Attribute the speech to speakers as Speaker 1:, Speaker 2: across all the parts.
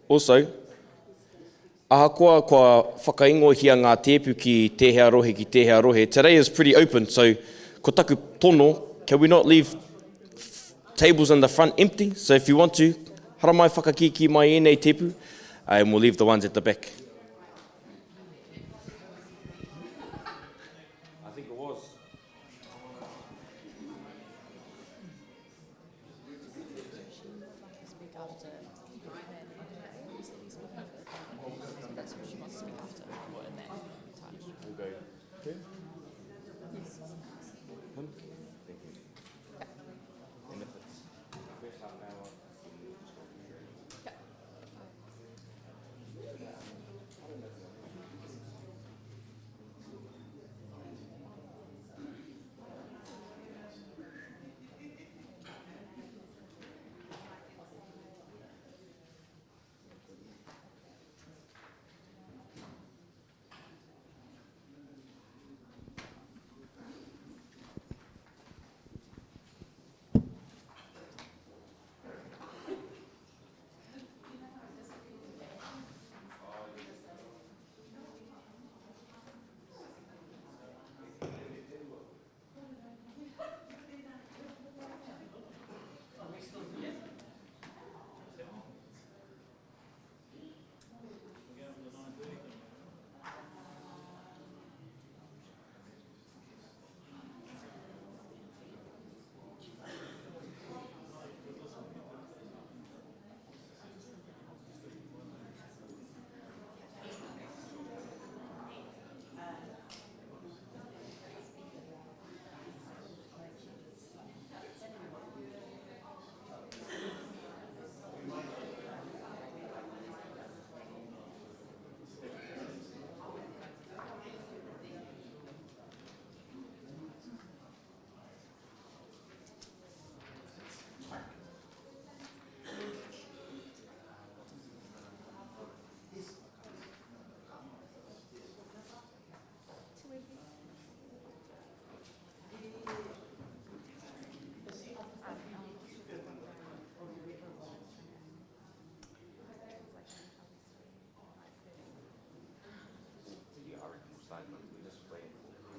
Speaker 1: Also, ahakoa kua whakaingohia ngā tēpu ki tehea rohe. Today is pretty open, so ko taku tono, can we not leave tables in the front empty? So if you want to, hara mai whakakiki mai ēnei tepu, and we'll leave the ones at the back. I think it was.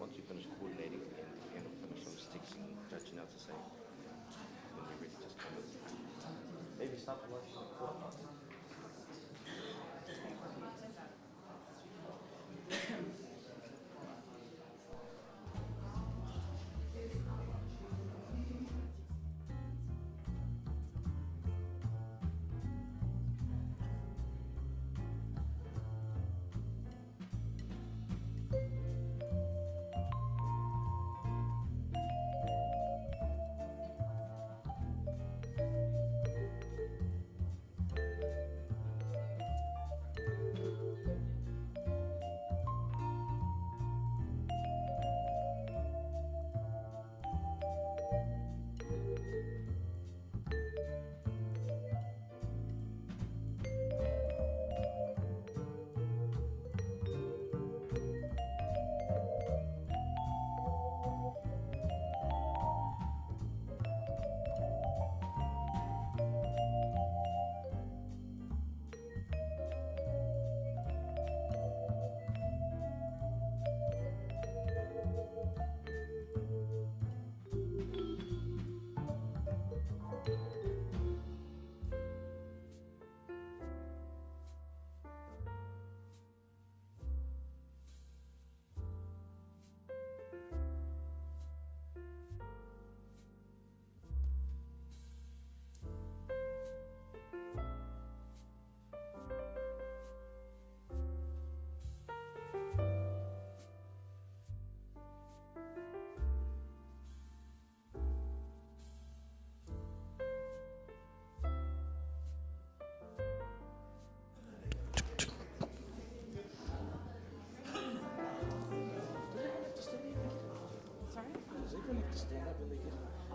Speaker 1: Once you finish coordinating and finish some sticks and judging out to say, when you're ready, just come in. Maybe start the lunch.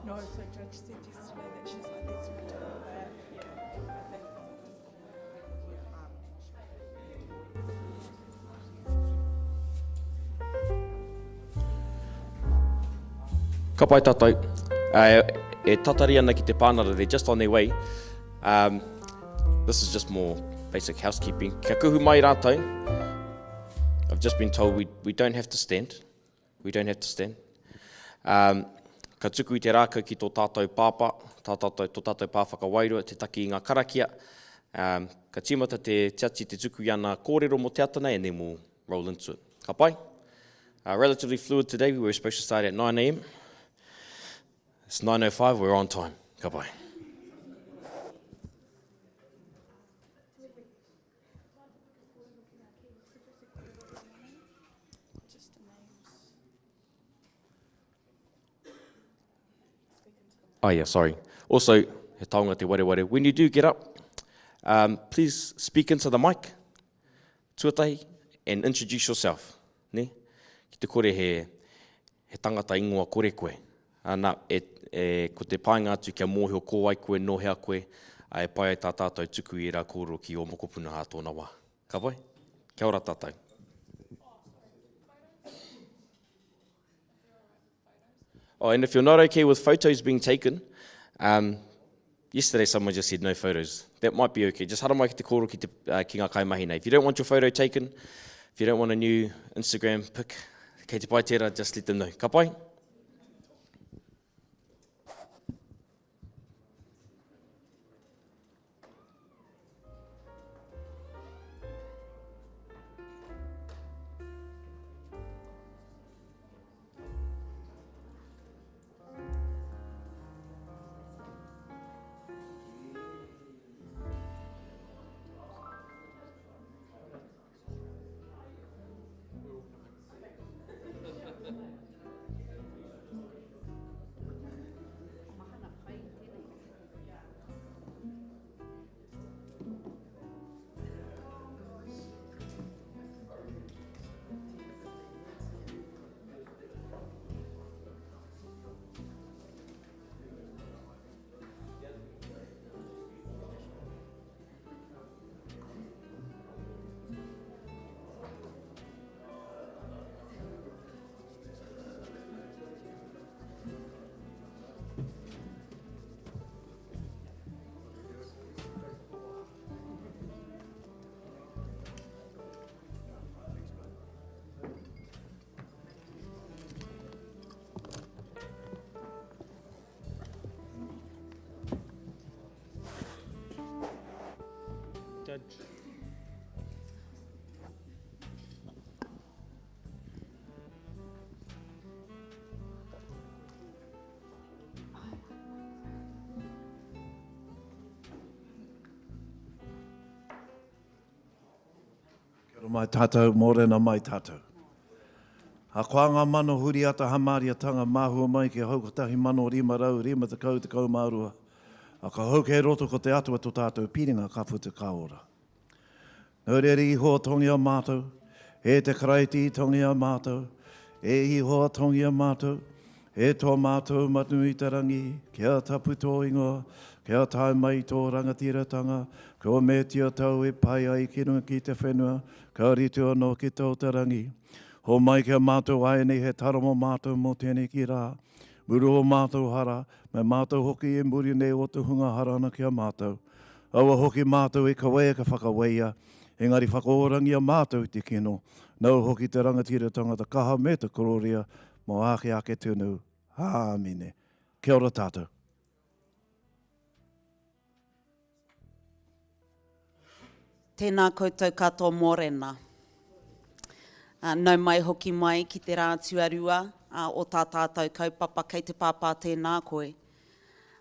Speaker 2: No, so Judge said yesterday that she's like, let's return that.
Speaker 1: Ka pai tātou, e tatari ana ki te pānara, they're just on their way. This is just more basic housekeeping. Kia kuhu mai rātou. I've just been told we don't have to stand. We don't have to stand. Ka tuku I te rākau ki tō tātou pāpā, tō tātou pāwhaka wairua, te taki I ngā karakia. Ka tīmata te tiati te tuku I ana kōrero mo te atana, and then we'll roll into it. Ka pai. Relatively fluid today. We were supposed to start at 9 a.m. It's 9:05, we're on time. Ka pai. Oh yeah, sorry. Also, he taonga te wareware. When you do get up, please speak into the mic, tuatahi, and introduce yourself. Ne? Ki te kore he tangata ingoa kore koe. Ana, ko te painga atu kia mōhio ko ai koe, no hea koe, e pai ai tā tātou tuku I rā kōro ki o mokopuna hā tōna wā. Ka pai? Kia ora tātou. Oh, and if you're not okay with photos being taken, yesterday someone just said no photos. That might be okay. Just hara mai ki te kōro ki ngā kaimahina. If you don't want your photo taken, if you don't want a new Instagram pic, kei te pai tērā, just let them know. Ka pai?
Speaker 3: Mai tātou, mōrena mai tātou. Ha koanga mano huri ata hamariatanga māhua mai ki haukotahi mano rima rau, rima te kau mārua. A ka hau kei roto ko te atua tō tātou piringa ka puta ka ora. Nau reri I hoa tongi a mātou, e te karaiti tongi a mātou, e I hoa tongi a mātou, e tō mātou matui tarangi, kia tapu tō ingoa, kia tai mai tō rangatiratanga, ko me tia tau e pai ai ki runga ki te whenua, ka ritu anō ki tō tarangi. Ho mai kia mātou ai nei he taramo mātou mō tēnei ki rā. Muru o mātou hara, me mātou hoki e muri nei o te hunga harana kia mātou. Aua hoki mātou e kaweia ka whakaweia, engari whakaorangi a mātou te kino. Nau hoki te rangatiratanga ta kaha me te kororia, mō ake ake tunu. Hāmine. Kia ora tātou.
Speaker 4: Tēnā koutou katoa mōrena. Nau mai hoki mai ki te rā tuarua o tā tātou kaupapa kei te pāpā tēnā koe.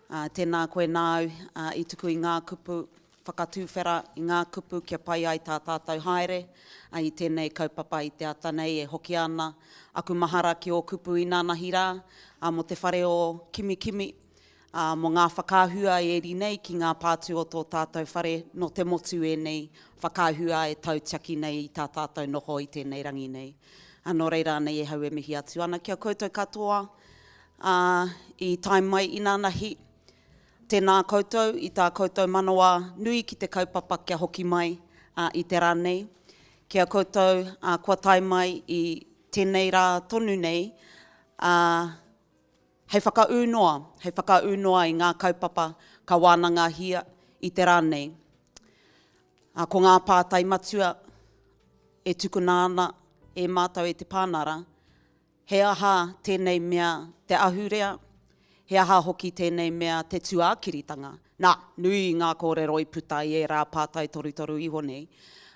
Speaker 4: Tēnā koe nāu I tuku I ngā kupu Whakatuwhera I ngā kupu kia pai ai tā tātou haere. I tēnei kaupapa I te atanei e hoki ana. Aku mahara ki o kupu I nānahi rā, mo te whare o kimi kimi. Mo ngā whakāhua e eri nei ki ngā pātu o tō tātou whare no te motu e nei whakāhua e tautiaki nei I tā tātou noho I tēnei rangi nei. Anō reira nei e hau e mihi atu ana. Kia koutou katoa I tai mai I nānahi. Tēnā koutou I tā koutou manawa nui ki te kaupapa kia hoki mai I te rānei. Kia koutou kua tai mai I tēnei rā tonu nei. Hei whakaunoa I ngā kaupapa ka wānanga hia I te rānei. Ko ngā pātai matua e tukuna ana e mātou e te pānara, he aha tēnei mea te ahurea, he aha hoki tēnei mea te tuākiritanga. Nā, nui ngā kōrero i puta i e rā pātai toru iho nei.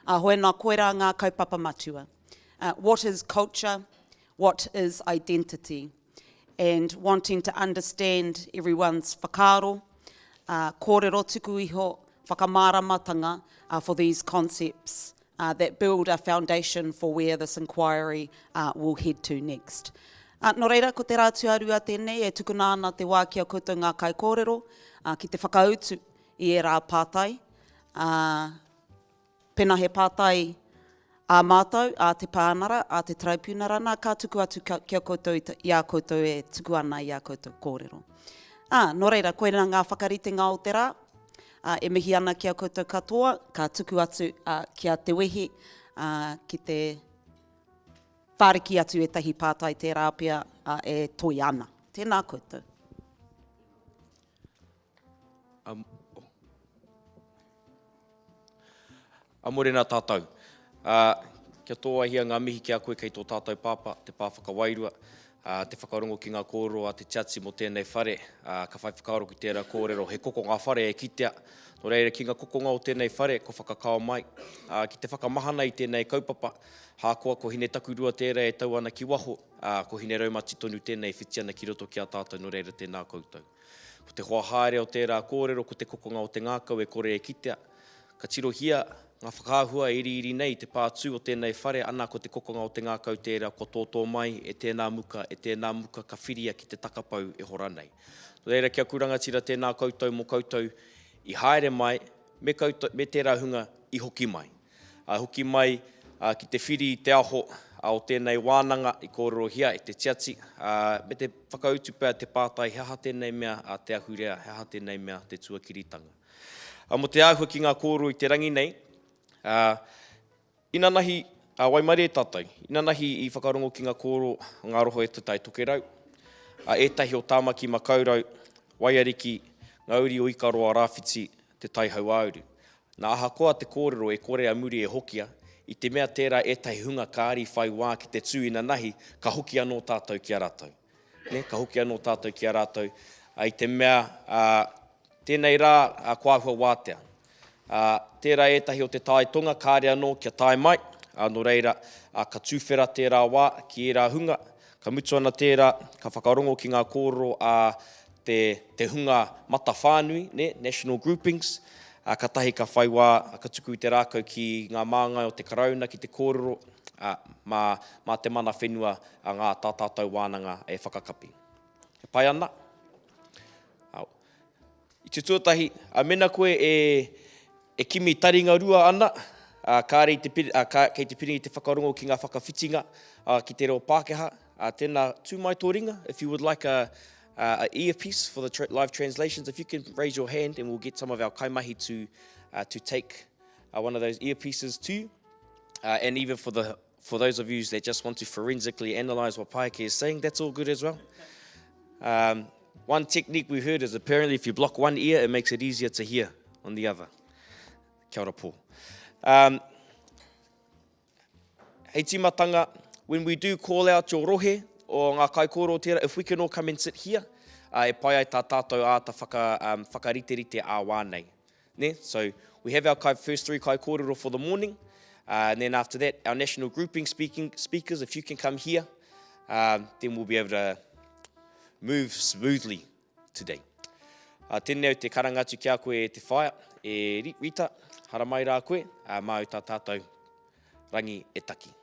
Speaker 4: Hoi nā koera ngā kaupapa matua. What is culture? What is identity? And wanting to understand everyone's whakaaro, kōrero tuku iho, whakamāramatanga for these concepts that build a foundation for where this inquiry will head to next. Nō reira, ko te rātu arua tēnei, e tukuna ana te wā kia koutou ngā kai kōrero, ki te whakautu i e rā pātai. Pena he pātai a mātou, a te pānara, a te traipunara, nā kā tuku atu kia koutou i a koutou e tuku ana i a koutou kōrero. Nō reira, koe ngā whakaritenga o te rā, e mihi ana kia koutou katoa, ka tuku atu kia te wehe, ki te whāriki atu e tahi pātai te rāpia e toi ana. Tēnā koutou.
Speaker 1: Morena tātou. Kia tō ahia ngā mihi kia koe kei tō tātou pāpa, te pāwhaka wairua, te whakarongo ki ngā kōrero a te tiatsi mo tēnei whare, ka whai whakaaro ki tērā kōrero, he koko ngā whare e kitea. Nō reira ki ngā kokonga o tēnei whare, ko whakakao mai. Ki te whakamahana i tēnei kaupapa, hākoa ko hine takurua tērā e tau ana ki waho, ko hine raumati tonu tēnei whiti ana ki roto ki a tātou, nō reira tēnā koutou. Ko te hoa haere o tērā kōrero, ko te kokonga o te ngākau e kore e kitea. Ka tiro hia, ngā whakaahua iri nei te pātū o tēnei whare, ana ko te kokonga o te ngākau tērā, ko tōtō mai, e tēnā muka, ka whiria ki te takapau e hora nei. Nō reira kia kurangatira tēnā koutou mo koutou i haere mai, me tērā hunga i hoki mai. Hoki mai ki te whiri te aho o tēnei wānanga i kōrero hia i te tiati, me te whakautu pēr te pātai, he aha tēnei mea te ahurea, he aha tēnei mea te tuakiritanga. Mo te āhua ki ngā kōrero i te rangi nei, ina nahi, waimare e tātou, ina nahi i whakarongo ki ngā kōrero, ngā roho e tutai tokerau, ētahi o tāmaki makaurau, waiariki, ngauri o ikaroa rāwhiti te taihau auru. Nā aha koa te kōrero e kore a muri e hokia, i te mea tērā ētahi hunga kāri whai wā ki te tū ina nahi, ka hoki anō tātou ki a rātou. Ka hoki anō tātou ki a rātou, i te mea, tēnei rā kua ahua wātea. Tērā ētahi o te tāi tonga, kāre anō kia tāi mai, nō reira ka tūwhera tērā wā ki e rā hunga, ka mutu ana tērā, ka whakarongo ki ngā kōrero te hunga mata whānui, national groupings, ka tahi ka whai wā, ka tuku i te rākau ki ngā māngai o te karauna ki te kōrero, mā te mana whenua a ngā tātātou wānanga e whakakapi. He pai ana. I te tuatahi, mena koe e kimi taringa rua ana, kei te piri i te whakarongo ki ngā whakawhitinga ki te reo Pākehā. Tēnā tū mai tō ringa, if you would like a earpiece for the live translations, if you can raise your hand and we'll get some of our kaimahi to take one of those earpieces too. And even for those of you that just want to forensically analyse what Paike is saying, that's all good as well. One technique we heard is apparently if you block one ear, it makes it easier to hear on the other. Kia ora pō. Hei timatanga, when we do call out your rohe, o ngā kaikōrero tērā, if we can all come and sit here, e pai ai tā tātou āta whakariterite ā wānei. So we have our first three kaikōrero for the morning, and then after that, our national grouping speakers, if you can come here, then we'll be able to move smoothly today. Tēnei o te karangatu ki a koe e te whaia, e Rita, hara mai rā koe, mā o tā tātou rangi e taki.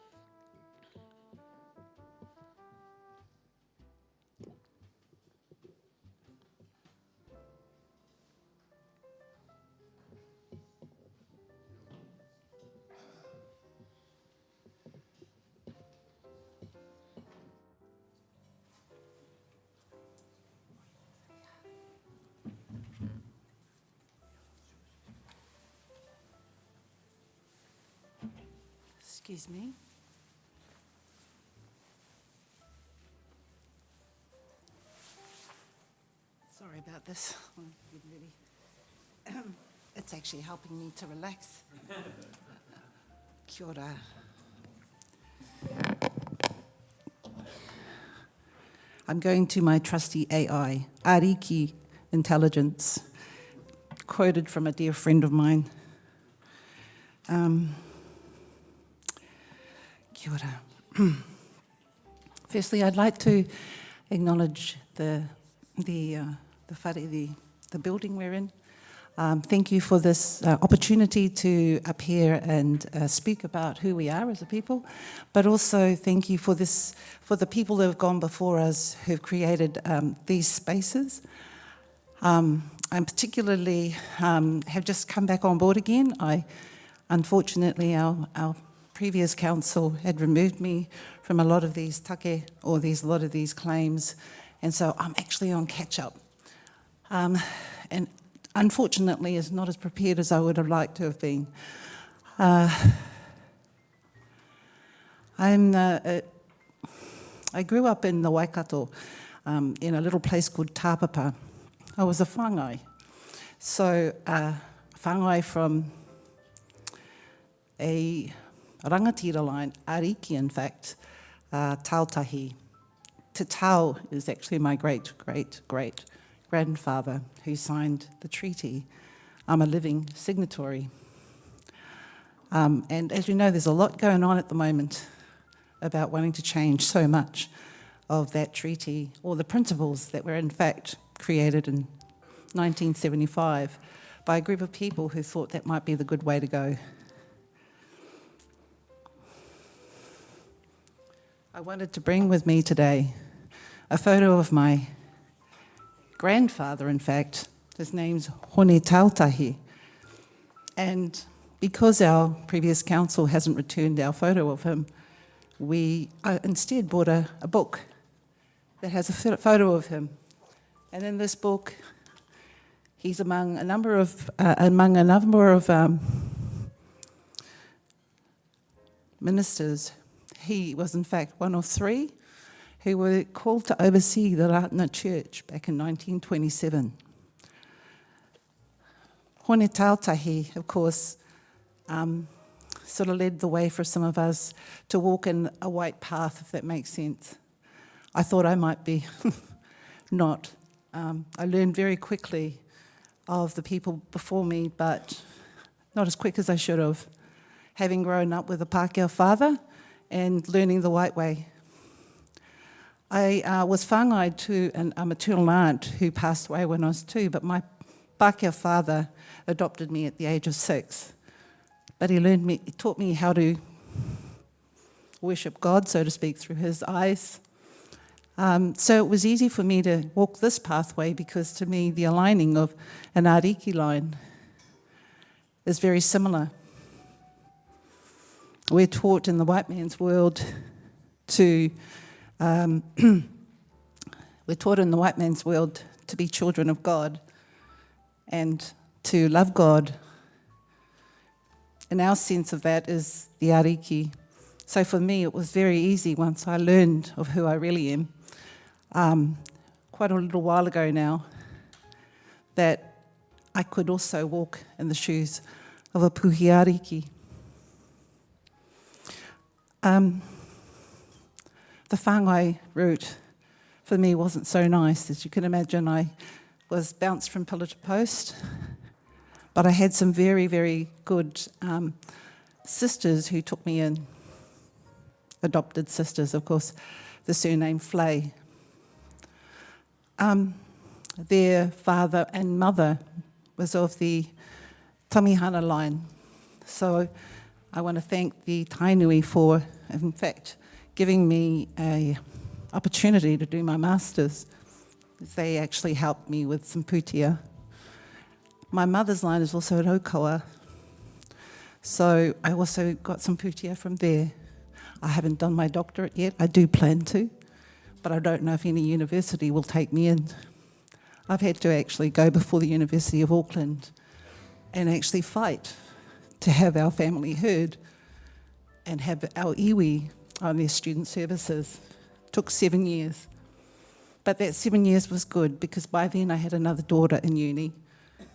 Speaker 2: Excuse me. Sorry about this.
Speaker 5: It's actually helping me to relax. Kia ora. I'm going to my trusty AI, Ariki Intelligence, quoted from a dear friend of mine. Kia ora. Firstly, I'd like to acknowledge the whare, the building we're in. Thank you for this opportunity to appear and speak about who we are as a people, but also thank you for the people that have gone before us who've created these spaces. I particularly have just come back on board again. Unfortunately, our previous council had removed me from a lot of these take, or a lot of these claims, and so I'm actually on catch-up. And unfortunately, is not as prepared as I would have liked to have been. I grew up in the Waikato, in a little place called Kaupapa. I was a whāngai. So, whāngai from a rangatira line, Ariki in fact, Tautahi. Te Tau is actually my great-great-great-grandfather who signed the treaty. I'm a living signatory. And as you know, there's a lot going on at the moment about wanting to change so much of that treaty, or the principles that were in fact created in 1975 by a group of people who thought that might be the good way to go. I wanted to bring with me today a photo of my grandfather, in fact. His name's Hone Tautahi. And because our previous council hasn't returned our photo of him, we instead bought a book that has a photo of him. And in this book, he's among a number of ministers. He was, in fact, one of three who were called to oversee the Ratana Church back in 1927. Hone Tautahi, of course, sort of led the way for some of us to walk in a white path, if that makes sense. I thought I might be not. I learned very quickly of the people before me, but not as quick as I should have, having grown up with a Pākehā father and learning the white way. I was whāngai to a maternal aunt who passed away when I was 2, but my Pākehā father adopted me at the age of 6. But he taught me how to worship God, so to speak, through his eyes. So it was easy for me to walk this pathway because to me the aligning of an Ariki line is very similar. We're taught in the white man's world to be children of God and to love God. And our sense of that is the Ariki. So for me, it was very easy once I learned of who I really am, quite a little while ago now, that I could also walk in the shoes of a puhi Ariki. The whāngai route for me wasn't so nice. As you can imagine, I was bounced from pillar to post, but I had some very, very good sisters who took me in, adopted sisters, of course, the surname Flay. Their father and mother was of the Tamihana line. So I want to thank the Tainui for, in fact, giving me an opportunity to do my masters. They actually helped me with some putia. My mother's line is also at Okoa, so I also got some putia from there. I haven't done my doctorate yet. I do plan to, but I don't know if any university will take me in. I've had to actually go before the University of Auckland and actually fight to have our family heard and have our iwi on their student services. It took 7 years. But that 7 years was good because by then I had another daughter in uni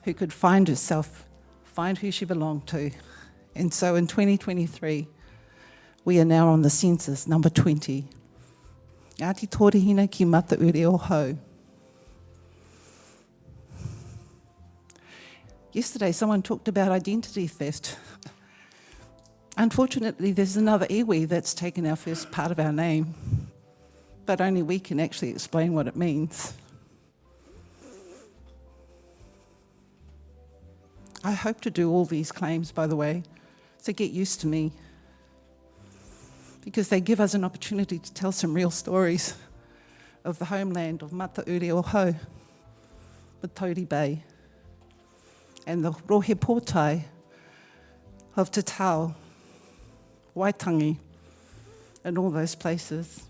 Speaker 5: who could find herself find who she belonged to. And so in 2023, we are now on the census, number 20. Ngāti tōrehina ki mata ure o hau. Yesterday, someone talked about identity theft. Unfortunately, there's another iwi that's taken our first part of our name, but only we can actually explain what it means. I hope to do all these claims, by the way, so get used to me, because they give us an opportunity to tell some real stories of the homeland of Mata Ure o Hau, the Tauri Bay, and the rohe pōtai of Te Tau, Waitangi, and all those places.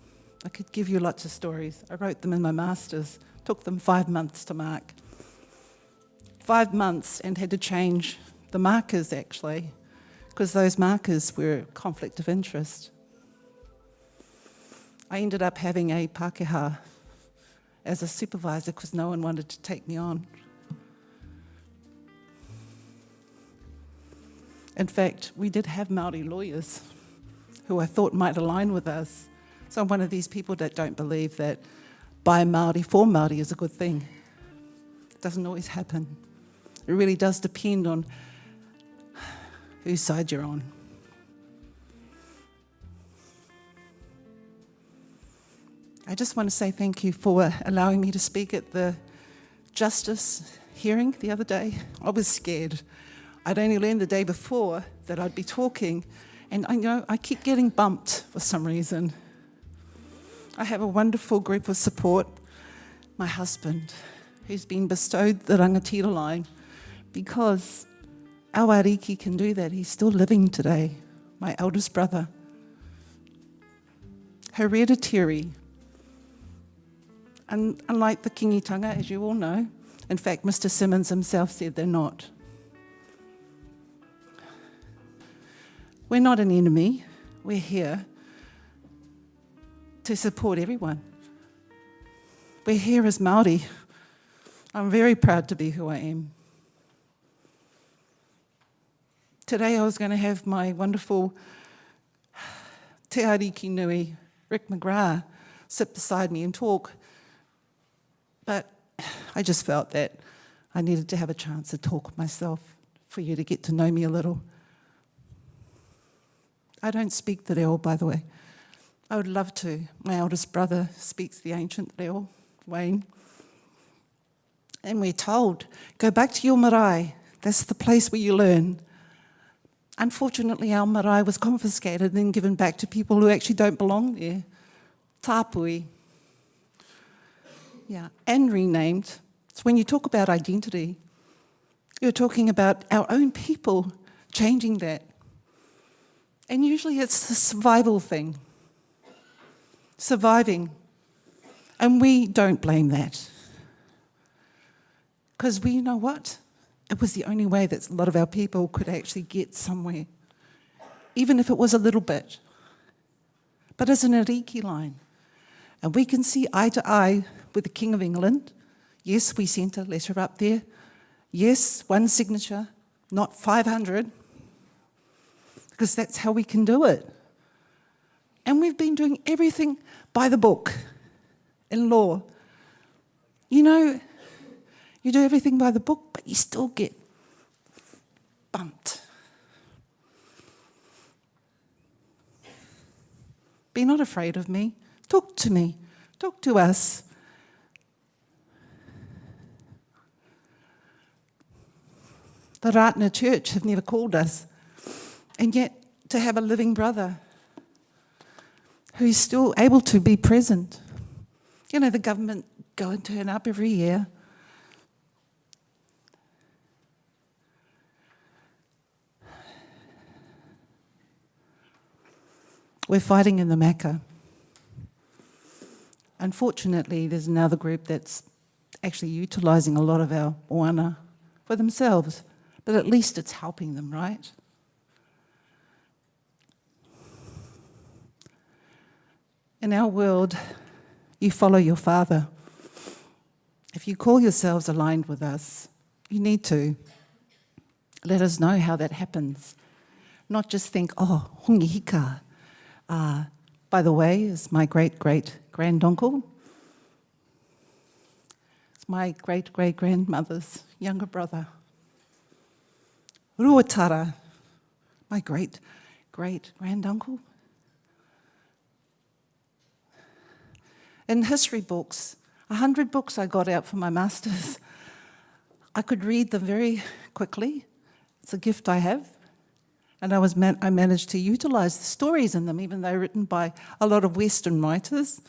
Speaker 5: I could give you lots of stories. I wrote them in my masters. Took them 5 months to mark. 5 months, and had to change the markers, actually, because those markers were conflict of interest. I ended up having a Pākehā as a supervisor because no one wanted to take me on. In fact, we did have Māori lawyers who I thought might align with us. So I'm one of these people that don't believe that by Māori for Māori is a good thing. It doesn't always happen. It really does depend on whose side you're on. I just want to say thank you for allowing me to speak at the justice hearing the other day. I was scared. I'd only learned the day before that I'd be talking, and I keep getting bumped for some reason. I have a wonderful group of support. My husband, who's been bestowed the rangatira line, because our ariki can do that. He's still living today, my eldest brother. Hereditary. And unlike the kingitanga, as you all know, in fact, Mr. Simmons himself said they're not. We're not an enemy. We're here to support everyone. We're here as Māori. I'm very proud to be who I am. Today I was going to have my wonderful te ariki nui, Rick McGrath, sit beside me and talk, but I just felt that I needed to have a chance to talk myself for you to get to know me a little. I don't speak the reo, by the way. I would love to. My eldest brother speaks the ancient reo, Wayne. And we're told, go back to your marae. That's the place where you learn. Unfortunately, our marae was confiscated and then given back to people who actually don't belong there. Tāpui. Yeah, and renamed. So when you talk about identity, you're talking about our own people changing that. And usually it's the survival thing. Surviving. And we don't blame that. Because you know what? It was the only way that a lot of our people could actually get somewhere. Even if it was a little bit. But as an ariki line. And we can see eye to eye with the King of England. Yes, we sent a letter up there. Yes, one signature, not 500. Because that's how we can do it. And we've been doing everything by the book in law. You know, you do everything by the book, but you still get bumped. Be not afraid of me. Talk to me. Talk to us. The Ratana Church have never called us. And yet, to have a living brother who's still able to be present. You know, the government go and turn up every year. We're fighting in the Maka. Unfortunately, there's another group that's actually utilising a lot of our moana for themselves, but at least it's helping them, right? In our world, you follow your father. If you call yourselves aligned with us, you need to let us know how that happens. Not just think, oh, hongi hika. By the way, is my great-great-granduncle. It's my great-great-grandmother's younger brother. Ruatara, my great-great-granduncle. In history books, 100 books I got out for my masters. I could read them very quickly. It's a gift I have. And I managed to utilise the stories in them, even though written by a lot of Western writers.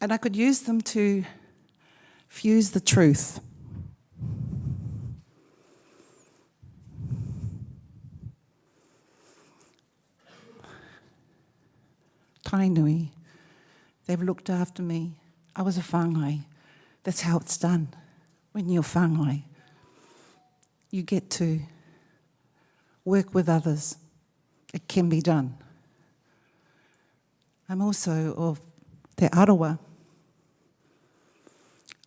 Speaker 5: And I could use them to fuse the truth. Tainui, they've looked after me. I was a whāngai. That's how it's done. When you're whāngai, you get to work with others. It can be done. I'm also of Te Arawa.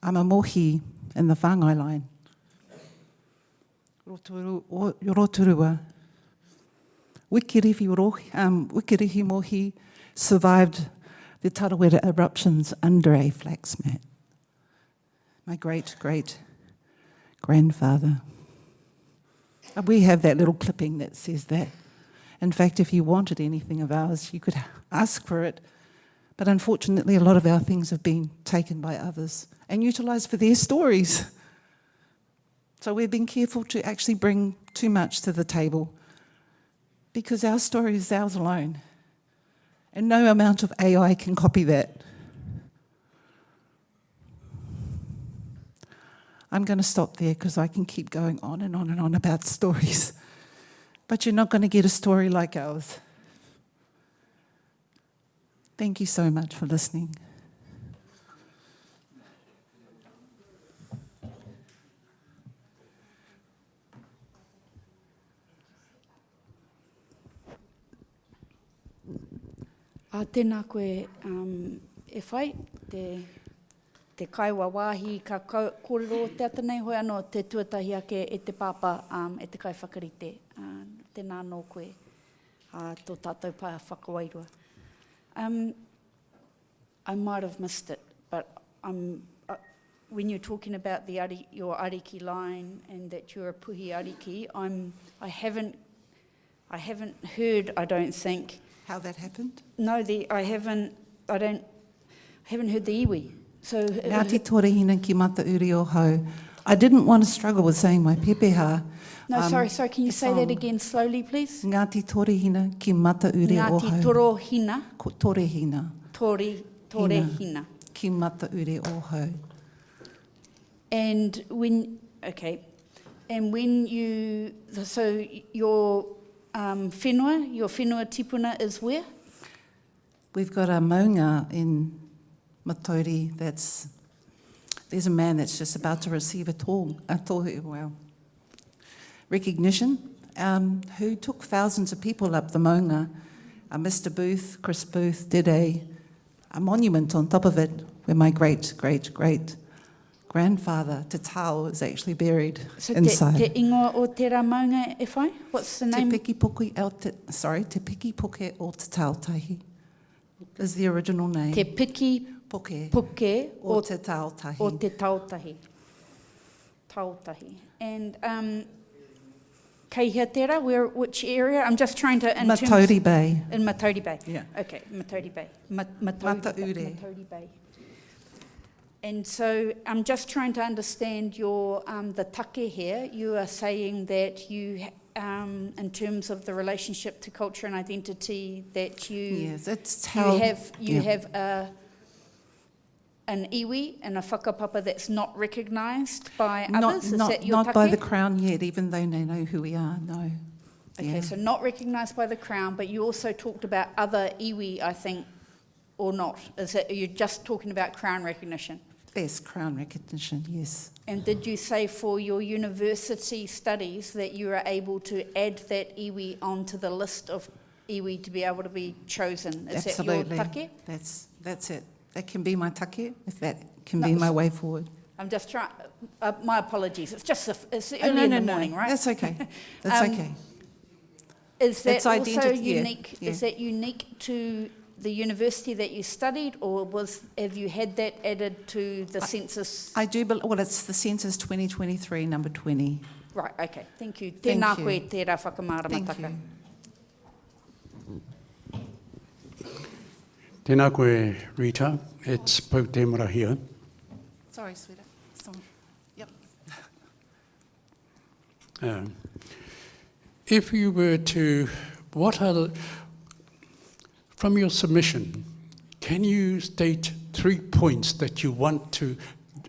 Speaker 5: I'm a mohi in the whāngai line. Rotorua. Wikirihi mohi survived the Tarawera eruptions under a flax mat. My great-great-grandfather. We have that little clipping that says that. In fact, if you wanted anything of ours, you could ask for it. But unfortunately, a lot of our things have been taken by others and utilised for their stories. So we've been careful to actually bring too much to the table because our story is ours alone. And no amount of AI can copy that. I'm going to stop there because I can keep going on and on and on about stories. But you're not going to get a story like ours. Thank you so much for listening.
Speaker 6: Tēnā koe, e whai, te kaiwa wāhi ka kōrero te atanei hoi anō te tuatahi ake e te pāpā e te kai whakarite. Tēnā anō koe, tō tātou pā whakawairua. I might have missed it, but when you're talking about your ariki line and that you're a puhi ariki, I haven't heard, I don't think.
Speaker 5: How that happened?
Speaker 6: No, I haven't heard the iwi. So
Speaker 5: Ngāti tōrehina ki mata uri o hau. I didn't want to struggle with saying my pepeha.
Speaker 6: No, sorry, can you say that again slowly, please?
Speaker 5: Ngāti tōrehina ki mata uri o hau.
Speaker 6: Ngāti torohina.
Speaker 5: Tōrehina.
Speaker 6: Tōrehina.
Speaker 5: Ki mata uri o hau.
Speaker 6: And when you, so your whenua tipuna is where?
Speaker 5: We've got a maunga in Matauri there's a man that's just about to receive a recognition, who took thousands of people up the maunga. Mr. Booth, Chris Booth, did a monument on top of it where my great-great-grandfather, Te Tau, is actually buried inside.
Speaker 6: Te ingoa o tērā maunga e whai? What's the name?
Speaker 5: Te Piki Puke o Te Tautahi is the original name.
Speaker 6: Te Piki Puke
Speaker 5: o Te Tautahi.
Speaker 6: O Te Tautahi. Tautahi. And kei hea tērā, which area? I'm just trying to...
Speaker 5: Matauri Bay.
Speaker 6: In Matauri Bay.
Speaker 5: Yeah.
Speaker 6: Okay, Matauri Bay.
Speaker 5: Matauri.
Speaker 6: Matauri Bay. And so I'm just trying to understand your the take here. You are saying that you, in terms of the relationship to culture and identity, that you have an iwi and a whakapapa that's not recognised by others. Is that your
Speaker 5: not
Speaker 6: take?
Speaker 5: by the Crown yet, even though they know who we are. No.
Speaker 6: Okay, so not recognised by the Crown, but you also talked about other iwi, I think, or not. Is it you're just talking about Crown recognition?
Speaker 5: Yes, Crown recognition, yes.
Speaker 6: And did you say for your university studies that you are able to add that iwi onto the list of iwi to be able to be chosen? Is
Speaker 5: Absolutely.
Speaker 6: that your take?
Speaker 5: That's it. That can be my take, if that can be my way forward.
Speaker 6: I'm just trying, my apologies, it's just it's early in the morning, right?
Speaker 5: That's okay. That's okay.
Speaker 6: Is that
Speaker 5: It's
Speaker 6: also
Speaker 5: identity, yeah,
Speaker 6: unique?
Speaker 5: yeah.
Speaker 6: Is that unique to the university that you studied, or have you had that added to the census?
Speaker 5: I do believe, well, it's the census 2023, number 20.
Speaker 6: Right, okay, thank you.
Speaker 5: Thank
Speaker 6: Tēnā
Speaker 5: you.
Speaker 6: koe tērā whakamāramataka.
Speaker 5: Thank you.
Speaker 7: Tēnā koe, Rita. It's Pou Temura here.
Speaker 5: Sorry, sweetheart. Yep.
Speaker 7: If you were to, from your submission, can you state 3 points that you want to,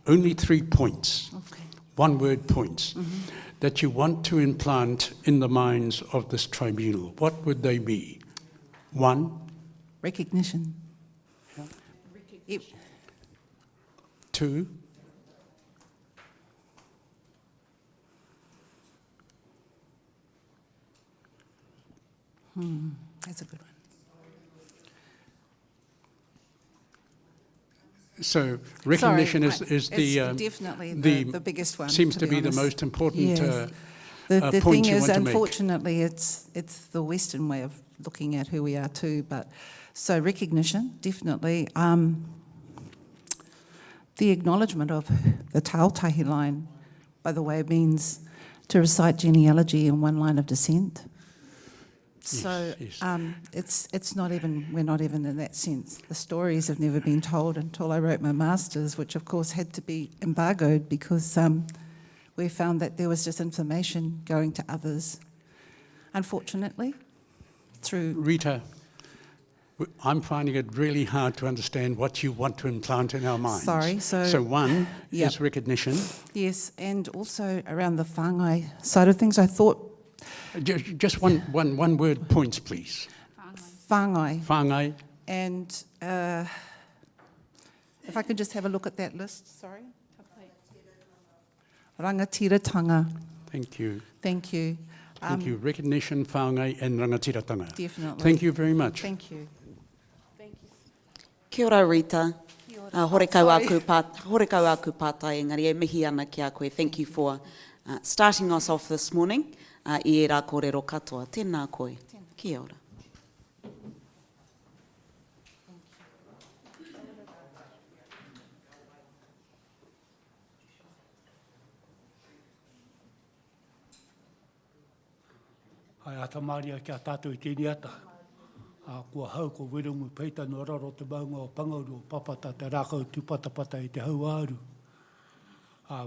Speaker 7: only 3 points,
Speaker 5: Okay.
Speaker 7: one-word points, that you want to implant in the minds of this tribunal? What would they be? 1,
Speaker 5: Recognition. Yep.
Speaker 7: 2,
Speaker 5: That's a good one.
Speaker 7: so recognition
Speaker 5: Sorry,
Speaker 7: is the...
Speaker 5: it's definitely the biggest one.
Speaker 7: Seems to be the
Speaker 5: honest.
Speaker 7: most important
Speaker 5: Yes. The
Speaker 7: point
Speaker 5: thing
Speaker 7: you
Speaker 5: is,
Speaker 7: want to make.
Speaker 5: unfortunately, it's the Western way of looking at who we are too. But so recognition, definitely. The acknowledgement of the tautahi line, by the way, means to recite genealogy in one line of descent. So
Speaker 7: yes.
Speaker 5: it's not even, we're not even in that sense. The stories have never been told until I wrote my master's, which of course had to be embargoed because we found that there was just information going to others. Unfortunately, through...
Speaker 7: Rita, I'm finding it really hard to understand what you want to implant in our minds.
Speaker 5: Sorry, so
Speaker 7: 1
Speaker 5: Yep.
Speaker 7: is recognition.
Speaker 5: Yes, and also around the whāngai side of things, I thought
Speaker 7: Just one word points, please.
Speaker 5: whāngai.
Speaker 7: Whāngai.
Speaker 5: And if I could just have a look at that list, sorry. Rangatiratanga,
Speaker 7: Thank you.
Speaker 5: thank you.
Speaker 7: Thank you. Recognition, whāngai, and rangatiratanga.
Speaker 5: Definitely.
Speaker 7: Thank you very much.
Speaker 5: Thank you.
Speaker 4: Kia ora, Rita. Hore kau aku pātai, engari e mihi ana ki a koe. Thank you for starting us off this morning. I e rā kōrero katoa. Tēnā koe. Kia ora.
Speaker 8: Hai ata Māria kia tātou I tēni ata. Kua hau ko wirongu peita no raro te maunga o pangauru o papata te rākau tūpatapata I te hau āru.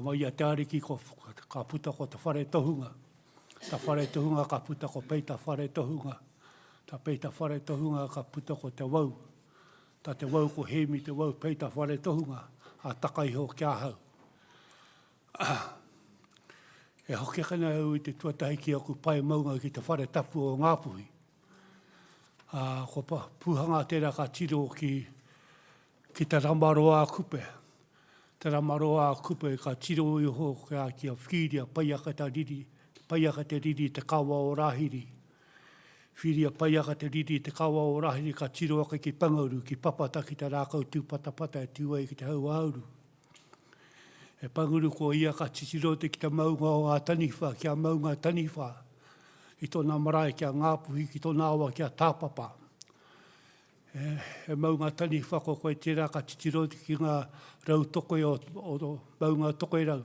Speaker 8: Mai a te ariki ka puta ko te whare tohunga. Ta whare tohunga ka puta ko peita whare tohunga. Ta peita whare tohunga ka puta ko te wau. Ta te wau ko hemi te wau peita whare tohunga. A takaiho kia hau. E hoki kana au I te tuatahi ki aku pai maunga ki te whare tapu o Ngāpuhi. Ko puhanga tērā ka tiro ki te ramaroa kupe. Te ramaroa kupe ka tiro I ho ki a whiria paiaka te riri te kawa o Rahiri. Whiria paiaka te riri te kawa o Rahiri ka tiro aka ki pangauru ki papata ki te rākau tūpatapata e tūai ki te hau auru. E panguru ko ia ka titirote ki te maunga o ngā taniwha, kia maunga taniwha. I tōna marae kia Ngāpuhi, ki tōna awa kia tāpapa. E maunga taniwha ko koe tērā ka titirote ki ngā rau tokoe o maunga tokoe rau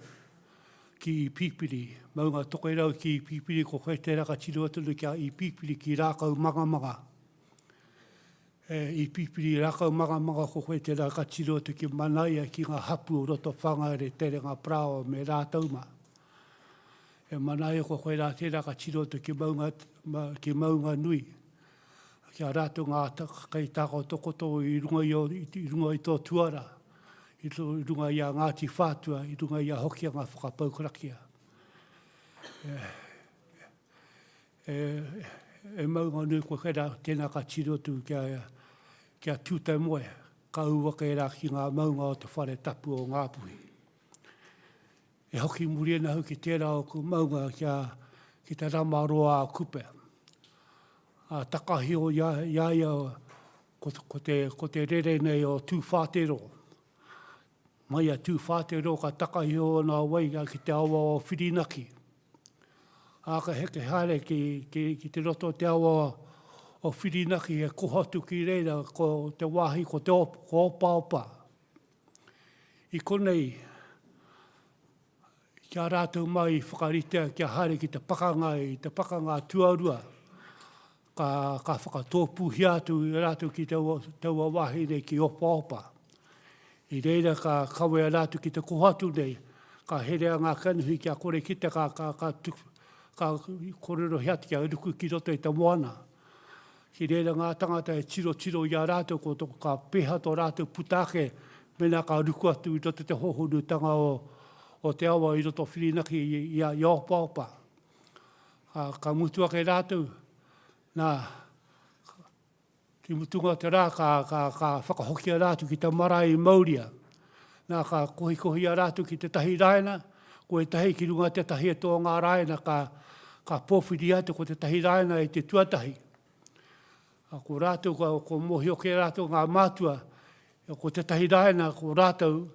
Speaker 8: ki I pipiri. Maunga tokoe rau ki I pipiri ko koe tērā ka titirote kia I pipiri ki rākau magamanga. I pipiri rākau magamanga ko koe te raka tirotu ki manaia ki ngā hapu o roto whangaere tere ngā prao me rātauma. E manaia ko koe rā te raka tirotu ki maunga nui. Kia rātu ngā kai tāko tokoto I runga I tō tuara. I runga I a Ngāti Whātua, I runga I a hoki a ngā whakapaukarakia. E maunga nui ko koe rā tēnā ka tirotu kia tūtai moe, ka uwaka e rā ki ngā maunga o te whare tapu o Ngāpuhi. E hoki muri ena hau ki tērā o ku maunga ki te ramaroa a kupe. Takahi o iaia ko te rere nei o tū whātero. mai a tū whātero ka takahio nā wai ki te awa o whirinaki. Aka heke hare ki te roto te awa o whirinaki e kohotu ki reira ko te wāhi ko te opa. I konei, kia rātou mai whakaritea kia hare ki te pakanga tuarua, ka whakatōpu hiatu i rātou ki te ua wāhi nei ki opa. I reira ka kawe rātou ki te kohatu nei, ka herea ngā kanuhi kia kore kite ka korero hiatu kia ruku ki roto i te moana. Ki reira ngā tangata e tiro i a rātou ko toko ka peha tō rātou putake mena ka ruku atu i roto te hohonu tanga o te awa i roto whirinaki i opa. Ka mutua ke rātou, nā, ki mutunga te rā ka whakahokia rātou ki te marae mauria. Nā ka kohi a rātou ki te tahi raena, ko e tahi ki runga te tahi e tō ngā raena ka pōwhiri atu ko te tahi raena e te tuatahi. Ko rātou ko mohio ke rātou ngā mātua, ko te tahi raena ko rātou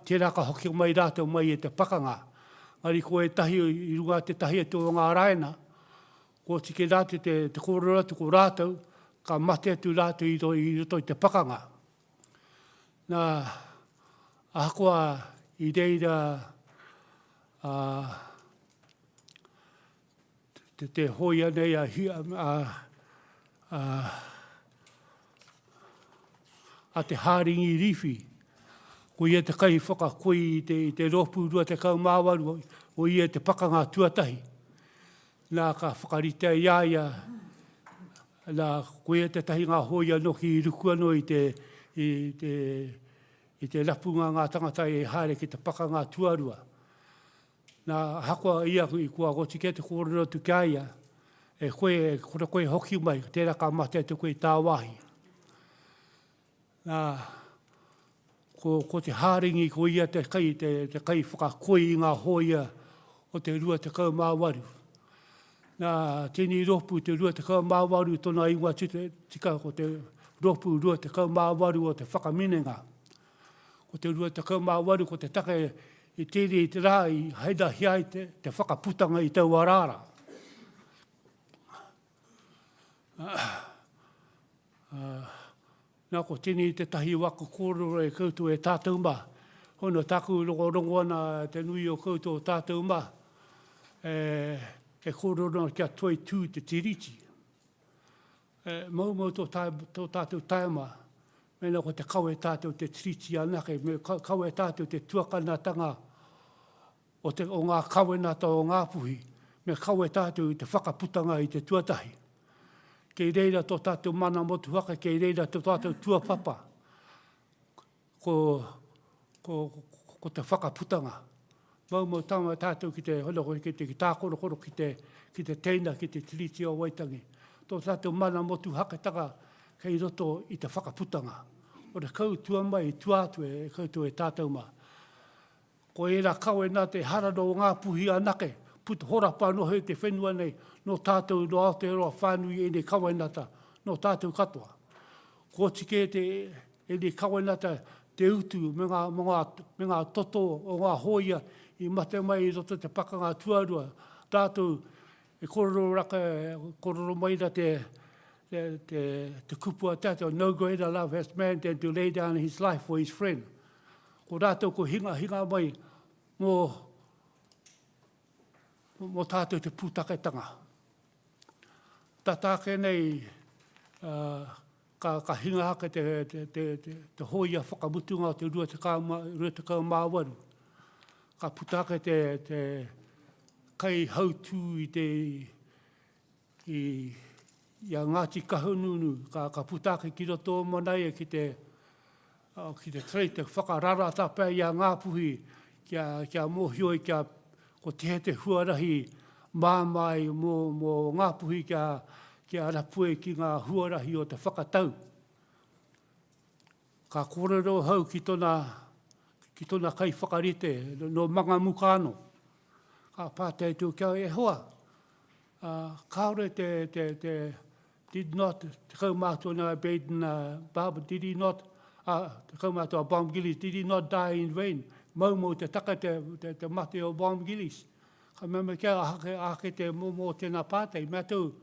Speaker 8: tērā ka hoki mai rātou mai e te pakanga. Ngari ko e tahi i runga te tahi e tō ngā raena, ko tike rātou te kōrero atu ko rātou, ka mate atu rātou i roto i te pakanga. Nā, ahakoa i reira te hoia nei a te hāringi riwhi, ko ia te kai whakakoi i te ropu rua te kaumāwaru o ia te pakanga tuatahi. Nā ka whakaritea iaia, nā ko ia te tahi ngā hoia noki i ruku anō i te rapunga ngā tangata e haere ki te pakanga tuarua. Nā hakoa ia i kua gotike te kōrero tu kia e koe hoki mai, tērā ka mate te koe tāwahi. Nā, ko te hāringi ko ia te kai whakakoi i ngā hoia o te rua te kaumāwaru. Nā, tēnei ropu te rua te kaumāwaru tōna ingoa tika ko te ropu rua te kaumāwaru o te whakaminenga. Ko te rua te kaumāwaru ko te take i tere i te rā i haida hiai te whakaputanga i tau arara. Nā ko tēnei te tahi waka kōrero e koutou e tātou mā. Hono taku rongo ana te nui o koutou tātou mā. E kōrero kia toi tū te tiriti. Mau tō tātou taima. Mena ko te kawe tātou te tiriti anake. Me kawe tātou te tuakanatanga o ngā kawenata o ngā puhi. Me kawe tātou i te whakaputanga i te tuatahi. Kei reira tō tātou mana motu haka, kei reira tō tātou tuapapa. Ko te whakaputanga. Mau tama tātou ki te honoko, ki te tākorokoro, ki te teina, ki te tiriti o Waitangi. Tō tātou mana motu haka taka kei roto i te whakaputanga. O te koutua mai i tuatu e koutou e tātou ma. Ko e rā kawe nā te hararo o ngā puhi anake. Putu horapa no hei te whenua nei, no tātou no Aotearoa whānui e nei kawainata, no tātou katoa. Ko tike e nei kawainata te utu me ngā toto o ngā hoia i mate mai i roto te pakanga tuarua. Tātou e kororo mai da te kupua tātou, no greater love has man than to lay down his life for his friend. Ko rātou ko hinga mai mō tātou te pūtaketanga. Tātāke nei ka hinga haka te hoia whakamutunga o te rua te kaumāwaru. Ka pūtake te kai hautū i a Ngāti Kahununu. Ka pūtake ki roto manai ki te trei te whakarara tāpea i a ngāpuhi kia mōhioi ko te huarahi māmai mō ngāpuhi kia rapue ki ngā huarahi o te whakatau. Ka kōrero hau ki tōna kai whakarite no manga mukano. Ka pātai tū kia e hoa. Kaore te did not, te kaumātua nā Baden Barbara, did he not Te kaumātua bomb gillies, did he not die in vain? Mau te taka te mate o bomb gillies. Ka meme kia ake te momo tēnā pātei. Mea tau,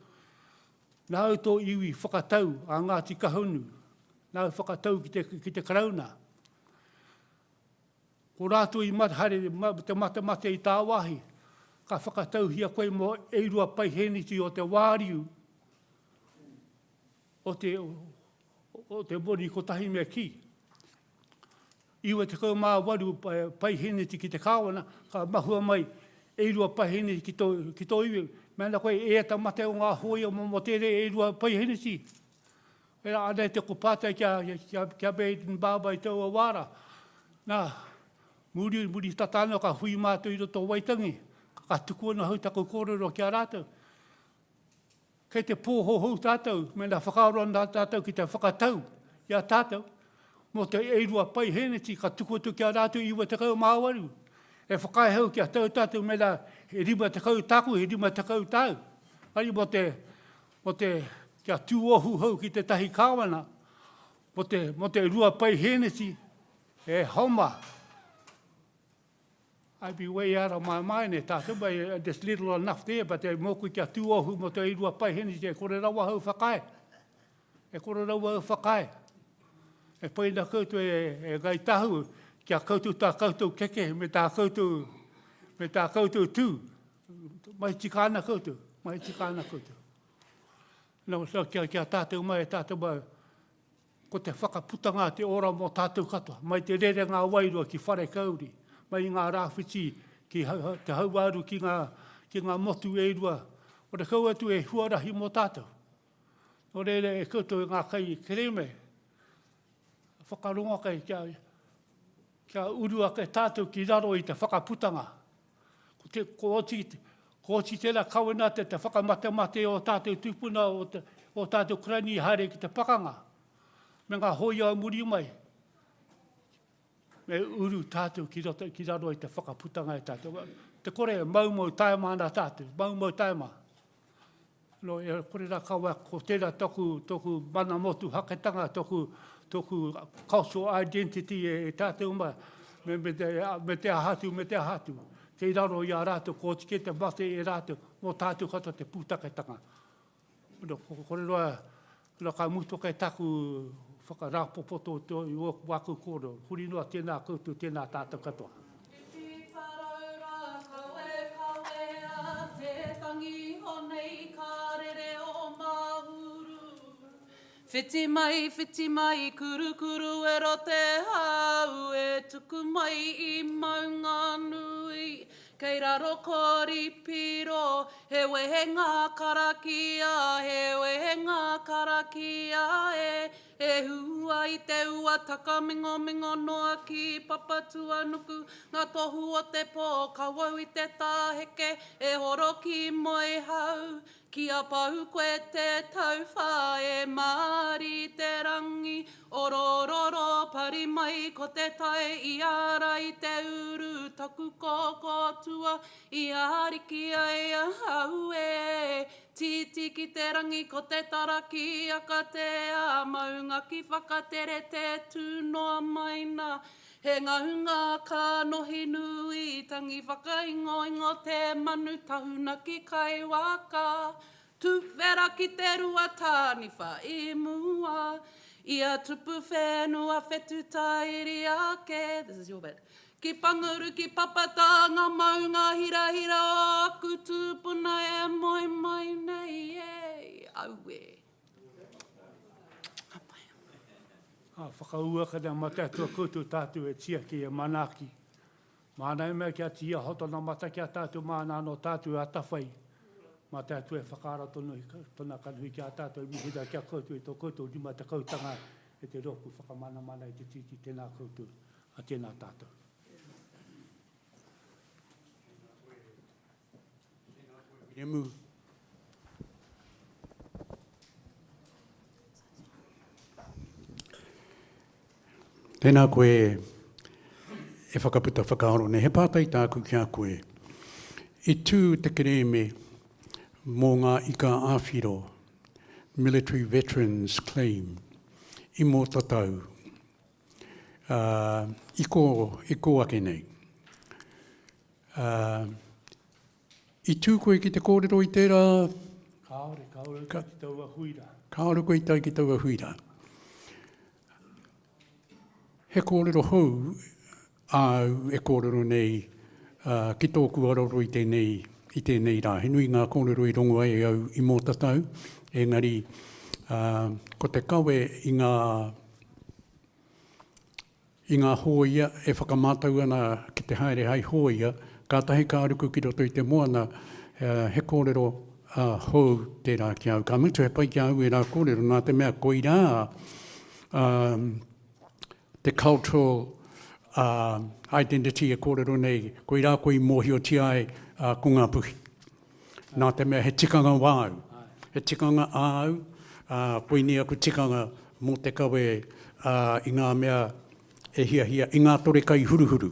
Speaker 8: nā au tō iwi whakatau a Ngāti Kahunu. Nā au whakatau ki te karauna. Ko rātou I matahare te mate I tā wahi. Ka whakatau hia koe mo eirua pai heniti o te wāriu. O te mori ko tahi mea ki. Iwa te kau mā waru pai heniti ki te kāwana, ka mahua mai eirua pai heniti ki tō iwi. Mēna koe ta mate o ngā hoi o mo tere eirua pai heniti. Era anei te ko pātai kia Baden Baba I tau a wāra. Nā, muri tatano ka hui mātou I roto Waitangi. Ka tuku ana hau tako kōrero kia rātou. Kei te pōhohou tātou, mēna whakaroa tātou ki te whakatau, ia tātou. Mo te eirua pai heneti, ka tuku atu kia rātou iwa te kau māwaru. E whakaehau kia tau tātou, mēna he rima te kau tāku, he rima te kau tāu. Ari mo te kia tūohu hau ki te tahi kāwana, mo te rua pai heneti, e homa. I'd be way out of my mind e tātou, but there's little enough there, but e moku kia tūohu mo te irua pai heneti, e kore rawa hau whakae. E kore rawa hau whakae. E paina koutou e gai tahu, kia koutou tā koutou keke, me tā koutou tū. Mai tikana koutou. Nau kia tātou mai, ko te whakaputanga te ora mo tātou katoa. Mai te rere ngā wairua ki whare kauri. Mai ngā rāwhiti ki te hauaru ki ngā motu eirua. O te kau atu e huarahi mo tātou. O rere e koutou ngā kai kereme. Whakaronga kai kia urua kai tātou ki raro I te whakaputanga. Ko oti tēnā kawena te whakamate o tātou tūpuna o tātou krani hare ki te pakanga. Me ngā hoi au muri mai. Me uru tātou ki raro I te whakaputanga e tātou. Te kore maumau taima ana tātou. Maumau taima. No, e kore rā kaua ko tēnā toku mana motu haketanga, toku cultural identity e tātou mai. Me te ahatu. Kei raro I a rātou, ko tike te mate e rātou, mo tātou katoa te pūtaketanga. Kore roa ka muto kai taku whakarāpopoto I waku koro. Huri noa tēnā koutou, tēnā tātou katoa.
Speaker 9: Te wharaura kawea, te tangi honei ka rere o mahuru. Whiti mai, kuru e rote hau, e tuku mai I maunga nui. Kei raro kori piro, he wehenga karakia, e hua I te ua taka mingo noa ki papatua nuku, ngā tohu o te pō, ka wau I te tāheke, e horo ki moe hau, ki a pau koe te tauwha, e māri te rangi, orororo pari mai ko te tae I ara I te uru, taku koko tua I ariki ai a hau e. Titi ki te rangi ko te taraki aka te a maunga ki whakatere te tūnoa maina. He ngahunga ka nohi nui, tangi whakaingo te manu tahuna ki kai waka. Tuwhera ki te rua tāni wha I mua. Ia tupu whenua whetu tairi ake. This is your bit. Ki panguru ki papata ngā maunga hira o aku tūpuna e moi mai nei e. Aue.
Speaker 8: Whakaua kana matatua koutou tātou e tia ki e manaki. Mānai mea kia tia hoto na mata kia tātou māna no tātou a tawhai. Matatua e whakara tona kanuhi kia tātou mihida kia koutou e tō koutou rima te kautanga e te roku whakamana I te titi tēnā koutou a tēnā tātou.
Speaker 7: Remu. Tēnā koe e whakaputa whakaaro ne he pātai tāku kia koe. I tū te kereme mō ngā ika āwhiro, military veterans claim, I mō tatau, I ko ake nei. I tū koe ki te kōrero i tērā.
Speaker 8: Kaore ki te taua huira.
Speaker 7: Kaore koe tai ki taua huira. He kōrero hou au e kōrero nei ki tōku aroro i tēnei rā. He nui ngā kōrero i rongo ai au i mō tatau. Engari, ko te kawe i ngā hōia e whakamātau ana ki te haere hai hōia, ka tahi ka aruku ki roto i te moana, he kōrero hou tērā ki au. Ka mutu he pai ki au e rā kōrero, nā te mea koi rā te cultural identity e kōrero nei, koi rā koi mōhio ti ai ko ngā puhi. Nā te mea he tikanga wāu, he tikanga āu, poini aku tikanga mō te kawe i ngā mea e hia, i ngā tore kai huruhuru.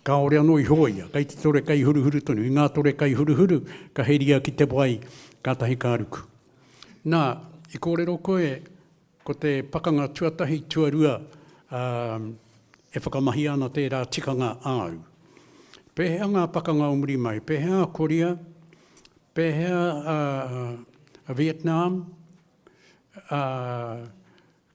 Speaker 7: Ka ore anō i hōia, kai te tore kai huruhuru tonu, i ngā tore kai huruhuru, ka heiria ki te wai, ka tahi ka aruku. Nā, i kōrero koe, ko te pakanga tuatahi tuarua, e whakamahi ana tērā tikanga āu. Pehea ngā pakanga o muri mai, pehea Korea, pehea Vietnam,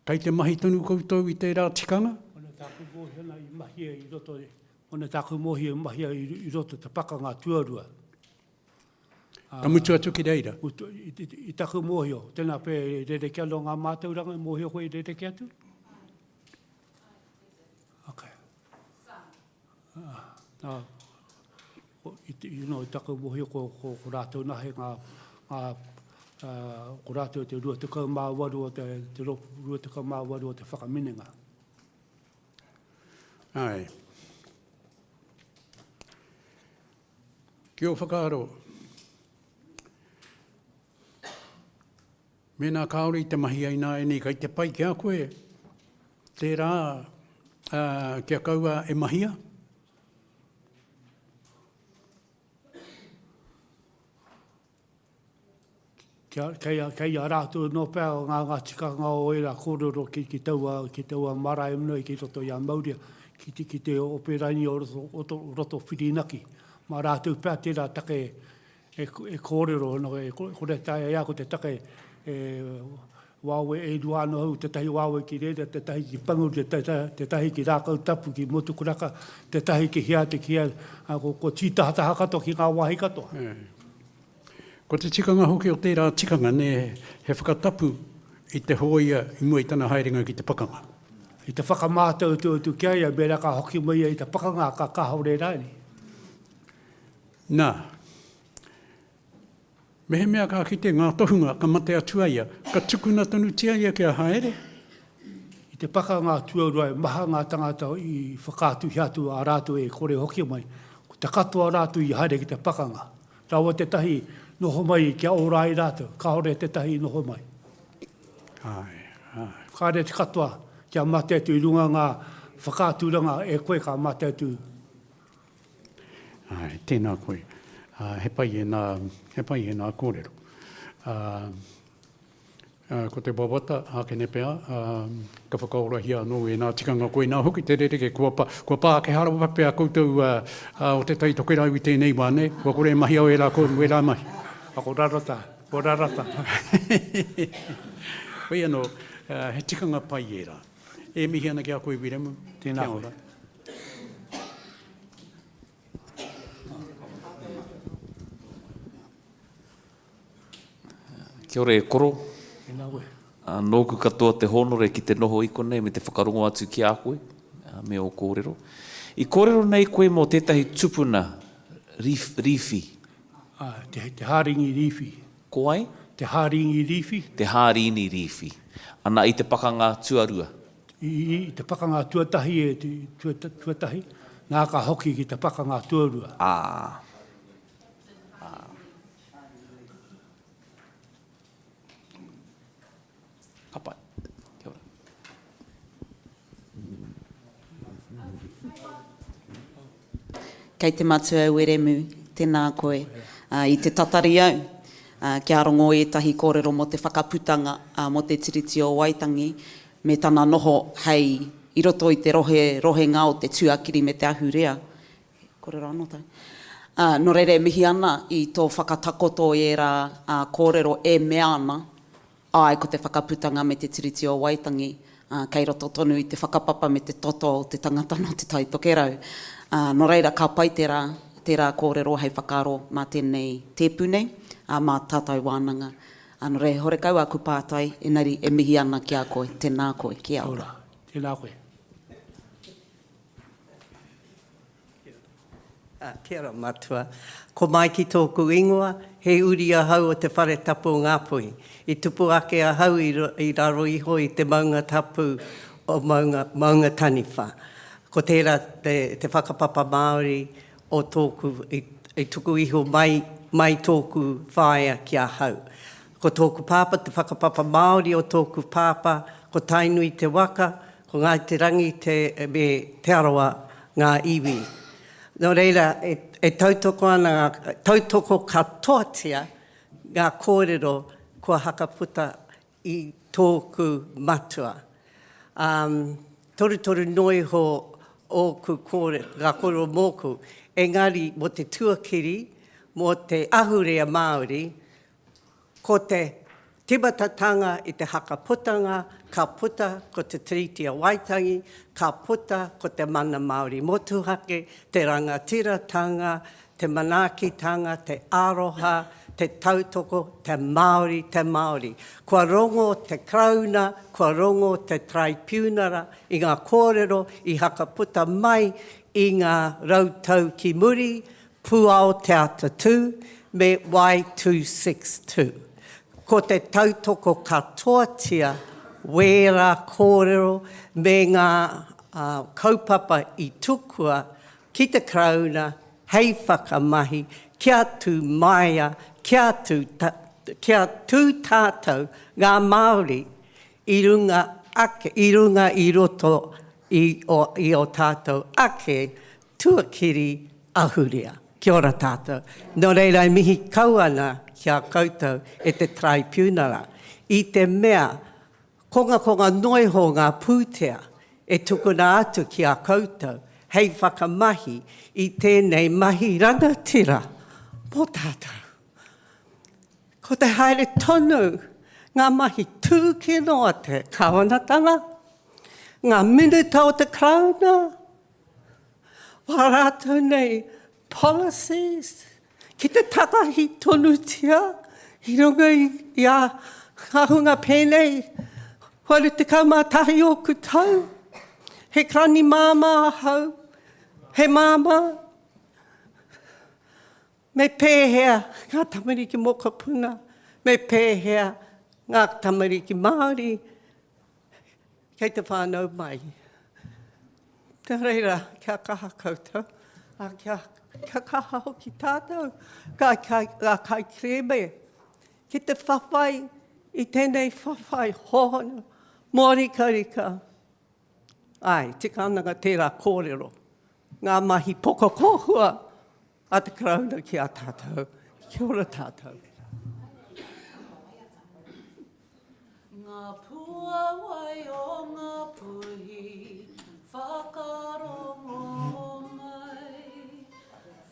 Speaker 7: kai te mahi tonu koutou i tērā tikanga?
Speaker 8: Ona tāku mōhia i mahia i roto e. Ona tāku mōhia i mahia i roto te pakanga tuarua.
Speaker 7: Ka mutu atu ki reira?
Speaker 8: I tāku mōhio. Tēnā pē rere kia lo ngā mātauranga, mōhio koe rere kia atu? Ok. I tāku mōhio ko rātou nahe ngā ko rātou te rua te kaumāwaru o te rua te kaumāwaru o te whakaminenga.
Speaker 7: Ai. Ki o whakaaro. Mēnā kaore i te mahi aina e ni, kai te pai ki a koe. Tērā kia kaua e mahia.
Speaker 8: Kei a rātou no pēo ngā tikanga o era kōrero ki taua marae mnoi ki roto i a Mauria, ki te operaini o roto whirinaki. Mā rātou pēo tērā take e kōrero, kore tae ea ko te take wawe e ruano hau, te tahi wawe ki rere, te tahi ki panguri, te tahi ki rākau tapu ki motukuraka, te tahi ki hea te kia, ko tītahataha kato ki ngā wahi katoa.
Speaker 7: Ko te tikanga hoki o tērā tikanga ne, he whakatapu i te hōia i mua i tana haerenga ki te pakanga.
Speaker 8: I te whakamātau tu kia ia, mera ka hoki mai i te pakanga ka kahaure rāni.
Speaker 7: Nā, mehe mea ka kite ngā tohunga ka mate atua ia, ka tukuna tonu tia ia kia haere?
Speaker 8: I te pakanga tuarua e maha ngā tangata i whakātu hiatu a rātou e kore hoki mai, ko te katoa rātou i haere ki te pakanga. Rawa te tahi noho mai kia orai rātou, ka hore te tahi noho mai. Kāre te katoa kia mate atu i runga ngā whakāturanga e koe ka mate atu.
Speaker 7: Tēnā koe. He pai e nā kōrero. Ko te wawata, ākene pēa, ka whakaorahia anō e nā tikanga koe nā hoki te rereke, kua pā ke harawa pēa koutou o te tai toke rau i tēnei wāne, kua kore mahi au e rā kōru e rā mahi.
Speaker 8: Ako rarata, ko rarata.
Speaker 7: Wei anō, he tikanga pai e rā. E mihi ana ki a koe wiremu.
Speaker 8: Tēnā koe.
Speaker 1: Kia ora e koro.
Speaker 8: Tēnā koe.
Speaker 1: Nōku katoa te honore ki te noho i konei me te whakarongo atu ki a koe, me o kōrero. I kōrero nei koe mō tētahi tupuna rifi.
Speaker 8: Te haringi rifi.
Speaker 1: Ko ai?
Speaker 8: Te haringi rifi.
Speaker 1: Te harini rifi. Ana i te pakanga tuarua.
Speaker 8: I te pakanga tuatahi tuatahi, nā ka hoki ki te pakanga tuarua.
Speaker 1: Kapai. Kia ora.
Speaker 4: Kei te matua weremu, tēnā koe. I te tatari au, kia rongo etahi kōrero mo te whakaputanga mo te tiriti o Waitangi, me tana noho hei i roto i te rohenga o te tuakiri me te ahurea. Kōrero anō tai. No reire mihi ana i tō whakatakoto i era kōrero e mea ana, ai ko te whakaputanga me te tiriti o Waitangi, kei roto tonu i te whakapapa me te toto o te tangata no te taitokerau. No reira ka pai tērā kōrero hei whakaro mā tēnei tēpu nei, mā tātou wānanga. No rei, hore kau aku pātai, enari e mihi ana ki a koe, tēnā koe, kia ora.
Speaker 8: Tēnā koe.
Speaker 10: Kia ora matua. Ko mai ki tōku ingoa, he uri a hau o te whare tapu o Ngāpuhi. I tupu ake a hau i raro iho i te maunga tapu o maunga taniwha. Ko tērā te whakapapa Māori o tōku, i tuku iho mai tōku whaia ki a hau. Ko tōku pāpa, te whakapapa Māori o tōku pāpa, ko tainui te waka, ko ngā te rangi me te aroa ngā iwi. No reira, e tautoko ana, tautoko katoatia ngā kōrero kua hakaputa i tōku matua. Toru noi ho o ku kōrero, ngā kōrero mōku, engari mo te tuakiri, mo te ahurea Māori, ko te timatatanga i te hakaputanga, ka puta ko te tiriti a Waitangi, ka puta ko te mana Māori motuhake, te rangatiratanga, te manakitanga, te aroha, te tautoko, te Māori, te Māori. Kua rongo te krauna, kua rongo te traipunara, i ngā kōrero, i hakaputa mai, i ngā rautau ki muri, puao te atatū, me Y262. Ko te tautoko katoatia, wera kōrero, me ngā kaupapa i tukua, ki te krauna, hei whakamahi, kia tu maia, kia tu tātou, ngā Māori, i runga i roto i o tātou, ake tuakiri ahurea. Kia ora tātou. No reira mihi kauana kia koutou e te traipunara. I te mea, konga noiho ngā pūtea e tukuna atu ki a koutou, hei whakamahi i tēnei mahi rangatira mō tātou. Ko te haere tonu, ngā mahi tūkino a te kawanatanga, ngā minuta o te krauna, warātou nei policies, ki te takahi tonutia, i runga i a ahunga pēnei, wharu te kaumatahi o kutau, he krani māma hau, he māma, me pēhea ngā tamariki mokapuna, me pēhea ngā tamariki Māori, kei te whānau mai. Te reira, kia kaha koutou, a kia kaha hoki tātou, ka kai kreme, ki te whawhai, i tēnei whawhai hono, mōrika. Ai, tika ananga tērā kōrero, ngā mahi pokokohua, a te krauna ki a tātou, kia ora tātou.
Speaker 9: Ngā pua wai o ngā puhi, whakarongo mai,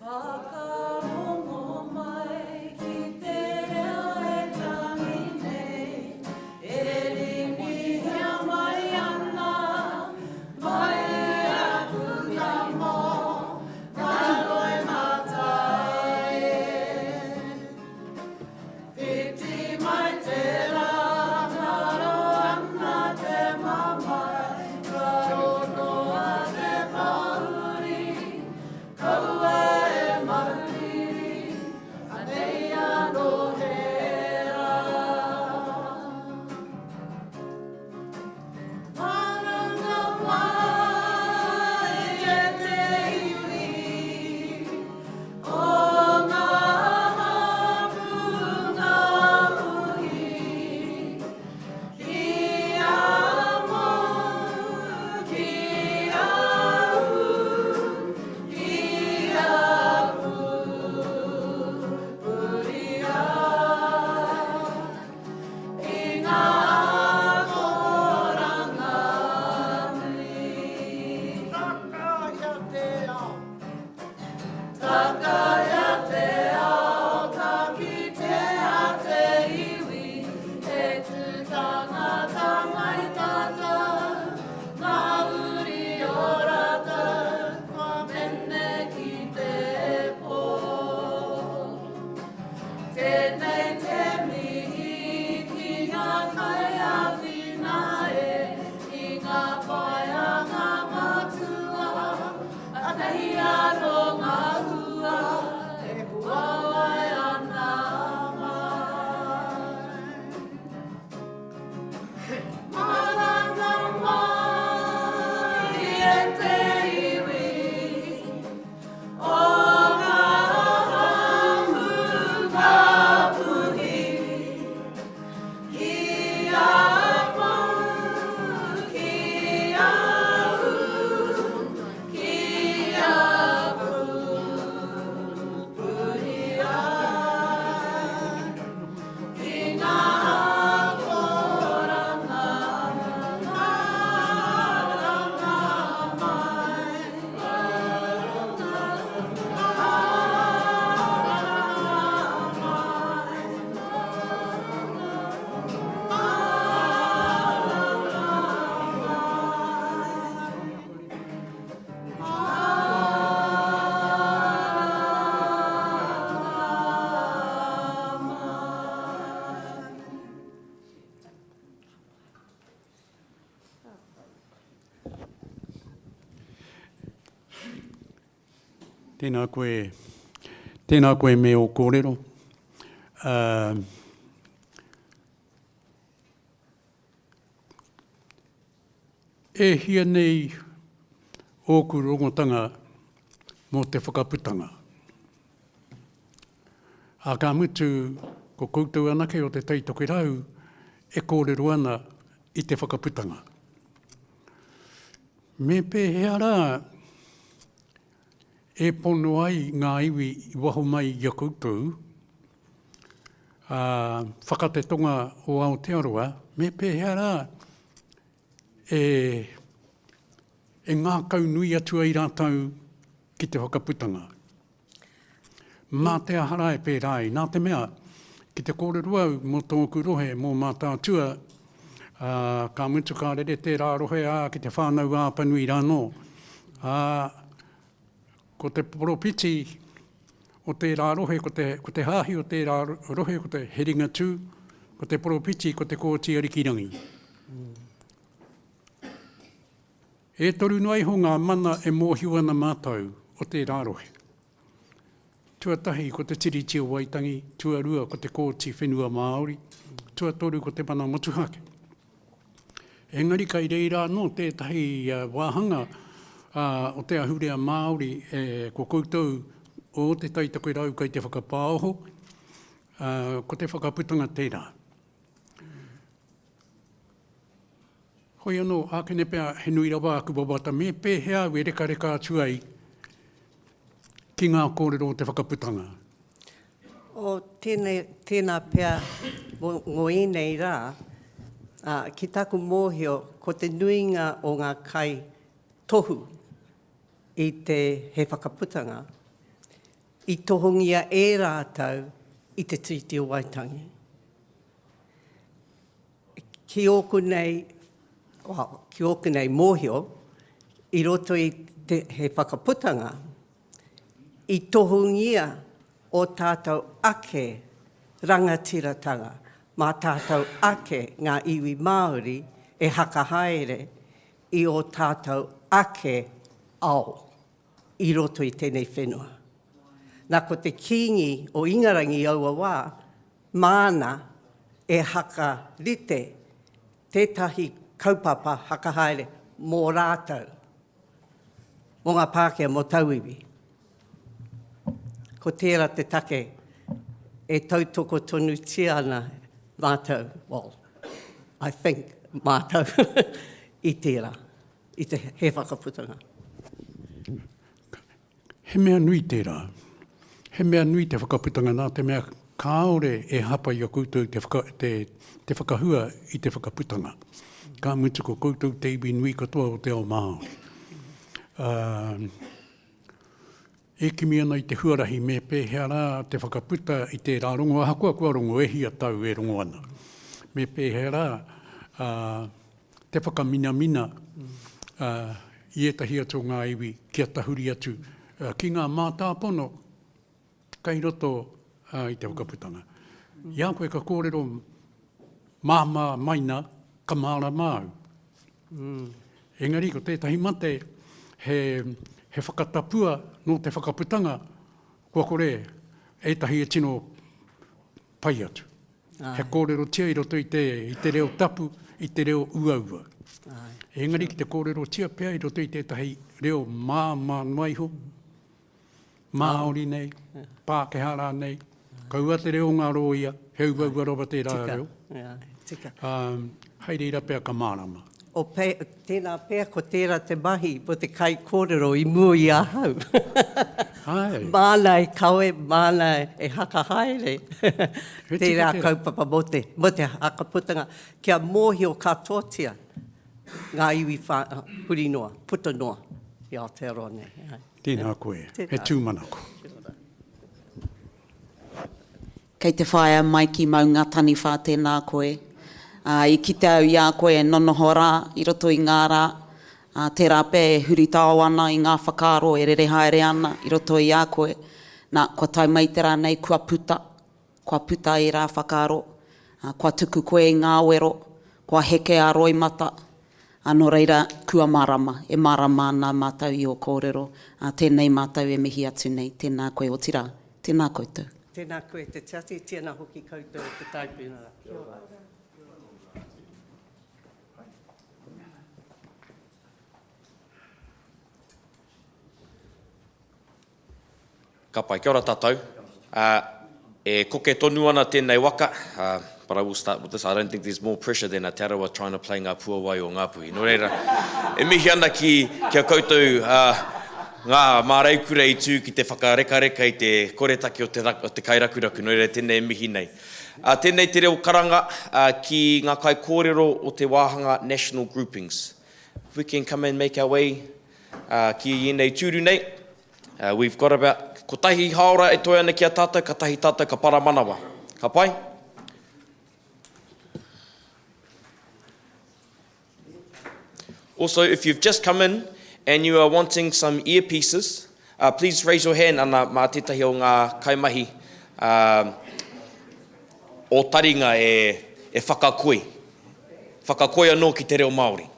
Speaker 9: whakarongo mai, ki te reo e tangi nei, e ringi hea mai ana, mai e aku ngā mō, ngā roi mātai e. Whiti mai te rā, ngā ro ana te mamai, ngā rono a te mahuri, kaua e mai.
Speaker 7: Tēnā koe me o kōrero. E hia nei ōku rongotanga mō te whakaputanga. A ka mutu ko koutou anake o te taitoke rau e kōrero ana i te whakaputanga. Me pēhea rā e pono ai ngā iwi i waho mai i a koutou, whakatetonga o Aotearoa, me pēhea rā e ngā kaunui atua i rātau ki te whakaputanga. Mā te ahara e pērai, nā te mea, ki te kōrero au mō tōku rohe mō mā tātua, ka mutu ka rere te rā rohe ki te whānau āpanui rāno, ko te poropiti o te rā rohe, ko te hāhi o te rā rohe, ko te heringa tū, ko te poropiti, ko te kōti arikirangi. E toru noi ho ngā mana e mōhiu ana mātou o te rā rohe. Tuatahi ko te tiriti o Waitangi, tuarua ko te kōti whenua Māori, tuatoru ko te mana motuhake. Engari kai reira no tētahi wāhanga, o te ahurea Māori ko koutou o te taitako rau kai te whakapāoho, ko te whakaputanga tērā. Hoi anō, ākene pēr he nui rawa aku wawata, me pēhea we reka atuai ki ngā kōrero o te whakaputanga.
Speaker 10: O tēnā pēr ngō inei rā, ki taku mōhio ko te nuinga o ngā kai tohu i te he whakaputanga, i tohungia e rātau i te Treaty o Waitangi. Ki oku nei mōhio, i roto i te he whakaputanga, i tohungia o tātou ake rangatiratanga, mā tātou ake ngā iwi Māori e hakahaere i o tātou ake ao i roto i tēnei whenua. Nā ko te kingi o Ingarangi aua wā, māna e haka rite tētahi kaupapa hakahaere mō rātau, mō ngā Pākehā mō tauiwi. Ko tērā te take e tautoko tonu tiana mātou, well, I think mātou i tērā, i te he whakaputanga.
Speaker 7: He mea nui tērā. He mea nui te whakaputanga nā te mea kāore e hapa i a koutou te whakahua i te whakaputanga. Ka mutu ko koutou te iwi nui katoa o te ao Māori. E kimi ana i te huarahi me pēhea rā te whakaputa i te rā rongo ahakua, kua rongo ehi a tau e rongo ana. Me pēhea rā te whakamina i etahi atu ngā iwi ki a tahuri atu. Ki ngā mātāpono, kai roto I te whakaputanga. Ia koe ka kōrero māma maina ka māra māu. Engari, ko tētahi mate he whakatapua no te whakaputanga, kua kore etahi e tino pai atu. He kōrero tia i roto i te reo tapu, i te reo uaua. Engari ki te kōrero tia pēr i roto i tētahi reo māma maiho, Māori nei, Pākehara nei, kaua te reo ngā roia, he uaua roba te rā reo.
Speaker 10: Tika.
Speaker 7: Hei reira pēr ka mārama.
Speaker 10: O tēnā pēr ko tērā te mahi po te kai kōrero i mua i ahau. Māna e kaue, māna e haka haere. Tērā kaupapa mo te hakaputanga. Kia mōhi o katoatia ngā iwi huri noa, puta noa i Aotearoa nei.
Speaker 7: Tēnā koe, he tūmanako.
Speaker 4: Kei te whaia mai ki maunga tani whā tēnā koe. I kite au ia koe e nonoho rā, i roto i ngā rā. Tērā pē e huri tāo ana i ngā whakaro e rere haere ana i roto i a koe. Nā, kua tai mai te rā nei, kua puta i rā whakaro. Kua tuku koe i ngā wero, kua heke a roi mata. Anō reira, kua marama, e marama nā mātau i o kōrero. Tēnei mātau e mihi atu nei, tēnā koe o tira, tēnā koutou.
Speaker 10: Tēnā koe te tiati, tēnā hoki koutou te taipuna.
Speaker 1: Ka pai, kia ora tātou. E koke tonu ana tēnei waka. But I will start with this. I don't think there's more pressure than Aotearoa trying to play ngā puawai o Ngāpuhi. Nō reira, e mihi ana kia koutou ngā māreikure i tū ki te whakareka i te koretaki o te kairakuraku. Nō reira, tēnei e mihi nei. Tēnei te reo karanga ki ngā kai kōrero o te wāhanga national groupings. If we can come and make our way ki ienei tūru nei. We've got about, ko tahi haora e toi ana ki a tātou, ka tahi tātou ka paramanawa. Ka pai? Also, if you've just come in and you are wanting some earpieces, please raise your hand ana mā tētahi o ngā kaimahi o taringa e whakakoi. Whakakoi anō ki te reo Māori.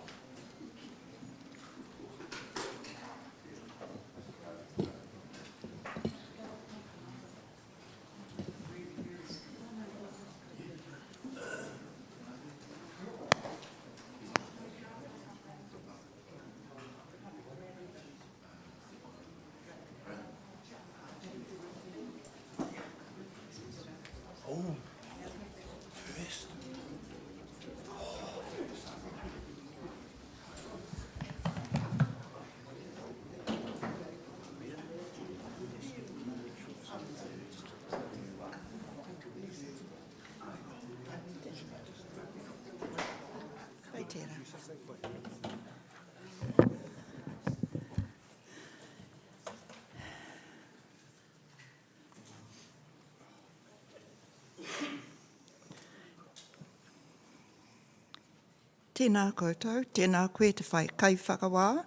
Speaker 5: Tēnā koutou, tēnā koe te whai kai whakawā.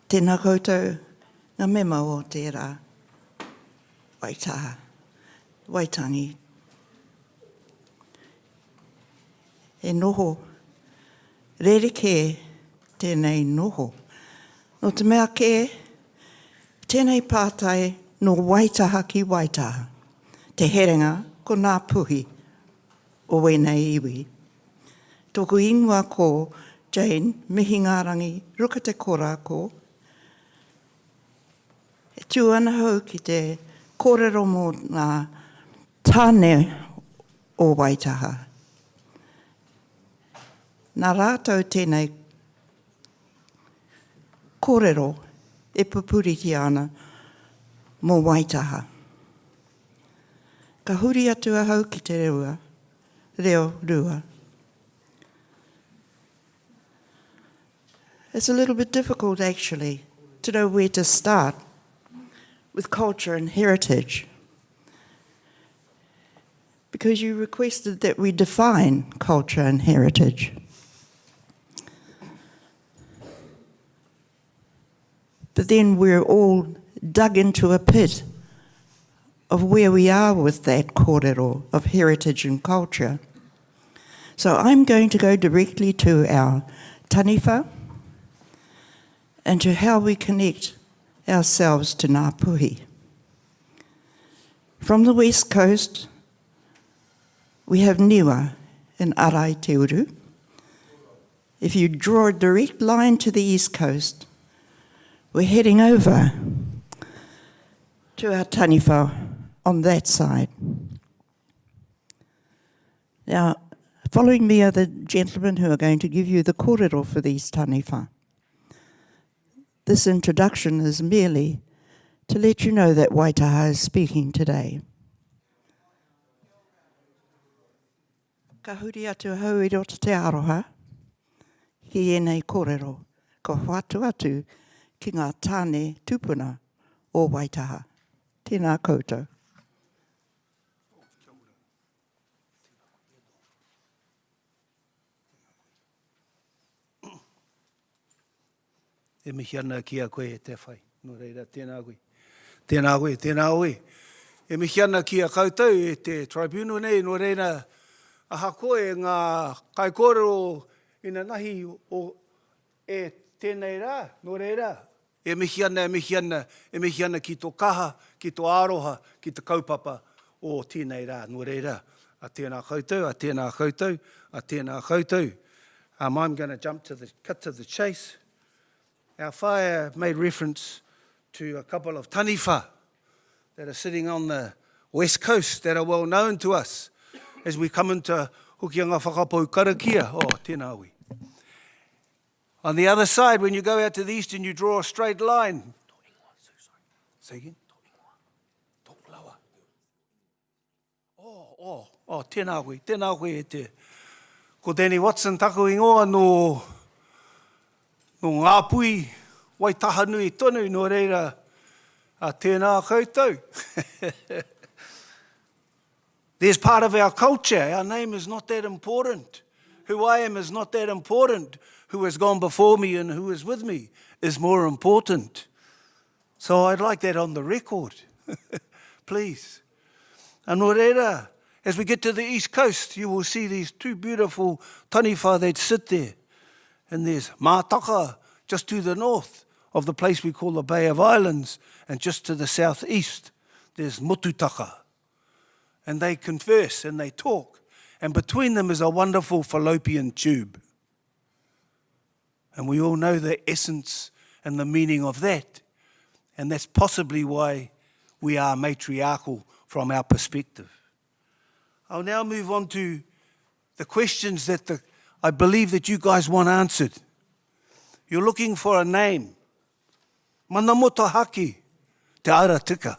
Speaker 5: Tēnā koutou ngā mema o tērā waitaha, Waitangi. E noho, rereke tēnei noho. No te mea ke, tēnei pātai no waitaha ki waitaha. Te herenga ko ngā puhi o wēnei iwi. Tōku ingoa ko Jane, mihi ngā rangi, ruka te kora ko. E tū ana hau ki te kōrero mō ngā tāne o Waitaha. Nā rātou tēnei kōrero e pupuriti ana mō Waitaha. Ka huri atu ahau ki te reo rua. It's a little bit difficult, actually, to know where to start with culture and heritage, because you requested that we define culture and heritage. But then we're all dug into a pit
Speaker 11: of where we are with that kōrero of heritage and culture. So I'm going to go directly to our taniwha and to how we connect ourselves to Ngā Puhi. From the west coast, we have Niwa in Arai Te Uru. If you draw a direct line to the east coast, we're heading over to our taniwha on that side. Now, following me are the gentlemen who are going to give you the kōrero for these taniwha. This introduction is merely to let you know that Waitaha is speaking today. Ka huri atu hau I roto te aroha, ki enei kōrero, ko whatu atu ki ngā tāne tupuna o Waitaha. Tēnā koutou.
Speaker 3: E mihi ana ki a koe e te whai. Nō reira, tēnā koe. Tēnā koe, tēnā koe. E mihi ana ki a koutou e te tribunal nei, nō reira, aha koe ngā kai kōrero ina nahi o e tēnei rā, nō reira. E mihi ana, e mihi ana, e mihi ana ki tō kaha, ki tō aroha, ki tō kaupapa o tēnei rā, nō reira. A tēnā koutou, a tēnā koutou, a tēnā koutou. I'm going to jump to the cut to the chase. Our whaia made reference to a couple of taniwha that are sitting on the west coast that are well known to us as we come into Hokianga Whakapau Karakia. Oh, tēnā ui. On the other side, when you go out to the east and you draw a straight line. Say again? Talk lower. Oh, tēnā koe e te. Ko Danny Watson taku ingoa no ngā pui, Waitaha nui tonu, no reira, a tēnā koutou. There's part of our culture. Our name is not that important. Who I am is not that important. Who has gone before me and who is with me is more important. So I'd like that on the record. Please. And no reira, as we get to the east coast, you will see these two beautiful taniwha that sit there. And there's Mātaka, just to the north of the place we call the Bay of Islands, and just to the southeast, there's Motutaka. And they converse and they talk. And between them is a wonderful fallopian tube. And we all know the essence and the meaning of that. And that's possibly why we are matriarchal from our perspective. I'll now move on to the questions that I believe that you guys want answered. You're looking for a name. Mana moto haki, te ara tika.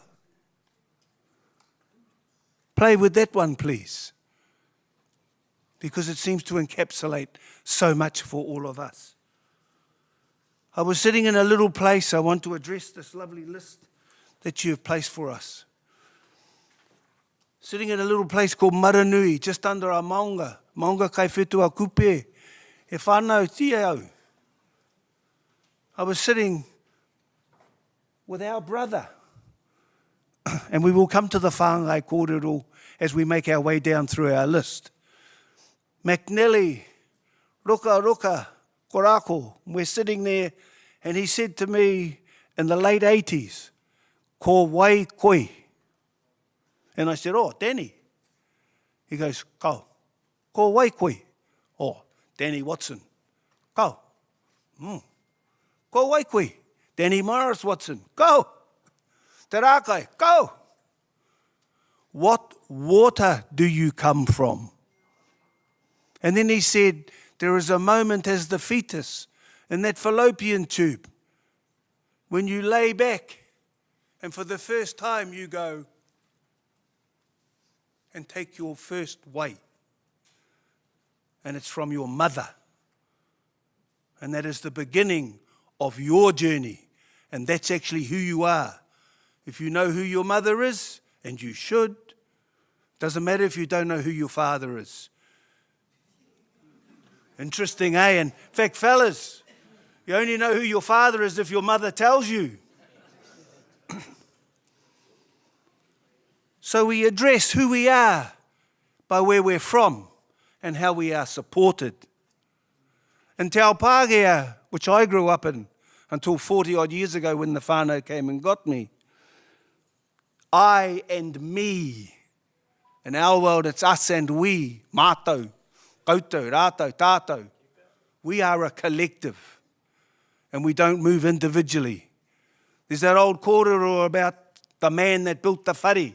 Speaker 3: Play with that one, please. Because it seems to encapsulate so much for all of us. I was sitting in a little place. I want to address this lovely list that you have placed for us. Sitting in a little place called Maranui, just under our maunga. Maunga kai whetua kupe. E whānau tiau. I was sitting with our brother. And we will come to the whāngai kōrero as we make our way down through our list. McNelly, Ruka, Korako. We're sitting there and he said to me in the late 80s, ko wai koe. And I said, oh, Danny. He goes, ko wai koe. Oh, Danny Watson. Ko. Ko wai koe. Danny Morris Watson. Ko. Te rākai. Ko. What water do you come from? And then he said, there is a moment as the fetus in that fallopian tube when you lay back and for the first time you go and take your first wai. And it's from your mother. And that is the beginning of your journey. And that's actually who you are. If you know who your mother is, and you should, doesn't matter if you don't know who your father is. Interesting, eh? In fact, fellas, you only know who your father is if your mother tells you. So we address who we are by where we're from and how we are supported. In Te Ao Pākehā, which I grew up in until 40 odd years ago when the whānau came and got me, I and me. In our world, it's us and we, mātou, koutou, rātou, tātou. We are a collective, and we don't move individually. There's that old kōrero about the man that built the whare,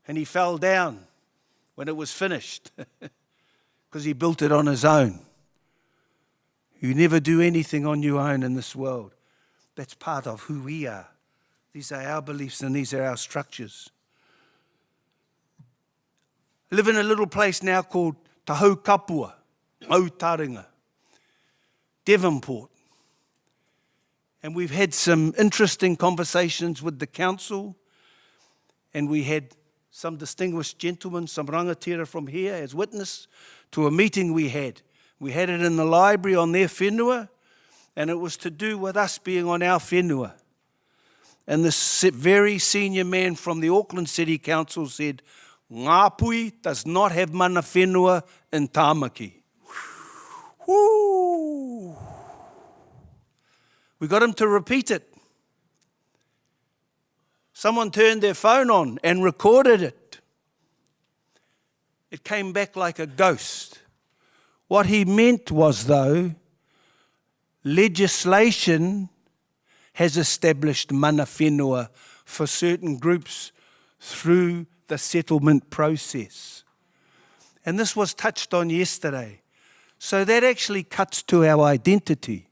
Speaker 3: and he fell down when it was finished, because he built it on his own. You never do anything on your own in this world. That's part of who we are. These are our beliefs and these are our structures. I live in a little place now called Tahau Kapua, Mautaringa, Devonport. And we've had some interesting conversations with the council, and we had some distinguished gentlemen, some rangatira from here as witness to a meeting we had. We had it in the library on their whenua, and it was to do with us being on our whenua. And this very senior man from the Auckland City Council said, Ngāpui does not have mana whenua in Tāmaki. Woo! We got him to repeat it. Someone turned their phone on and recorded it. It came back like a ghost. What he meant was, though, legislation has established mana whenua for certain groups through the settlement process. And this was touched on yesterday. So that actually cuts to our identity.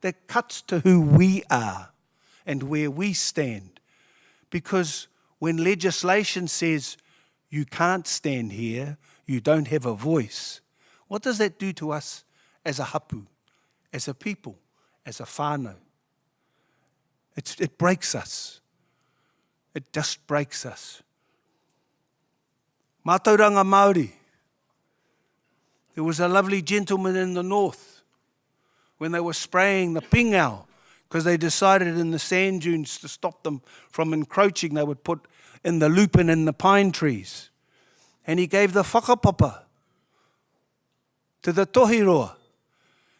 Speaker 3: That cuts to who we are and where we stand. Because when legislation says you can't stand here, you don't have a voice, what does that do to us as a hapu, as a people, as a whānau? It breaks us. It just breaks us. Mātauranga Māori. There was a lovely gentleman in the north when they were spraying the pingao because they decided in the sand dunes to stop them from encroaching, they would put in the lupin and the pine trees. And he gave the whakapapa to the tohiroa.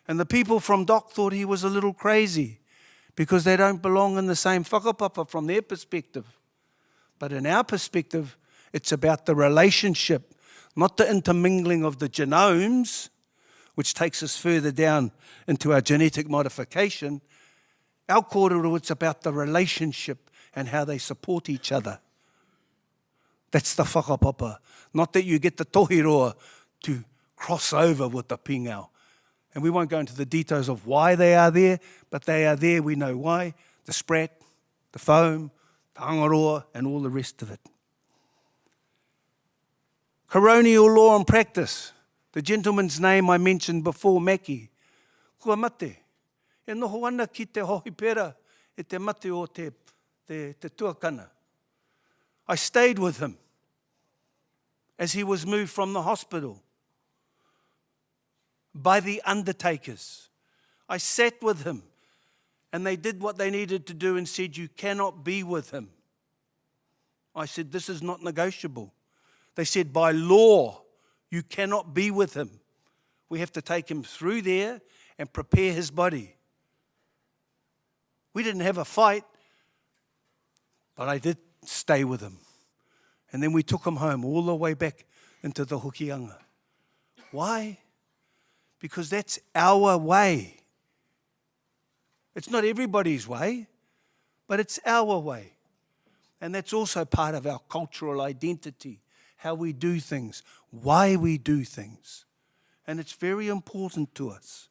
Speaker 3: And the people from Dock thought he was a little crazy because they don't belong in the same whakapapa from their perspective. But in our perspective, it's about the relationship, not the intermingling of the genomes, which takes us further down into our genetic modification. Our kōrero, it's about the relationship and how they support each other. That's the whakapapa. Not that you get the tohiroa to cross over with the pingao. And we won't go into the details of why they are there, but they are there, we know why. The sprat, the foam, the angaroa, and all the rest of it. Coronial law and practice. The gentleman's name I mentioned before, Maki. Kua mate. E noho ana ki te hohi pera e te mate o te tuakana. I stayed with him as he was moved from the hospital by the undertakers. I sat with him and they did what they needed to do and said, you cannot be with him. I said, this is not negotiable. They said, by law, you cannot be with him. We have to take him through there and prepare his body. We didn't have a fight, but I did stay with him. And then we took him home all the way back into the Hokianga. Why? Because that's our way. It's not everybody's way, but it's our way. And that's also part of our cultural identity, how we do things, why we do things. And it's very important to us.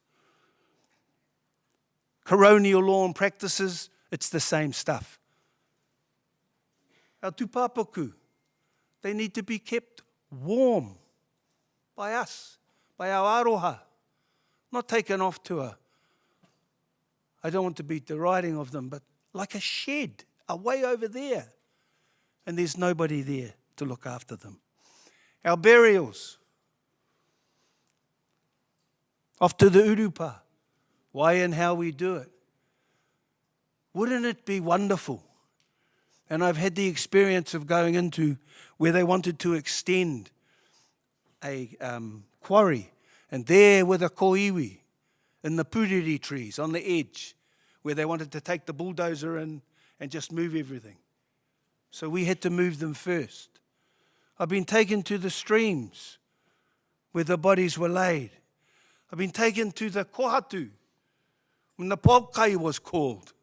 Speaker 3: Coronial law and practices, it's the same stuff. Our tūpapaku, they need to be kept warm by us, by our aroha, not taken off to I don't want to be deriding of them, but like a shed, away over there. And there's nobody there to look after them. Our burials, off to the urupa, why and how we do it. Wouldn't it be wonderful And I've had the experience of going into where they wanted to extend a quarry, and there were the koiwi in the puriri trees on the edge, where they wanted to take the bulldozer in and just move everything. So we had to move them first. I've been taken to the streams where the bodies were laid. I've been taken to the kohatu when the pokai was called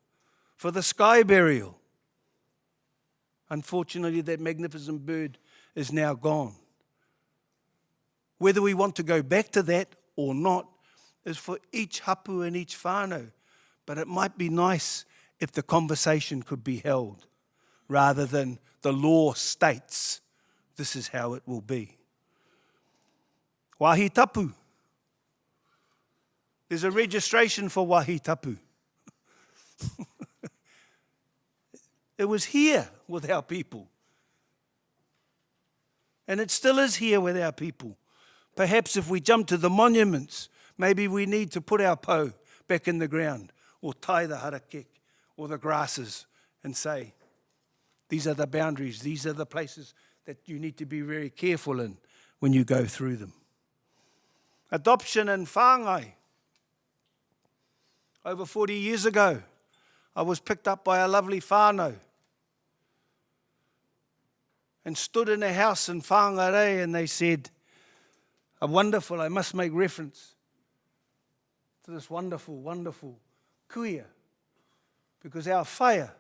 Speaker 3: for the sky burial. Unfortunately, that magnificent bird is now gone. Whether we want to go back to that or not is for each hapu and each whānau. But it might be nice if the conversation could be held rather than the law states this is how it will be. Wahi tapu. There's a registration for wahi tapu. It was here with our people. And it still is here with our people. Perhaps if we jump to the monuments, maybe we need to put our po back in the ground or tie the harakek or the grasses and say, these are the boundaries, these are the places that you need to be very careful in when you go through them. Adoption and whāngai. Over 40 years ago, I was picked up by a lovely whānau and stood in a house in Whangarei, and they said, a wonderful, I must make reference to this wonderful, wonderful kuia, because our whaia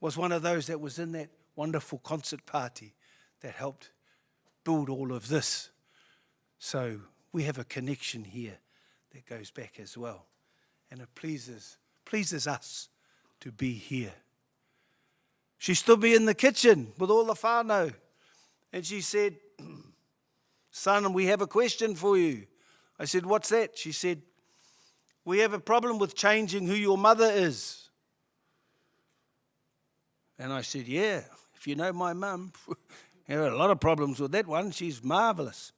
Speaker 3: was one of those that was in that wonderful concert party that helped build all of this. So we have a connection here that goes back as well. And it pleases us to be here. She stood me in the kitchen with all the whānau, and she said, son, we have a question for you. I said, what's that? She said, we have a problem with changing who your mother is. And I said, yeah, if you know my mum, I have a lot of problems with that one. She's marvellous.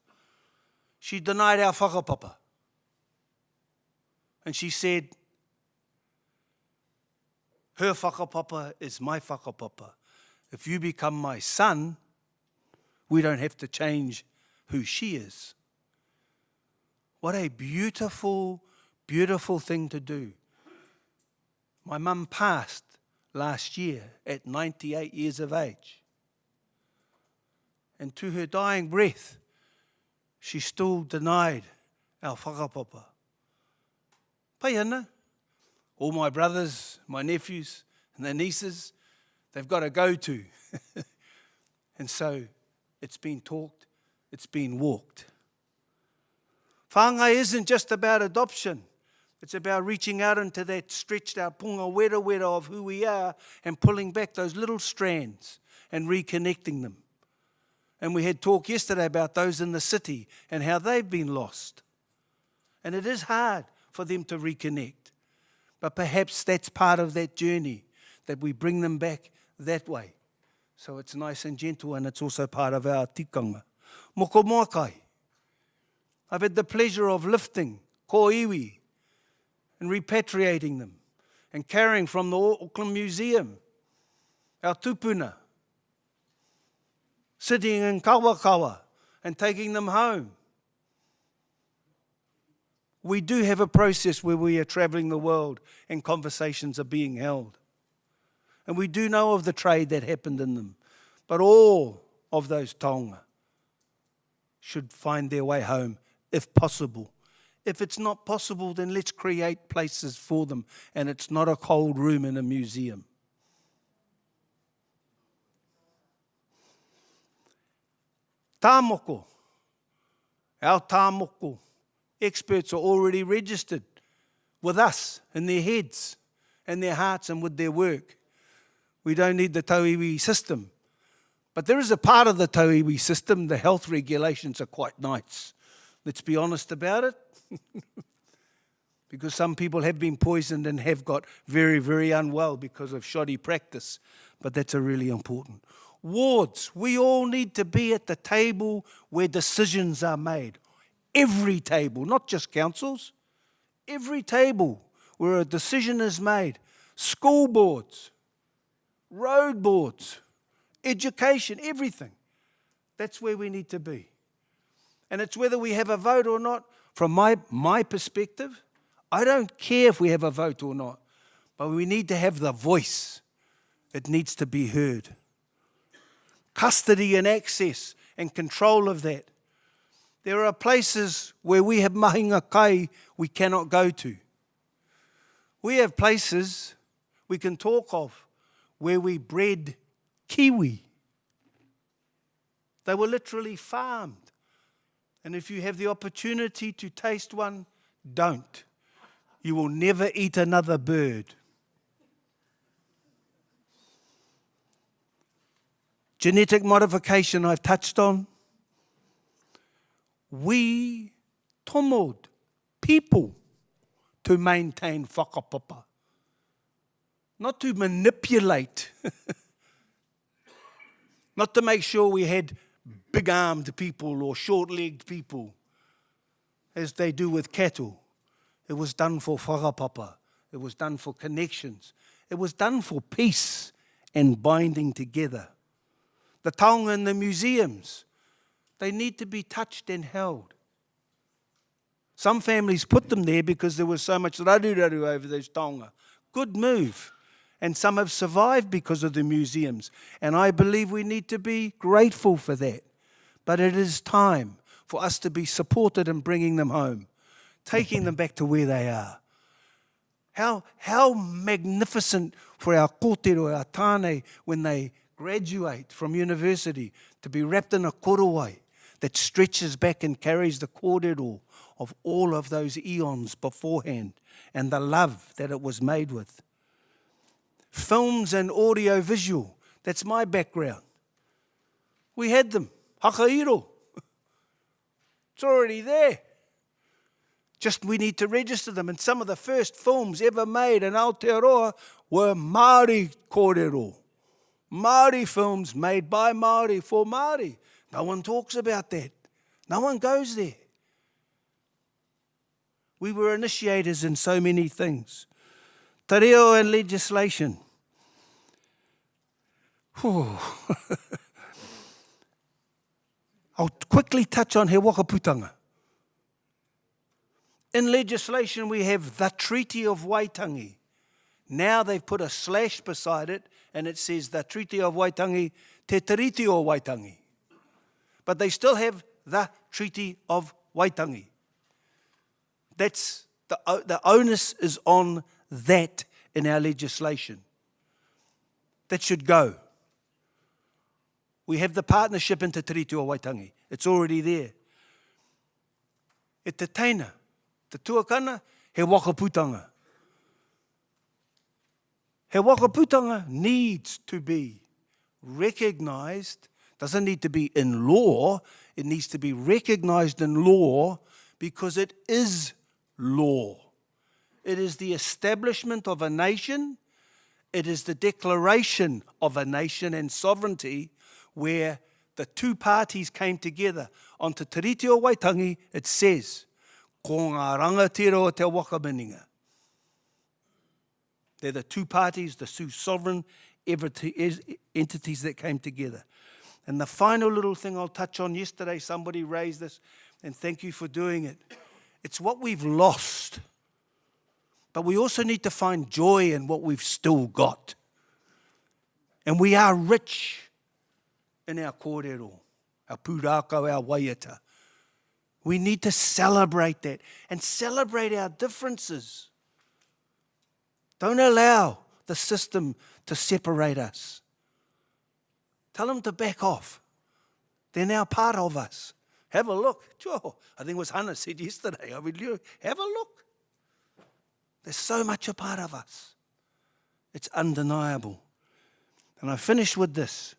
Speaker 3: She denied our whakapapa. And she said, her whakapapa is my whakapapa. If you become my son, we don't have to change who she is. What a beautiful, beautiful thing to do. My mum passed last year at 98 years of age. And to her dying breath, she still denied our whakapapa. Pai ana, all my brothers, my nephews, and their nieces, they've got to go to. And so it's been talked, it's been walked. Whāngai isn't just about adoption. It's about reaching out into that stretched out punga wera wera of who we are and pulling back those little strands and reconnecting them. And we had talk yesterday about those in the city and how they've been lost. And it is hard for them to reconnect. But perhaps that's part of that journey, that we bring them back that way. So it's nice and gentle, and it's also part of our tikanga. Moko moakai. I've had the pleasure of lifting ko iwi and repatriating them and carrying from the Auckland Museum our tupuna, sitting in kawakawa and taking them home. We do have a process where we are travelling the world and conversations are being held. And we do know of the trade that happened in them. But all of those taonga should find their way home if possible. If it's not possible, then let's create places for them. And it's not a cold room in a museum. Tāmoko. Our tāmoko. Experts are already registered with us in their heads and their hearts and with their work. We don't need the tauiwi system. But there is a part of the tauiwi system, the health regulations are quite nice. Let's be honest about it. Because some people have been poisoned and have got very, very unwell because of shoddy practice. But that's a really important. Wards, we all need to be at the table where decisions are made. Every table, not just councils, every table where a decision is made. School boards, road boards, education, everything. That's where we need to be. And it's whether we have a vote or not. From my perspective, I don't care if we have a vote or not, but we need to have the voice. It needs to be heard. Custody and access and control of that. There are places where we have mahinga kai we cannot go to. We have places we can talk of where we bred kiwi. They were literally farmed. And if you have the opportunity to taste one, don't. You will never eat another bird. Genetic modification I've touched on. We tomoed people to maintain whakapapa. Not to manipulate. Not to make sure we had big-armed people or short-legged people, as they do with cattle. It was done for whakapapa. It was done for connections. It was done for peace and binding together. The taonga in the museums, they need to be touched and held. Some families put them there because there was so much raru over those taonga. Good move. And some have survived because of the museums. And I believe we need to be grateful for that. But it is time for us to be supported in bringing them home, taking them back to where they are. How magnificent for our kōtero, our tāne, when they graduate from university, to be wrapped in a korowai that stretches back and carries the kōrero of all of those eons beforehand and the love that it was made with. Films and audio visual, that's my background. We had them, hakairo. It's already there. Just we need to register them. And some of the first films ever made in Aotearoa were Māori kōrero. Māori films made by Māori for Māori. No one talks about that. No one goes there. We were initiators in so many things. Te reo and legislation. I'll quickly touch on he wakaputanga. In legislation we have the Treaty of Waitangi. Now they've put a slash beside it and it says the Treaty of Waitangi, Te Tiriti o Waitangi. But they still have the Treaty of Waitangi. That's the onus is on that in our legislation. That should go. We have the partnership in Te Tiriti o Waitangi. It's already there. E te teina, te tuakana, he wakaputanga. He wakaputanga needs to be recognised. Doesn't need to be in law. It needs to be recognised in law because it is law. It is the establishment of a nation. It is the declaration of a nation and sovereignty where the two parties came together. On Te Tiriti o Waitangi, it says, ko ngā rangatira o te wakamininga. They're the two parties, the two sovereign entities that came together. And the final little thing I'll touch on, yesterday somebody raised this, and thank you for doing it. It's what we've lost. But we also need to find joy in what we've still got. And we are rich in our kōrero, our pūrākau, our waiata. We need to celebrate that and celebrate our differences. Don't allow the system to separate us. Tell them to back off. They're now part of us. Have a look. Sure. I think it was Hannah said yesterday. Have a look. There's so much a part of us. It's undeniable. And I finish with this.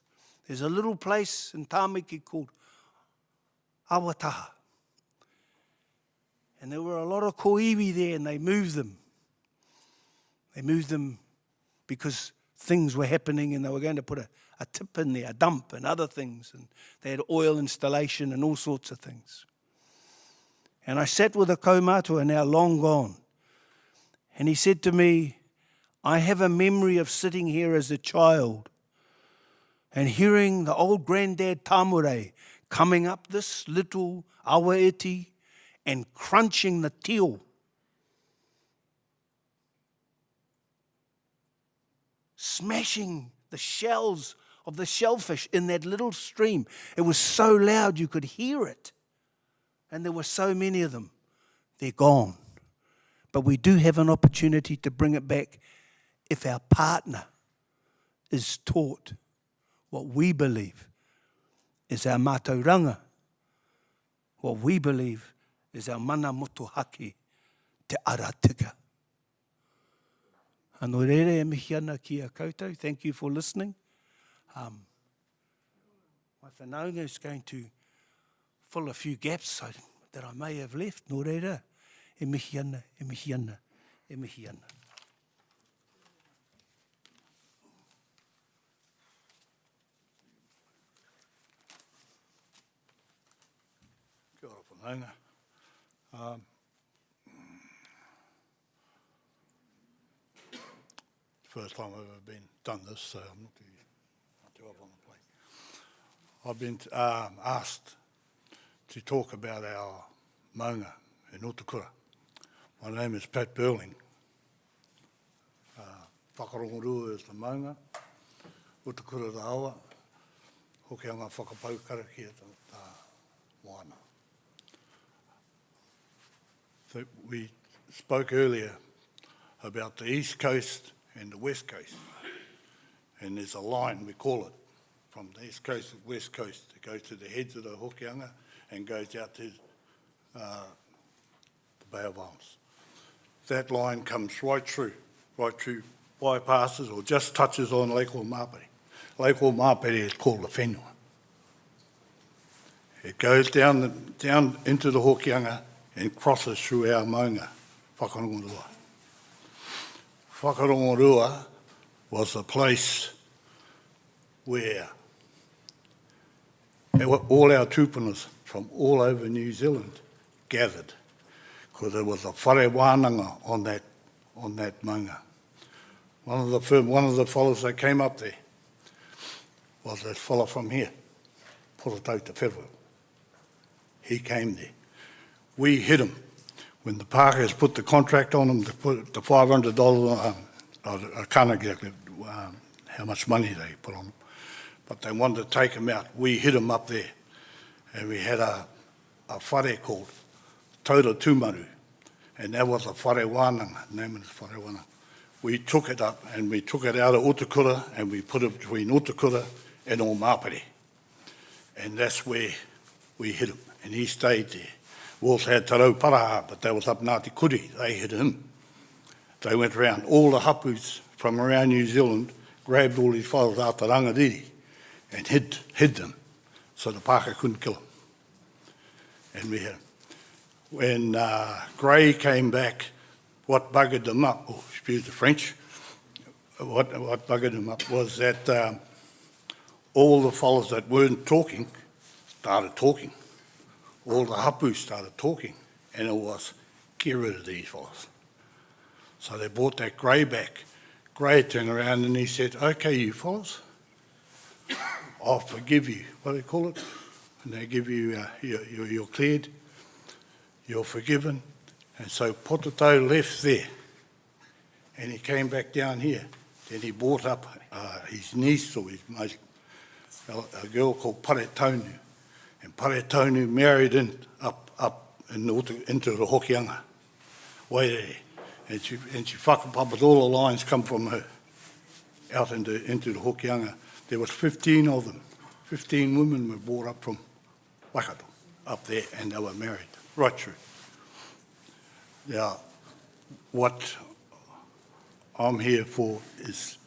Speaker 3: There's a little place in Tāmiki called Awataha. And there were a lot of koiwi there and they moved them. They moved them because things were happening and they were going to put a tip in there, a dump and other things. And they had oil installation and all sorts of things. And I sat with a kaumātua now long gone. And he said to me,
Speaker 12: I have a memory of sitting here as a child and hearing the old granddad Tamure coming up this little awaeti and crunching the teo. Smashing the shells of the shellfish in that little stream. It was so loud you could hear it. And there were so many of them. They're gone. But we do have an opportunity to bring it back if our partner is taught what we believe is our mātauranga, what we believe is our mana motuhake, te aratika. Anō rere e mihi ana ki a koutou. Thank you for listening. My whanaunga is going to fill a few gaps that I may have left. Nō reira, e mihi ana, e mihi ana, e mihi ana.
Speaker 8: Kia ora whanaunga. First time I've ever done this, so I'm not too up on the plate. I've been asked to talk about our maunga in Utukura. My name is Pat Burling. Whakarongorua is the maunga, Utukura the awa, hokianga whakapau karakia the moana. So we spoke earlier about the East Coast and the West Coast. And there's a line, we call it, from the East Coast to the West Coast. It goes to the heads of the hokianga and goes out to the Bay of Islands. That line comes right through, bypasses or just touches on Lake Omapere. Lake Omapere is called the whenua. It goes down into the hokianga and crosses through our maunga, Whakarongorua. Whakarongorua was a place where all our tūpunas from all over New Zealand gathered, because there was a whare wānanga on that maunga. One of the fellows that came up there was that fellow from here, Porotauta Wherua. He came there. We hit him. When the Parkers put the contract on him to put the $500, I can't exactly how much money they put on him, but they wanted to take him out. We hit him up there, and we had a whare called Taura Tūmaru, and that was a whare wānanga, the name is whare wānanga. We took it up, and we took it out of Utukura, and we put it between Utukura and Omapere, and that's where we hit him, and he stayed there. We also had Tarau Paraha, but that was up Ngāti Kuri. They hit him. They went around. All the hapus from around New Zealand grabbed all these fellows out the Rangariri and hid them so the Pāka couldn't kill them. And we had them. When Gray came back, what buggered them up, excuse the French, what buggered them up was that all the fellows that weren't talking started talking. All the hapus started talking, and it was, get rid of these fellas. So they brought that Gray back. Gray turned around and he said, okay, you fellas, I'll forgive you. What do they call it? And they give you, you're cleared, you're forgiven. And so Potato left there, and he came back down here. Then he brought up his niece or his mate, a girl called Paretonu. And Paretonu married up into the hokianga, Wairere. And she whakapapat, all the lines come from her out into the hokianga. There was 15 of them. 15 women were brought up from Waikato, up there, and they were married, right through. Now, what I'm here for is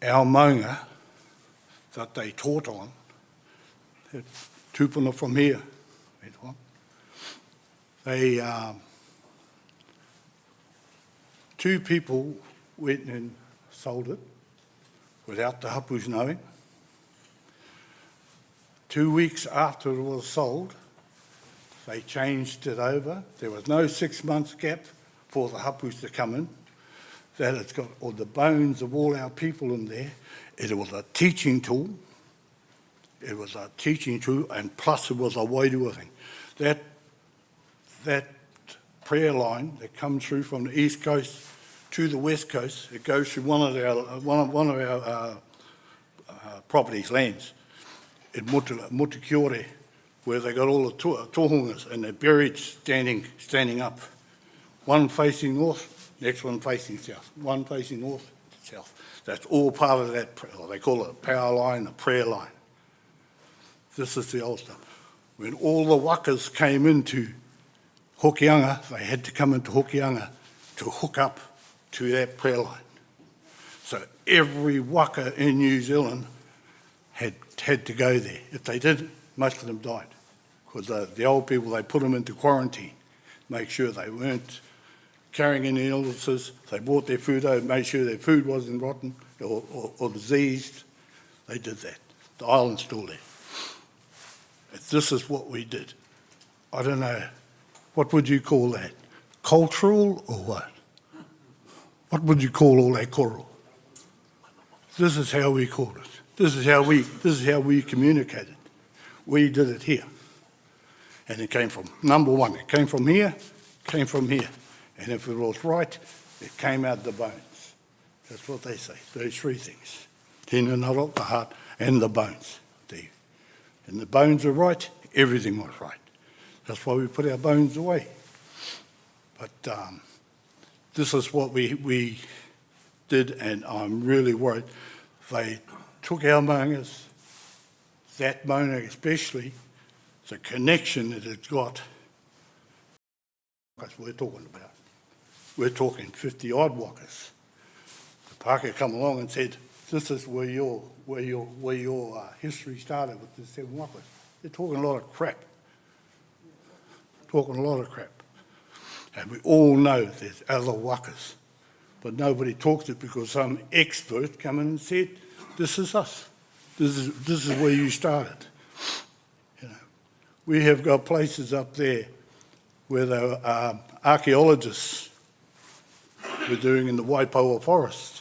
Speaker 8: our maunga that they taught on, tūpuna from here, they, two people went and sold it without the hapus knowing. 2 weeks after it was sold, they changed it over. There was no 6 months gap for the hapus to come in. that it's got all the bones of all our people in there. It was a teaching tool. It was a teaching tool, and plus it was a wairua thing. That prayer line that comes through from the east coast to the west coast, it goes through one of our properties, lands, in Mutikiore, where they got all the tohungas, and they're buried standing up. One facing north, next one facing south. One facing north, south. That's all part of that, they call it a power line, a prayer line. This is the old stuff. When all the wakas came into Hokianga, they had to come into Hokianga to hook up to that prayer line. So every waka in New Zealand had to go there. If they didn't, most of them died. Because the old people, they put them into quarantine, make sure they weren't carrying any illnesses. They brought their food over, made sure their food wasn't rotten or diseased. They did that. The island's still there. This is what we did. I don't know, what would you call that? Cultural or what? What would you call all that koro? This is how we called it. This is how we communicated. We did it here. And it came from, number one, it came from here, came from here. And if it was right, it came out the bones. That's what they say, those three things. Tēnā naro, the heart, and the bones. And the bones are right, everything was right. That's why we put our bones away. But this is what we did, and I'm really worried. They took our maungas, that maunga especially, the connection that it's got, that's what we're talking about. We're talking 50-odd wakas. The Pākehā come along and said, this is where your history started with the 7 wakas. They're talking a lot of crap. And we all know there's other wakas. But nobody talks it because some expert come in and said, this is us. This is where you started. You know, we have got places up there where the archaeologists were doing in the Waipawa forest.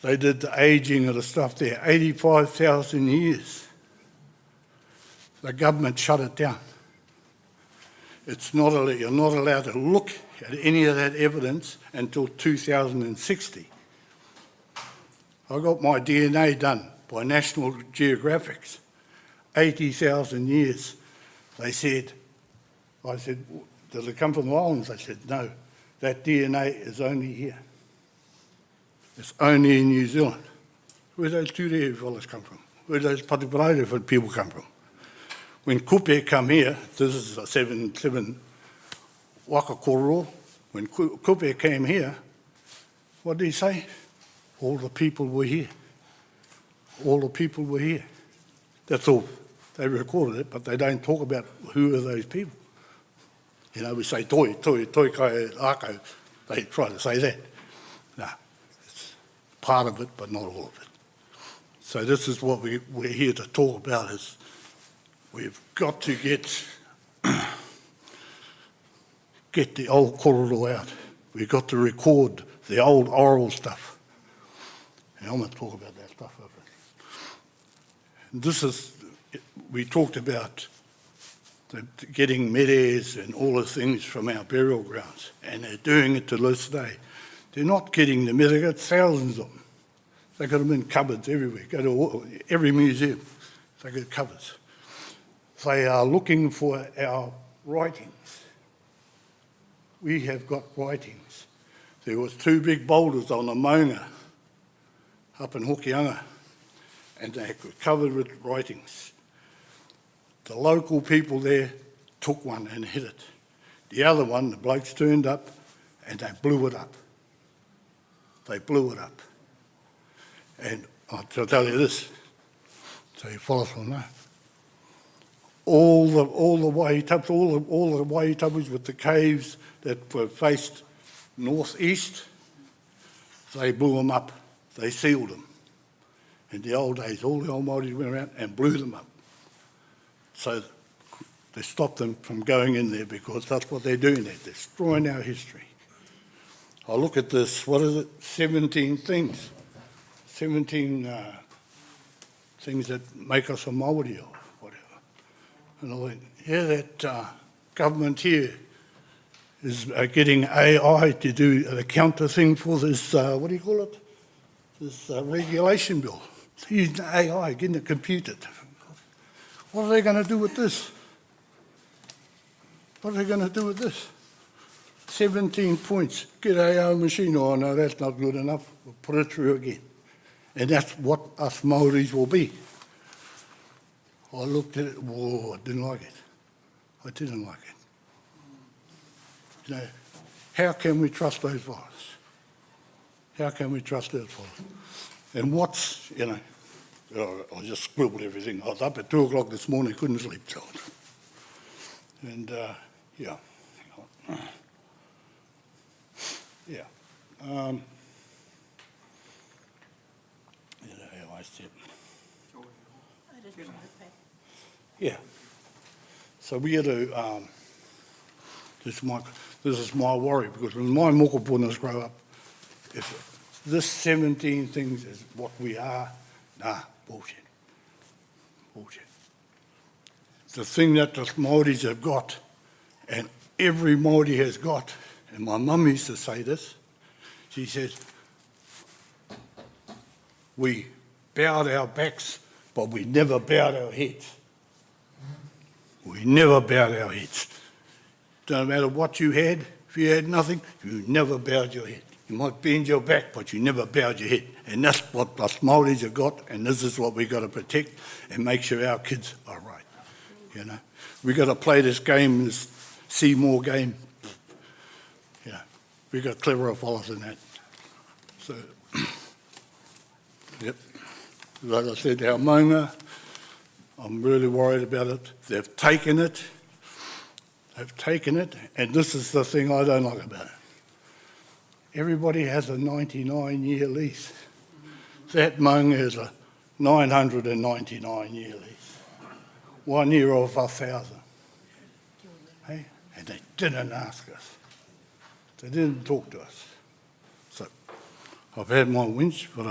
Speaker 8: They did the ageing of the stuff there, 85,000 years. The government shut it down. You're not allowed to look at any of that evidence until 2060. I got my DNA done by National Geographic. 80,000 years. I said, does it come from the islands? They said, no, that DNA is only here. It's only in New Zealand. Where those Ture fellas come from? Where those Patiparau people come from? When Kupe come here, this is a 7 waka kororo. When Kupe came here, what did he say? All the people were here. All the people were here. That's all. They recorded it, but they don't talk about who are those people. You know, we say toi kai ako. They try to say that. No, it's part of it, but not all of it. So this is what we're here to talk about, is we've got to get the old kororo out. We've got to record the old oral stuff. And I'm going to talk about that stuff over it. This is, we talked about getting meres and all the things from our burial grounds, and they're doing it to this day. They're not getting them, they've got thousands of them. They've got them in cupboards everywhere. Go to every museum, they've got cupboards. They are looking for our writings. We have got writings. There was 2 big boulders on the maunga up in Hokianga, and they were covered with writings. The local people there took one and hid it. The other one, the blokes turned up and they blew it up. They blew it up. And I'll tell you this, so you follow from that. All the waitabus with the caves that were faced northeast, they blew them up. They sealed them. In the old days, all the old Māori went around and blew them up. So they stopped them from going in there, because that's what they're doing. They're destroying our history. I look at this, what is it, 17 things. 17 things that make us a Māori or whatever. And I went, yeah, that government here is getting AI to do the counter thing for this, what do you call it? This regulation bill. Using AI, getting it computed. What are they going to do with this? What are they going to do with this? 17 points. Get AI machine. Oh, no, that's not good enough. We'll put it through again. And that's what us Māoris will be. I looked at it, whoa, I didn't like it. I didn't like it. You know, how can we trust those fellas? How can we trust those fellas? And what's, you know, I just scribbled everything. I was up at 2 o'clock this morning, couldn't sleep till it. And, yeah. Yeah. You know how I said. Yeah. So we had to, this is my worry, because when my mokopunas grow up, if this 17 things is what we are, nah, bullshit. Bullshit. The thing that the Māoris have got, and every Māori has got, and my mum used to say this, she said, we bowed our backs, but we never bowed our heads. We never bowed our heads. Don't matter what you had, if you had nothing, you never bowed your head. You might bend your back, but you never bowed your head. And that's what us Māoris have got, and this is what we've got to protect and make sure our kids are right. You know, we've got to play this game, this Seymour game. Yeah, we've got cleverer fellas than that. So, yep. Like I said, our maunga, I'm really worried about it. They've taken it. They've taken it, and this is the thing I don't like about it. Everybody has a 99-year lease. That maunga is a 999-year lease. 1 year of 1,000. Hey? And they didn't ask us. They didn't talk to us. So I've had my whinge, but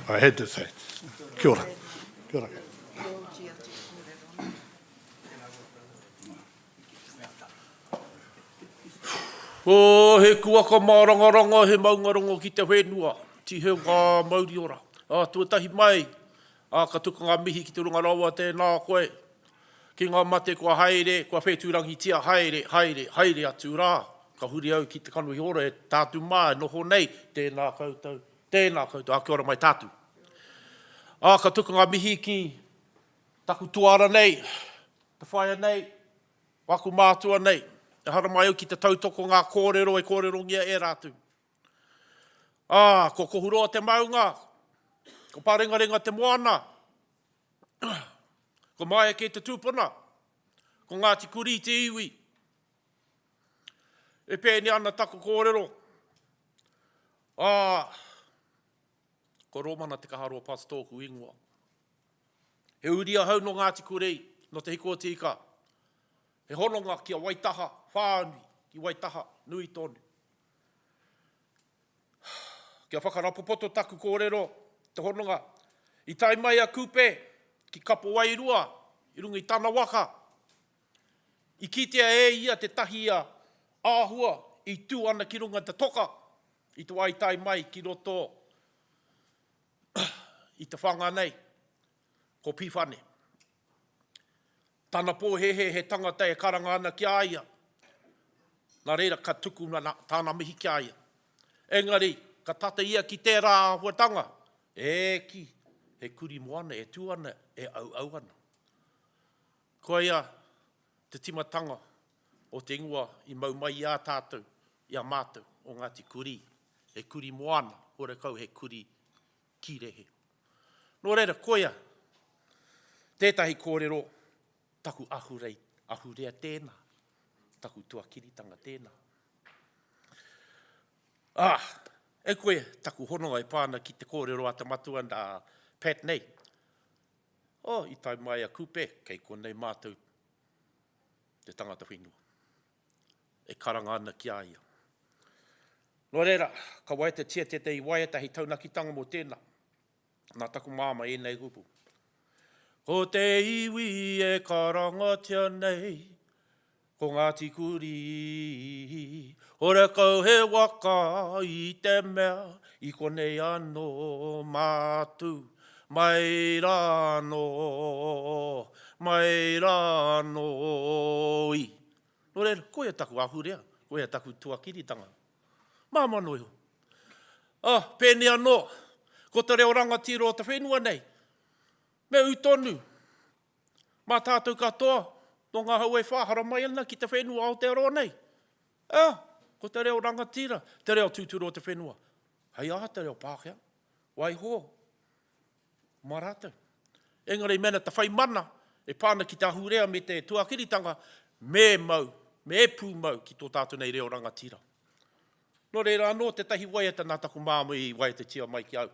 Speaker 8: I had to say it. Kia ora. Kia ora.
Speaker 13: O he kuaka mārangaranga, he maungarongo ki te whenua, ti heu ngā mauri ora. Tuatahi mai, ka tuka ngā mihi ki te runga rawa tēnā koe. Ki ngā mate kua haere, kua whetūrangi tia haere, haere, haere atu rā. Ka huri au ki te kanu i ora e tātu mā, noho nei, tēnā koutou, a kia ora mai tātu. Ka tuka ngā mihi ki taku tuara nei, te whaia nei, waku mātua nei. E hara mai au ki te tautoko ngā kōrero e kōrerongia e rātu. Ko kohuroa te maunga, ko parengarenga te moana, ko maia ke te tūpuna, ko Ngāti Kuri te iwi. E pēni ana tako kōrero. Ko Romana te kaharoa pasatōku ingoa. He uria hau no Ngāti Kuri, no te hiko tika. He hononga ki a Waitaha, whānui, ki Waitaha, nui tonu. Kia whakarapopoto taku kōrero, te hononga. I tai mai a kupe, ki kapo wairua, i runga i tāna waka. I kitea e ia te tahia āhua, i tū ana ki runga te toka. I te wai tai mai ki roto, i te whanga nei, ko Pīwhane. Tāna pōhehe he tangata e karanga ana ki aia. Nā reira ka tuku na tāna mihi ki aia. Engari, ka tata ia ki tērā āhuatanga. Ki, he kuri moana, e tūana, e au ana. Ko ia, te timatanga o te ingoa i mau mai i a tātou, i a mātou o Ngāti Kuri. He kuri moana, hore kau he kuri kirehe. Nō reira, ko ia, tētahi kōrero, taku ahurea tēnā, taku tuakiritanga tēnā. E koe, taku hononga e pāna ki te kōrero a te matua nā Pat nei. I tai mai a kupe, kei konei mātou te tangata whenua. E karanga ana ki aia. Nā reira, ko ia, tētahi kōrero, taku ahurea tēnā, taku tuakiritanga tēnā. E koe, taku hononga e pāna ki te kōrero a te matua nā Pat nei. I tai mai a kupe, kei konei mātou te tangata whenua. E karanga ana ki aia. No reira, ka wai te tia te i waiatahi taunakitanga mo tēnā. Nā taku māma e nei hupu. Ko te iwi e karangatia nei, ko ngā tikuri. Ora kau he waka i te mea, i konei anō mātu. Mai rāno i. No reira, koe taku ahurea, koe taku tuakiritanga. Māma noi ho. Pēnei anō, ko te reo rangatira o te whenua nei. Me utonu. Mā tātou katoa, no ngā hau e whāhara mai ana ki te whenua Aotearoa nei. Ko te reo rangatira, te reo tūturu o te whenua. Hei aha te reo Pākehā, wai ho. Mā rātou. Engari mena ta whai mana, e pāna ki te ahurea me te tuakiritanga, me pū mau ki tō tātou nei reo rangatira. No reira anō, te tahi waiata nā taku māma i waiata tia mai ki au.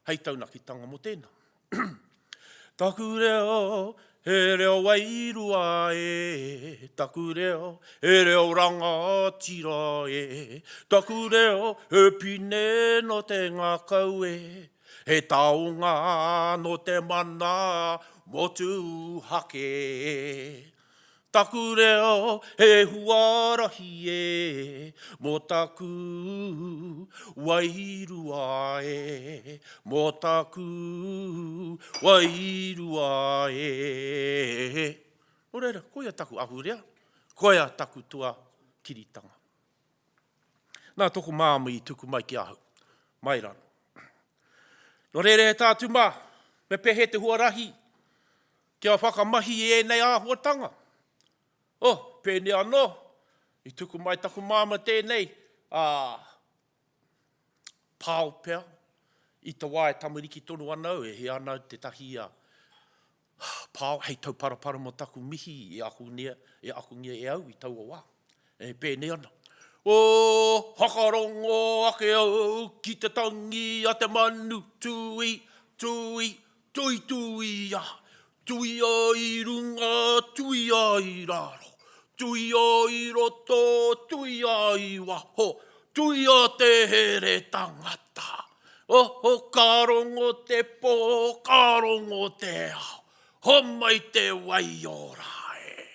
Speaker 13: Hei taunakitanga mo tēnā. Taku reo, he reo wairua e. Taku reo, he reo rangatira e. Taku reo, he pine no te ngakau e. He taonga no te mana motu hake. Taku reo, he huarahi e, mo taku wairua e, mo taku wairua e. No reira, koia taku ahurea, koia taku tua kiritanga. Nā toko māma i tuku mai ki ahu, mai rano. No reira he tātu mā, me pehe te huarahi, kia whakamahi e nei āhuatanga. Pēnei anō, i tuku mai taku māma tēnei, pāo pēr, i te wae tamariki tonu anau, e he anau te tahi pāo, hei tau parapara mo taku mihi, e akungia e au, i tau o wā. E pēnei ana. Hakarongo ake au, ki te tangi a te manu, tui, a. Tui a i runga, tui a i raro. Tui a i roto, tui a i waho. Tui a te here tangata. Karongo te po, karongo te ao. Ho mai te wai o rae.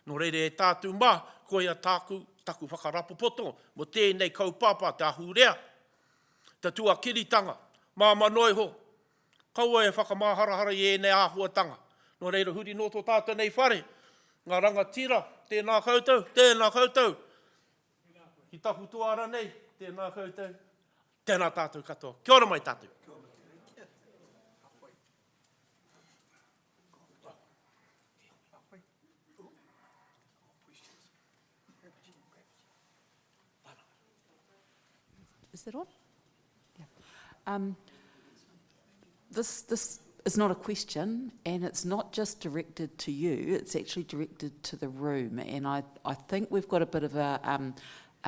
Speaker 13: No reire e tātou mā, koe a taku whakarapo poto, mo tēnei kaupapa te ahurea. Te tua kiritanga, māma noi ho. Kaua e whakamāharahara i ēnei āhuatanga. No reira huri no tō tātou nei whare. Ngā rangatira, tēnā koutou, tēnā koutou. I taku tuara nei, tēnā koutou. Tēnā tātou katoa. Kia ora mai tātou.
Speaker 14: Is that on? Yeah. This is not a question, and it's not just directed to you, it's actually directed to the room. And I think we've got a bit of a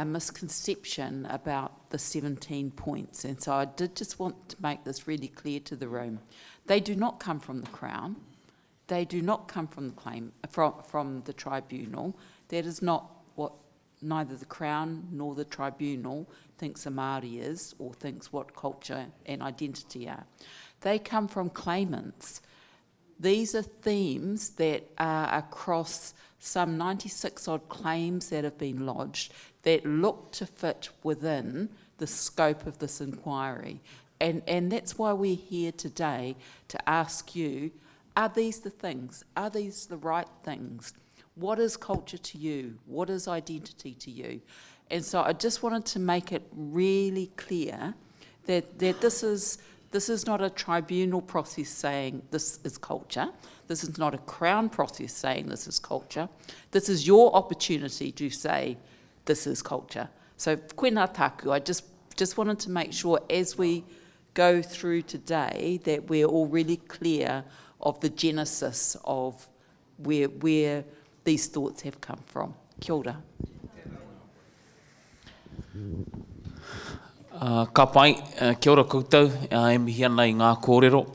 Speaker 14: misconception about the 17 points. And so I did just want to make this really clear to the room. They do not come from the Crown. They do not come from the tribunal. That is not what neither the Crown nor the tribunal thinks a Māori is, or thinks what culture and identity are. They come from claimants. These are themes that are across some 96 odd claims that have been lodged that look to fit within the scope of this inquiry. And that's why we're here today to ask you, are these the things? Are these the right things? What is culture to you? What is identity to you? And so I just wanted to make it really clear that this is not a tribunal process saying this is culture. This is not a Crown process saying this is culture. This is your opportunity to say this is culture. So koe taku, I just wanted to make sure as we go through today that we're all really clear of the genesis of where these thoughts have come from. Kia ora.
Speaker 15: Ka pai, kia ora koutou, e mihi ana I ngā kōrero.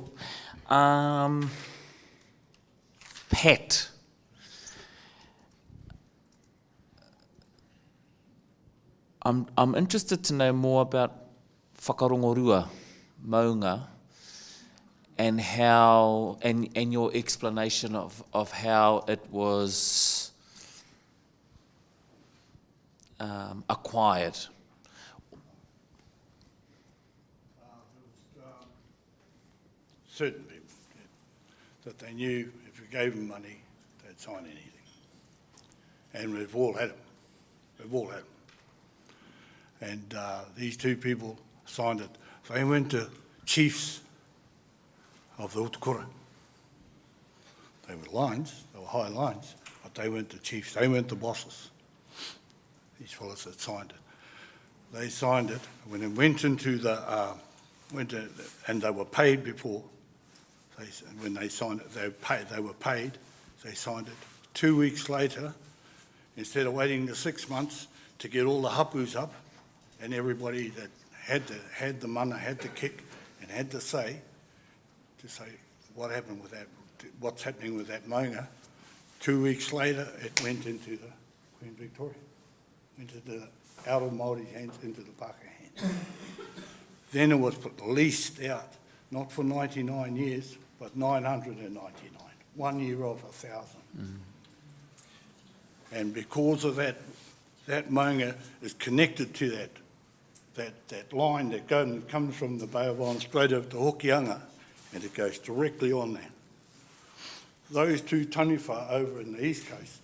Speaker 15: Pat. I'm interested to know more about whakarongorua, maunga, and how, and your explanation of how it was acquired.
Speaker 16: Certain people that they knew if you gave them money, they'd sign anything. And we've all had them. We've all had them. And these two people signed it. So they went to chiefs of the Utukura. They were lines, they were high lines, but they went to chiefs, they went to bosses. These fellas that signed it. They signed it. When it went into the, and they were paid before, when they signed it, they were paid, they signed it. 2 weeks later, instead of waiting the 6 months to get all the hapus up, and everybody that had the mana, had to kick, and had to say what happened with that, what's happening with that maunga. 2 weeks later, it went into the Queen Victoria, out of Māori hands into the Pākehā hands. Then it was leased out, not for 99 years, but 999, 1 year of 1,000. And because of that, that maunga is connected to that line that comes from the Bay of Islands straight over to Hokianga, and it goes directly on there. Those two taniwha over in the East Coast,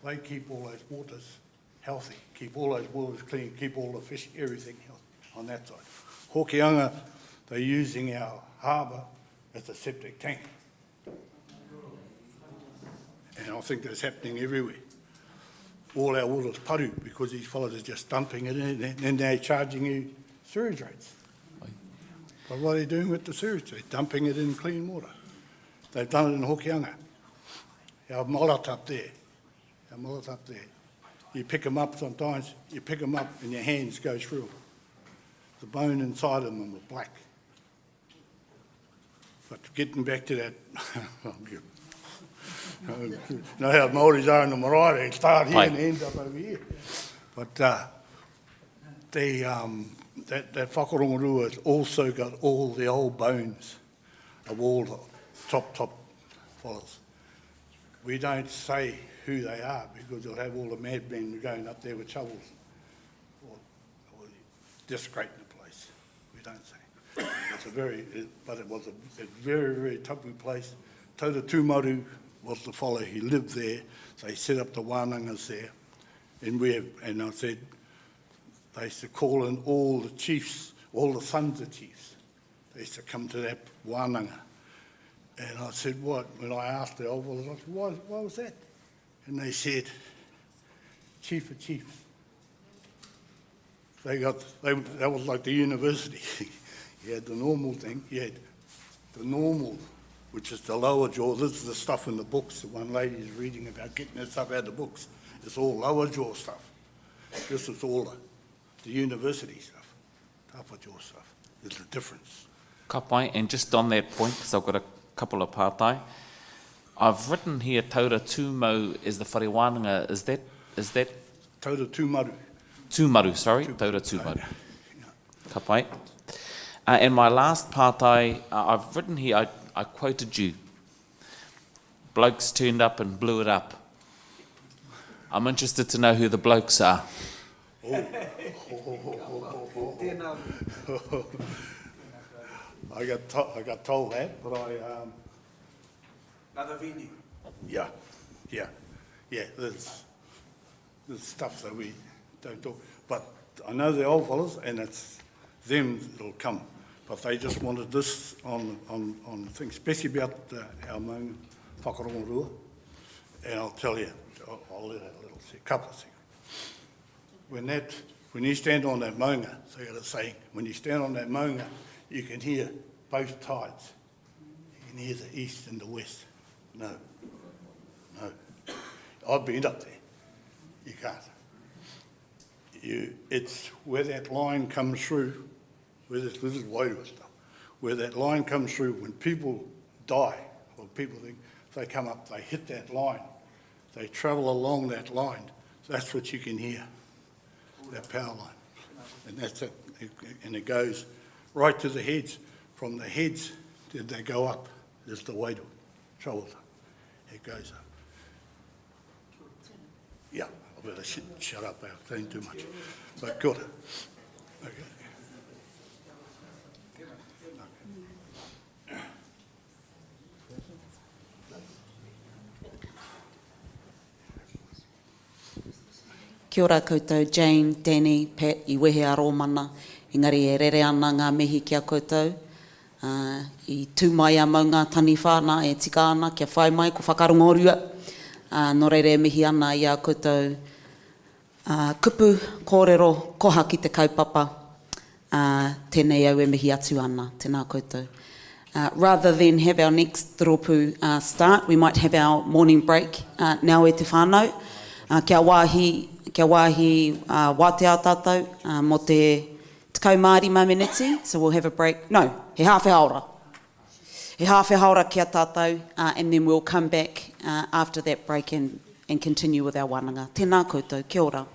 Speaker 16: they keep all those waters healthy, keep all those waters clean, keep all the fish, everything healthy on that side. Hokianga, they're using our harbour as a septic tank. And I think that's happening everywhere. All our water's paru because these fellas are just dumping it in and then they're charging you sewage rates. But what are they doing with the sewage? They're dumping it in clean water. They've done it in Hokianga. Our mullet up there. You pick them up sometimes, you pick them up and your hands go through them. The bone inside of them was black. But getting back to that, you know how Māoris are in the marae, they start here and end up over here. But that whakarongoru has also got all the old bones of all the top fellas. We don't say who they are because you'll have all the madmen going up there with shovels or desecrating the place. We don't say. But it was a very, very tapu place. Tauta Tūmaru was the fellow who lived there. So he set up the wānangas there. And I said, they used to call in all the chiefs, all the sons of chiefs. They used to come to that wānanga. And I said, what? When I asked the old fellows, I said, why was that? And they said, chief of chiefs. That was like the university. You had the normal thing, you had the normal, which is the lower jaw. This is the stuff in the books. The one lady is reading about getting that stuff out of the books. It's all lower jaw stuff. This is all the university stuff, upper jaw stuff. There's a difference.
Speaker 15: Ka pai, and just on that point, because I've got a couple of pātai, I've written here Taura Tūmau is the whare wānanga. Is that?
Speaker 16: Taura Tūmaru.
Speaker 15: Tūmaru, sorry. Taura Tūmaru. Ka pai. And my last pātai, I've written here, I quoted you. Blokes turned up and blew it up. I'm interested to know who the blokes are.
Speaker 16: I got told that, but yeah, there's stuff that we don't talk. But I know the old fellas, and it's them that'll come. But they just wanted this on the thing, especially about our maunga whakarongoru. And I'll tell you, I'll let a little couple of things. When you stand on that maunga, so I got a saying, when you stand on that maunga, you can hear both tides. You can hear the east and the west. No. I've been up there. You can't. It's where that line comes through, this is Waitangi stuff, where that line comes through, when people die, or people think, they come up, they hit that line, they travel along that line. So that's what you can hear. that power line. And that's it. And it goes right to the heads. From the heads, they go up. There's the Waitangi Tribunal. It goes up. Yeah, I better shut up. I'm saying too much. But good. Okay.
Speaker 4: Kia ora koutou, Jane, Danny, Pat, I wehe aro mana. Engari e rere ana ngā mihi kia koutou. I tū mai a mau ngā tani whāna e tika ana kia whai mai ko whakarongorua. Nō reire mihi ana i a koutou kupu kōrero koha ki te kaupapa. Tēnei au e mihi atu ana, tēnā koutou. Rather than have our next toropu start, we might have our morning break now e te whānau. Kia wāhi wātea tātou mo te tekau Māori ma miniti, so we'll have a break. No, he hawhi haora. He hawhi haora kia tātou, and then we'll come back after that break and continue with our wānanga. Tēnā koutou, kia ora.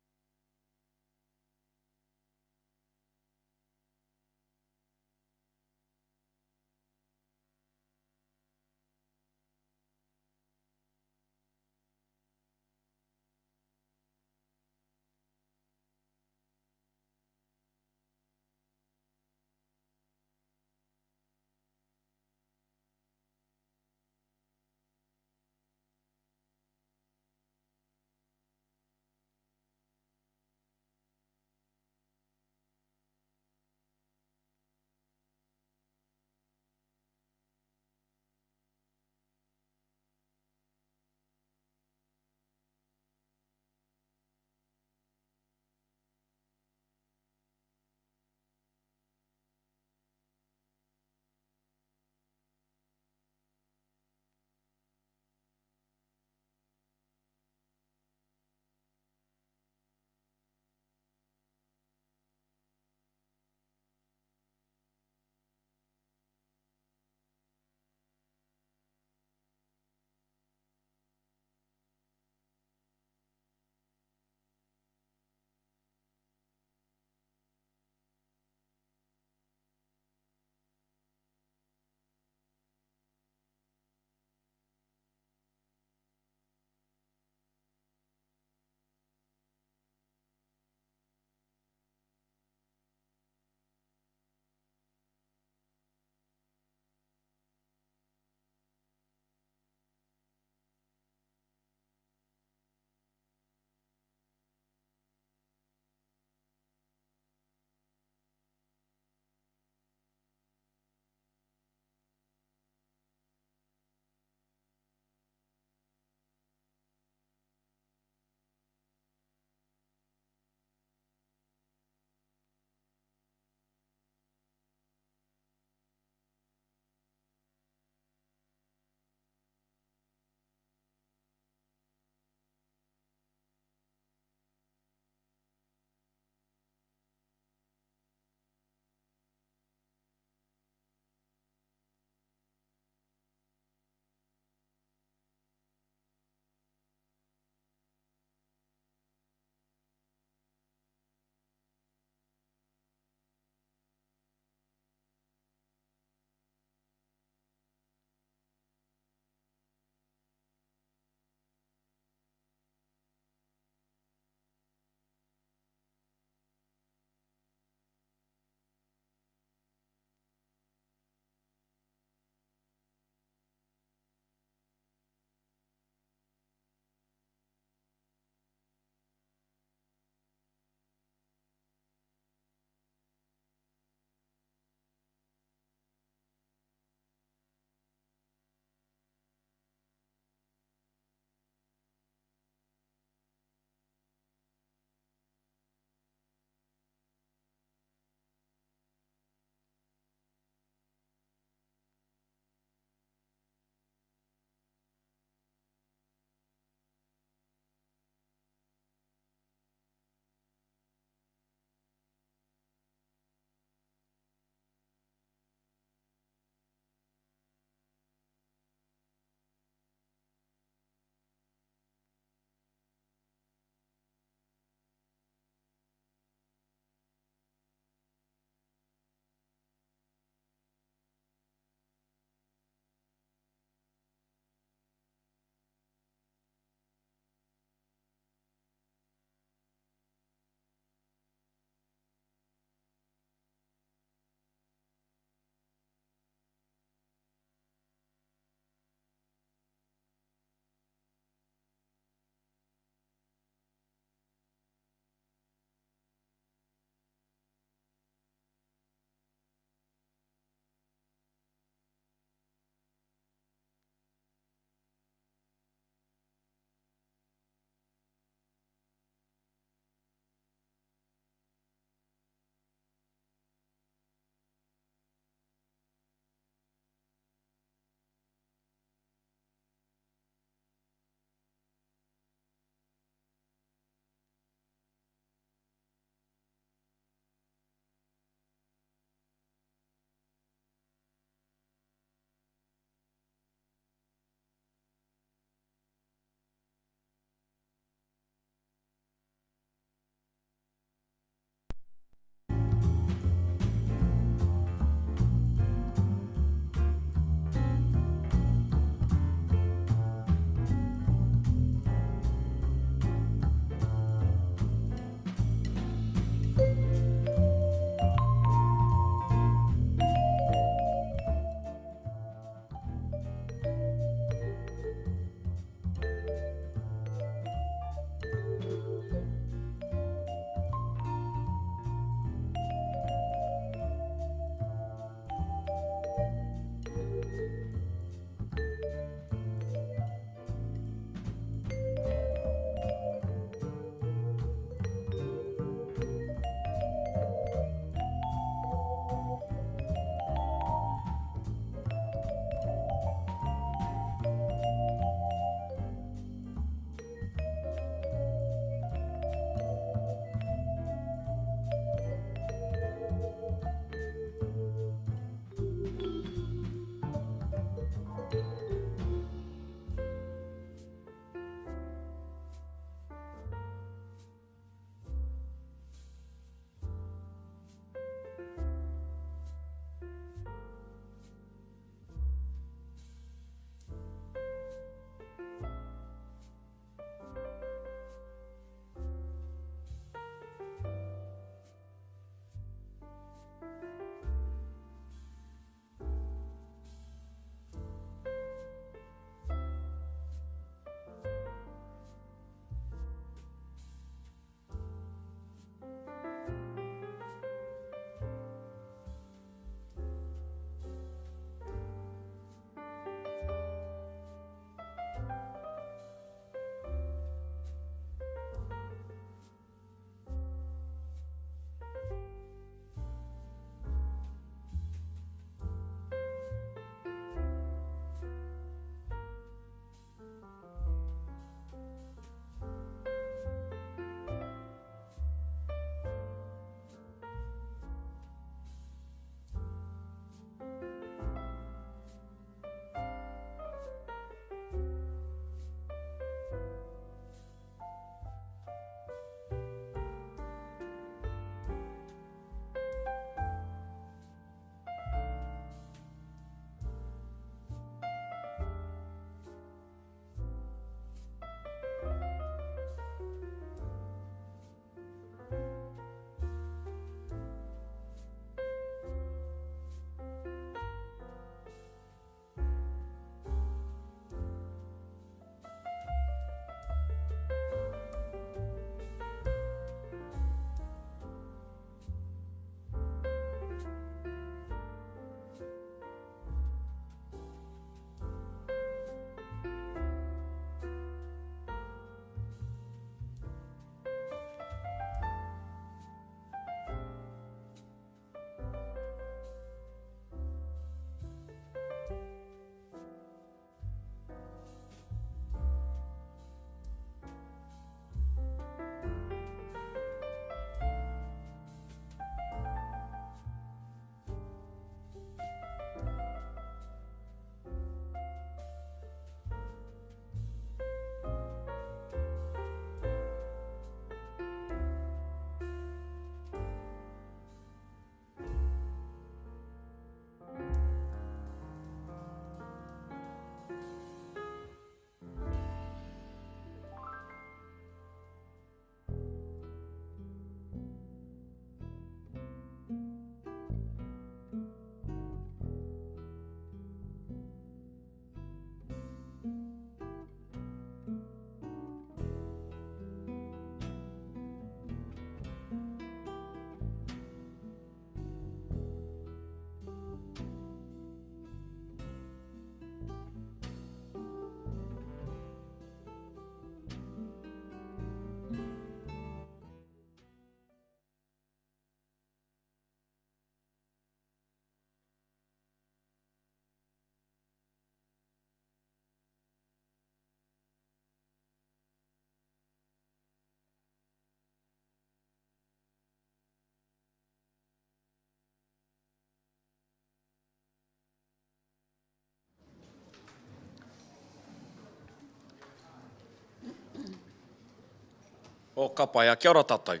Speaker 1: O ka pai, kia ora tātou.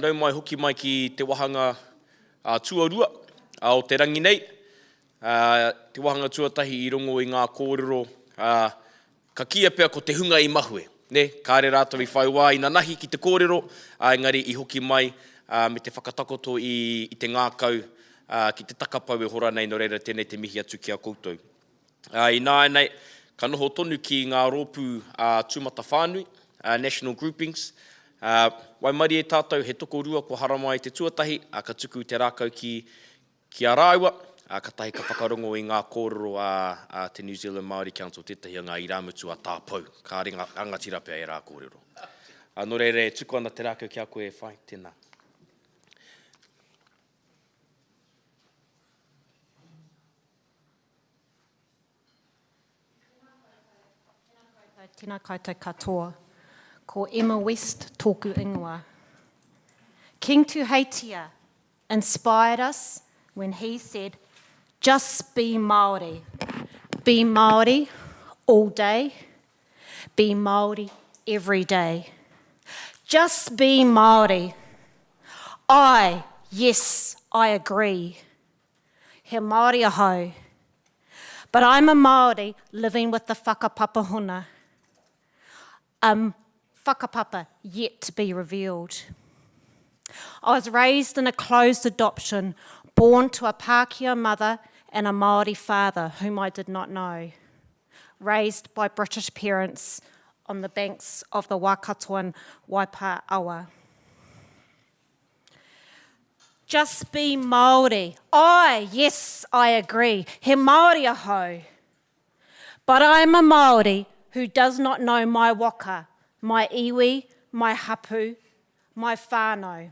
Speaker 1: Nau mai hoki mai ki te wahanga tuarua o te rangi nei. Te wahanga tuatahi i rongo i ngā kōrero. Ka kia pia ko te hunga i mahue. Ne, kāre rātou i whai wā i nā nahi ki te kōrero, engari i hoki mai me te whakatakoto i te ngākau, ki te takapau e hora nei no reira tēnei te mihi atu ki a koutou. I nā nei, ka noho tonu ki ngā rōpū tūmata whānui, national groupings. Wai mari e tātou he toko rua ko harama i te tuatahi, ka tuku te rākau ki a rāua, ka tahi ka whakarongo i ngā kōrero te New Zealand Māori Council, tētahi ngā i rāmutu a tāpau, ka ringa angatira pia e rā kōrero. Nō reire, tuku ana te rākau ki a koe e whai, tēnā.
Speaker 17: Tēnā koutou katoa, ko Emma West tōku ingoa. King Tuheitia inspired us when he said, just be Māori. Be Māori all day. Be Māori every day. Just be Māori. Yes, I agree. He Māori ahau. But I'm a Māori living with the whakapapa huna. Whakapapa yet to be revealed. I was raised in a closed adoption, born to a Pākehā mother and a Māori father whom I did not know. Raised by British parents on the banks of the Whakatuwhera Waipa. Just be Māori. Yes, I agree. He Māori ahau. But I am a Māori who does not know my waka, my iwi, my hapu, my whānau.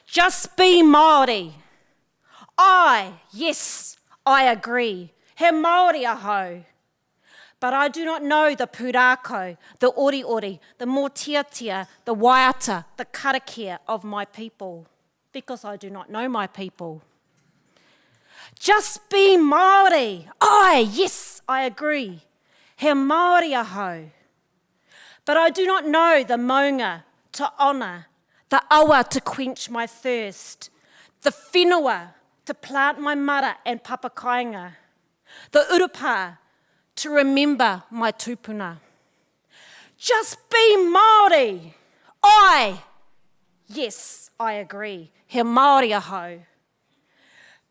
Speaker 17: Just be Māori. Yes, I agree. He Māori ahau. But I do not know the pūrākau, the ori, the mōtiatia, the waiata, the karakia of my people, because I do not know my people. Just be Māori. Yes, I agree. He Māori ahau. But I do not know the maunga to honour, the awa to quench my thirst, the whenua to plant my mara and papakainga, the urupa to remember my tupuna. Just be Māori. Yes, I agree. He Māori ahau.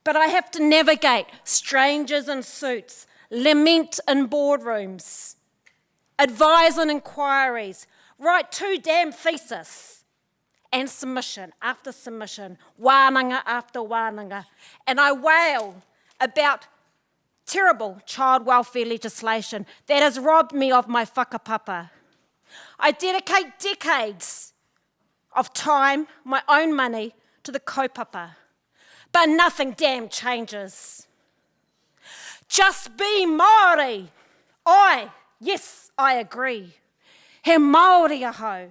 Speaker 17: But I have to navigate strangers in suits, lament in boardrooms, advise on inquiries, write 2 damn theses, and submission after submission, wānanga after wānanga. And I wail about terrible child welfare legislation that has robbed me of my whakapapa. I dedicate decades of time, my own money, to the kaupapa. But nothing damn changes. Just be Māori. Yes, I agree. He Māori ahau.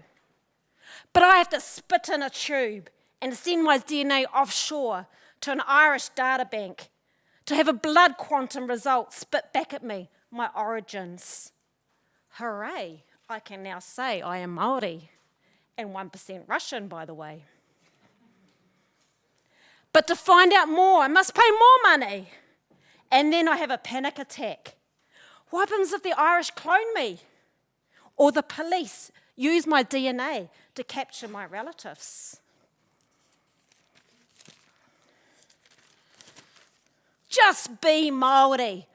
Speaker 17: But I have to spit in a tube and send my DNA offshore to an Irish data bank to have a blood quantum result spit back at me, my origins. Hooray, I can now say I am Māori, and 1% Russian, by the way. But to find out more, I must pay more money. And then I have a panic attack. What happens if the Irish clone me? Or the police use my DNA to capture my relatives? Just be Māori.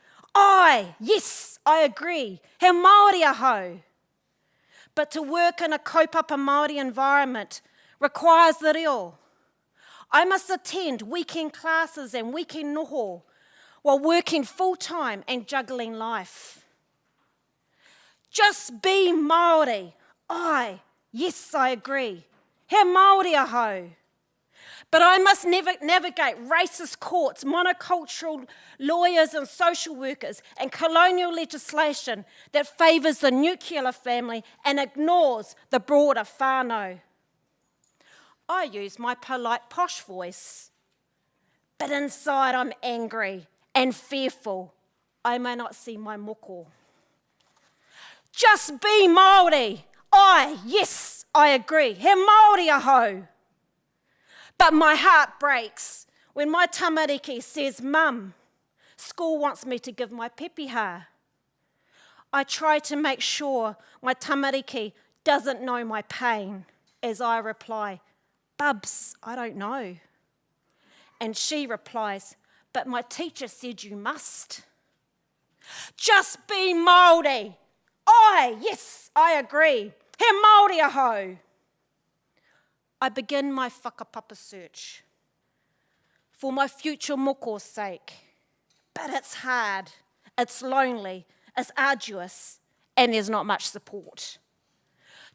Speaker 17: Yes, I agree. He Māori ahau. But to work in a kaupapa Māori environment requires the reo. I must attend weekend classes and weekend noho while working full-time and juggling life. Just be Māori. Yes, I agree. He Māori ahau. But I must navigate racist courts, monocultural lawyers and social workers, and colonial legislation that favours the nuclear family and ignores the broader whānau. I use my polite posh voice, but inside I'm angry and fearful I may not see my moko. Just be Māori. Yes, I agree. He Māori aho. But my heart breaks when my tamariki says, Mum, school wants me to give my pepeha. I try to make sure my tamariki doesn't know my pain as I reply, Bubs, I don't know. And she replies, but my teacher said you must. Just be Māori. Yes, I agree. He Māori aho. I begin my whakapapa search for my future moko's sake. But it's hard, it's lonely, it's arduous, and there's not much support.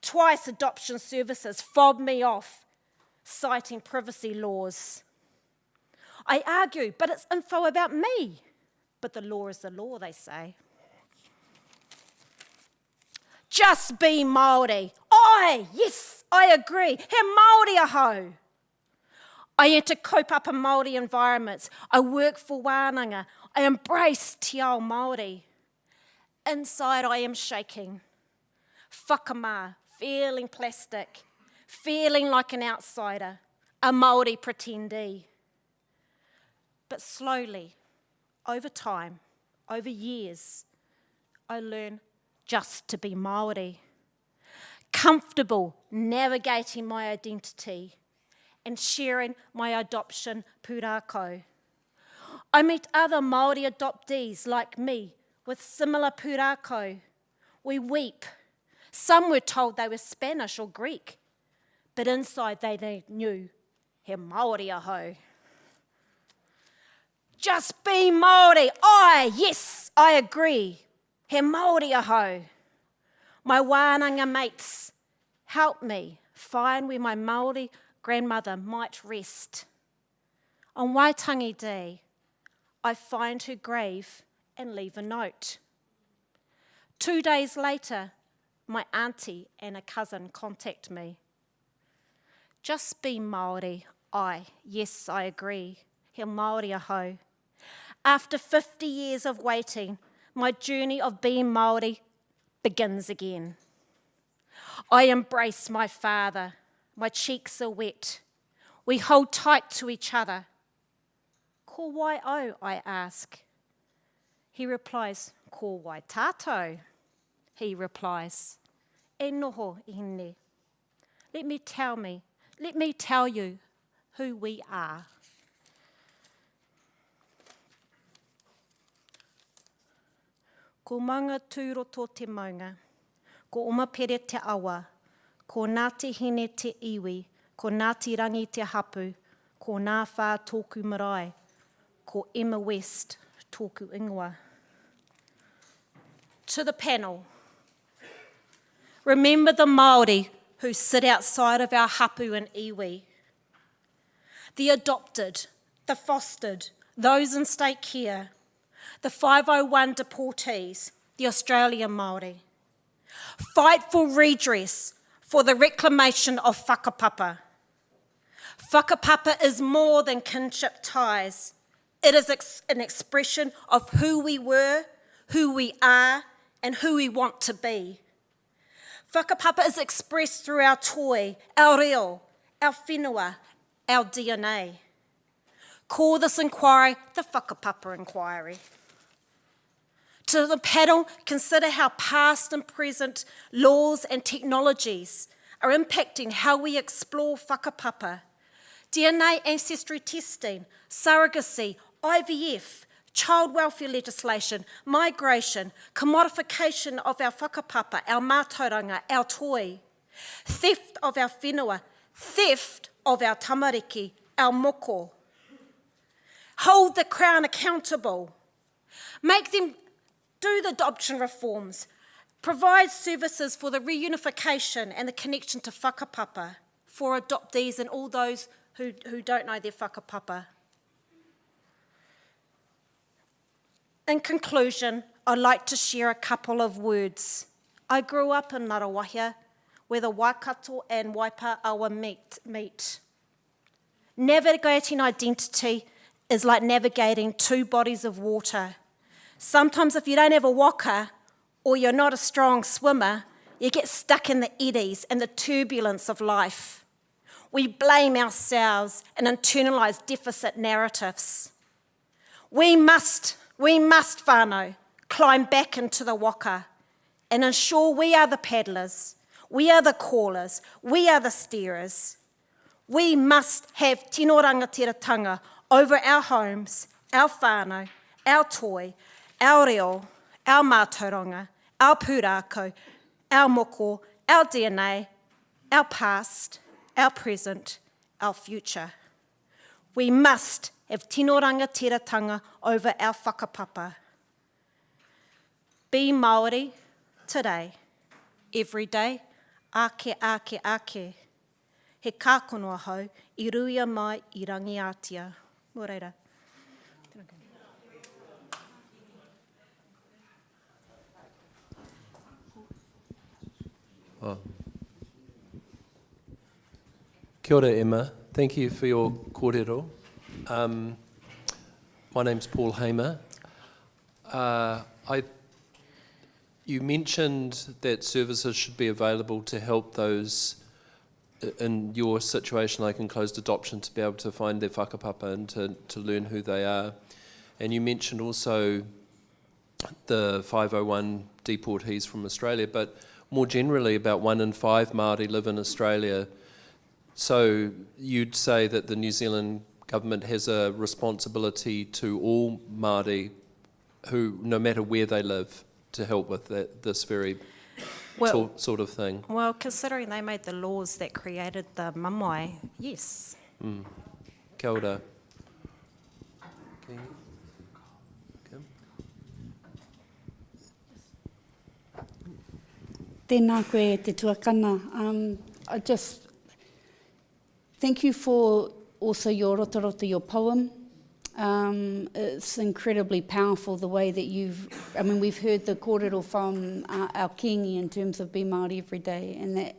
Speaker 17: Twice adoption services fobbed me off, citing privacy laws. I argue, but it's info about me. But the law is the law, they say. Just be Māori. Yes, I agree. He Māori aho. I enter Kaupapa Māori environments. I work for wānanga. I embrace te ao Māori. Inside I am shaking. Whakamā, feeling plastic, feeling like an outsider, a Māori pretendee. But slowly, over time, over years, I learn just to be Māori. Comfortable navigating my identity and sharing my adoption pūrākau. I meet other Māori adoptees like me with similar pūrākau. We weep. Some were told they were Spanish or Greek, but inside they knew he Māori aho. Just be Māori. Yes, I agree. He Māori aho. My wānanga mates help me find where my Māori grandmother might rest. On Waitangi Day, I find her grave and leave a note. 2 days later, my auntie and a cousin contact me. Just be Māori. Yes, I agree. He Māori aho. After 50 years of waiting, my journey of being Māori begins again. I embrace my father. My cheeks are wet. We hold tight to each other. Ko wai au, I ask. He replies, ko wai tātou. He replies, e noho ine. Let me tell you who we are. Ko maunga tūroto te maunga, ko omapere te awa, ko Ngāti Hine te iwi, ko Ngāti Rangi te hapu, ko Ngā Whā tōku marae, ko Emma West tōku ingoa. To the panel, remember the Māori who sit outside of our hapu and iwi, the adopted, the fostered, those in state care, the 501 deportees, the Australian Māori. Fight for redress, for the reclamation of whakapapa. Whakapapa is more than kinship ties. It is an expression of who we were, who we are, and who we want to be. Whakapapa is expressed through our toi, our reo, our whenua, our DNA. Call this inquiry the Whakapapa Inquiry. To the panel, consider how past and present laws and technologies are impacting how we explore whakapapa. DNA ancestry testing, surrogacy, IVF, child welfare legislation, migration, commodification of our whakapapa, our mātauranga, our toi, theft of our whenua, theft of our tamariki, our moko. Hold the Crown accountable. Make them do the adoption reforms, provide services for the reunification and the connection to whakapapa for adoptees and all those who don't know their whakapapa. In conclusion, I'd like to share a couple of words. I grew up in Ngarawahia, where the Waikato and Waipa awa meet. Navigating identity is like navigating two bodies of water. Sometimes if you don't have a waka or you're not a strong swimmer, you get stuck in the eddies and the turbulence of life. We blame ourselves and internalise deficit narratives. We must, whānau, climb back into the waka and ensure we are the paddlers, we are the callers, we are the steerers. We must have tino rangatiratanga over our homes, our whānau, our toi, our reo, our mātauranga, our pūrākau, our moko, our DNA, our past, our present, our future. We must have tino rangatiratanga over our whakapapa. Be Māori today, every day, ake, ake, ake. He kākonua hau, I ruia mai I rangiatia. Mō reira.
Speaker 18: Oh. Kia ora, Emma. Thank you for your kōrero. My name's Paul Hamer. You mentioned that services should be available to help those in your situation, like enclosed adoption, to be able to find their whakapapa and to learn who they are. And you mentioned also the 501 deportees from Australia, but more generally about 1 in 5 Māori live in Australia. So you'd say that the New Zealand government has a responsibility to all Māori who, no matter where they live, to help with this very sort of thing.
Speaker 17: Well, considering they made the laws that created the mamai, yes.
Speaker 18: Kia ora.
Speaker 6: Tēnā koe te tuakana. I just thank you for also your rotorota, your poem. It's incredibly powerful the way that we've heard the kōrero from our kingi in terms of Be Māori every day, and that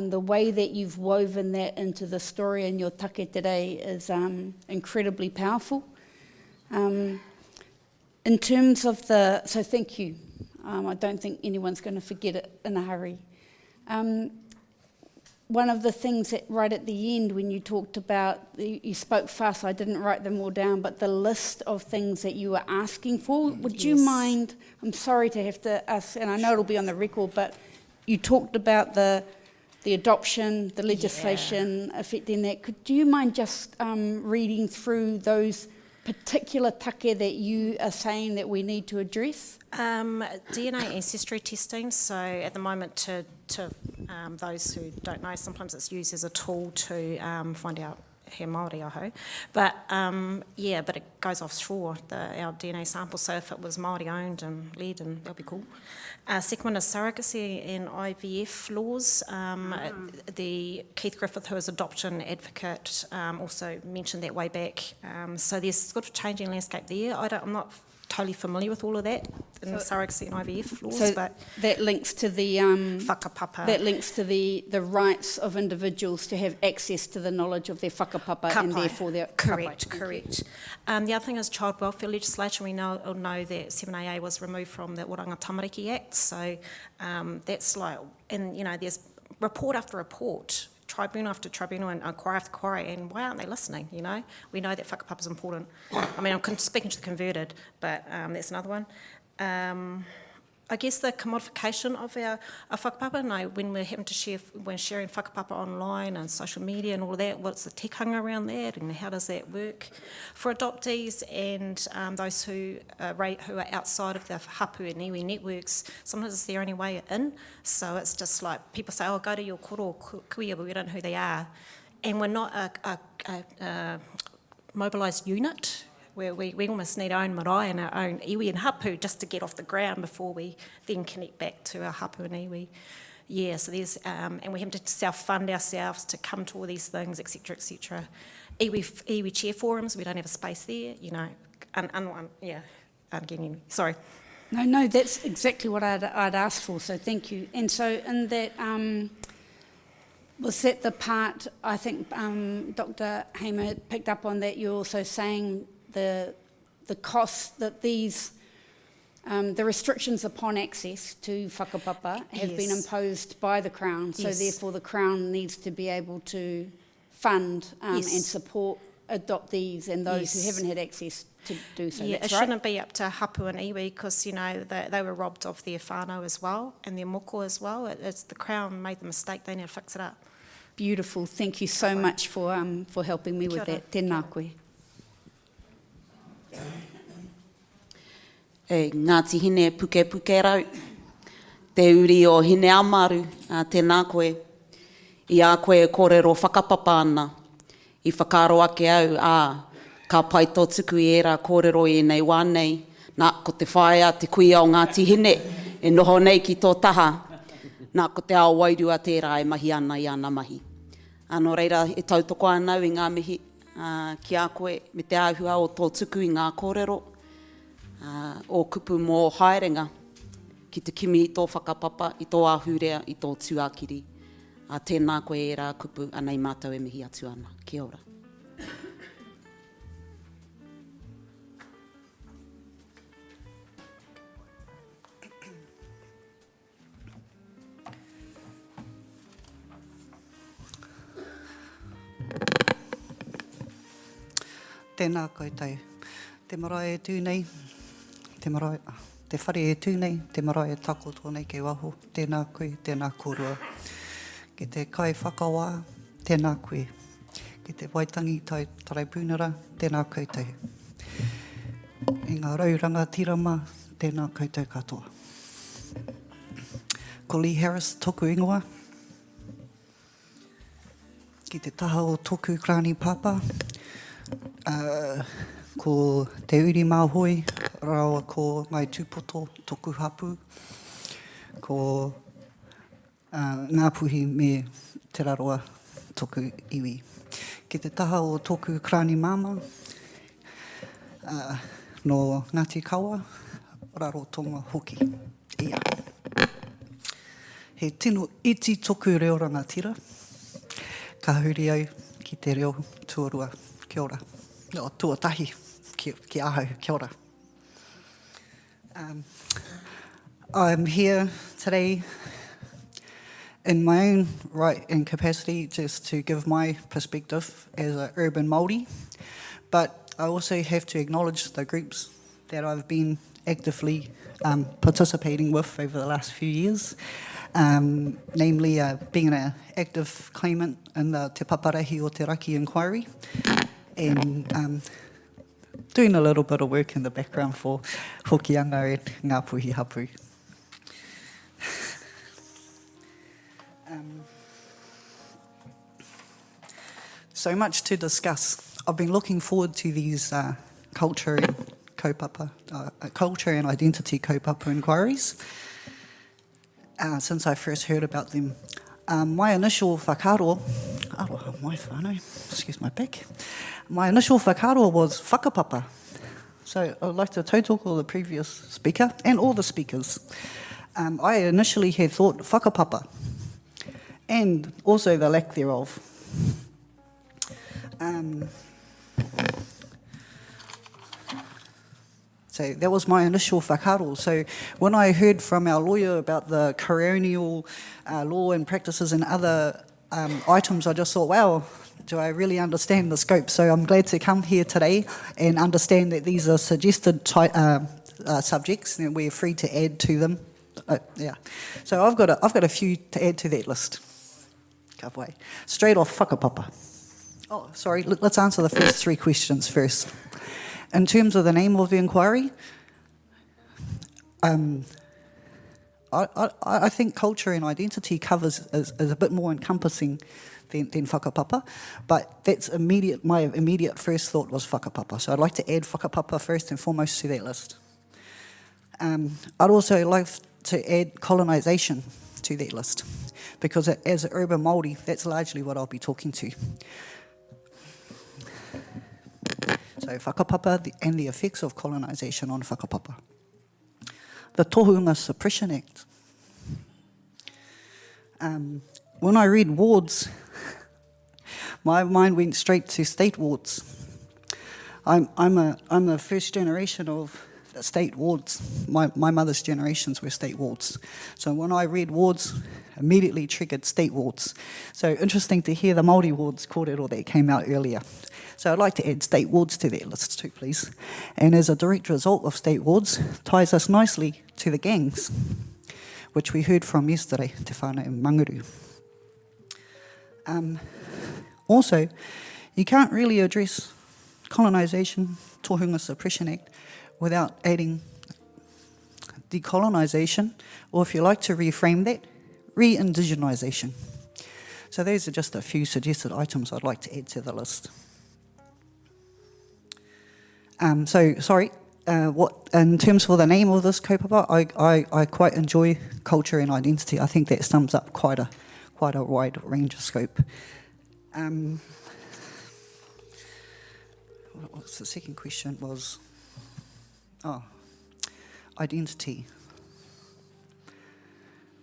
Speaker 6: the way that you've woven that into the story in your take today is incredibly powerful. In terms of so thank you. I don't think anyone's going to forget it in a hurry. One of the things that right at the end when you talked about, you spoke fast, I didn't write them all down, but the list of things that you were asking for, would you mind, I'm sorry to have to ask, and I know it'll be on the record, but you talked about the adoption, the legislation affecting that. Do you mind just reading through those particular take that you are saying that we need to address?
Speaker 17: DNA ancestry testing, so at the moment to those who don't know, sometimes it's used as a tool to find out he Māori aho. But but it goes offshore, our DNA sample, so if it was Māori owned and led, and that'll be cool. Second one is surrogacy and IVF laws. The Keith Griffith, who is adoption advocate, also mentioned that way back. So there's sort of changing landscape there. I'm not totally familiar with all of that in the surrogacy and IVF laws, but
Speaker 6: that links to the
Speaker 17: whakapapa.
Speaker 6: That links to the rights of individuals to have access to the knowledge of their whakapapa and therefore their
Speaker 17: correct. The other thing is child welfare legislation. We know that 7AA was removed from the Oranga Tamariki Act, so that's like, and there's report after report, tribunal after tribunal, and inquiry after inquiry, and why aren't they listening? We know that whakapapa is important. I mean, I'm speaking to the converted, but that's another one. I guess the commodification of our whakapapa, when we're having to share, when sharing whakapapa online and social media and all of that, what's the tekanga around that, and how does that work? For adoptees and those who are outside of the hapu and iwi networks, sometimes it's their only way in. So it's just like people say, go to your koro kuia, but we don't know who they are. And we're not a mobilised unit, where we almost need our own marae and our own iwi and hapu just to get off the ground before we then connect back to our hapu and iwi. Yeah, so there's, and we have to self-fund ourselves to come to all these things, etc., etc. Iwi chair forums, we don't have a space there, sorry.
Speaker 6: No, that's exactly what I'd asked for, so thank you. And so in that, was that the part, I think Dr. Hamer picked up on that, you're also saying the costs that these The restrictions upon access to whakapapa have been imposed by the Crown, so therefore the Crown needs to be able to fund and support adoptees and those who haven't had access to do so.
Speaker 17: Yeah,
Speaker 6: That's
Speaker 17: it
Speaker 6: right.
Speaker 17: shouldn't be up to hapu and iwi because, you know, they were robbed of their whānau as well and their moko as well. It's the Crown made the mistake, they need to fix it up.
Speaker 6: Beautiful. Thank you so much for helping me with that. Tēnā koe.
Speaker 4: E Ngāti Hine puke puke rau. Te uri o Hine Amaru, tēnā koe. I a koe e kōrero whakapapa ana. I whakaro ake au, ka pai tō tuku i era kōrero i nei wānei. Nā, ko te whaia, te kuia o Ngāti Hine, e noho nei ki tō taha. Nā, ko te ao wairua tērā e mahi ana i ana mahi. Anō reira, e tautoko anau i ngā mihi ki a koe, me te āhua o tō tuku i ngā kōrero. O kupu mō haerenga, ki te kimi i tō whakapapa, i tō āhurea, i tō tuakiri. Tēnā koe e rā kupu, anei mātou e mihi atu ana. Kia ora.
Speaker 19: Tēnā koutou. Te marae e tūnei, te whare e tūnei, te marae e tako tōnei ke waho. Tēnā koe, tēnā kōrua. Ke te kai whakawā, tēnā koe. Ke te Waitangi Tribunal, tēnā koutou. I ngā rauranga tirama, tēnā koutou katoa. Ko Lee Harris, toku ingoa. Ki te taha o toku krani papa. Ko te uri māhoi, rawa ko mai tūpoto, toku hapu, ko ngā puhi me te raroa toku iwi. Ki te taha o toku krani mama, no Ngāti Kawa, raro tonga hoki. Ia. He tino iti toku reo rangatira, ka huri au ki te reo tuarua. Kia ora. No, tuatahi. Ki ahau. Kia ora. I'm here today in my own right and capacity just to give my perspective as an urban Māori, but I also have to acknowledge the groups that I've been actively participating with over the last few years, namely being an active claimant in the Te Paparahi o Te Raki inquiry, and doing a little bit of work in the background for hokianga and ngā puhi hapu. So much to discuss. I've been looking forward to these culture and kaupapa, culture and identity kaupapa inquiries since I first heard about them. My initial whakaro, excuse my back. My initial whakaro was whakapapa. So I'd like to tautoko the previous speaker and all the speakers. I initially had thought whakapapa and also the lack thereof. So that was my initial whakaro. So when I heard from our lawyer about the coronial law and practices and other items, I just thought, wow, do I really understand the scope? So I'm glad to come here today and understand that these are suggested subjects and we're free to add to them. Yeah. So I've got a few to add to that list. Straight off whakapapa. Oh, sorry, let's answer the first three questions first. In terms of the name of the inquiry, I think culture and identity covers is a bit more encompassing than whakapapa, but that's my immediate first thought was whakapapa. So I'd like to add whakapapa first and foremost to that list. I'd also like to add colonisation to that list, because as an urban Māori, that's largely what I'll be talking to. So whakapapa and the effects of colonisation on whakapapa. The Tohunga Suppression Act. When I read wards, my mind went straight to state wards. I'm a first generation of state wards. My mother's generations were state wards. So when I read wards, immediately triggered state wards. So interesting to hear the Māori wards kōrero that came out earlier. So I'd like to add state wards to that list too, please. And as a direct result of state wards, ties us nicely to the gangs, which we heard from yesterday, Te Whānau Manguru. Also, you can't really address colonisation, Tohunga Suppression Act, without adding decolonisation, or if you like to reframe that, re-indigenisation. So those are just a few suggested items I'd like to add to the list. What in terms for the name of this kaupapa, I quite enjoy culture and identity. I think that sums up quite a wide range of scope. What's the second question was? Identity.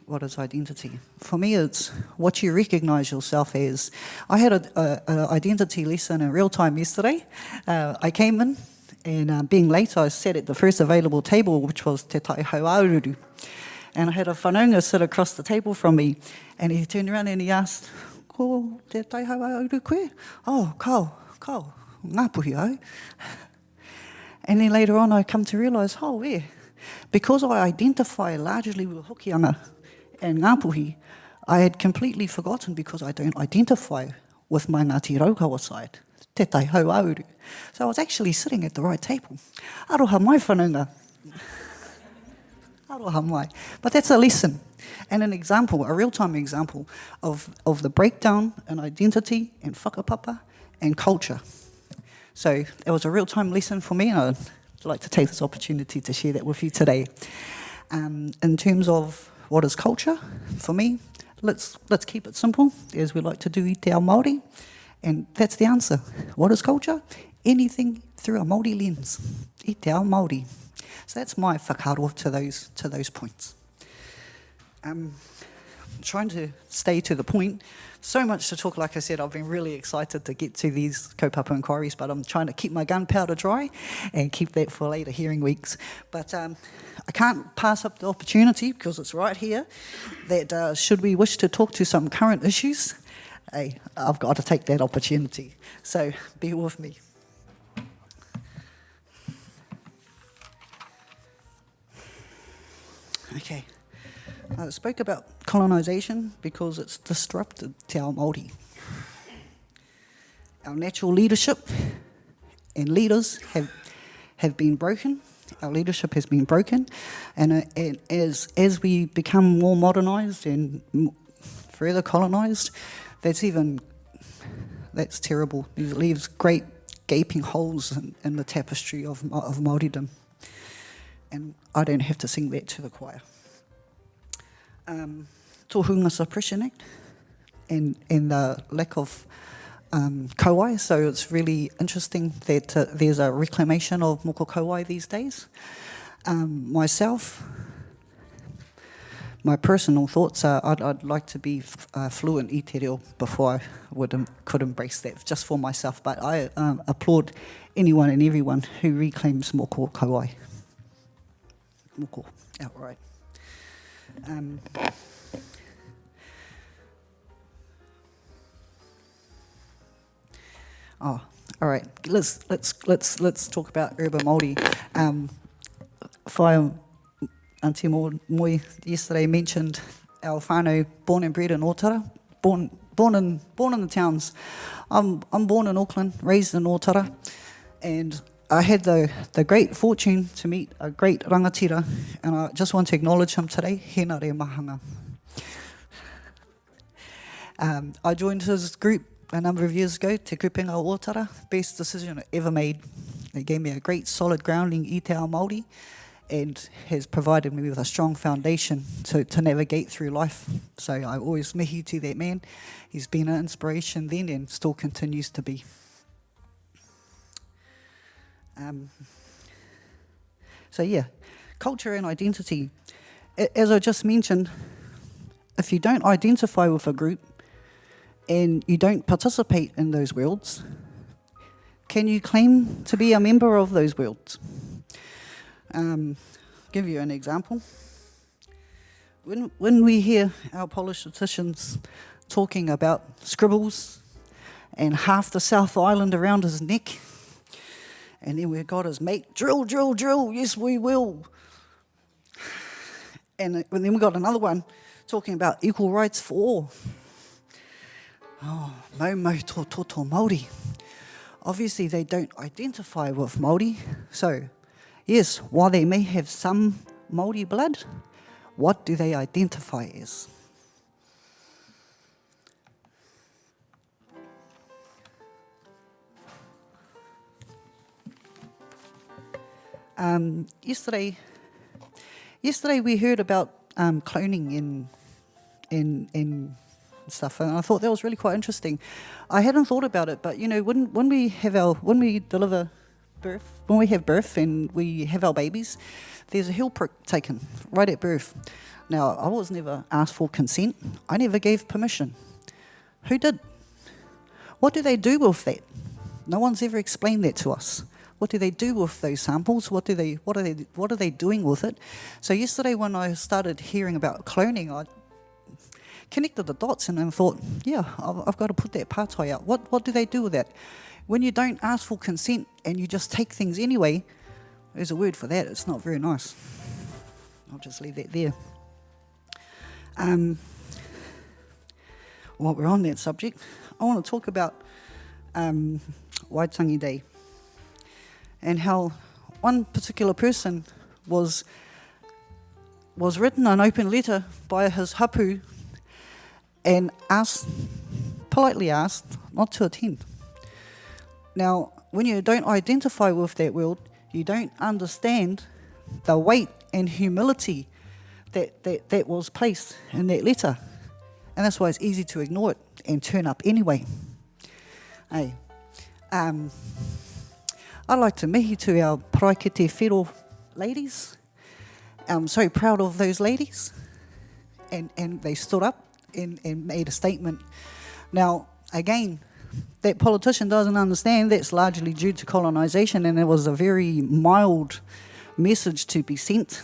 Speaker 19: What is identity? For me, it's what you recognise yourself as. I had an identity lesson in real time yesterday. I came in, and being late, I sat at the first available table, which was Te Tai Hauaururu. And I had a whanaunga sit across the table from me, and he turned around and he asked, "Ko Te Tai Hauaururu koe?" "Oh, kau, ngā puhi au." And then later on, I come to realise, because I identify largely with hokianga and ngāpuhi, I had completely forgotten because I don't identify with my Ngāti Raukawa side, Te Tai Hauaururu. So I was actually sitting at the right table. Aroha mai whanaunga. Aroha mai. But that's a lesson and an example, a real-time example of the breakdown in identity and whakapapa and culture. So it was a real-time lesson for me, and I'd like to take this opportunity to share that with you today. In terms of what is culture, for me, let's keep it simple, as we like to do i te ao Māori, and that's the answer. What is culture? Anything through a Māori lens, i te ao Māori. So that's my whakaaro to those points. Trying to stay to the point. So much to talk, like I said, I've been really excited to get to these kaupapa inquiries, but I'm trying to keep my gunpowder dry and keep that for later hearing weeks. But I can't pass up the opportunity, because it's right here, that should we wish to talk to some current issues, I've got to take that opportunity. So bear with me. Okay. I spoke about colonisation because it's disrupted te ao Māori. Our natural leadership and leaders have been broken. Our leadership has been broken, and as we become more modernised and further colonised, that's terrible. It leaves great gaping holes in the tapestry of Māoridom, and I don't have to sing that to the choir. Tohunga Suppression Act and the lack of kauai, so it's really interesting that there's a reclamation of moko kauai these days. Myself, my personal thoughts are I'd like to be fluent i te reo before I could embrace that, just for myself, but I applaud anyone and everyone who reclaims moko kauai. Moko, outright. All right. Let's talk about urban Māori. Whai Auntie Moi yesterday mentioned our whānau born and bred in Otara, born in the towns. I'm born in Auckland, raised in Otara, and I had the great fortune to meet a great rangatira, and I just want to acknowledge him today, Hena Re Mahanga. I joined his group a number of years ago, Te Kupenga o Otara, best decision I ever made. They gave me a great solid grounding i te ao Māori, and has provided me with a strong foundation to navigate through life. So I always mihi to that man. He's been an inspiration then and still continues to be. So yeah, culture and identity. As I just mentioned, if you don't identify with a group and you don't participate in those worlds, can you claim to be a member of those worlds? Give you an example. When we hear our politicians talking about scribbles and half the South Island around his neck, and then we've got his mate, drill, drill, drill, yes we will. And then we've got another one talking about equal rights for all. Oh, mau mau tō toto Māori. Obviously they don't identify with Māori, so yes, while they may have some Māori blood, what do they identify as? Yesterday we heard about cloning in stuff, and I thought that was really quite interesting. I hadn't thought about it, but you know, when we have birth and we have our babies, there's a heel prick taken right at birth. Now, I was never asked for consent. I never gave permission. Who did? What do they do with that? No one's ever explained that to us. What do they do with those samples? What are they doing with it? So yesterday when I started hearing about cloning, I connected the dots and then thought, yeah, I've got to put that pātai out. What do they do with that? When you don't ask for consent and you just take things anyway, there's a word for that. It's not very nice. I'll just leave that there. While we're on that subject, I want to talk about Waitangi Day and how one particular person was written an open letter by his hapu and politely asked not to attend. Now, when you don't identify with that world, you don't understand the weight and humility that was placed in that letter. And that's why it's easy to ignore it and turn up anyway. Hey, I'd like to mihi to our Praikete Whero ladies. I'm so proud of those ladies. And they stood up and made a statement. Now, again, that politician doesn't understand that's largely due to colonisation, and it was a very mild message to be sent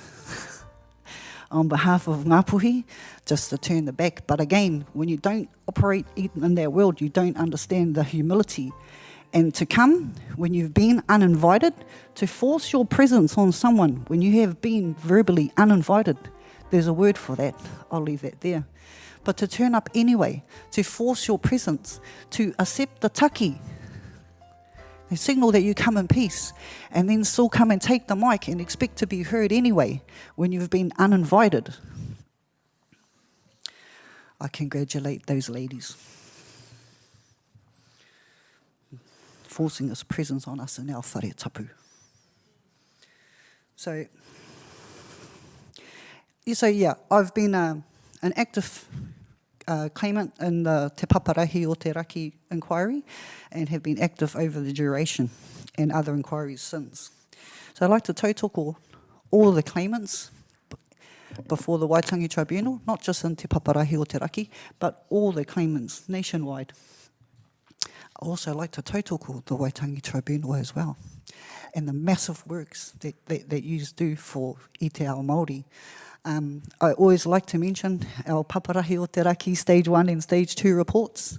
Speaker 19: on behalf of Ngāpuhi, just to turn the back. But again, when you don't operate in that world, you don't understand the humility. And to come, when you've been uninvited, to force your presence on someone, when you have been verbally uninvited, there's a word for that. I'll leave that there. But to turn up anyway, to force your presence, to accept the taki, the signal that you come in peace, and then still come and take the mic and expect to be heard anyway when you've been uninvited. I congratulate those ladies. Forcing this presence on us in our whare tapu. So yeah, I've been an active claimant in the Te Paparahi o Te Raki inquiry and have been active over the duration and other inquiries since. So I'd like to tautoko all of the claimants before the Waitangi Tribunal, not just in Te Paparahi o Te Raki, but all the claimants nationwide. I'd also like to tautoko the Waitangi Tribunal as well, and the massive works that you do for i te ao Māori. I always like to mention our Paparahi o Te Raki Stage 1 and Stage 2 reports.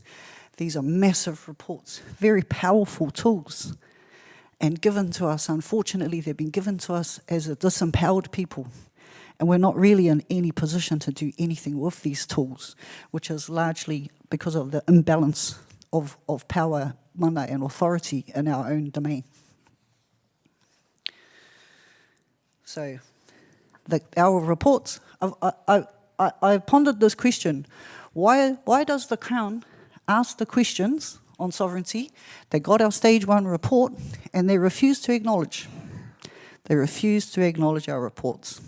Speaker 19: These are massive reports, very powerful tools, and given to us, unfortunately, they've been given to us as a disempowered people, and we're not really in any position to do anything with these tools, which is largely because of the imbalance of power, mana and authority in our own domain. So, our reports, I pondered this question. Why does the Crown ask the questions on sovereignty? They got our Stage 1 report and they refuse to acknowledge. They refuse to acknowledge our reports.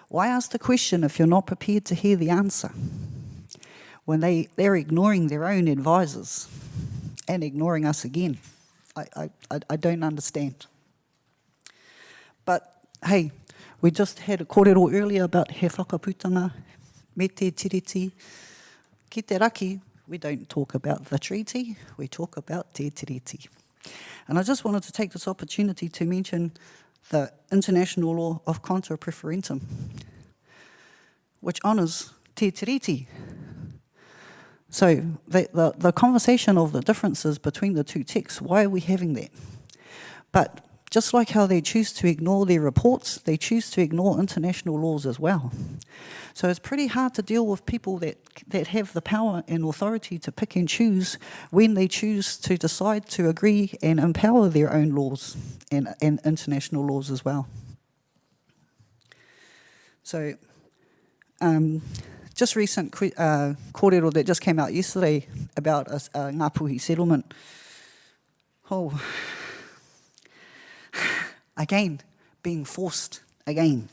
Speaker 19: Why ask the question if you're not prepared to hear the answer? When they're ignoring their own advisors and ignoring us again. I don't understand. But hey, we just had a kōrero earlier about he whakaputanga, me te tiriti. Ki te raki, we don't talk about the treaty, we talk about te tiriti. And I just wanted to take this opportunity to mention the international law of contra preferentum, which honours te tiriti. So the conversation of the differences between the two texts, why are we having that? But just like how they choose to ignore their reports, they choose to ignore international laws as well. So it's pretty hard to deal with people that have the power and authority to pick and choose when they choose to decide to agree and empower their own laws and international laws as well. So just recent kōrero that just came out yesterday about a Ngāpuhi settlement. Oh, again, being forced again.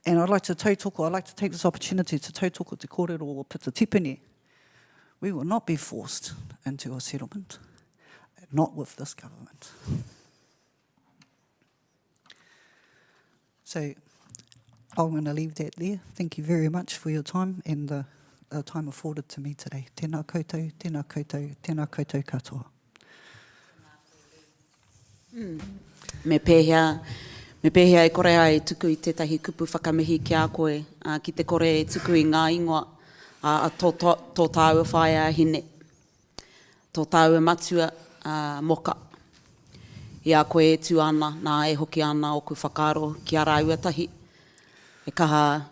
Speaker 19: And I'd like to tautoko, I'd like to take this opportunity to tautoko te kōrero o pita tipene. We will not be forced into a settlement, not with this government. So I'm going to leave that there. Thank you very much for your time and the time afforded to me today. Tēnā koutou, tēnā koutou, tēnā koutou katoa.
Speaker 4: Me pēhea e kore ai tuku I tētahi kupu whakamihi ki a koe, ki te kore e tuku I ngā ingoa, tō tāua whae a hine, tō tāua matua moka. I a koe e tu ana, nā e hoki ana o ku whakaro ki a rāua tahi. E kaha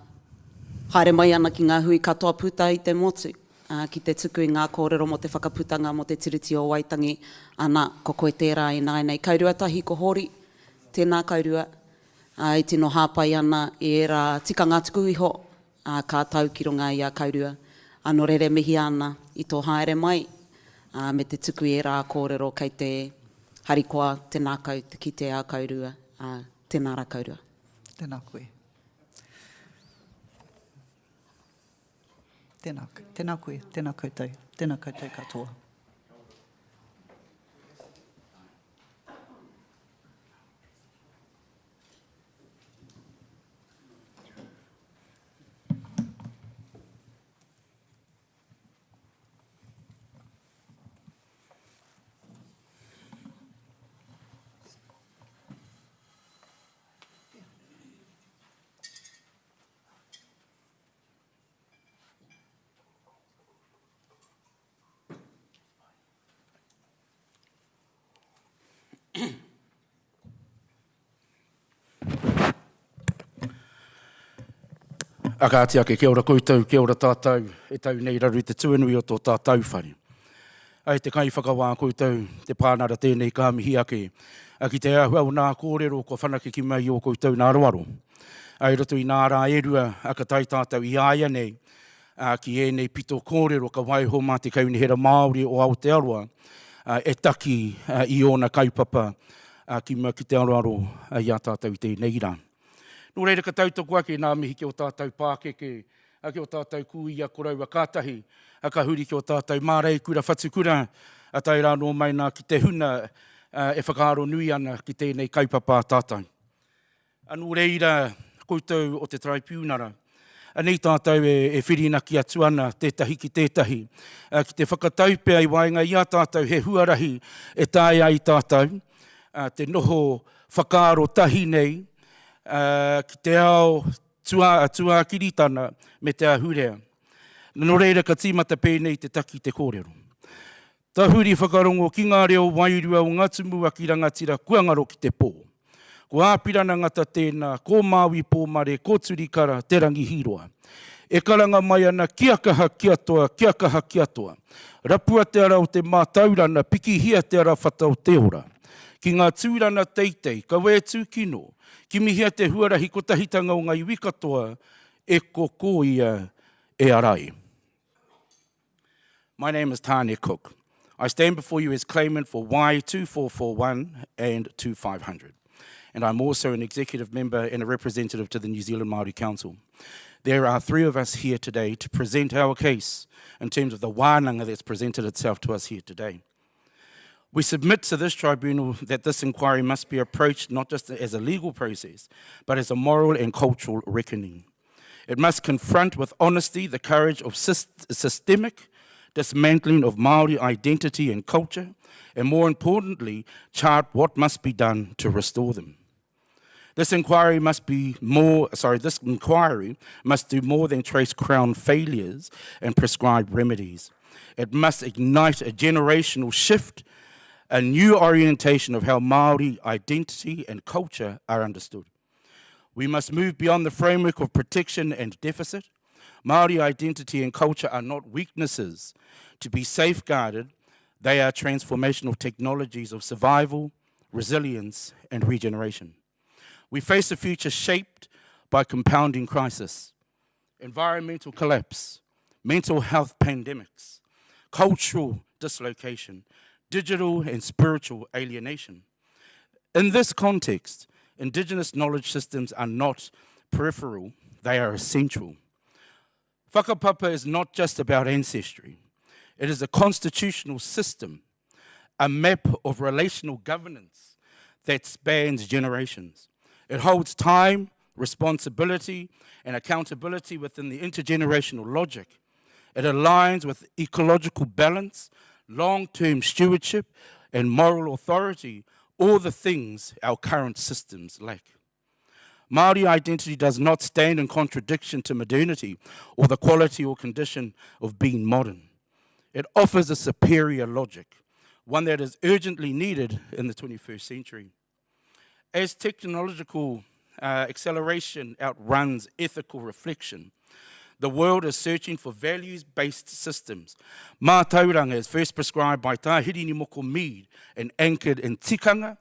Speaker 4: haere mai ana ki ngā hui katoa puta I te motu, ki te tuku I ngā kōrero mo te whakaputanga mo te tiriti o Waitangi, ana ko koe tērā I nai nei. Kaurua tahi ko hori, tēnā kaurua, I tino hāpai ana I rā tikanga tuku iho, ka tau ki runga I a kaurua. Ano rere mihi ana I tō haere mai, me te tuku I rā kōrero kei te harikoa, tēnā kau, te kite a kaurua, tēnā rā kaurua.
Speaker 19: Tēnā koe. Tēnā koe, tēnā koutou katoa.
Speaker 20: Akatia ke kia ora koutou, kia ora tātou, e tau nei raru te tuanui o tō tātou whare. Ai te kai whakawā koutou, te pānara tēnei ka mihi ake, a ki te ahuau nā kōrero ko whanake ki mai o koutou nā roaro. Ai roto I nā rā erua, a ka tai tātou I aia nei, ki e nei pito kōrero ka waiho mā te kaunihera Māori o Aotearoa, e taki I ona kaupapa, ki mua ki te aroaro I a tātou I tēnei rā. Nō reira ka tautoko ake nā mihi ki o tātou pākeke, ki o tātou kuia koraua kātahi, ka huri ki o tātou mārei kura whatukura, a tai rā nō mai nā ki te huna e whakaaro nui ana ki tēnei kaupapa tātou. Nō reira koutou o te tribunara, nei tātou e whirina ki atu ana tētahi ki tētahi, ki te whakataupea I waenga I a tātou he huarahi e tāia I tātou, te noho whakaaro tahi nei, ki te ao tua kiritana me te ahurea. Nō reira ka tīmata pēnei te taki te kōrero. Tā huri whakarongo ki ngā reo wairua o ngatumua ki rangatira kuangaro ki te pō. Ko āpirana ngata tēnā, ko Māui pōmare, ko Turikara, te rangi hiroa. E karanga mai ana kia kaha ki atoa. Rapua te ara o te mātaurana, piki hia te ara whatau te ora. Ki ngā tūrana teitei, ka we tūkino, ki mihia te huarahi ko tahitanga o ngai wikatoa, e koko ia e arai. My name is Tane Cook. I stand before you as claimant for Y2441 and 2500. And I'm also an executive member and a representative to the New Zealand Māori Council. There are 3 of us here today to present our case in terms of the wānanga that's presented itself to us here today. We submit to this tribunal that this inquiry must be approached not just as a legal process, but as a moral and cultural reckoning. It must confront with honesty the courage of systemic dismantling of Māori identity and culture, and more importantly, chart what must be done to restore them. This inquiry must do more than trace Crown failures and prescribe remedies. It must ignite a generational shift, a new orientation of how Māori identity and culture are understood. We must move beyond the framework of protection and deficit. Māori identity and culture are not weaknesses to be safeguarded. They are transformational technologies of survival, resilience, and regeneration. We face a future shaped by compounding crisis, environmental collapse, mental health pandemics, cultural dislocation, digital and spiritual alienation. In this context, Indigenous knowledge systems are not peripheral, they are essential. Whakapapa is not just about ancestry. It is a constitutional system, a map of relational governance that spans generations. It holds time, responsibility, and accountability within the intergenerational logic. It aligns with ecological balance, long-term stewardship, and moral authority, all the things our current systems lack. Māori identity does not stand in contradiction to modernity or the quality or condition of being modern. It offers a superior logic, one that is urgently needed in the 21st century. As technological acceleration outruns ethical reflection, the world is searching for values-based systems. Mātauranga is first prescribed by Tāhirini Moko Mead and anchored in tikanga,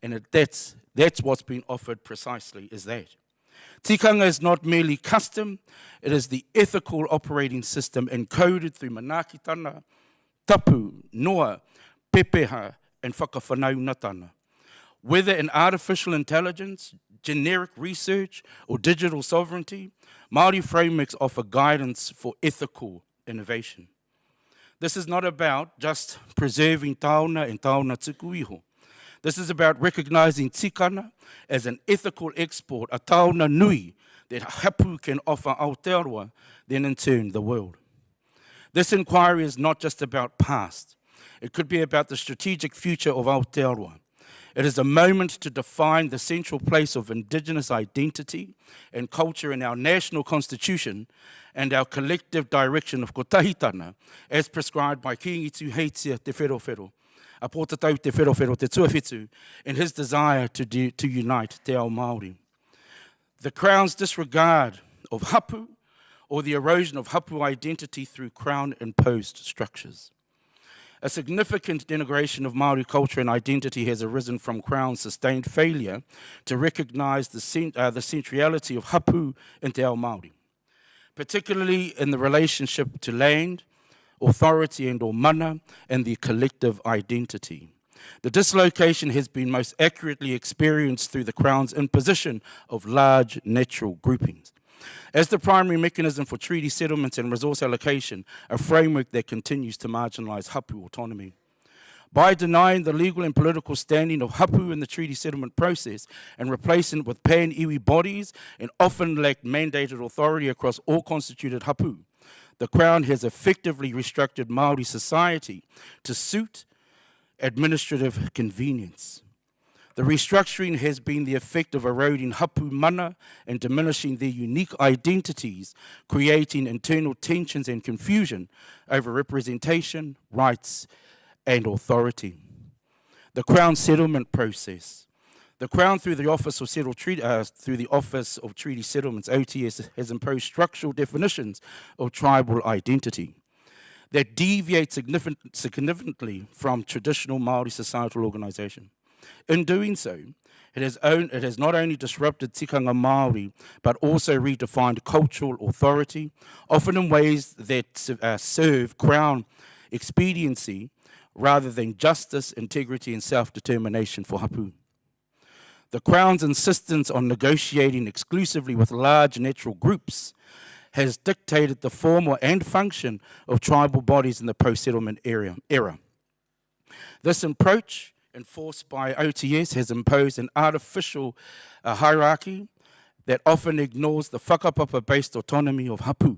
Speaker 20: and that's what's been offered precisely, is that. Tikanga is not merely custom, it is the ethical operating system encoded through manakitana, tapu, noa, pepeha, and whakawhanaunatana. Whether in artificial intelligence, generic research, or digital sovereignty, Māori frameworks offer guidance for ethical innovation. This is not about just preserving taona and taona tuku iho. This is about recognising tikana as an ethical export, a taona nui that hapu can offer Aotearoa, then in turn the world. This inquiry is not just about past. It could be about the strategic future of Aotearoa. It is a moment to define the central place of Indigenous identity and culture in our national constitution and our collective direction of kotahitana as prescribed by King Itu Heitia Te Whero, a pōtatau Te Whero Te Tuawhitu, in his desire to unite Te Ao Māori. The Crown's disregard of hapu or the erosion of hapu identity through Crown-imposed structures. A significant denigration of Māori culture and identity has arisen from Crown's sustained failure to recognise the centrality of hapu in Te Ao Māori, particularly in the relationship to land, authority and or mana, and the collective identity. The dislocation has been most accurately experienced through the Crown's imposition of large natural groupings. As the primary mechanism for treaty settlements and resource allocation, a framework that continues to marginalise hapu autonomy. By denying the legal and political standing of hapu in the treaty settlement process and replacing it with pan-iwi bodies and often lack mandated authority across all constituted hapu, the Crown has effectively restructured Māori society to suit administrative convenience. The restructuring has been the effect of eroding hapu mana and diminishing their unique identities, creating internal tensions and confusion over representation, rights, and authority. The Crown settlement process. The Crown, through the Office of Treaty Settlements, OTS, has imposed structural definitions of tribal identity that deviate significantly from traditional Māori societal organisation. In doing so, it has not only disrupted tikanga Māori, but also redefined cultural authority, often in ways that serve Crown expediency rather than justice, integrity, and self-determination for hapu. The Crown's insistence on negotiating exclusively with large natural groups has dictated the form and function of tribal bodies in the post-settlement era. This approach, enforced by OTS, has imposed an artificial hierarchy that often ignores the whakapapa-based autonomy of hapu.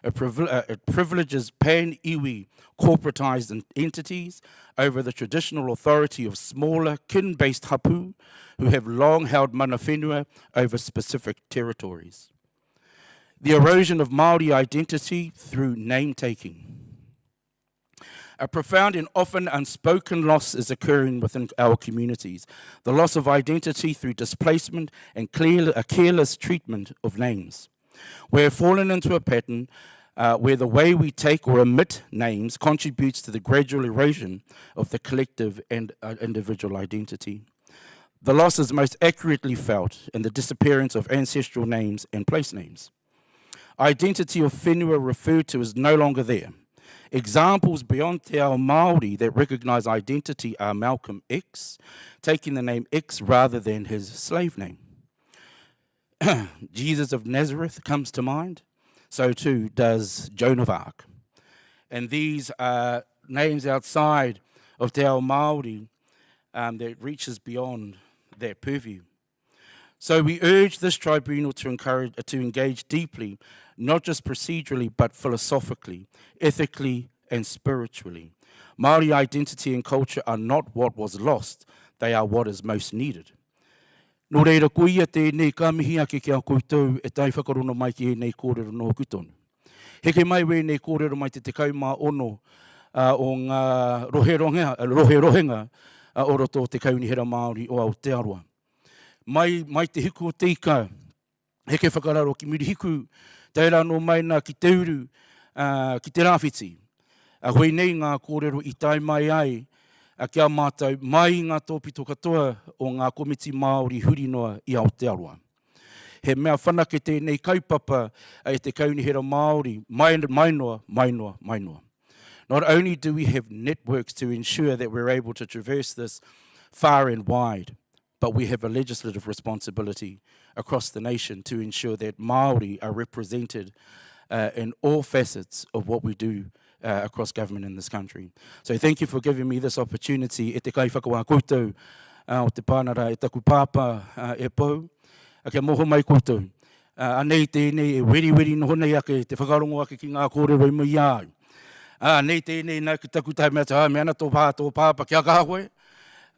Speaker 20: It privileges pan-iwi corporatized entities over the traditional authority of smaller kin-based hapu who have long held mana whenua over specific territories. The erosion of Māori identity through name-taking. A profound and often unspoken loss is occurring within our communities. The loss of identity through displacement and a careless treatment of names. We're fallen into a pattern where the way we take or omit names contributes to the gradual erosion of the collective and individual identity. The loss is most accurately felt in the disappearance of ancestral names and place names. Identity of whenua referred to is no longer there. Examples beyond Te Ao Māori that recognise identity are Malcolm X, taking the name X rather than his slave name. Jesus of Nazareth comes to mind, so too does Joan of Arc. And these are names outside of Te Ao Māori that reaches beyond that purview. So we urge this tribunal to engage deeply, not just procedurally, but philosophically, ethically, and spiritually. Māori identity and culture are not what was lost, they are what is most needed. Nō reira kuia tēnei ka mihi ake kia koutou e tai whakarono mai ki nei kōrero no kutonu. Heke mai we nei kōrero mai te kauma ono o ngā rohenga o roto te kaunihera Māori o Aotearoa. Mai te hiku o teika, heke whakararo ki muri hiku, teira no mai nā ki te uru, ki te rāwhiti. A hoi nei ngā kōrero i tai mai ai, a kia mātou mai ngā tōpito katoa o ngā komiti Māori huri noa i Aotearoa. He mea whanake tēnei kaupapa e te kaunihera Māori, mai noa. Not only do we have networks to ensure that we're able to traverse this far and wide, but we have a legislative responsibility across the nation to ensure that Māori are represented in all facets of what we do across government in this country. So thank you for giving me this opportunity. E te kai whakawā koutou o te pānara e taku pāpā e pou. A kia moho mai koutou. Anei tēnei e weri no honei ake te whakarongo ake ki ngā kōrero i mui au. Nei tēnei nā ki taku tai mea te hā, mea na tō pāpa kia kahakoe.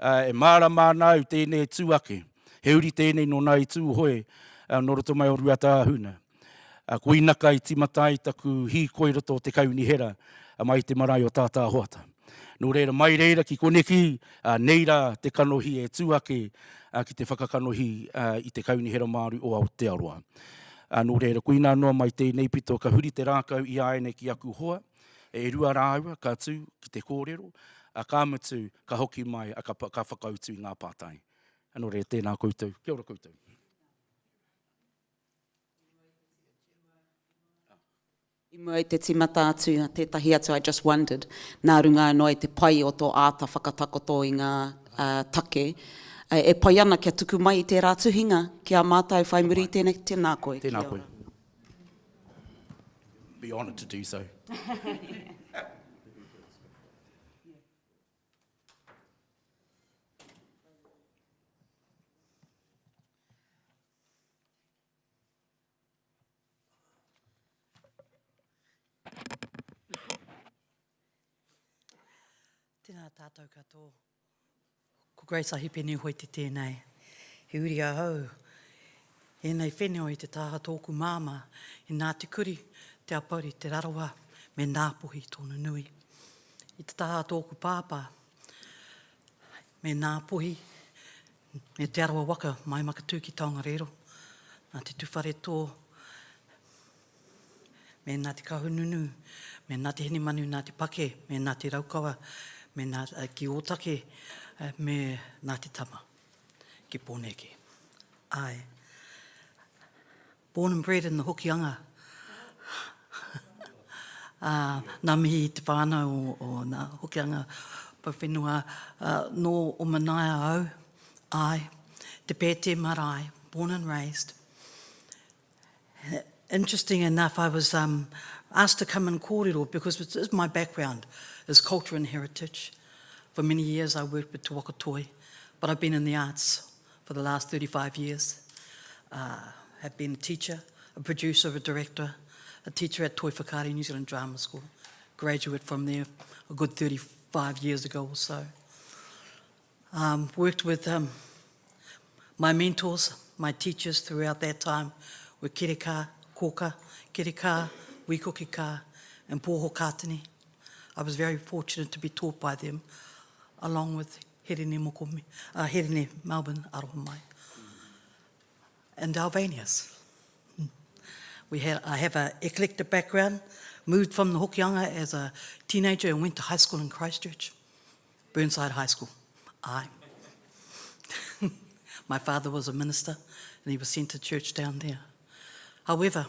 Speaker 20: E māra mānau tēnei tū ake. He uri tēnei no nai tū hoe no roto mai o ruata huna. Ko inaka i timatai taku hi koe roto te kaunihera mai te marae o tātā hoata. Nō reira mai reira ki koneki, neira te kanohi e tūake ki te whakakanohi i te kaunihera Māori o Aotearoa. Nō reira kuina noa mai tēnei pito ka huri te rākau i aene ki aku hoa, e rua rāua ka tū ki te kōrero, ka mutu ka hoki mai ka whakautu i ngā pātai. Nō reira tēnā koutou. Kia ora koutou.
Speaker 4: I mua i te timata atu, tētahi atu, I just wondered, nā runga noa i te pai o tō āta whakatakoto i ngā take. E pai ana kia tuku mai i te rātuhinga, kia mātai whai muri tēnā koe.
Speaker 20: Tēnā koe. Be honoured to do so.
Speaker 21: Tēnā tātou katoa. Ko Grace Ahipeni hoi te tēnei. He uri ahau. E nei whenua i te taha tōku māma. I nā te kuri, te apauri, te rarawa, me nāpuhi tōna nui. I te taha tōku pāpā, me nāpuhi, me te arawa waka, mai makatū ki Tongariro. Nā te tuwhare tō, me nā te kahununu, me nā te hini manu, nā te pake, me nā te raukawa, me nā ki ōtake, me nā te tama, ki pōneke. Ai. Born and bred in the Hokianga. Nā mihi te whānau o nā Hokianga pawhenua no o manaia au. Ai. Te pēte marae, born and raised. Interesting enough, I was asked to come and kōrero because it's my background is culture and heritage. For many years I worked with Te Whakatuwhera, but I've been in the arts for the last 35 years. Have been a teacher, a producer, a director, a teacher at Toi Whakari New Zealand Drama School, graduate from there a good 35 years ago or so. Worked with my mentors, my teachers throughout that time were Kirika, Koka, Kirika, Wikokika, and Pōho Kātini. I was very fortunate to be taught by them, along with Herene Melbourne, Aroha mai. And Albanians. I have an eclectic background, moved from the Hokianga as a teenager and went to high school in Christchurch, Burnside High School. My father was a minister and he was sent to church down there. However,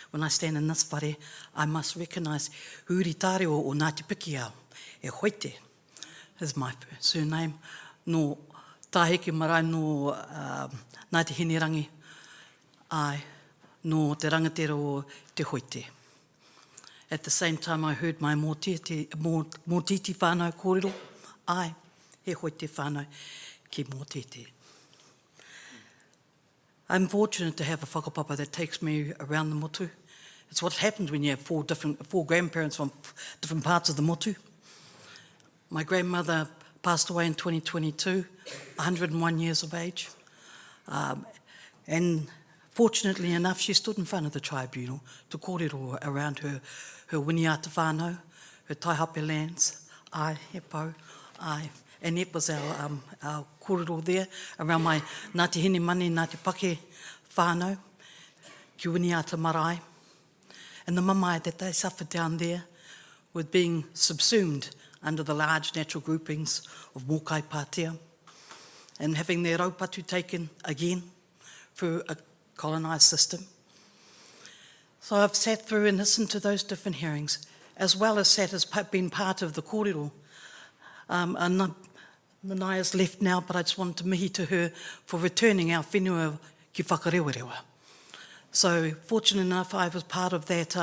Speaker 21: when I stand in this whare, I must recognise Huri Tāreo o Ngāti Pikiao, e Hoite is my surname, no Tāheke Marae no Ngāti Hinerangi, no Te Rangatira o Te Hoite. At the same time, I heard my Mōtiti whānau kōrero, he Hoite whānau ki Mōtiti. I'm fortunate to have a whakapapa that takes me around the motu. It's what happens when you have four grandparents from different parts of the motu. My grandmother passed away in 2022, 101 years of age. And fortunately enough, she stood in front of the tribunal to kōrero around her winiata whānau, her taihape lands, he pau, and it was our kōrero there around my Ngāti Hine Mani, Ngāti Pake whānau, ki winiata marae. And the mamae that they suffered down there with being subsumed under the large natural groupings of Mokai Pātea and having their raupatu taken again through a colonised system. So I've sat through and listened to those different hearings, as well as been part of the kōrero. Nanaya's left now, but I just wanted to mihi to her for returning our whenua ki whakarewarewa. So, fortunate enough, I was part of that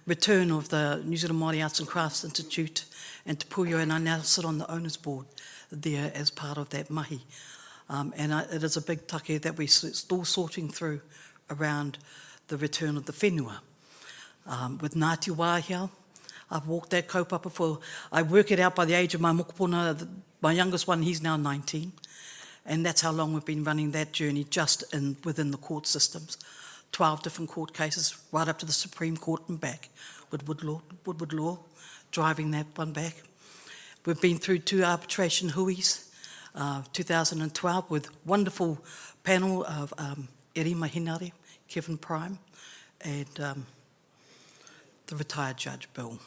Speaker 21: return of the New Zealand Māori Arts and Crafts Institute and Te Puyo, and I now sit on the owners board there as part of that mahi. It is a big take that we're still sorting through around the return of the whenua. With Ngāti Wāhia, I've walked that kaupapa I work it out by the age of my mokopuna, my youngest one, he's now 19. And that's how long we've been running that journey just within the court systems. 12 different court cases, right up to the Supreme Court and back, with Woodward Law, driving that one back. We've been through 2 arbitration huis, 2012, with wonderful panel of Eri Mahinari, Kevin Prime, and the retired Judge Bill,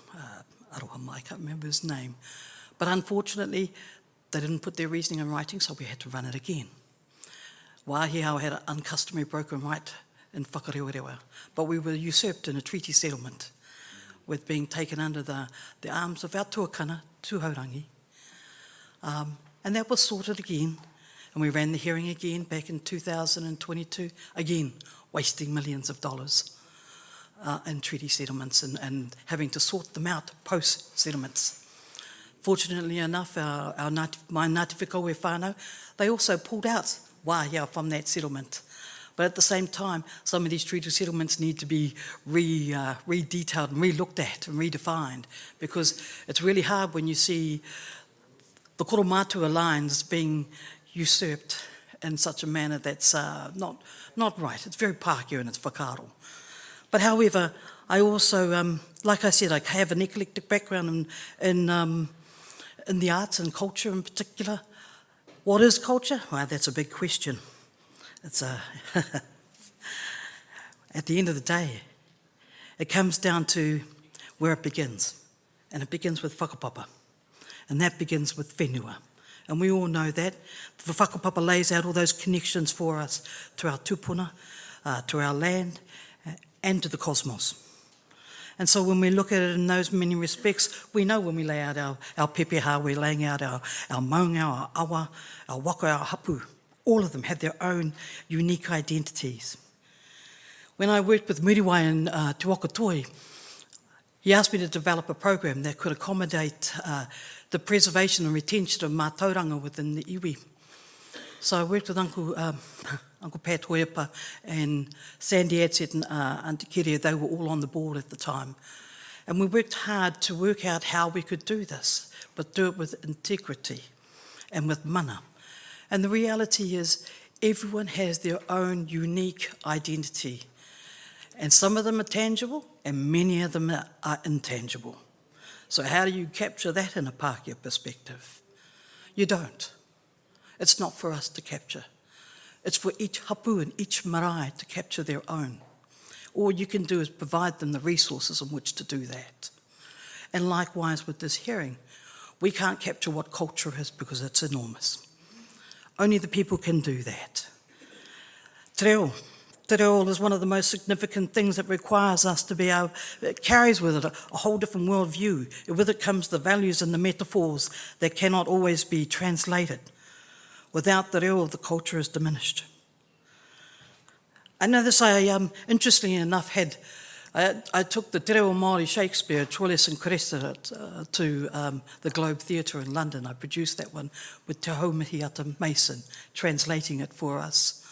Speaker 21: Aroha mai, I can't remember his name. But unfortunately, they didn't put their reasoning in writing, so we had to run it again. Wāhiao had an uncustomary broken right in whakarewarewa, but we were usurped in a treaty settlement with being taken under the arms of our tuakana, Tūhaurangi. And that was sorted again, and we ran the hearing again back in 2022, again wasting millions of dollars in treaty settlements and having to sort them out post-settlements. Fortunately enough, my Ngāti Whakaue whānau, they also pulled out Wāhia from that settlement. But at the same time, some of these treaty settlements need to be re-detailed and re-looked at and redefined, because it's really hard when you see the Koromatua lines being usurped in such a manner that's not right. It's very Pākehā and it's whakaaro. But however, I also, like I said, I have an eclectic background in the arts and culture in particular. What is culture? Well, that's a big question. It's at the end of the day, it comes down to where it begins. And it begins with whakapapa. And that begins with whenua. And we all know that. The whakapapa lays out all those connections for us to our tupuna, to our land, and to the cosmos. And so when we look at it in those many respects, we know when we lay out our pepeha, we're laying out our maunga, our awa, our waka, our hapu. All of them have their own unique identities. When I worked with Muriwai in Te Whakatoi, he asked me to develop a program that could accommodate the preservation and retention of mātauranga within the iwi. So I worked with Uncle Pat Hoepa and Sandy Adset and Auntie Kiria. They were all on the board at the time. And we worked hard to work out how we could do this, but do it with integrity and with mana. And the reality is everyone has their own unique identity. And some of them are tangible and many of them are intangible. So how do you capture that in a Pākehā perspective? You don't. It's not for us to capture. It's for each hapu and each marae to capture their own. All you can do is provide them the resources in which to do that. And likewise with this hearing, we can't capture what culture is because it's enormous. Only the people can do that. Te reo. Te reo is one of the most significant things that requires us to be able, it carries with it a whole different worldview. With it comes the values and the metaphors that cannot always be translated. Without te reo, the culture is diminished. I know this, interestingly enough, I took the Te Reo Māori Shakespeare, Troilus and Cressida, to the Globe Theatre in London. I produced that one with Te Haumihiata Mason, translating it for us.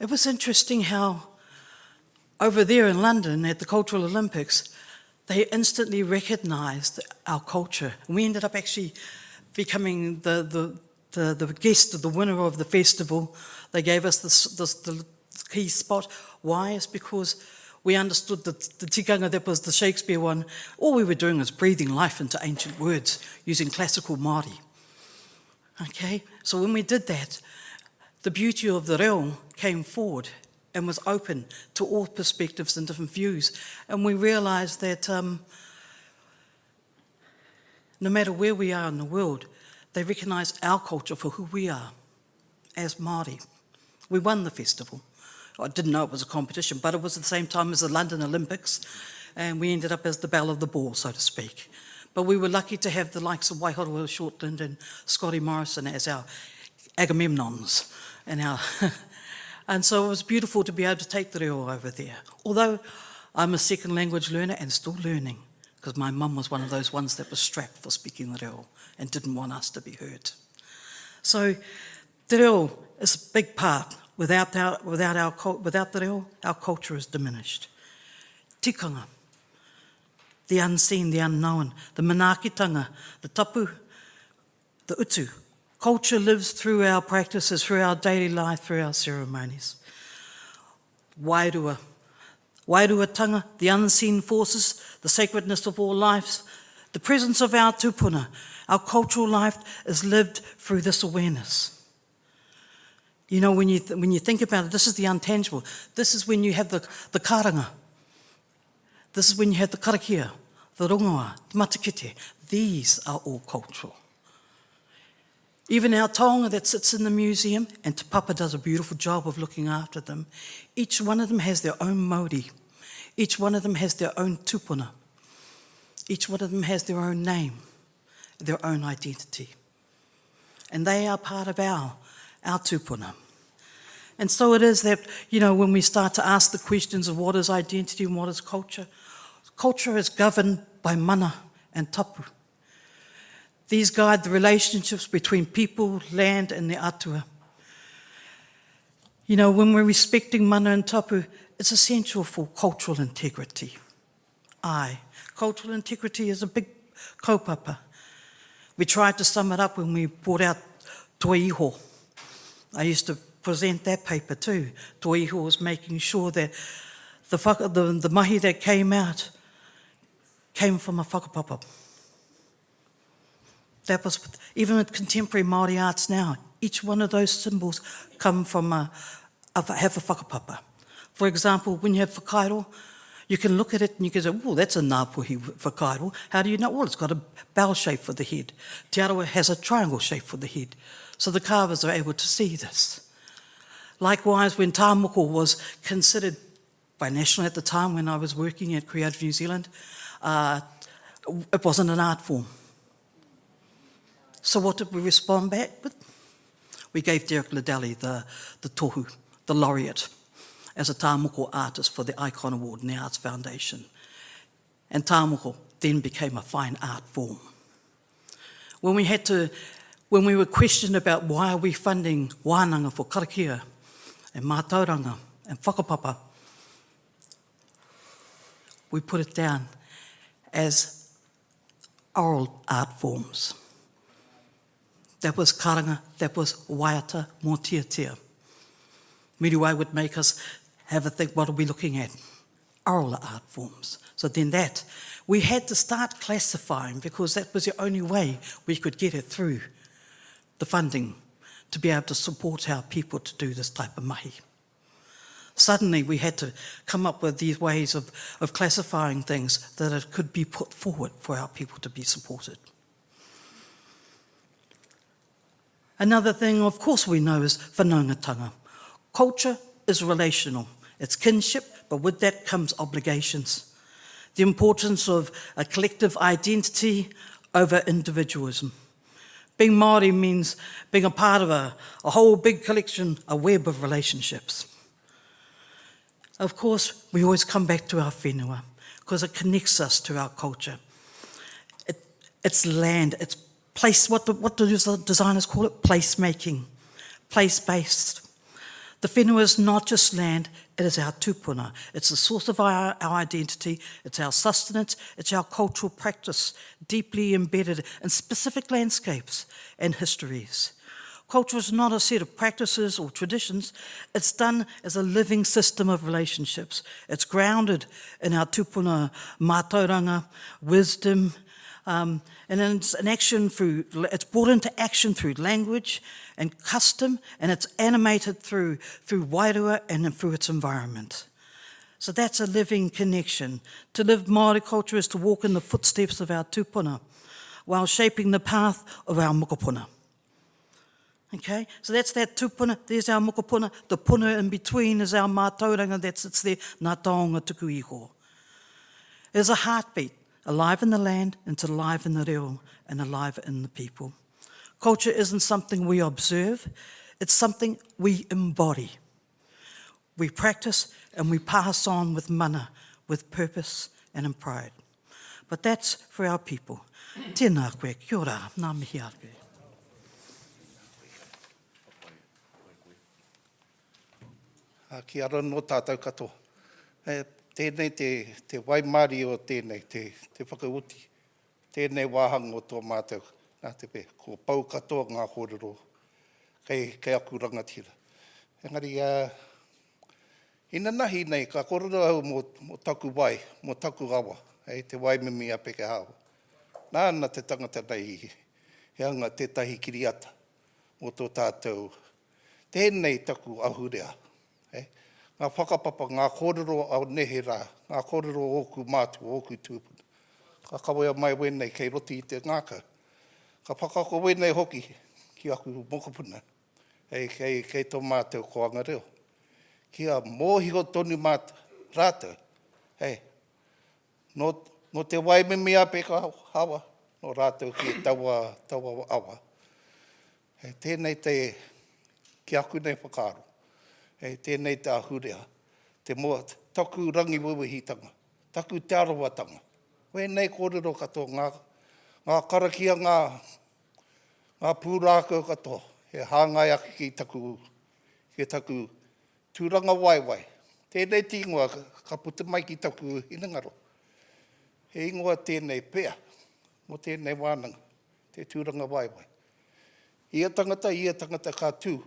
Speaker 21: It was interesting how over there in London at the Cultural Olympics, they instantly recognised our culture. And we ended up actually becoming the guest of the winner of the festival. They gave us the key spot. Why? It's because we understood that the tikanga that was the Shakespeare one, all we were doing was breathing life into ancient words using classical Māori. Okay, so when we did that, the beauty of the reo came forward and was open to all perspectives and different views. And we realised that no matter where we are in the world, they recognise our culture for who we are as Māori. We won the festival. I didn't know it was a competition, but it was at the same time as the London Olympics, and we ended up as the belle of the ball, so to speak. But we were lucky to have the likes of Waitangi Shortland and Scotty Morrison as our Agamemnons. And so it was beautiful to be able to take the reo over there. Although I'm a second language learner and still learning, because my mum was one of those ones that was strapped for speaking the reo and didn't want us to be hurt. So the reo is a big part. Without the reo, our culture is diminished. Tikanga, the unseen, the unknown, the manaakitanga, the tapu, the utu. Culture lives through our practices, through our daily life, through our ceremonies. Wairua. Wairuatanga, the unseen forces, the sacredness of all lives, the presence of our tupuna. Our cultural life is lived through this awareness. You know, when you think about it, this is the untangible. This is when you have the karanga. This is when you have the karakia, the rongoa, the matakite. These are all cultural. Even our taonga that sits in the museum, and Te Papa does a beautiful job of looking after them, each one of them has their own mauri. Each one of them has their own tupuna. Each one of them has their own name, their own identity. And they are part of our tupuna. And so it is that, you know, when we start to ask the questions of what is identity and what is culture, culture is governed by mana and tapu. These guide the relationships between people, land and the atua. You know, when we're respecting mana and tapu, it's essential for cultural integrity. Cultural integrity is a big kaupapa. We tried to sum it up when we brought out Toi Iho. I used to present that paper too. Toi Iho was making sure that the mahi that came out came from a whakapapa. That was, even with contemporary Māori arts now, each one of those symbols come from have a whakapapa. For example, when you have whakairo, you can look at it and you can say, oh, that's a ngāpuhi whakairo. How do you know? Well, it's got a bell shape for the head. Te Arawa has a triangle shape for the head. So the carvers are able to see this. Likewise, when tāmoko was considered by National at the time when I was working at Creative New Zealand, it wasn't an art form. So what did we respond back with? We gave Derek Liddell the tohu, the laureate, as a tāmoko artist for the Icon Award in the Arts Foundation. And tāmoko then became a fine art form. When we had to when we were questioned about why are we funding wānanga for karakia and mātauranga and whakapapa, we put it down as oral art forms. That was karanga, that was waiata mō tiatia. Miriwai would make us have a think, what are we looking at? Oral art forms. So then that, we had to start classifying because that was the only way we could get it through the funding to be able to support our people to do this type of mahi. Suddenly we had to come up with these ways of classifying things that it could be put forward for our people to be supported. Another thing, of course, we know is whanaungatanga. Culture is relational. It's kinship, but with that comes obligations. The importance of a collective identity over individualism. Being Māori means being a part of a whole big collection, a web of relationships. Of course, we always come back to our whenua because it connects us to our culture. It's land, it's place, what do designers call it? Placemaking, place-based. The whenua is not just land, it is our tupuna. It's the source of our identity, it's our sustenance, it's our cultural practice, deeply embedded in specific landscapes and histories. Culture is not a set of practices or traditions, it's done as a living system of relationships. It's grounded in our tupuna mātauranga, wisdom, and it's an action through, it's brought into action through language and custom, and it's animated through wairua and through its environment. So that's a living connection. To live Māori culture is to walk in the footsteps of our tupuna while shaping the path of our mokopuna. Okay, so that's that tupuna, there's our mokopuna, the puna in between is our mātauranga, that sits there, ngā taonga tuku iho. There's a heartbeat, alive in the land, and alive in the reo, and alive in the people. Culture isn't something we observe, it's something we embody. We practice and we pass on with mana, with purpose and in pride. But that's for our people. Tēnā koe, kia ora, ngā mihi ake.
Speaker 12: Ki ara no tātou katoa. Tēnei te waimari o tēnei, te whakauti. Tēnei wāhanga o tō mātou. Nā te pē, ko pau katoa ngā kōrero. Kei aku rangatira. Engari, ina nahi nei, ka kōrero au mō taku wai, mō taku awa. Te waimimi a peke hao. Nāna te tangata nei, he anga tētahi kiriata o tō tātou. Tēnei taku ahurea. Ngā whakapapa, ngā kōrero au nehe rā, ngā kōrero oku mātu, oku tūpuna. Ka kawaia mai wenei kei roti i te ngāka. Ka whakako wenei hoki ki aku mokopuna. Kei tō mātou ko anga reo. Kia mōhiho tonu mātou rātou. No te waimimi a peka hawa, no rātou ki taua awa. Tēnei ki aku nei whakaro. Tēnei te ahurea, te moa, taku rangi wuwihitanga, taku te arawatanga. Wēnei kōrero katoa, ngā karakia, ngā pūrākau katoa, he hāngai aki ki taku tūranga waiwai. Tēnei ti ingoa, ka puta mai ki taku inangaro. He ingoa tēnei pēa, mo tēnei wānanga, te tūranga waiwai. Ia tangata ka tū.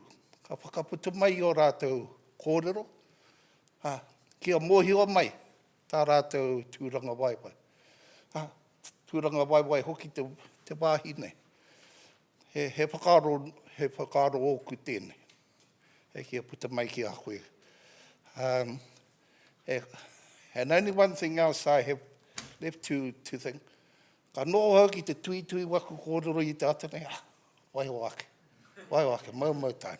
Speaker 12: Ka whakaputa mai o rātou kōrero, kia mōhiwa mai tā rātou tūranga waiwai. Tūranga waiwai hoki te wāhine. He whakaro oku tēnei. Kia puta mai ki a koe. And only one thing else I have left to think. Ka noho ki te tui waku kōrero i te atanei. Waiwake, mau time.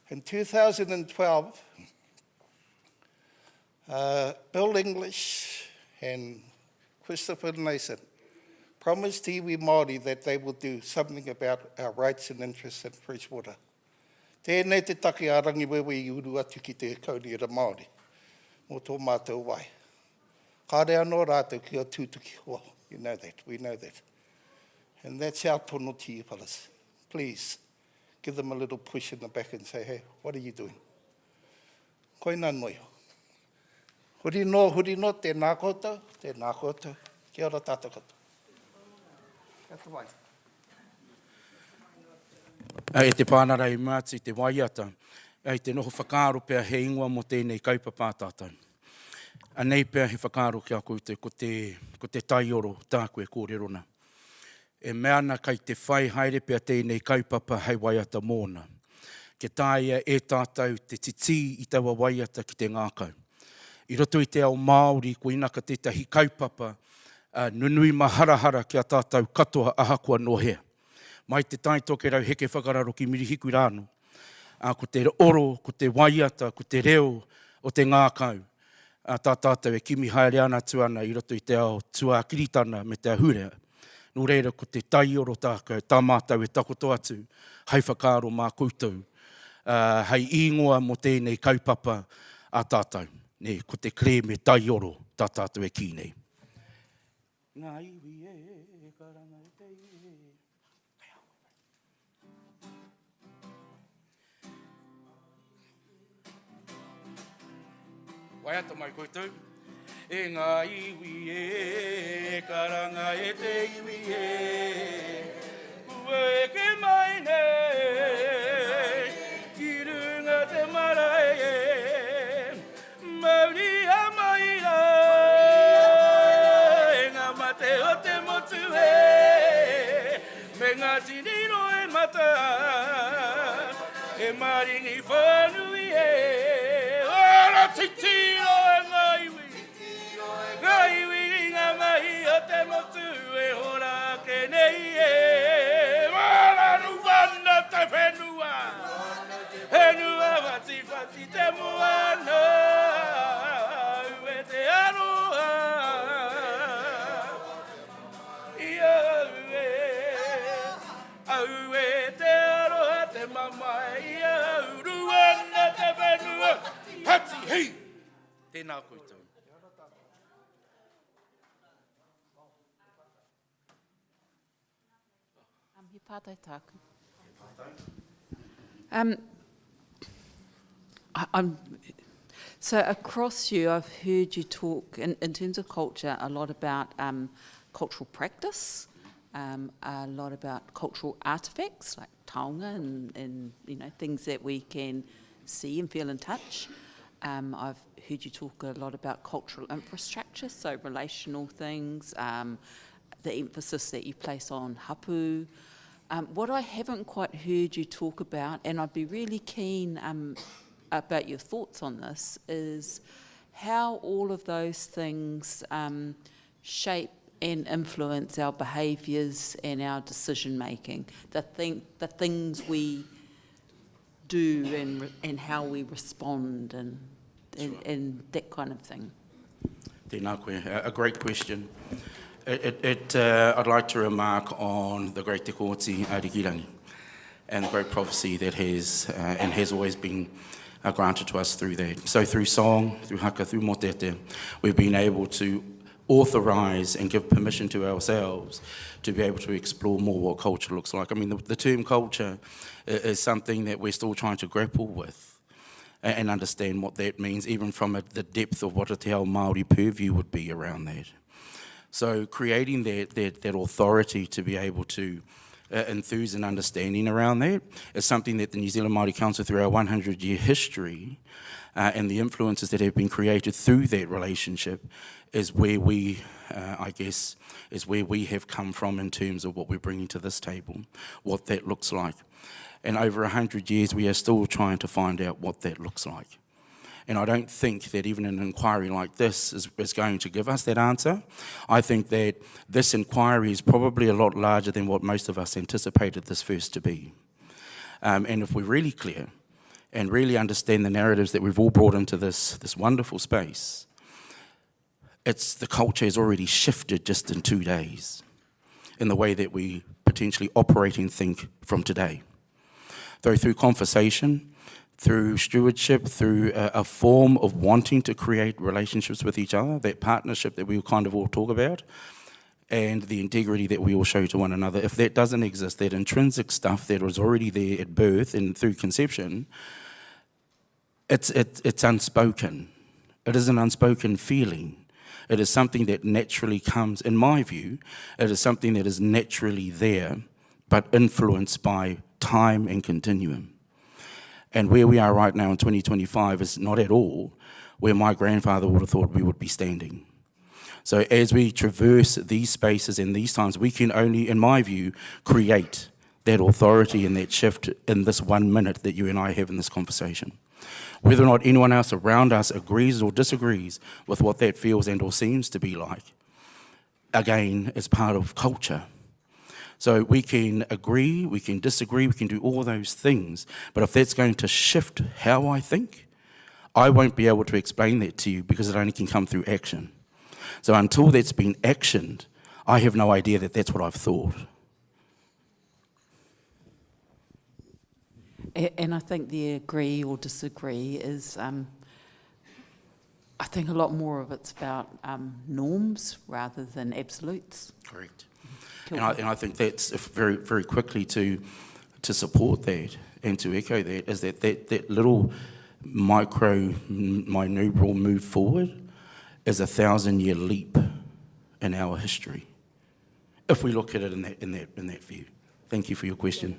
Speaker 12: In 2012, Bill English and Christopher Nason promised iwi Māori that they would do something about our rights and interests in freshwater. Tēnei te take a rangiwewe I uru atu ki te kauriera Māori, mō tō mātou wai. Kāre anō rātou ki o tūtuki. Well, you know that, we know that. And that's our tono tiaparas. Please, give them a little push in the back and say, hey, what are you doing? Koina noio. Huri no, tēnā koutou. Kia ora tātou koutou. Kata wai.
Speaker 20: E te pānara i māti te waiata, e te noho whakaro pia he ingoa mo tēnei kaupapa tātou. Anei pia he whakaro kia koutou ko te taioro tākue kōrerona. E meana kai te whai haere pia tēnei kaupapa hei waiata mōna. Ke tāia e tātou te titi i taua waiata ki te ngākau. I roto i te ao Māori ko inaka tētahi kaupapa nunui maharahara kia tātou katoa ahakua nohea. Mai te taitoke rau heke whakararo ki mirihiku rāno. Ko te oro, ko te waiata, ko te reo o te ngākau. Tā tātou e kimi haere ana tuana i roto i te ao tua kiritana me te ahurea. Nō reira ko te taioro tākau, tā mātou e takoto atu, hei whakaro mā koutou, hei ingoa mo tēnei kaupapa a tātou. Ne, ko te kre me taioro tā tātou e ki nei. Ngā iwi e karanga e te iwi. Waiata mai koutou. E ngā iwi e karanga e te iwi e. Kua e ke mai nei, ki runga te marae e. Mauri a mai ra, e ngā mate o te motu e. Me ngā tiniro e mata, e maringi whanui e. Ora titiro e ngā iwi, ngā iwi ngā mahi o te motu e hora ke nei e. Wararu wana te whenua, whenua wati te moana. Hati hei! Tēnā koutou.
Speaker 14: He pātai tāku. So across you, I've heard you talk, in terms of culture, a lot about cultural practice, a lot about cultural artefacts like taonga and things that we can see and feel and touch. I've heard you talk a lot about cultural infrastructure, so relational things, the emphasis that you place on hapu. What I haven't quite heard you talk about, and I'd be really keen about your thoughts on this, is how all of those things shape and influence our behaviours and our decision making, the things we do and how we respond and that kind of thing.
Speaker 20: Tēnā koe, a great question. I'd like to remark on the great Te Kōti Arikirangi and the great prophecy that has always been granted to us through that. So through song, through haka, through motete, we've been able to authorise and give permission to ourselves to be able to explore more what culture looks like. I mean, the term culture is something that we're still trying to grapple with and understand what that means, even from the depth of what a te ao Māori purview would be around that. So creating that authority to be able to enthuse an understanding around that is something that the New Zealand Māori Council, through our 100-year history and the influences that have been created through that relationship, is where we, I guess, is where we have come from in terms of what we're bringing to this table, what that looks like. And over 100 years, we are still trying to find out what that looks like. And I don't think that even an inquiry like this is going to give us that answer. I think that this inquiry is probably a lot larger than what most of us anticipated this first to be. And if we're really clear and really understand the narratives that we've all brought into this wonderful space, the culture has already shifted just in 2 days in the way that we potentially operate and think from today. Though through conversation, through stewardship, through a form of wanting to create relationships with each other, that partnership that we kind of all talk about, and the integrity that we all show to one another, if that doesn't exist, that intrinsic stuff that was already there at birth and through conception, it's unspoken. It is an unspoken feeling. It is something that naturally comes, in my view, it is something that is naturally there, but influenced by time and continuum. And where we are right now in 2025 is not at all where my grandfather would have thought we would be standing. So as we traverse these spaces and these times, we can only, in my view, create that authority and that shift in this 1 minute that you and I have in this conversation. Whether or not anyone else around us agrees or disagrees with what that feels and or seems to be like, again, is part of culture. So we can agree, we can disagree, we can do all those things, but if that's going to shift how I think, I won't be able to explain that to you because it only can come through action. So until that's been actioned, I have no idea that that's what I've thought.
Speaker 14: And I think the agree or disagree is, I think a lot more of it's about norms rather than absolutes.
Speaker 20: Correct. And I think that's very, very quickly to support that and to echo that is that little minuteral move forward is 1,000-year leap in our history, if we look at it in that view. Thank you for your question.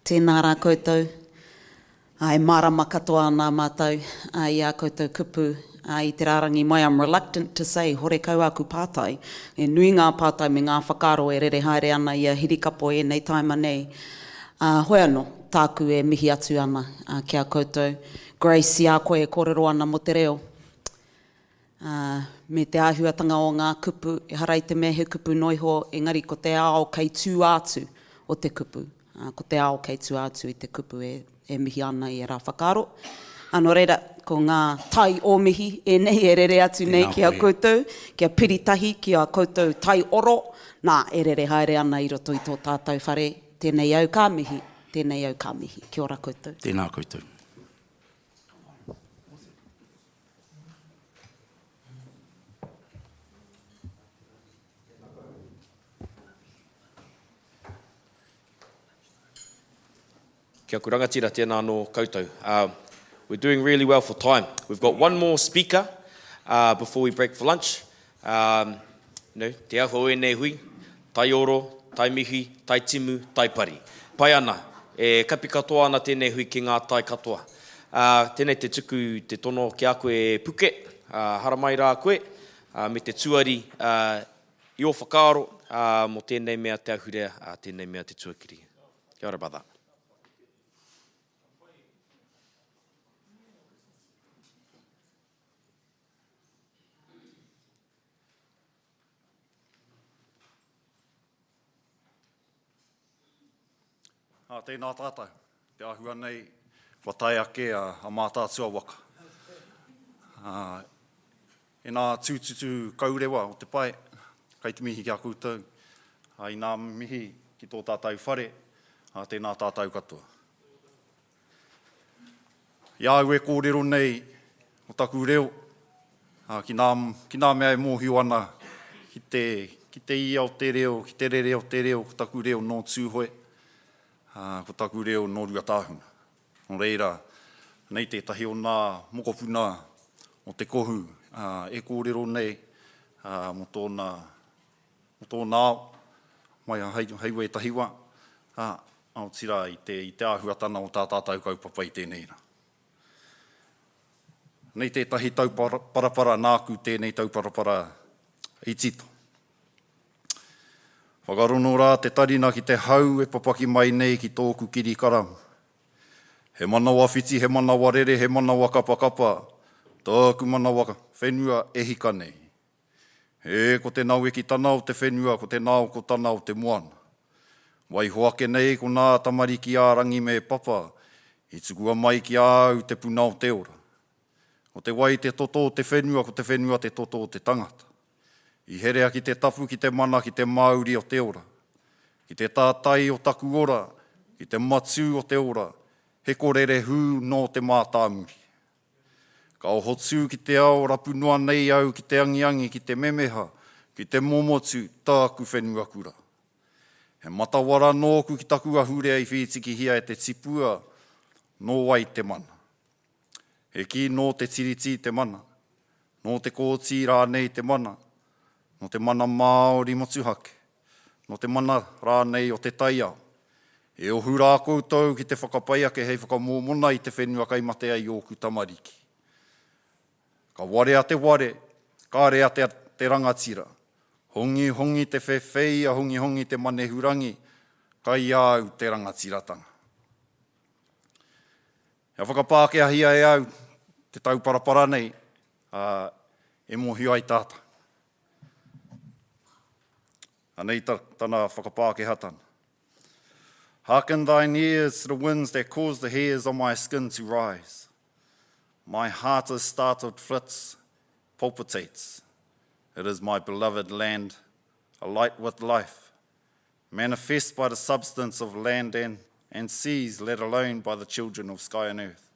Speaker 4: Tēnā rā koutou. Ai marama katoa nā mātou. Ai a koutou kupu. I te rārangi mai, I'm reluctant to say, hore kau aku pātai. E nui ngā pātai me ngā whakaro e rere haere ana i a hirikapo e nei taima nei. Hoi anō, tāku e mihi atu ana kia koutou. Grace i a koe e kōrero ana mo te reo. Me te āhuatanga o ngā kupu, e harai te mea he kupu noiho, engari ko te ao kei tū atu o te kupu. Ko te ao kei tū atu i te kupu e mihi ana i e rā whakaro. Anō reira, ko ngā tai o mihi e nei e rere atu nei ki a koutou, kia piritahi ki a koutou tai oro, nā e rere haere ana i roto i tō tātou whare. Tēnei au kā mihi, tēnei au kā mihi. Kia ora koutou.
Speaker 20: Tēnā koutou.
Speaker 1: Kia kurangatira tēnā no koutou. We're doing really well for time. We've got one more speaker before we break for lunch. Te aho e nei hui, tai oro, tai mihi, tai timu, tai pari. Pai ana, e kapi katoa ana tēnei hui ki ngā tai katoa. Tēnei te tuku te tono ki a koe puke, haramai rā koe, me te tuari i o whakaaro, mo tēnei mea te ahurea, tēnei mea te tuakiri. Kia ora bada.
Speaker 16: Tēnā tātou, te ahua nei, watai ake a mātātua waka. E nā tūtutu kaurewa o te pai, kei te mihi kia koutou, i nā mihi ki tō tātou whare, tēnā tātou katoa. Ia au e kōrero nei o taku reo, ki nā mea e mōhio ana, ki te ia o te reo, ki te rere o te reo, ko taku reo nō tūhoe, ko taku reo nō ruatahuna. Nō reira, nei tētahi o nā mokopuna o te kohu, e kōrero nei mo tōna ao, mai a heiwe tahiwa, au tira i te āhuatana o tā tātou kaupapa i tēnei rā. Nei tētahi tauparapara nāku tēnei tauparapara i tito. Whakarono rā te tarina ki te hau e papaki mai nei ki tōku kiri karamu. He manawa whiti, he manawa rere, he manawa kapakapa, tāku manawa whenua e hika nei. He ko te nau e ki tana o te whenua, ko te nau ko tana o te moana. Wai hoake nei ko nā tamari ki ārangi me papa, i tukua mai ki āu te puna o te ora. Ko te wai te toto o te whenua, ko te whenua te toto o te tangata. I herea ki te tapu, ki te mana, ki te mauri o te ora. Ki te tātai o taku ora, ki te matu o te ora, he korere hū no te mātāmuri.
Speaker 2: Ka o hotu ki te ao rapu noa nei au ki te angiangi, ki te memeha, ki te momotu, tāku whenua kura. He matawara nōku ki taku ahurea I whitiki hia e te tipua, nō wai te mana. He ki nō te tiriti te mana, nō te kōti rānei te mana, nō te mana Māori motuhake, nō te mana rānei o te taiao. E ohu rā koutou ki te whakapaiake hei whakamōmona I te whenua kaimate ai o ku tamariki. Ka ware a te ware, ka rea te rangatira. Hongi hongi te whewhei, a hongi hongi te manehurangi, kai au te rangatiratanga. Hea whakapākea hia e au, te tauparapara nei, e mohi ai tāta. Anei tana whakapākea tana. Hearken thine ears to the winds that cause the hairs on my skin to rise. My heart is startled, flits, palpitates. It is my beloved land, alight with life, manifest by the substance of land and seas, let alone by the children of sky and earth.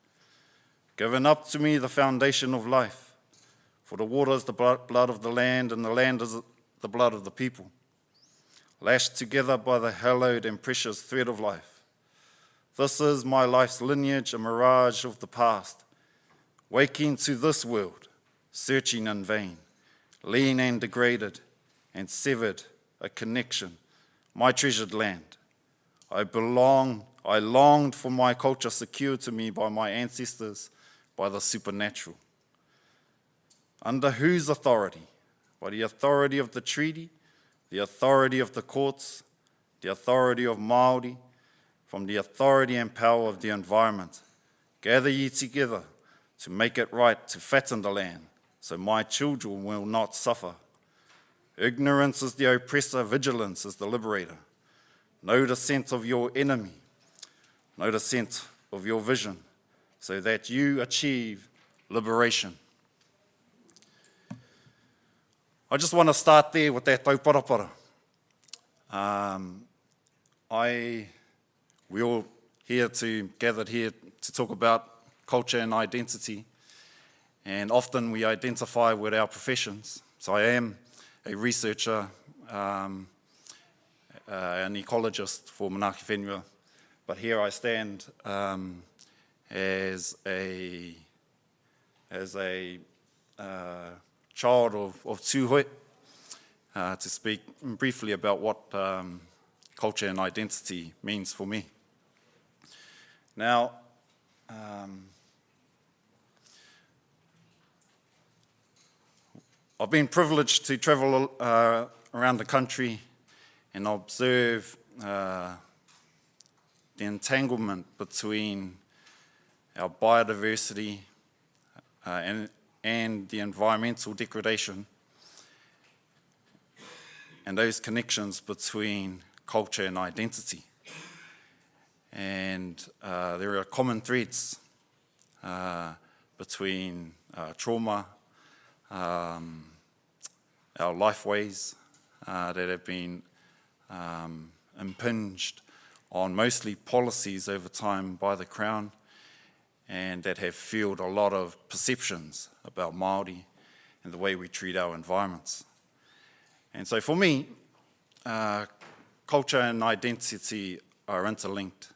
Speaker 2: Given up to me the foundation of life, for the water is the blood of the land, and the land is the blood of the people. Lashed together by the hallowed and precious thread of life. This is my life's lineage, a mirage of the past, waking to this world, searching in vain, lean and degraded, and severed a connection, my treasured land. I longed for my culture secured to me by my ancestors, by the supernatural. Under whose authority? By the authority of the treaty, the authority of the courts, the authority of Māori, from the authority and power of the environment. Gather ye together to make it right, to fatten the land, so my children will not suffer. Ignorance is the oppressor, vigilance is the liberator. Know the scent of your enemy, know the scent of your vision, so that you achieve liberation. I just want to start there with that tauparapara. We all gathered here to talk about culture and identity, and often we identify with our professions. So I am a researcher, an ecologist for Manaaki Whenua, but here I stand as a child of Tūhoe, to speak briefly about what culture and identity means for me. Now, I've been privileged to travel around the country and observe the entanglement between our biodiversity and the environmental degradation, and those connections between culture and identity. And there are common threads between trauma, our lifeways that have been impinged on mostly policies over time by the Crown, and that have fueled a lot of perceptions about Māori and the way we treat our environments. And so for me, culture and identity are interlinked.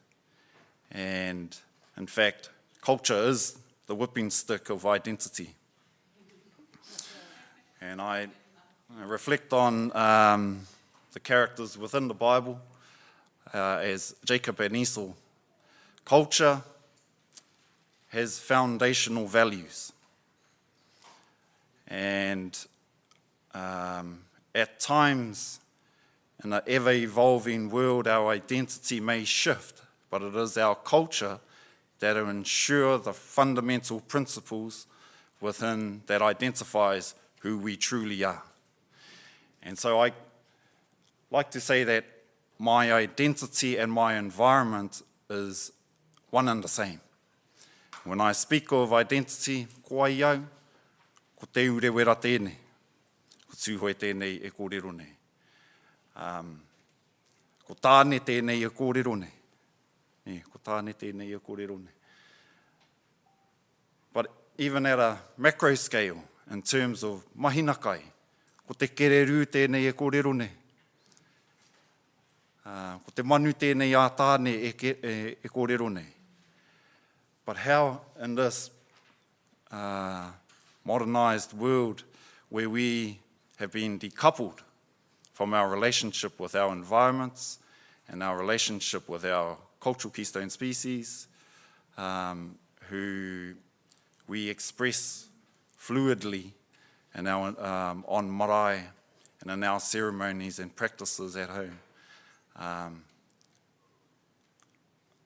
Speaker 2: And in fact, culture is the whipping stick of identity. And I reflect on the characters within the Bible as Jacob and Esau. Culture has foundational values. And at times, in an ever-evolving world, our identity may shift, but it is our culture that will ensure the fundamental principles within that identifies who we truly are. And so I like to say that my identity and my environment is one and the same. When I speak of identity, ko ai au, ko te urewera tēnei, ko tūhoi tēnei e kōrero nei. Ko tāne tēnei e kōrero nei. Ko tāne tēnei e kōrero nei. But even at a macro scale, in terms of mahinakai, ko te kereru tēnei e kōrero nei. Ko te manu tēnei a tāne e kōrero nei. But how in this modernized world where we have been decoupled from our relationship with our environments and our relationship with our cultural keystone species, who we express fluidly in our, on marae and in our ceremonies and practices at home.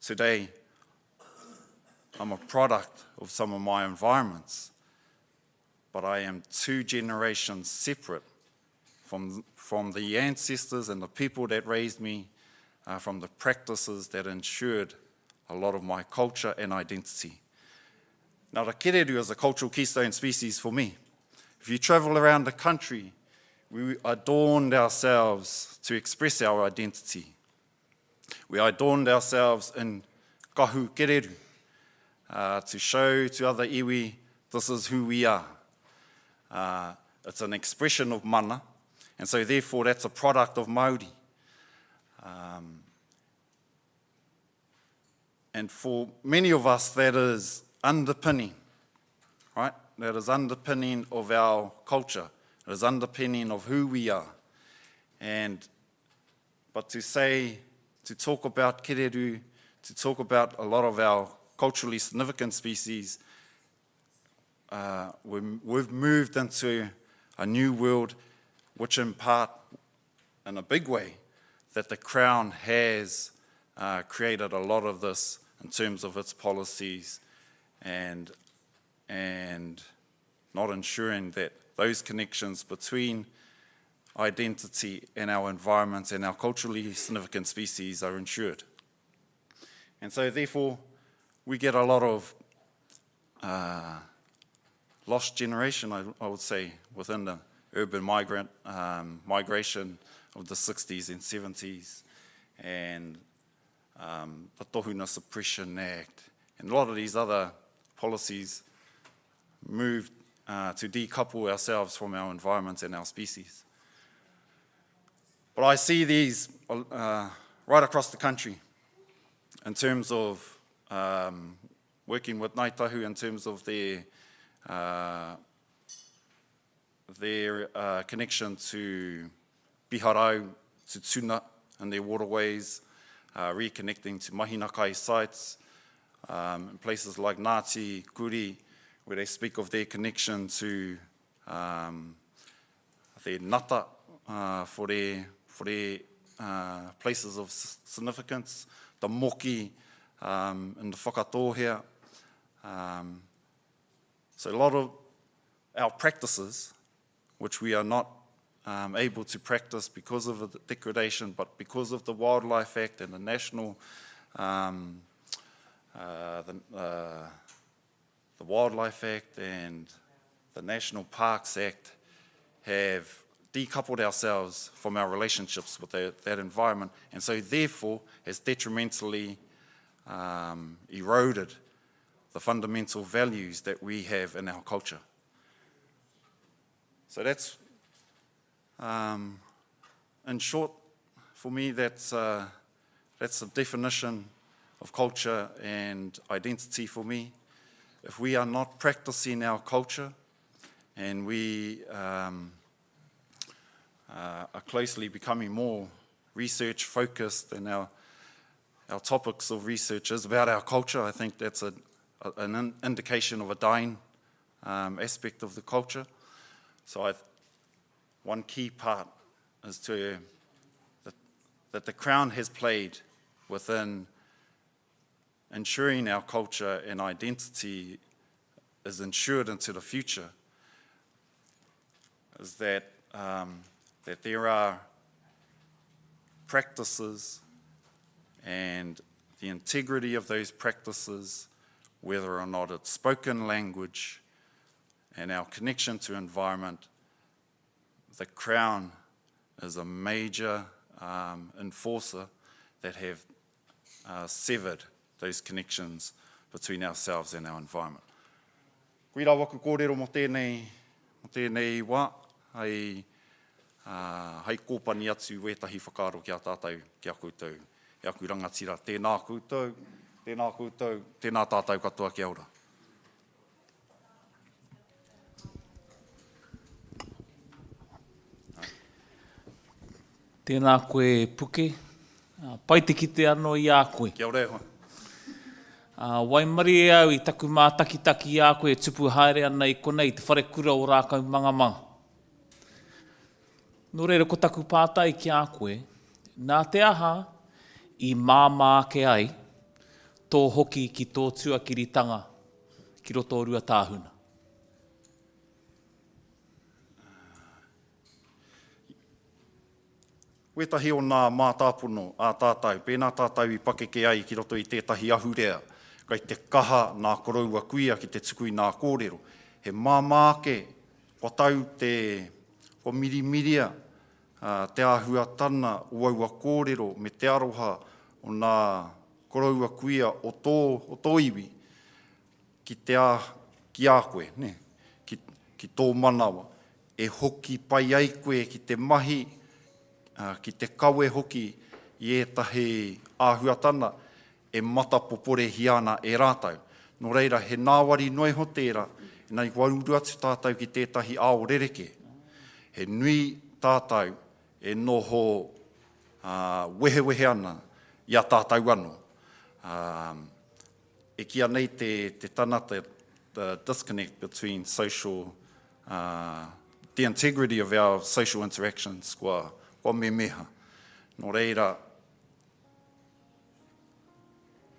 Speaker 2: Today, I'm a product of some of my environments, but I am 2 generations separate from the ancestors and the people that raised me, from the practices that ensured a lot of my culture and identity. Now, the kereru is a cultural keystone species for me. If you travel around the country, we adorned ourselves to express our identity. We adorned ourselves in kahu kereru, to show to other iwi, this is who we are. It's an expression of mana, and so therefore that's a product of Māori. And for many of us, that is underpinning, right? That is underpinning of our culture. It is underpinning of who we are. But to talk about kereru, to talk about a lot of our culturally significant species, we've moved into a new world, which in part, in a big way, that the Crown has created a lot of this in terms of its policies and not ensuring that those connections between identity and our environments and our culturally significant species are ensured. And so therefore, we get a lot of lost generation, I would say, within the urban migration of the 60s and 70s, and the Tohuna Suppression Act, and a lot of these other policies moved to decouple ourselves from our environments and our species. But I see these right across the country in terms of working with Ngāi Tahu in terms of their connection to piharau, to tuna and their waterways, reconnecting to mahinakai sites, in places like Ngāti, Kuri, where they speak of their connection to their ngata for their places of significance, the moki in the Whakatuwhera. So a lot of our practices, which we are not able to practice because of the degradation, but because of the Wildlife Act and the National, the Wildlife Act and the National Parks Act, have decoupled ourselves from our relationships with that environment, and so therefore has detrimentally eroded the fundamental values that we have in our culture. So that's, in short, for me, that's the definition of culture and identity for me. If we are not practicing our culture and we are closely becoming more research focused, and our topics of research is about our culture, I think that's an indication of a dying aspect of the culture. So one key part is that the Crown has played within ensuring our culture and identity is ensured into the future, is that there are practices and the integrity of those practices, whether or not it's spoken language and our connection to environment. The Crown is a major enforcer that have severed those connections between ourselves and our environment. Kuira waku kōrero mo tēnei wā, hei kōpani atu wētahi whakaaro kia tātou, kia koutou, kia ku rangatira. Tēnā koutou, tēnā tātou katoa kia ora.
Speaker 15: Tēnā koe puke, pai te kite anō i a koe.
Speaker 2: Kia ora e hoa.
Speaker 15: Waimari e au i taku mā taki i a koe, tupu haere ana i konei, te whare kura o rākau manga. Nō reira ko taku pātai ki a koe, nā te aha i māmā ke ai, tō hoki ki tō tuakiritanga ki roto o rua tāhuna.
Speaker 2: Wetahi o nā mātāpono a tātou, pēnā tātou i pakeke ai ki roto i tētahi ahurea, kai te kaha nā koroua kuia ki te tukui nā kōrero. He māmāke, ko tau ko mirimiria, te ahuatana uaua kōrero me te aroha o nā koroua kuia o tō iwi ki a koe, ne? Ki tō manawa. E hoki pai ai koe ki te mahi, ki te kawe hoki i ētahi āhuatana e matapopore hiana e rātau. Nō reira, he nāwari noi ho tērā, nai waruru atu tātou ki tētahi ao rereke. He nui tātou e noho wehe ana i a tātou anō. E kia nei te tanata, the disconnect between social, the integrity of our social interactions, kua me meha. Nō reira,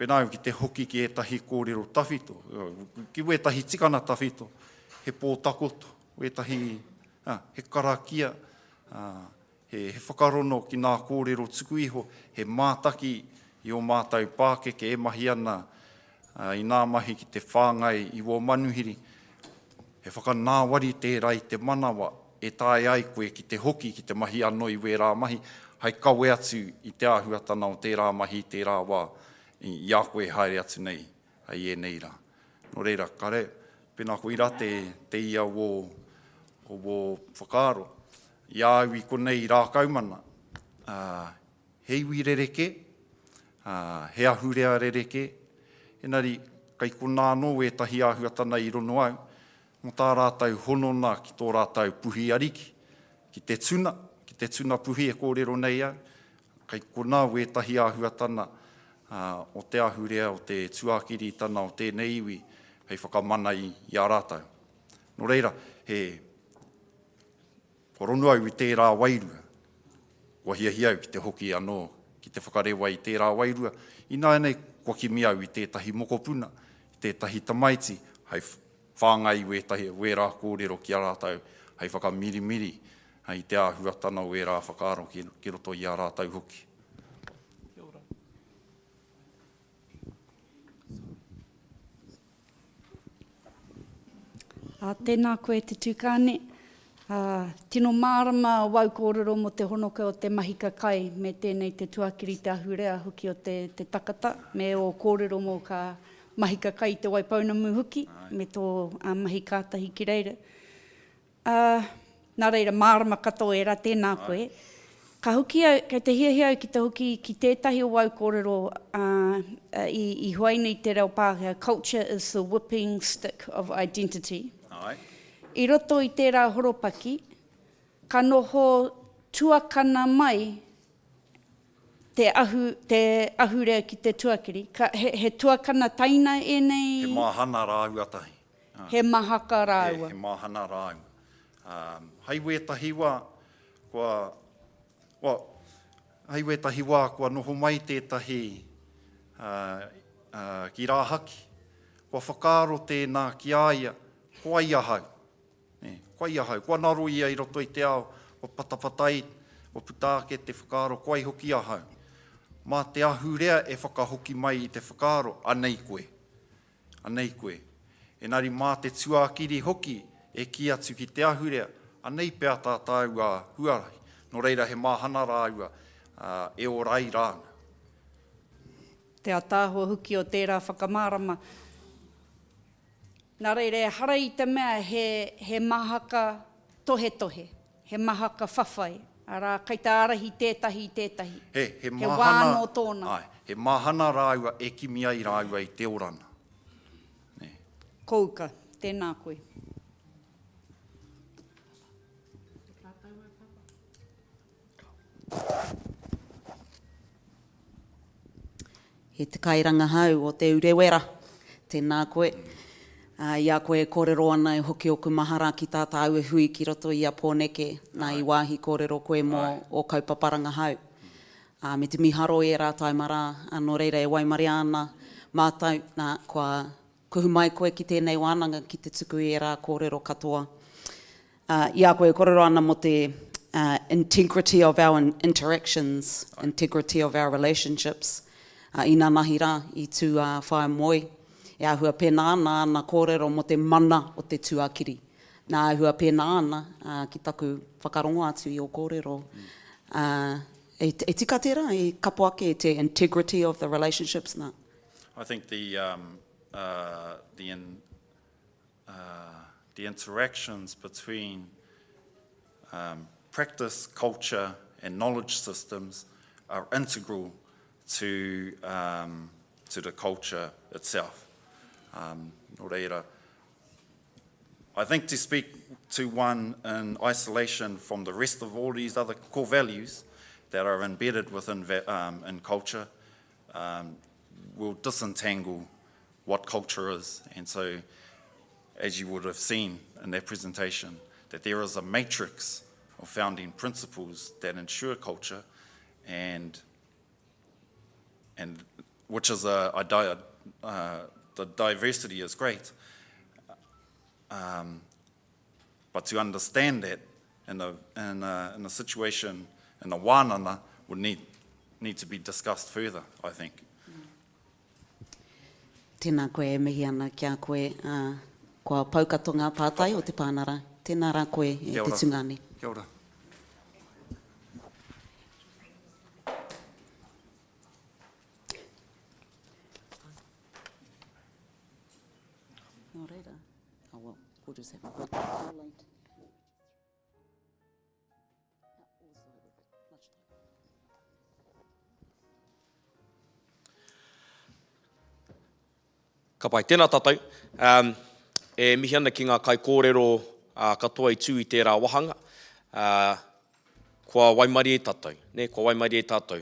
Speaker 2: penau ki te hoki ki ētahi kōrero tawhito, ki wētahi tikana tawhito, he pōtakoto, wētahi he karakia, he whakarono ki nā kōrero tuku iho, he mātaki i o mātou pākeke e mahi ana i nā mahi ki te whāngai i o manuhiri. He whakanāwari tērā i te manawa, e tāi ai koe ki te hoki, ki te mahi anō i wērā mahi, hei kawe atu i te āhuatana o tērā mahi, tērā wā, i a koe haere atu nei, hei e nei rā. Nō reira, kare, pēnā koe ira te ia o whakaaro. I au i konei rā kaumana, he iwi rereke, he ahurea rereke, enari, kai kona anō e tahi āhuatana i rono au, mo tā rātau honona ki tō rātau puhi ariki, ki te tuna puhi e kōrero nei au, kai kona wētahi āhuatana o te ahurea, o te tuakiri tana, o tēnei iwi, hei whakamana i a rātau. Nō reira, koronu au i tērā wairua, kua hiahiau ki te hoki anō, ki te whakarewa i tērā wairua, ina nei kua ki miau i tētahi mokopuna, i tētahi tamaiti, hei whāngai wērā kōrero ki a rātau, hei whakamirimiri, hei te āhuatana wērā whakaaro ki roto i a rātau hoki.
Speaker 6: Tēnā koe te tūkāne. Tino mārama wau kōrero mo te honoka o te mahika kai me tēnei te tuakiri te ahurea hoki o te takata, me o kōrero mo ka mahika kai te Waipounamu hoki, me tō mahi kātahi ki reira. Nā reira, mārama katoa e rā, tēnā koe. Ka hoki au, kei te hiahiau ki te hoki ki tētahi o wau kōrero i huaina i te reo Pākehā, culture is the whipping stick of identity.
Speaker 2: Ai.
Speaker 6: I roto i tērā horopaki, ka noho tuakana mai te ahurea ki te tuakiri. He tuakana taina e nei?
Speaker 2: He mahana rāua tahi.
Speaker 6: He mahaka rāua.
Speaker 2: He mahana rāua. Hei wētahi wā, kua noho mai tētahi ki rāhaki. Kua whakaaro tēnā ki āia, kua iahau. Kua iahau, kua naro ia i roto i te ao, kua patapatai, kua putāke te whakaaro, kua i hoki ahau. Mā te ahurea e whakahoki mai i te whakaaro, anei koe. Anei koe. Enari mā te tuakiri hoki e ki atu ki te ahurea, anei pēr tātou a huarahi. Nō reira he mahana rāua e o rai rāna.
Speaker 6: Te atāhua huki o tērā whakamārama. Nā reire, hara i te mea he mahaka tohe. He mahaka whawhai. Ara, kei te arahi tētahi.
Speaker 2: He
Speaker 6: He wāno tōna.
Speaker 2: Ai, he mahana rāua e kimi ai rāua i te orana.
Speaker 6: Kouka, tēnā koe.
Speaker 4: He te kairanga hau o te urewera, tēnā koe. Ia koe kōrero ana e hoki o ku mahara ki tāta au e hui ki roto i a pōneke, nā i wāhi kōrero koe mō o kaupaparanga hau. Me te miharo e rā taimara, anō reira e waimari ana mātau, nā kua kuhu mai koe ki tēnei wānanga ki te tuku e rā kōrero katoa. Ia koe kōrero ana mo te integrity of our interactions, integrity of our relationships. Ina nahi rā i tū whae moi. E ahua pēnā ana kōrero mo te mana o te tuakiri. Nā ahua pēnā ana ki taku whakarongo atu i o kōrero. E tika tērā, e kapo ake te integrity of the relationships nā.
Speaker 2: I think the interactions between practice, culture, and knowledge systems are integral to the culture itself. Nō reira, I think to speak to one in isolation from the rest of all these other core values that are embedded within in culture will disentangle what culture is. And so, as you would have seen in that presentation, that there is a matrix of founding principles that ensure culture, and which is the diversity is great, but to understand that in a situation in a wānanga would need to be discussed further, I think.
Speaker 4: Tēnā koe e mihi ana kia koe kua paukatonga pātai o te pānara. Tēnā rā koe e te tungane.
Speaker 2: Kia ora.
Speaker 4: Nō reira. Oh, well, we'll just have a quick highlight.
Speaker 1: Ka pai, tēnā tātou. E mihi ana ki ngā kai kōrero katoa i tū i tērā wahanga. Kua waimari e tātou. Kua waimari e tātou.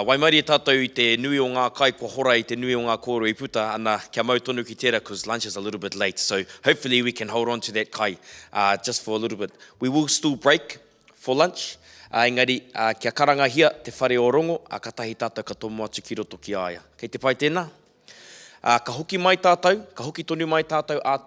Speaker 1: Waimari e tātou i te nui o ngā kai, kua hora i te nui o ngā kōrero i puta, ana kia mau tonu ki tērā, because lunch is a little bit late. So hopefully we can hold on to that kai just for a little bit. We will still break for lunch. Engari, kia karanga hia te whare o rongo, ka tahi tātou ka tomo atu ki roto ki aia. Kei te pai tēnā. Ka hoki mai tātou, ka hoki tonu mai tātou a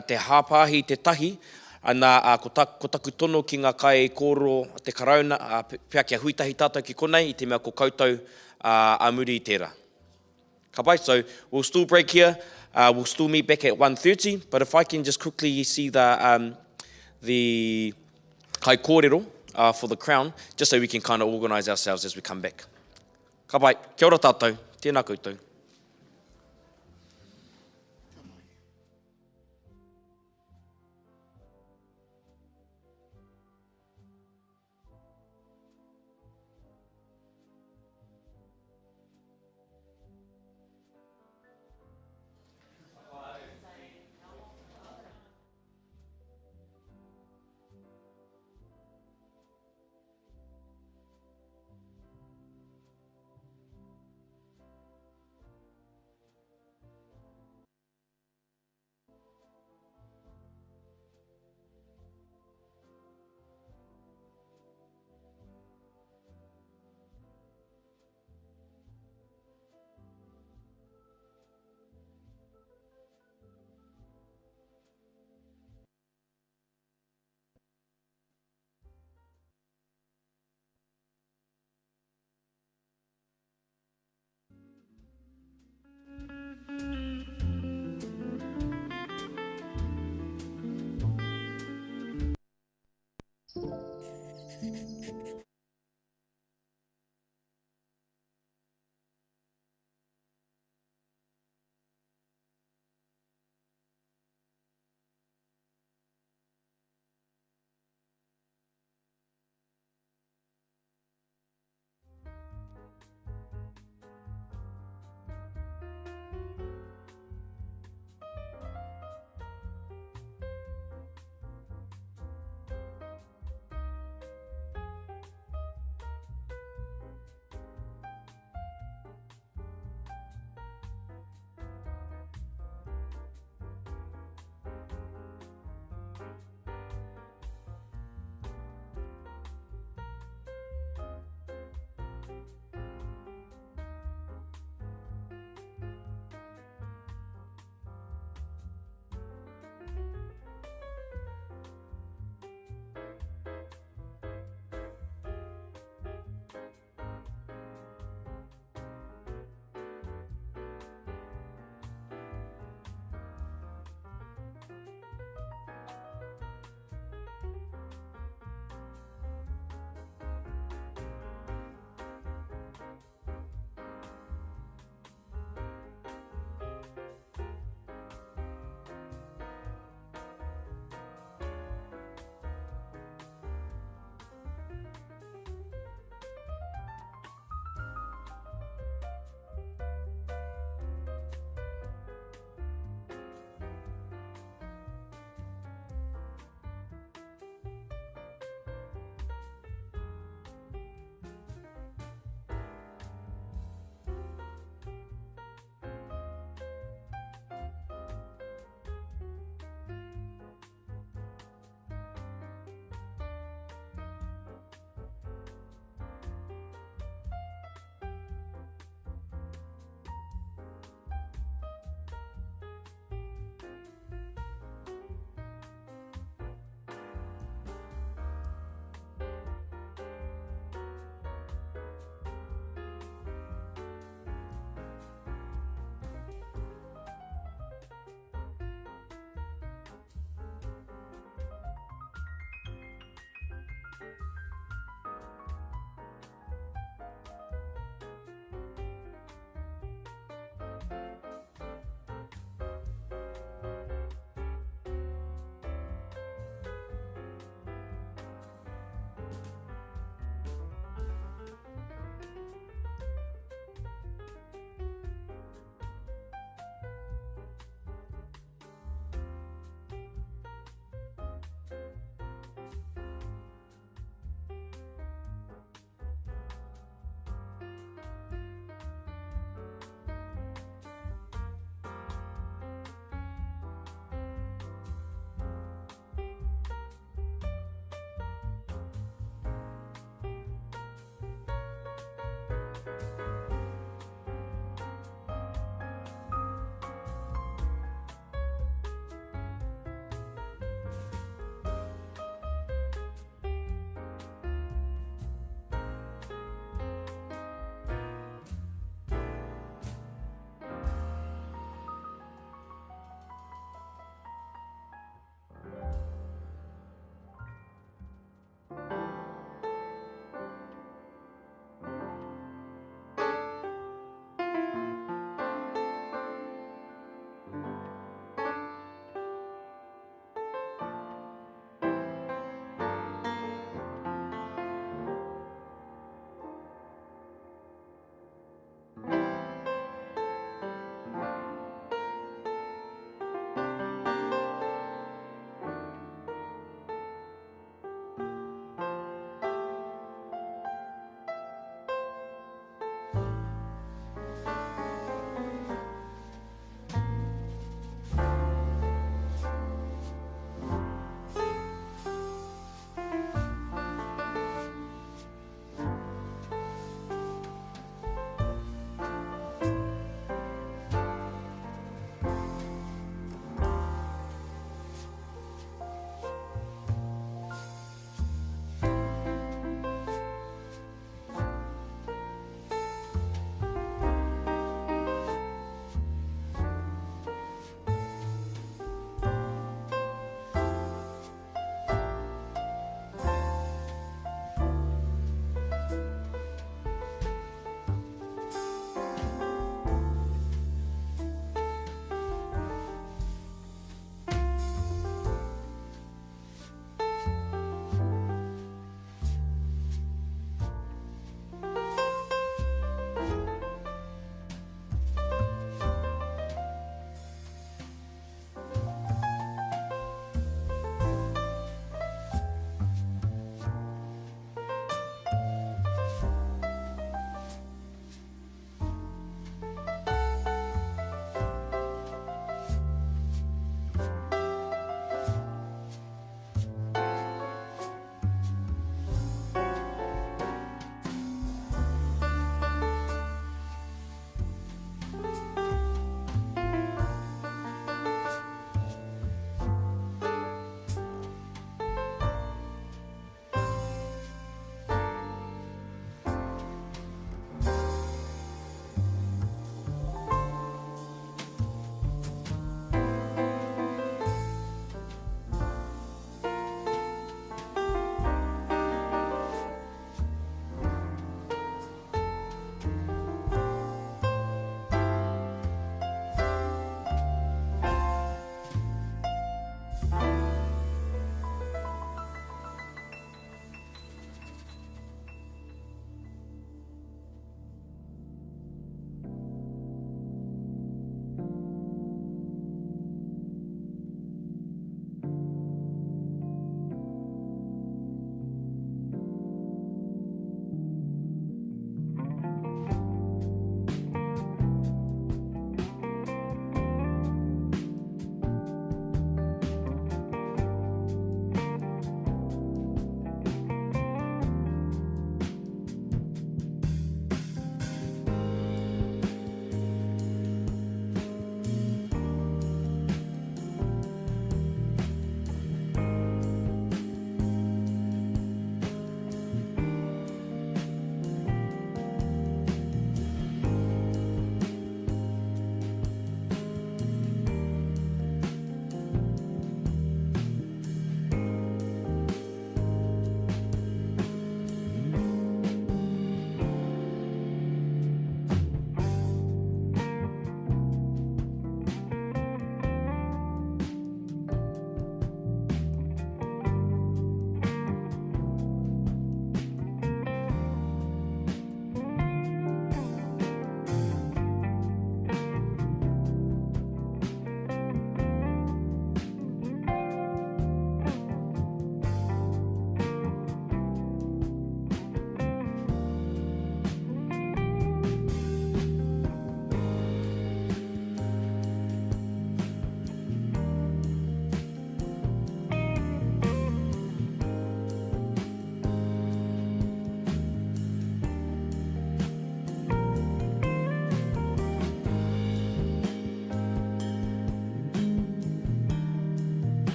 Speaker 1: te hāpāhi te tahi, ana ko taku tono ki ngā kai kōrero te karauna, pia kia huitahi tātou ki konei, i te mea ko koutou a muri i tērā. Ka pai, so we'll still break here, we'll still meet back at 1:30, but if I can just quickly see the kai kōrero for the crown, just so we can kind of organise ourselves as we come back. Ka pai, kia ora tātou. Tēnā koutou.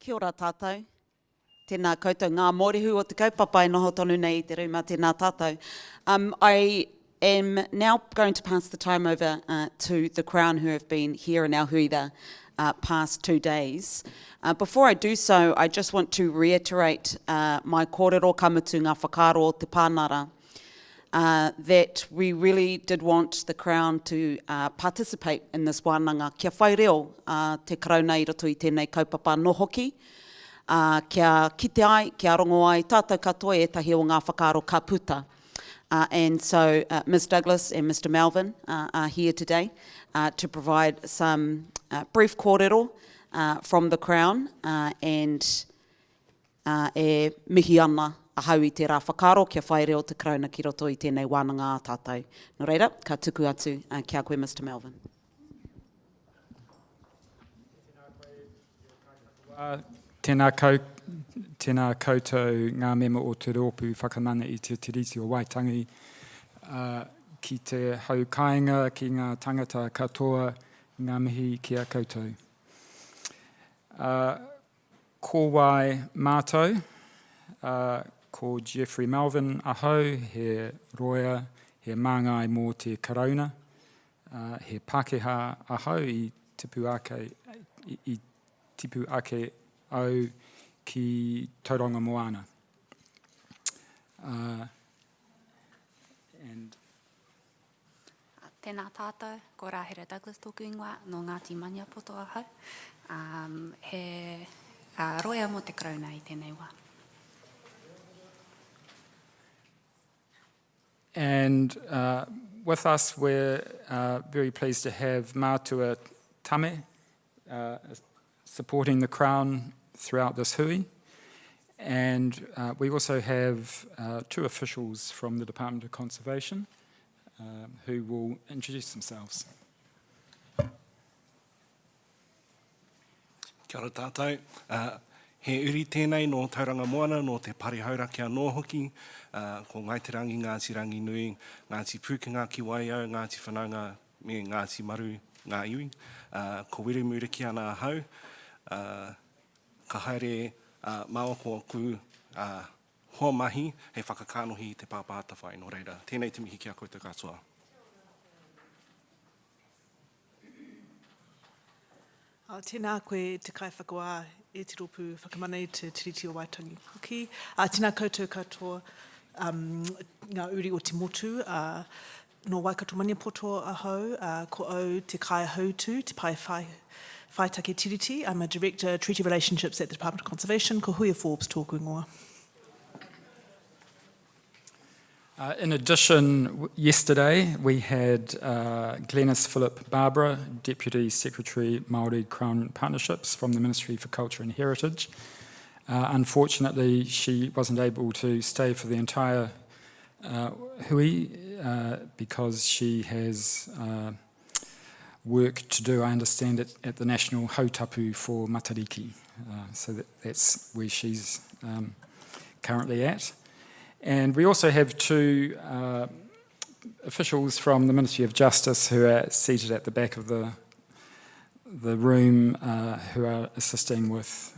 Speaker 4: Kia ora tātou. Tēnā koutou ngā mōrehu o te kaupapa e noho tonu nei i te reuma, tēnā tātou. I am now going to pass the time over to the Crown who have been here in our hui the past 2 days. Before I do so, I just want to reiterate my kōrero kamutu ngā whakaro o te pānara, that we really did want the Crown to participate in this wānanga. Kia whai reo te karauna i roto i tēnei kaupapa no hoki. Kia kite ai, kia rongo ai, tātou katoa e tahi o ngā whakaro ka puta. And so Ms Douglas and Mr Melvin are here today to provide some brief kōrero from the Crown and e mihi ana a hau i te rā whakaro kia whai reo te karauna ki roto i tēnei wānanga a tātou. Nō reira, ka tuku atu kia koe Mr Melvin.
Speaker 9: Tēnā koutou ngā mema o te rōpu whakamana i te tiriti o Waitangi ki te hau kāinga ki ngā tangata katoa ngā mihi ki a koutou. Ko wai mātou, ko Jeffrey Melvin ahau, he roia, he māngai mō te karauna, he Pākehā ahau i tipu ake au ki Tauranga Moana. And
Speaker 22: Tēnā tātou, ko Rāhera Douglas tōku ingoa no Ngāti Maniapoto ahau. He roia mō te karauna i tēnei wā.
Speaker 9: And with us, we're very pleased to have Mātua Tame supporting the Crown throughout this hui. And we also have 2 officials from the Department of Conservation who will introduce themselves.
Speaker 12: Kia ora tātou. He uri tēnei no Tauranga Moana, no te Parihaura kia nōhoki, ko Ngaitirangi, Ngāti Rangi Nui, Ngāti Pūkenga ki Waiau, Ngāti Whananga, me Ngāti Maru, Ngā Iwi, ko Wiremure ki ana ahau, ka haere maoko aku hoa mahi, he whakakānohi i te pāpāta whai no reira. Tēnei te mihi kia koutou katoa.
Speaker 23: Tēnā koe te kai whakawā e te ropu whakamana i te tiriti o Waitangi hoki. Tēnā koutou katoa ngā uri o te motu, no Waikato Maniapoto ahau, ko au te kai hautu, te pai whaitake tiriti. I'm a Director, Treaty Relationships at the Department of Conservation, ko Huia Forbes tōku ingoa.
Speaker 9: In addition, yesterday we had Glenys Philip Barbara, Deputy Secretary Māori Crown Partnerships from the Ministry for Culture and Heritage. Unfortunately, she wasn't able to stay for the entire hui because she has work to do, I understand, at the National Hautapu for Matariki. So that's where she's currently at. And we also have 2 officials from the Ministry of Justice who are seated at the back of the room who are assisting with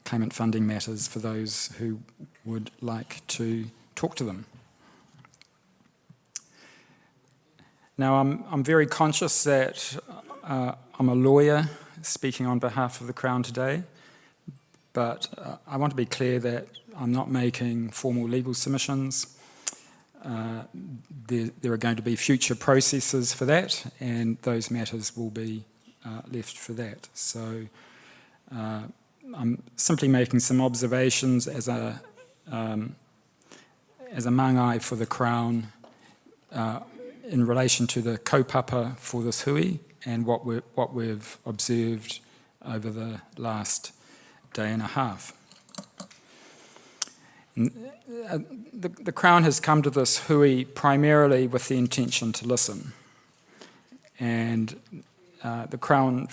Speaker 9: claimant funding matters for those who would like to talk to them. Now, I'm very conscious that I'm a lawyer speaking on behalf of the Crown today, but I want to be clear that I'm not making formal legal submissions. There are going to be future processes for that, and those matters will be left for that. So I'm simply making some observations as a mangai for the Crown in relation to the kaupapa for this hui and what we've observed over the last day and a half. The Crown has come to this hui primarily with the intention to listen, and the Crown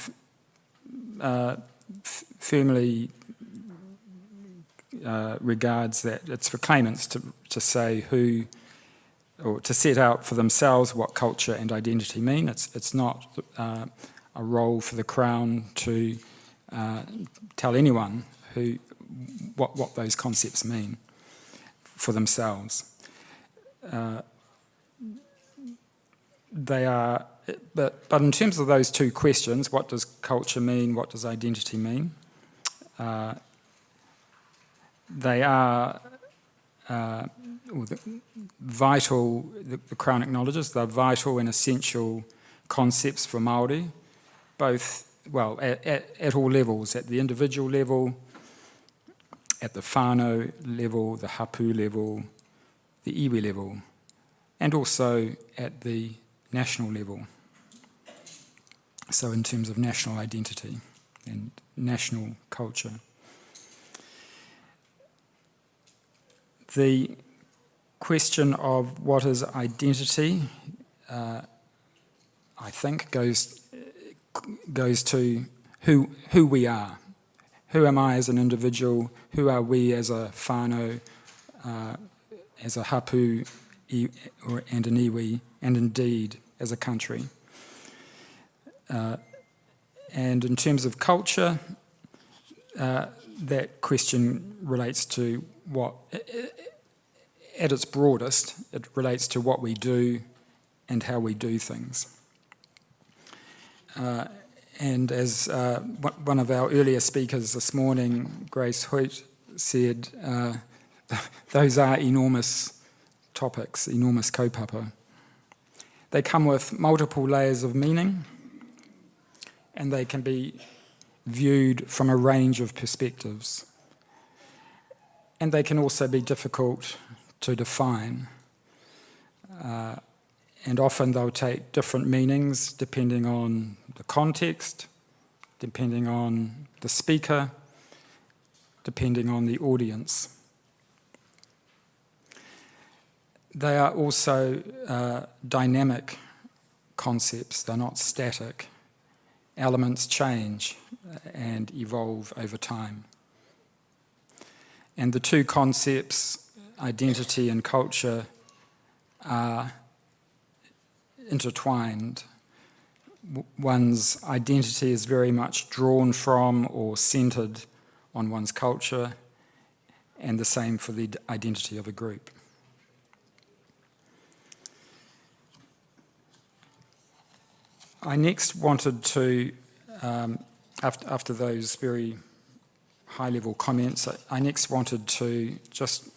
Speaker 9: firmly regards that it's for claimants to say who, or to set out for themselves what culture and identity mean. It's not a role for the Crown to tell anyone what those concepts mean for themselves. They are, but in terms of those two questions, what does culture mean, what does identity mean? They are vital, the Crown acknowledges, they're vital and essential concepts for Māori, both, well, at all levels, at the individual level, at the whānau level, the hapu level, the iwi level, and also at the national level. So in terms of national identity and national culture. The question of what is identity, I think, goes to who we are. Who am I as an individual? Who are we as a whānau, as a hapu and an iwi, and indeed as a country? And in terms of culture, that question relates to what, at its broadest, it relates to what we do and how we do things. And as one of our earlier speakers this morning, Grace Hoyt, said, those are enormous topics, enormous kaupapa. They come with multiple layers of meaning, and they can be viewed from a range of perspectives. And they can also be difficult to define. And often they'll take different meanings depending on the context, depending on the speaker, depending on the audience. They are also dynamic concepts, they're not static. Elements change and evolve over time. And the two concepts, identity and culture, are intertwined. One's identity is very much drawn from or centred on one's culture, and the same for the identity of a group. I next wanted to, after those very high-level comments, I next wanted to just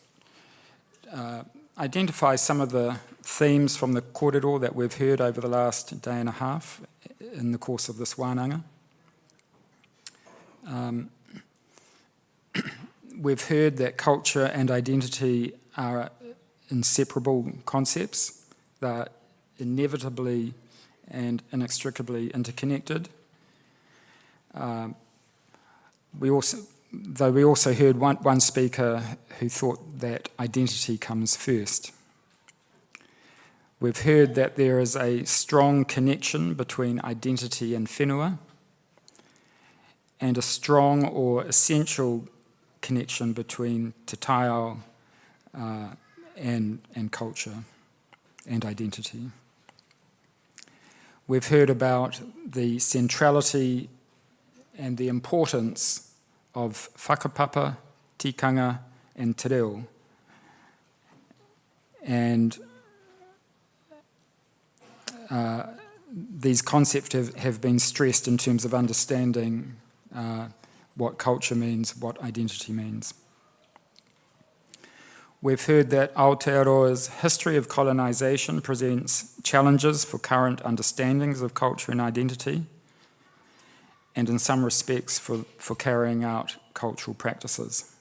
Speaker 9: identify some of the themes from the kōrero that we've heard over the last day and a half in the course of this wānanga. We've heard that culture and identity are inseparable concepts. They're inevitably and inextricably interconnected. We also heard one speaker who thought that identity comes first. We've heard that there is a strong connection between identity and whenua, and a strong or essential connection between te taiao and culture and identity. We've heard about the centrality and the importance of whakapapa, tikanga, and te reo. And these concepts have been stressed in terms of understanding what culture means, what identity means. We've heard that Aotearoa's history of colonisation presents challenges for current understandings of culture and identity, and in some respects for carrying out cultural practices.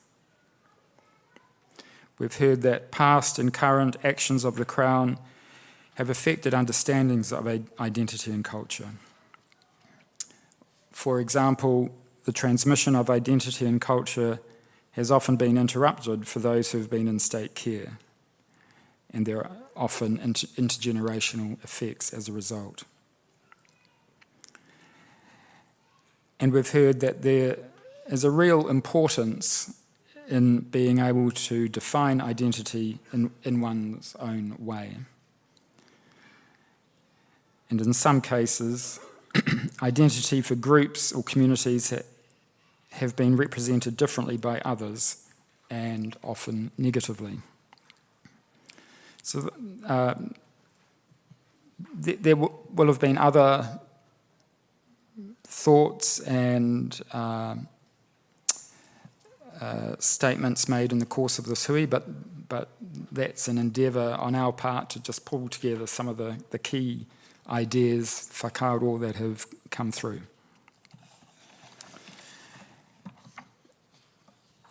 Speaker 9: We've heard that past and current actions of the Crown have affected understandings of identity and culture. For example, the transmission of identity and culture has often been interrupted for those who have been in state care, and there are often intergenerational effects as a result. And we've heard that there is a real importance in being able to define identity in one's own way. And in some cases, identity for groups or communities have been represented differently by others, and often negatively. So there will have been other thoughts and statements made in the course of this hui, but that's an endeavour on our part to just pull together some of the key ideas, whakaaro, that have come through.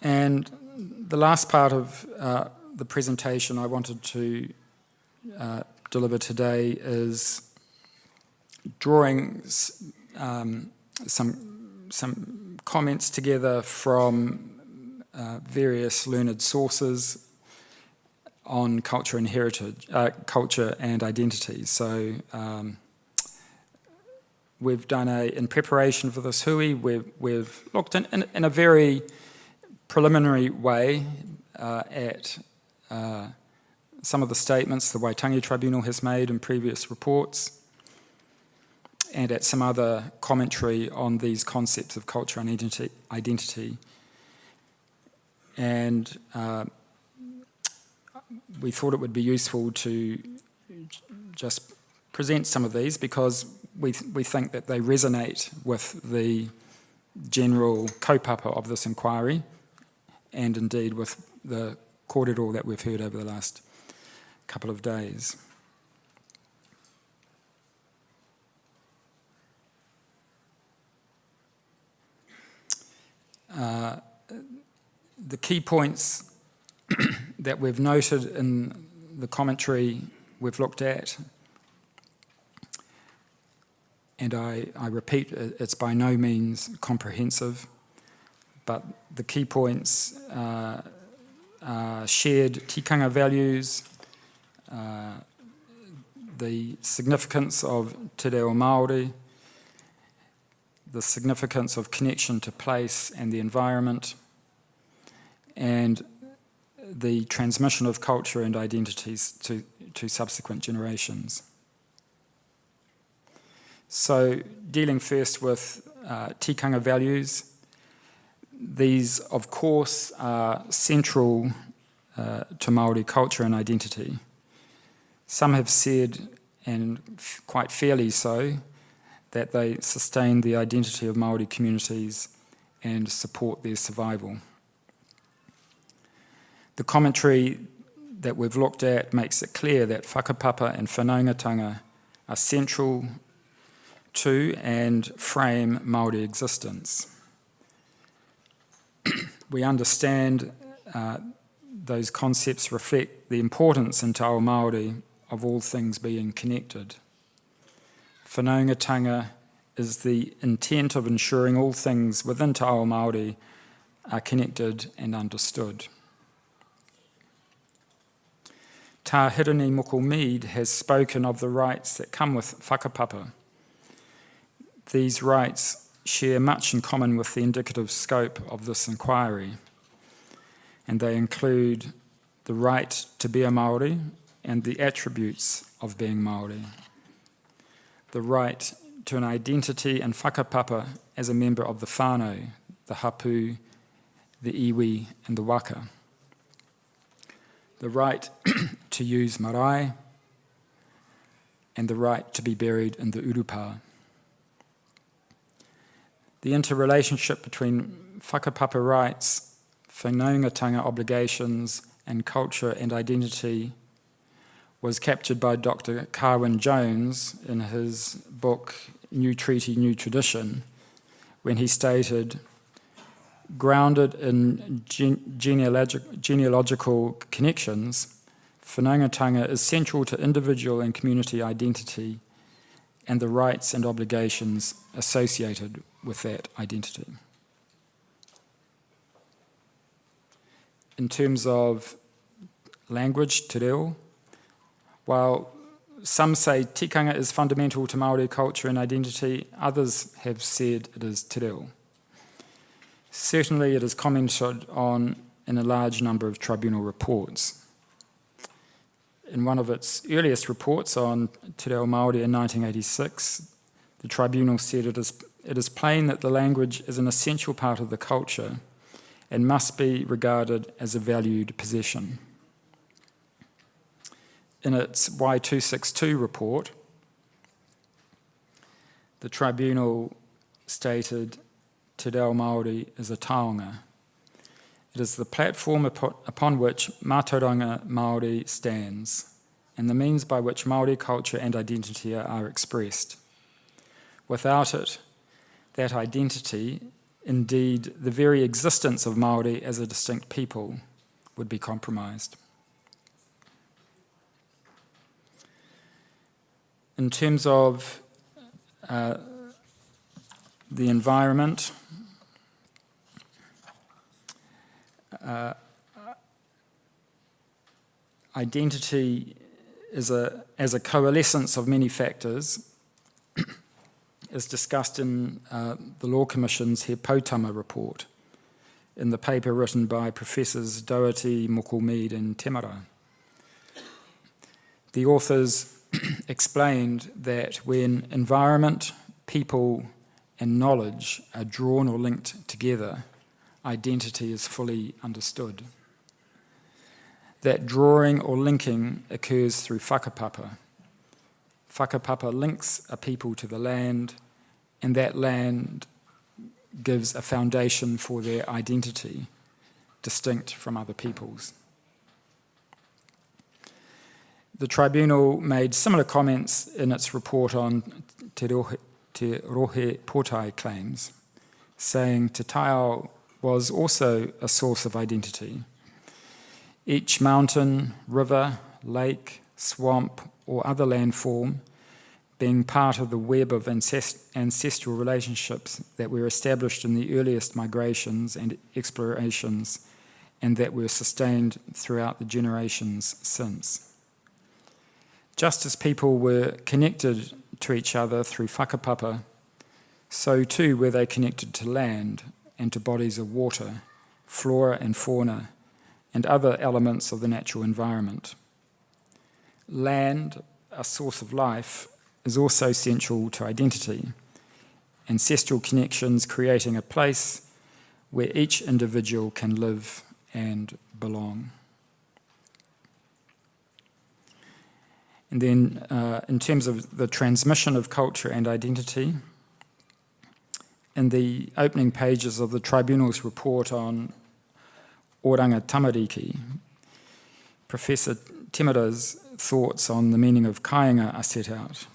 Speaker 9: And the last part of the presentation I wanted to deliver today is drawing some comments together from various learned sources on culture and heritage, culture and identity. So we've done in preparation for this hui, we've looked in a very preliminary way at some of the statements the Waitangi Tribunal has made in previous reports, and at some other commentary on these concepts of culture and identity. And we thought it would be useful to just present some of these because we think that they resonate with the general kaupapa of this inquiry, and indeed with the kōrero that we've heard over the last couple of days. The key points that we've noted in the commentary we've looked at, and I repeat, it's by no means comprehensive, but the key points are shared tikanga values, the significance of te reo Māori, the significance of connection to place and the environment, and the transmission of culture and identities to subsequent generations. So, dealing first with tikanga values, these, of course, are central to Māori culture and identity. Some have said, and quite fairly so, that they sustain the identity of Māori communities and support their survival. The commentary that we've looked at makes it clear that whakapapa and whanaungatanga are central to and frame Māori existence. We understand those concepts reflect the importance in Te Ao Māori of all things being connected. Whanaungatanga is the intent of ensuring all things within Te Ao Māori are connected and understood. Tā Hirani Moko Mead has spoken of the rights that come with whakapapa. These rights share much in common with the indicative scope of this inquiry, and they include the right to be a Māori and the attributes of being Māori, the right to an identity and whakapapa as a member of the whānau, the hapu, the iwi, and the waka, the right to use marae, and the right to be buried in the urupa. The interrelationship between whakapapa rights, whanaungatanga obligations, and culture and identity was captured by Dr. Carwyn Jones in his book New Treaty, New Tradition, when he stated, grounded in genealogical connections, whanaungatanga is central to individual and community identity and the rights and obligations associated with that identity. In terms of language, te reo, while some say tikanga is fundamental to Māori culture and identity, others have said it is te reo. Certainly it is commented on in a large number of tribunal reports. In one of its earliest reports on te reo Māori in 1986, the tribunal said it is it is plain that the language is an essential part of the culture and must be regarded as a valued possession. In its Y262 report, the tribunal stated Te Reo Māori is a taonga. It is the platform upon which Mātauranga Māori stands and the means by which Māori culture and identity are expressed. Without it, that identity, indeed the very existence of Māori as a distinct people, would be compromised. In terms of the environment, identity is as a coalescence of many factors, is discussed in the Law Commission's He Pautama report, in the paper written by Professors Doherty, Mokomead and Temara. The authors explained that when environment, people and knowledge are drawn or linked together, identity is fully understood. That drawing or linking occurs through whakapapa. Whakapapa links a people to the land, and that land gives a foundation for their identity, distinct from other peoples. The tribunal made similar comments in its report on Te Rohe Potai claims, saying Te Taiao was also a source of identity. Each mountain, river, lake, swamp, or other landform being part of the web of ancestral relationships that were established in the earliest migrations and explorations and that were sustained throughout the generations since. Just as people were connected to each other through whakapapa, so too were they connected to land and to bodies of water, flora and fauna, and other elements of the natural environment. Land, a source of life, is also central to identity, ancestral connections creating a place where each individual can live and belong. And then in terms of the transmission of culture and identity, in the opening pages of the Tribunal's report on Oranga Tamariki, Professor Temara's thoughts on the meaning of kāinga are set out.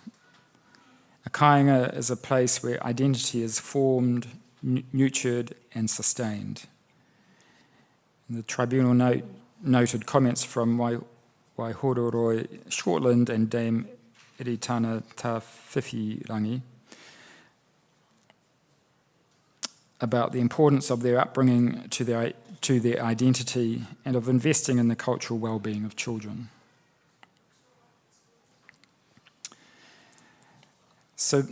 Speaker 9: A kāinga is a place where identity is formed, nurtured and sustained. And the Tribunal noted comments from Waihororoi Shortland and Dame Iritana Tawhiwhirangi about the importance of their upbringing to their identity and of investing in the cultural well-being of children. So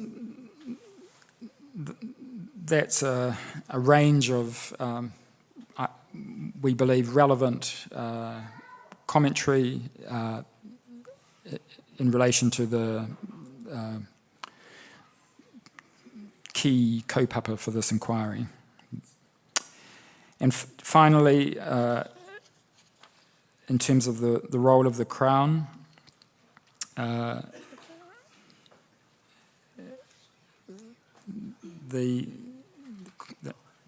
Speaker 9: that's a range of, we believe, relevant commentary in relation to the key kaupapa for this inquiry. And finally, in terms of the role of the Crown, the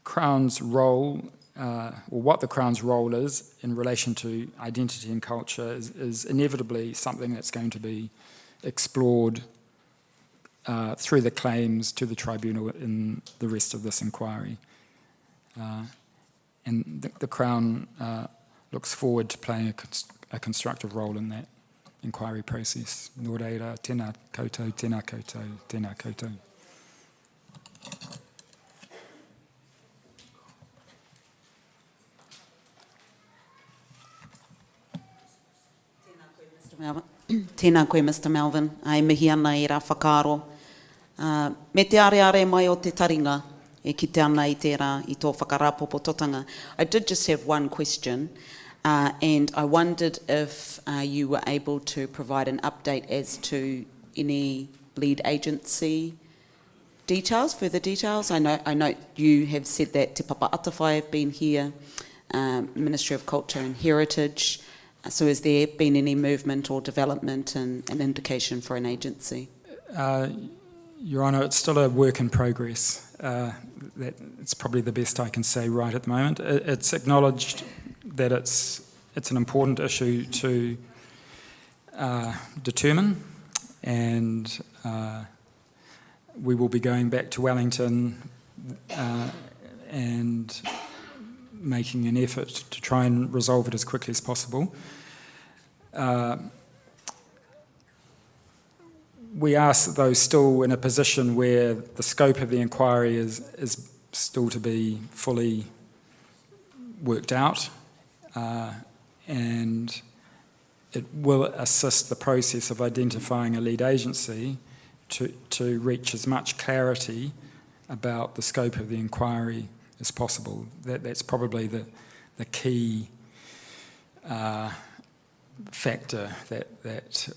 Speaker 9: Crown's role, or what the Crown's role is in relation to identity and culture is inevitably something that's going to be explored through the claims to the Tribunal in the rest of this inquiry. And the Crown looks forward to playing a constructive role in that inquiry process. Nō reira, tēnā koutou, tēnā koutou, tēnā koutou.
Speaker 4: Tēnā koe, Mr. Melvin. Ai mihi ana i rā whakaaro. Me te are mai o te taringa, e kite ana i tērā i tō whakarāpopo totanga. I did just have one question, and I wondered if you were able to provide an update as to any lead agency details, further details. I know you have said that Te Papa Atawhai have been here, Ministry of Culture and Heritage. So has there been any movement or development and an indication for an agency?
Speaker 9: Your Honour, it's still a work in progress. It's probably the best I can say right at the moment. It's acknowledged that it's an important issue to determine, and we will be going back to Wellington and making an effort to try and resolve it as quickly as possible. We are, though, still in a position where the scope of the inquiry is still to be fully worked out, and it will assist the process of identifying a lead agency to reach as much clarity about the scope of the inquiry as possible. That's probably the key factor that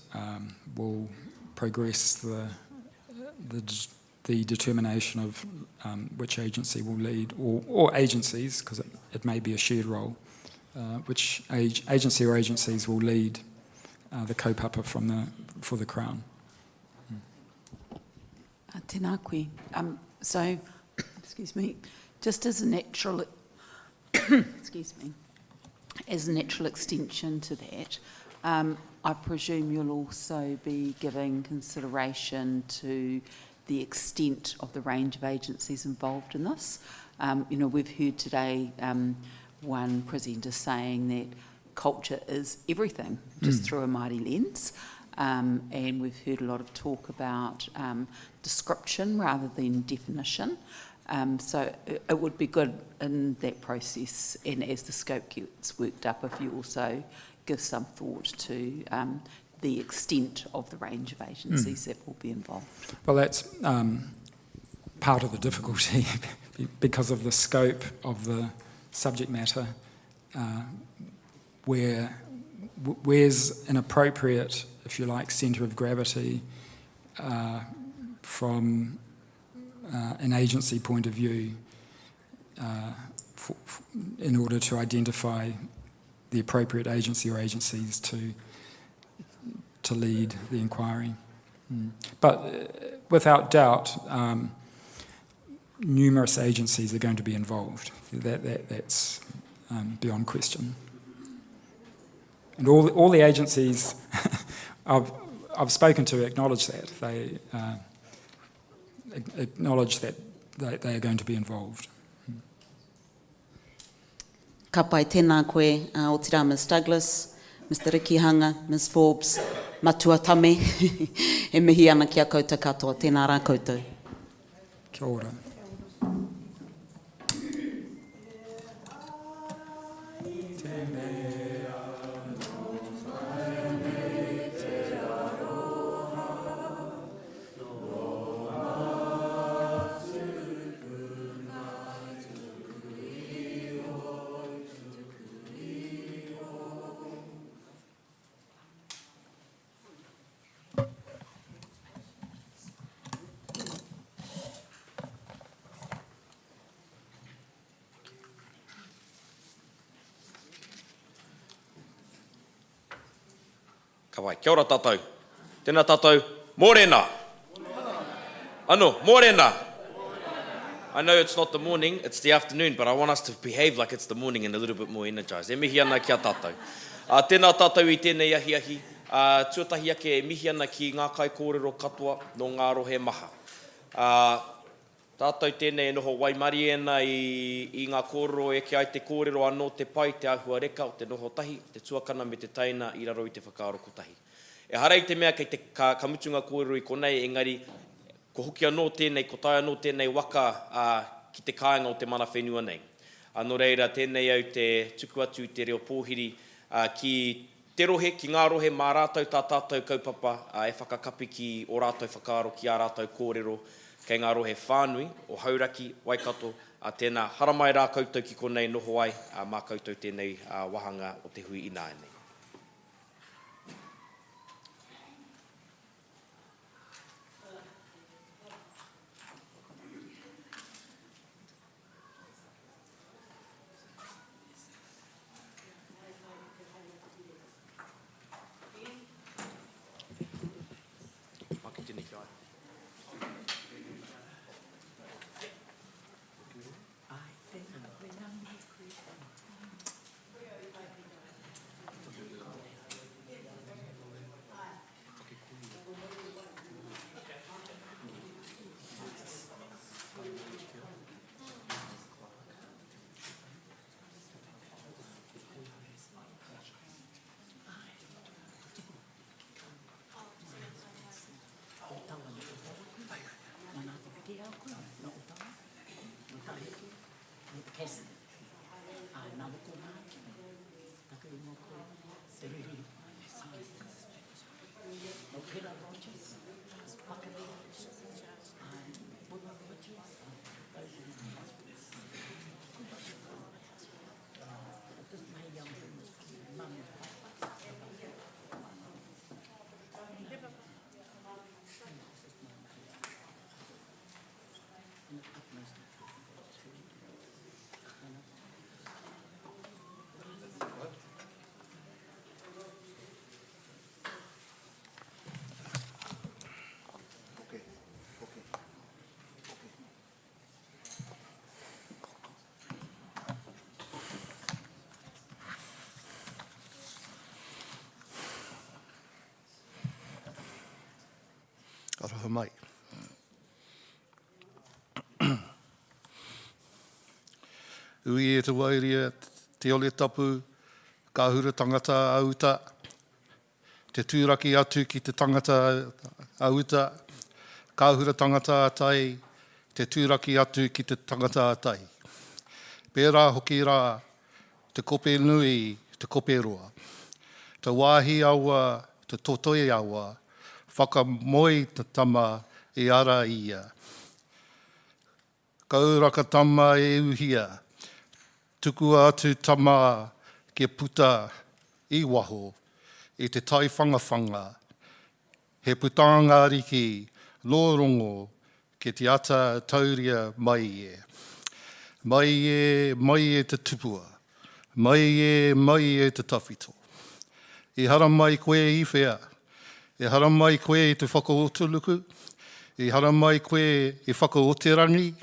Speaker 9: will progress the determination of which agency will lead, or agencies, because it may be a shared role, which agency or agencies will lead the kaupapa for the Crown.
Speaker 14: Tēnā koe. So, excuse me, just as a natural, excuse me, as a natural extension to that, I presume you'll also be giving consideration to the extent of the range of agencies involved in this. We've heard today one presenter saying that culture is everything, just through a Māori lens. And we've heard a lot of talk about description rather than definition. So it would be good in that process, and as the scope gets worked up, if you also give some thought to the extent of the range of agencies that will be involved.
Speaker 9: Well, that's part of the difficulty because of the scope of the subject matter, where's an appropriate, if you like, centre of gravity from an agency point of view in order to identify the appropriate agency or agencies to lead the inquiry. But without doubt, numerous agencies are going to be involved. That's beyond question. And all the agencies I've spoken to acknowledge that. They acknowledge that they are going to be involved.
Speaker 4: Ka pai tēnā koe o tira Ms Douglas, Mr Ricky Hanga, Ms Forbes, Matua Tame, e mihi ana kia koutou katoa. Tēnā rā koutou.
Speaker 9: Kia ora.
Speaker 1: Kawai, kia ora tātou. Tēnā tātou, mōrena. Ano, mōrena. I know it's not the morning, it's the afternoon, but I want us to behave like it's the morning and a little bit more energised. E mihi ana kia tātou. Tēnā tātou I tēnei ahi. Tuatahi ake e mihi ana ki ngā kai kōrero katoa no ngā rohe maha. Tātou tēnei e noho waimari ena I ngā kōrero e ki ai te kōrero anō te pai, te āhua reka o te noho tahi, te tuakana me te taina I raro I te whakaaro kotahi. E harai te mea kei te kamutunga kōrero I konei, engari, ko hoki anō tēnei, ko tai anō tēnei waka ki te kāinga o te mana whenua nei. Anō reira tēnei au te tuku atu te reo pōhiri ki te rohe, ki ngā rohe mā rātou tā tātou kaupapa e whakakapi ki o rātou whakaaro ki ā rātou kōrero, kei ngā rohe whānui o Hauraki, Waikato, tēnā haramai rā koutou ki konei noho ai, mā koutou tēnei wahanga o te hui ina nei. tēnei ki ai.
Speaker 16: Aroha mai. Ui e te wairia, te ole tapu, ka hura tangata auta, te tūraki atu ki te tangata auta, ka hura tangata atai, te tūraki atu ki te tangata atai. Pērā hoki rā, te kope nui, te kope roa. Te wāhi aua, te totoi aua, whakamoi te tama e ara ia. Kauraka tama e uhia, tuku atu tama ke puta i waho, e te tai whangawhanga. He putanga riki, lōrongo, ke te ata tauria mai e. Mai e te tupua. Mai e te tawhito. I hara mai koe i whea. I hara mai koe i te whakaotuluku. I hara mai koe i whakaoterangi.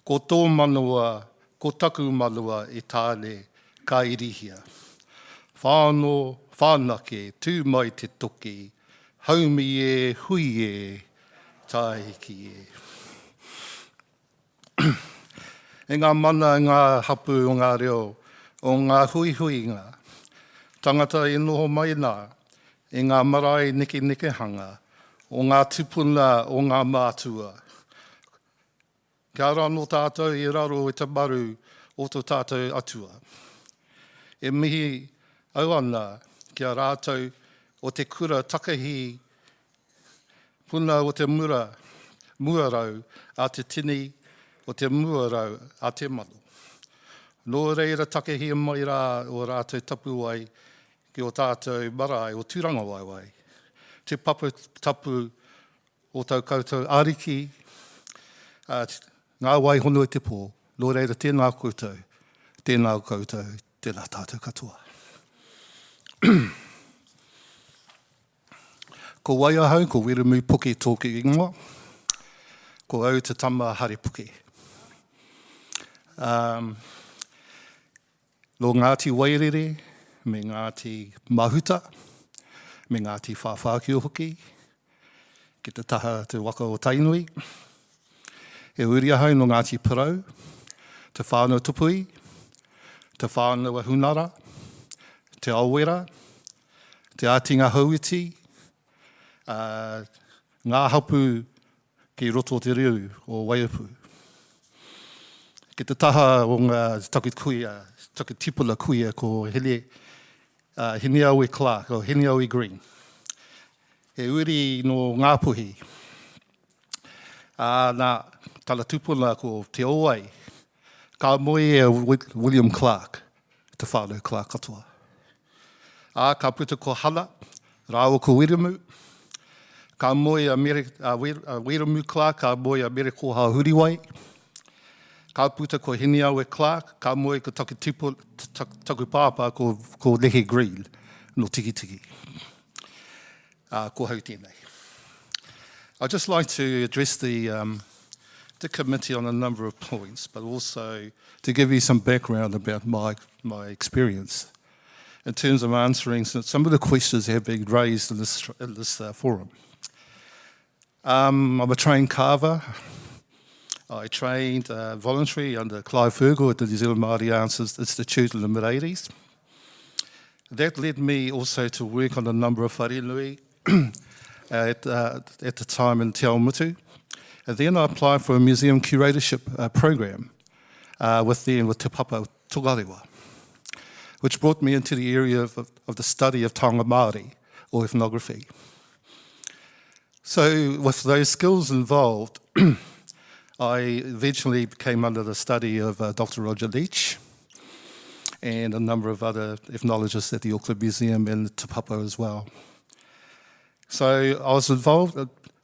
Speaker 16: Ko tō manua, ko taku manua i tāle ka irihia. Whāno, whānake, tū mai te toki. Haumi e, hui e, tāhiki e. E ngā mana, ngā hapu o ngā reo, o ngā hui ngā. Tangata e noho mai nā, e ngā marae neke hanga, o ngā tupuna o ngā mātua. Kia ora no tātou i raro e te maru o tō tātou atua. E mihi au ana kia rātou o te kura takahi puna o te muarau a te tini o te muarau a te mano. Nō reira takahi mai rā o rātou tapu ai ki o tātou marae o tūranga waiwai. Te papu tapu o tau koutou ariki, ngā wai hono e te pō, nō reira tēnā koutou, tēnā koutou, tēnā tātou katoa. Ko waiahau, ko Wiramu Puke tōki ingoa, ko au te tama hare puke. Lo Ngāti Wairere, me Ngāti Mahuta, me Ngāti Whawhākio hoki, ki te taha te waka o Tainui. E uriahau no Ngāti Parau, te whānau tupui, te whānau ahunara, te awera, te ātinga hauiti, ngā hapu ki roto te reu o Waiapu. Ki te taha o ngā taku tipula kuia ko Hiniaui Clark, o Hiniaui Green. E uri no Ngāpuhi. Nā tala tupuna ko te oai, ka moe e William Clark, te whānau Clark katoa. Ka puta ko Hana, rāo ko Wiramu. Ka moe Wiramu Clark, ka moe Mere Koha Huriwai. Ka puta ko Hiniaui Clark, ka moe ko taku pāpā ko Lehe Green, no tiki. Ko hau tēnei.
Speaker 5: I'd just like to address the committee on a number of points, but also to give you some background about my experience in terms of answering some of the questions that have been raised in this forum. I'm a trained carver. I trained voluntary under Clive Fergal at the New Zealand Māori Answers Institute in the mid-80s. That led me also to work on a number of wharenui at the time in Te Awamutu. And then I applied for a museum curatorship program with Te Papa Tōgarewa, which brought me into the area of the study of taonga Māori, or ethnography. So with those skills involved, I eventually came under the study of Dr. Roger Leach and a number of other ethnologists at the Auckland Museum and Te Papa as well. So I was involved,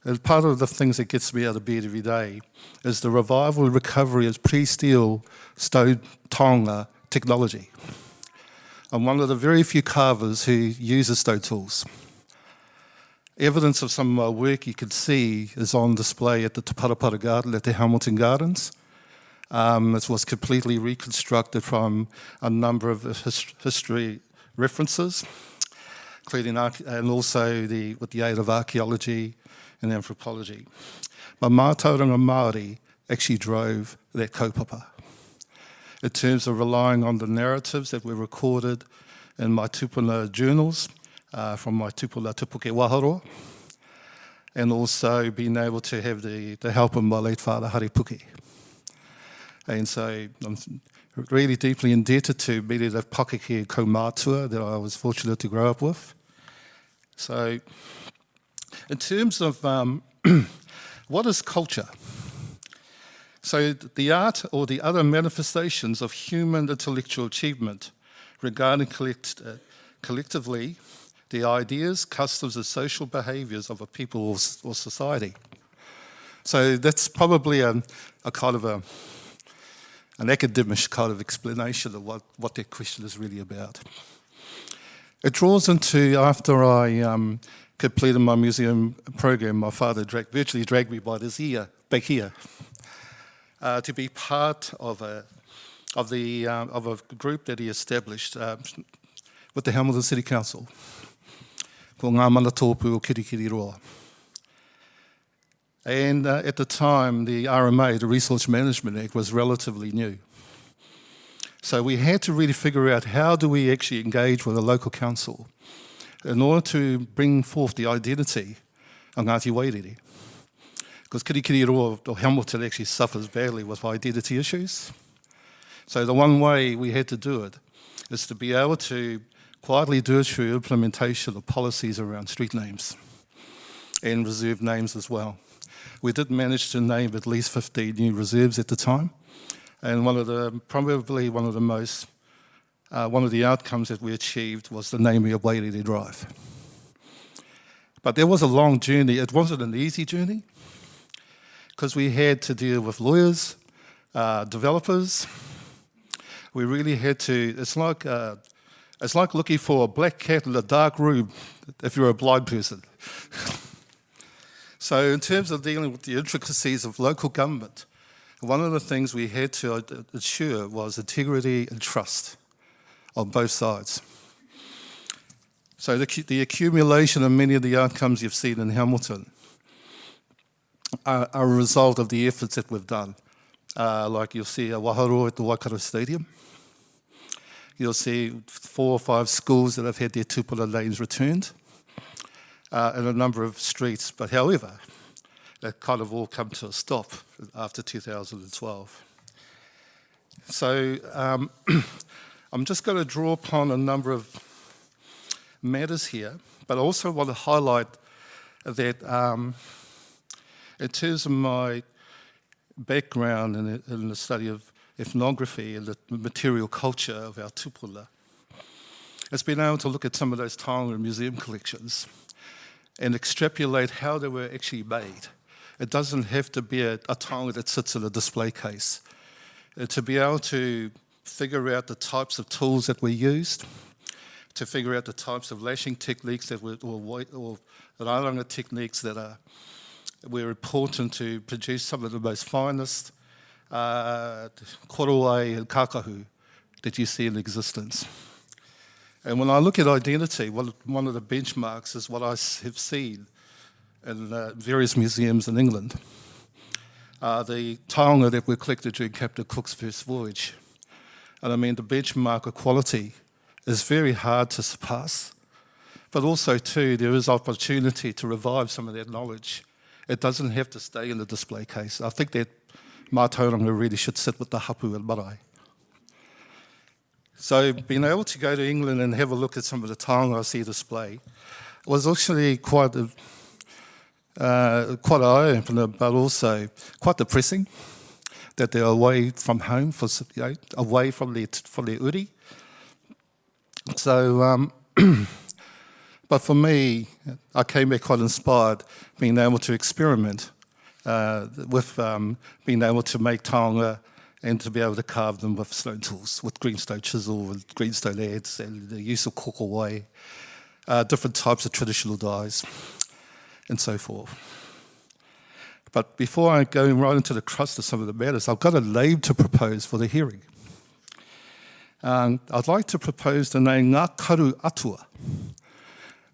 Speaker 5: and part of the things that gets me out of bed every day is the revival and recovery of pre-steel stone taonga technology. I'm one of the very few carvers who uses stone tools. Evidence of some of my work you can see is on display at the Te Parapara Garden at the Hamilton Gardens. It was completely reconstructed from a number of history references, including and also with the aid of archaeology and anthropology. My mātauranga Māori actually drove that kaupapa in terms of relying on the narratives that were recorded in my tupuna journals from my tupuna tupuke waharoa, and also being able to have the help of my late father Haripuke. And so I'm really deeply indebted to many of the pakeke kaumātua that I was fortunate to grow up with. So in terms of what is culture? So the art or the other manifestations of human intellectual achievement regarding collectively the ideas, customs and social behaviours of a people or society. So that's probably a kind of an academic kind of explanation of what that question is really about. It draws into, after I completed my museum program, my father virtually dragged me by this ear, back here, to be part of a group that he established with the Hamilton City Council, called Ngā Mana Tōpū o Kirikiri Roa. And at the time, the RMA, the Resource Management Act, was relatively new. So we had to really figure out how do we actually engage with a local council in order to bring forth the identity of Ngāti Wairere. Because Kirikiri Roa or Hamilton actually suffers badly with identity issues. So the one way we had to do it is to be able to quietly do it through implementation of policies around street names and reserve names as well. We did manage to name at least 15 new reserves at the time, and probably one of the outcomes that we achieved was the naming of Wairere Drive. But there was a long journey. It wasn't an easy journey because we had to deal with lawyers, developers. We really had to. It's like looking for a black cat in a dark room if you're a blind person. So in terms of dealing with the intricacies of local government, one of the things we had to ensure was integrity and trust on both sides. So the accumulation of many of the outcomes you've seen in Hamilton are a result of the efforts that we've done. Like you'll see a Waharoa at the Waikato Stadium. You'll see 4 or 5 schools that have had their tupuna names returned, and a number of streets. But however, that kind of all come to a stop after 2012. So I'm just going to draw upon a number of matters here, but I also want to highlight that in terms of my background in the study of ethnography and the material culture of our tupuna, it's been able to look at some of those taonga museum collections and extrapolate how they were actually made. It doesn't have to be a taonga that sits in a display case. To be able to figure out the types of tools that were used, to figure out the types of lashing techniques that were, or rāranga techniques that are we're important to produce some of the most finest korowai and kakahu that you see in existence. And when I look at identity, one of the benchmarks is what I have seen in various museums in England. The taonga that were collected during Captain Cook's first voyage. And I mean, the benchmark of quality is very hard to surpass. But also, too, there is opportunity to revive some of that knowledge. It doesn't have to stay in the display case. I think that mātauranga really should sit with the hapu and marae. So being able to go to England and have a look at some of the taonga I see display was actually quite an eye-opener, but also quite depressing that they're away from home, away from their uri. So, but for me, I came back quite inspired, being able to experiment with being able to make taonga and to be able to carve them with stone tools, with greenstone chisel, with greenstone adze, and the use of kokowai, different types of traditional dyes, and so forth. But before I go right into the crust of some of the matters, I've got a name to propose for the hearing. I'd like to propose the name Ngā Karu Atua.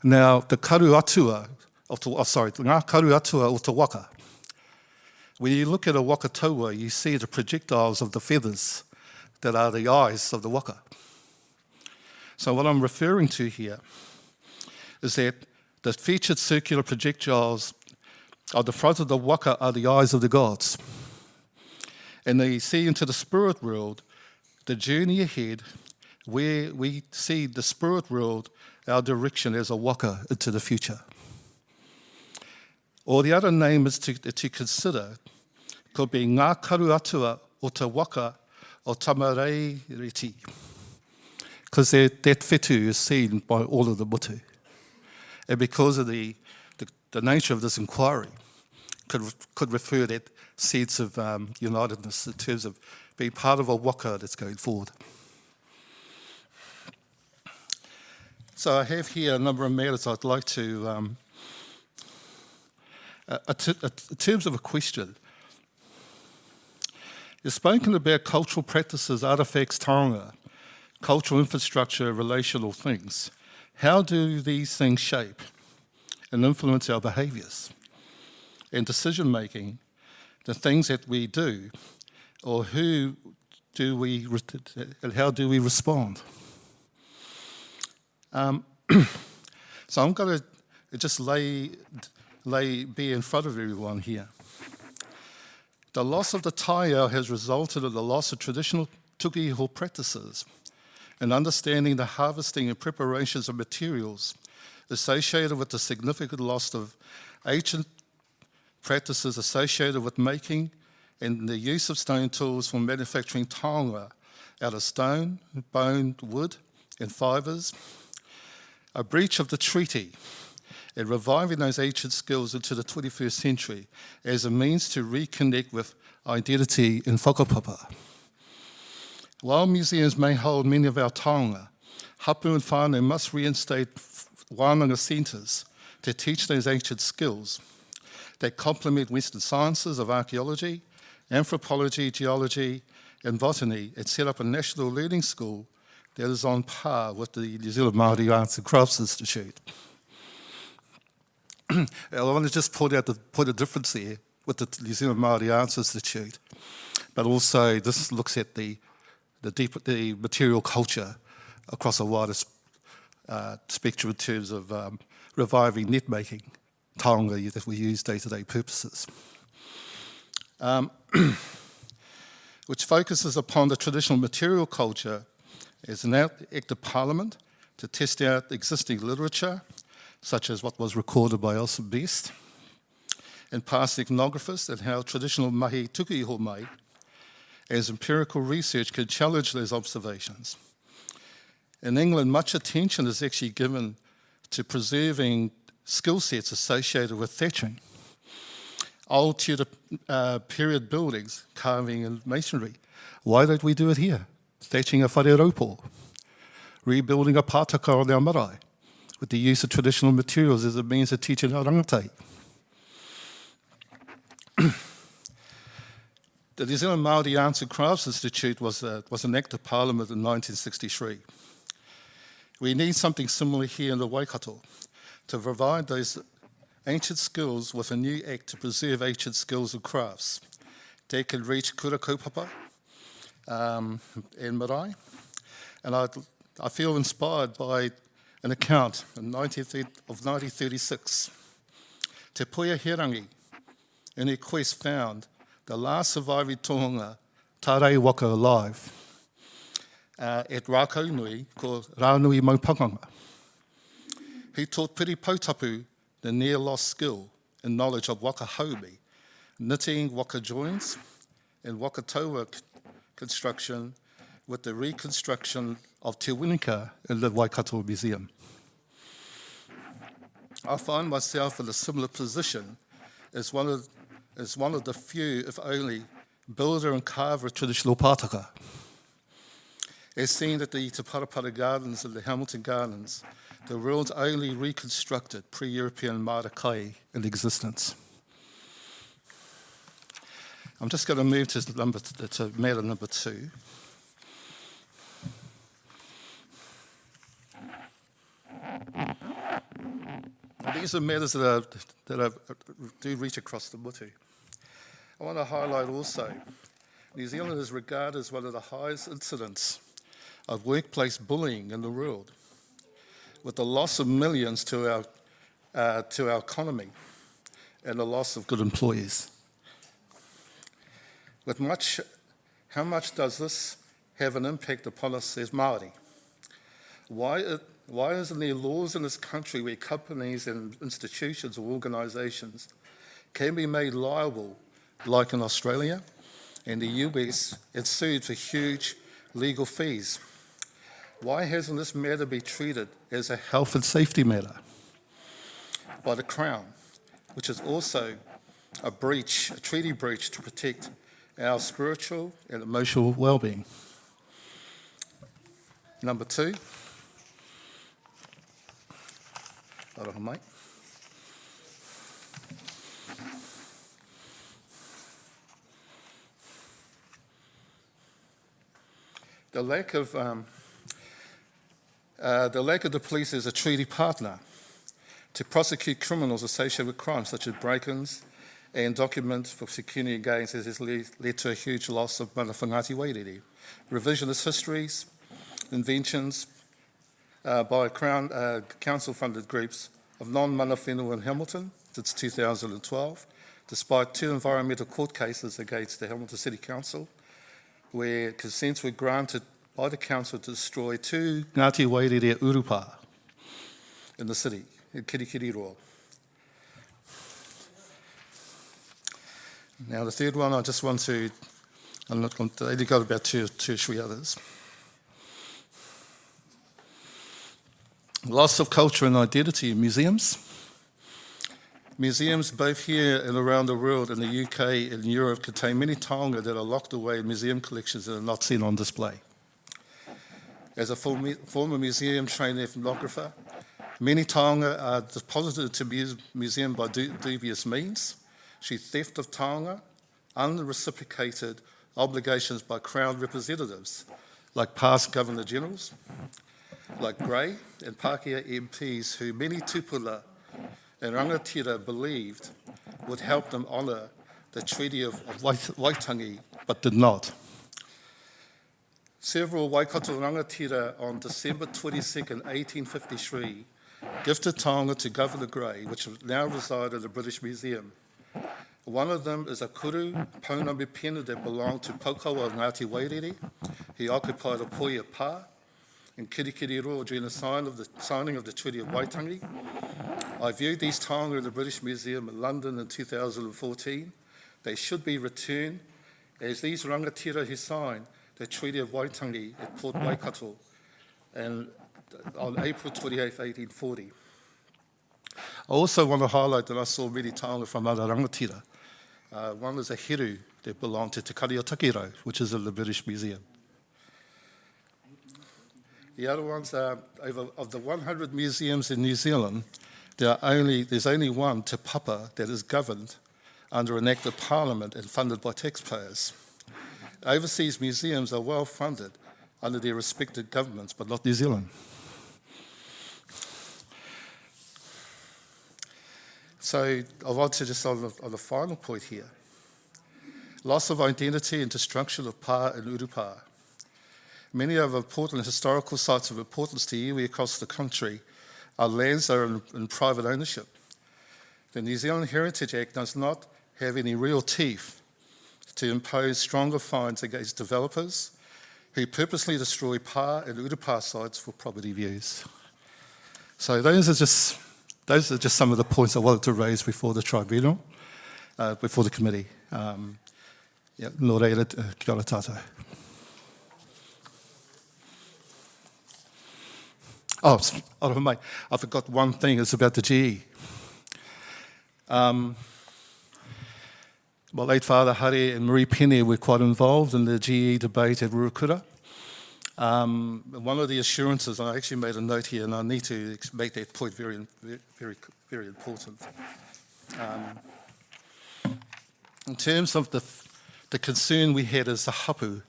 Speaker 5: Now, the Karu Atua, Ngā Karu Atua o Te Waka. When you look at a waka taua, you see the projectiles of the feathers that are the eyes of the waka. So what I'm referring to here is that the featured circular projectiles on the front of the waka are the eyes of the gods. And they see into the spirit world, the journey ahead, where we see the spirit world, our direction as a waka into the future. Or the other name is to consider could be Ngā Karu Atua o Te Waka o Tamarei Reti. Because that whetū is seen by all of the mutu. And because of the nature of this inquiry, could refer that sense of unitedness in terms of being part of a waka that's going forward. So I have here a number of matters I'd like to, in terms of a question, you've spoken about cultural practices, artefacts, taonga, cultural infrastructure, relational things. How do these things shape and influence our behaviours and decision-making, the things that we do, or and how do we respond? So I'm going to just be in front of everyone here. The loss of the taiao has resulted in the loss of traditional tukiiho practices and understanding the harvesting and preparations of materials associated with the significant loss of ancient practices associated with making and the use of stone tools for manufacturing taonga out of stone, bone, wood, and fibres. A breach of the treaty and reviving those ancient skills into the 21st century as a means to reconnect with identity in whakapapa. While museums may hold many of our taonga, hapu and whānau must reinstate wānanga centres to teach those ancient skills that complement Western sciences of archaeology, anthropology, geology, and botany, and set up a national learning school that is on par with the New Zealand Māori Arts and Crafts Institute. I want to just point a difference there with the New Zealand Māori Arts Institute, but also this looks at the material culture across a wider spectrum in terms of reviving net making, taonga that we use day-to-day purposes. Which focuses upon the traditional material culture as an act of parliament to test out existing literature, such as what was recorded by Elsa Best, and past ethnographers, and how traditional mahi tukiiho mai, as empirical research can challenge those observations. In England, much attention is actually given to preserving skill sets associated with thatching, old Tudor period buildings, carving and masonry. Why don't we do it here? Thatching a whare raupo, rebuilding a pātaka on our marae, with the use of traditional materials as a means of teaching our rangatei. The New Zealand Māori Arts and Crafts Institute was an act of Parliament in 1963. We need something similar here in the Waikato to provide those ancient skills with a new act to preserve ancient skills and crafts. They can reach kura kaupapa and marae. And I feel inspired by an account of 1936. Te Puia Herangi, in her quest, found the last surviving tohunga Tarei Waka alive at Rākau Nui called Rānui Maupakanga. He taught Piri Pautapu the near-lost skill and knowledge of waka haumi, knitting waka joins and waka taua construction with the reconstruction of Te Winika in the Waikato Museum. I find myself in a similar position as one of the few, if only, builder and carver of traditional pātaka. As seen at the Te Parapara Gardens and the Hamilton Gardens, the world's only reconstructed pre-European marakai in existence. I'm just going to move to matter number 2. These are matters that do reach across the mutu. I want to highlight also, New Zealand is regarded as one of the highest incidents of workplace bullying in the world, with the loss of millions to our economy and the loss of good employees. How much does this have an impact upon us as Māori? Why isn't there laws in this country where companies and institutions or organisations can be made liable, like in Australia and the US, and sued for huge legal fees? Why hasn't this matter been treated as a health and safety matter by the Crown, which is also a treaty breach to protect our spiritual and emotional well-being? Number 2. Aroha mai. The lack of the police as a treaty partner to prosecute criminals associated with crimes such as break-ins and documents for security gains has led to a huge loss of mana whangati wairere. Revisionist histories, inventions by Crown Council-funded groups of non-mana whenua in Hamilton since 2012, despite 2 environmental court cases against the Hamilton City Council, where consents were granted by the council to destroy 2 Ngāti Wairere urupa in the city, in Kirikiriroa. Now the third one, I'm not going to, I only got about two or 3 others. Loss of culture and identity in museums. Museums both here and around the world, in the UK and Europe, contain many taonga that are locked away in museum collections and are not seen on display. As a former museum-trained ethnographer, many taonga are deposited into museum by dubious means, through theft of taonga, unreciprocated obligations by Crown representatives, like past Governor-Generals, like Grey and Pākehā MPs who many tupuna and rangatira believed would help them honour the Treaty of Waitangi, but did not. Several Waikato rangatira on December 22nd, 1853, gifted taonga to Governor Grey, which now reside at the British Museum. One of them is a kuru Pounamu pena that belonged to Paukaua Ngāti Wairere. He occupied a poia pā in Kirikiriroa during the signing of the Treaty of Waitangi. I viewed these taonga in the British Museum in London in 2014. They should be returned, as these rangatira who signed the Treaty of Waitangi at Port Waikato on April 28, 1840. I also want to highlight that I saw many taonga from other rangatira. One is a heru that belonged to Te Kari o Takiro, which is in the British Museum. The other ones are, of the 100 museums in New Zealand, there's only one, Te Papa, that is governed under an Act of Parliament and funded by taxpayers. overseas museums are well funded under their respective governments, but not New Zealand. So I want to just on the final point here. Loss of identity and destruction of pā and urupā. Many of important historical sites of importance to iwi across the country are lands that are in private ownership. The New Zealand Heritage Act does not have any real teeth to impose stronger fines against developers who purposely destroy pā and urupā sites for property views. So those are just some of the points I wanted to raise before the tribunal, before the committee. Nō reira, kia ora tātou. Oh, mate, I forgot one thing, it's about the GE. My late father, Hare, and Marie Penny were quite involved in the GE debate at Ruakura. One of the assurances, I actually made a note here, and I need to make that point very, very, very important. In terms of the concern we had as a hapu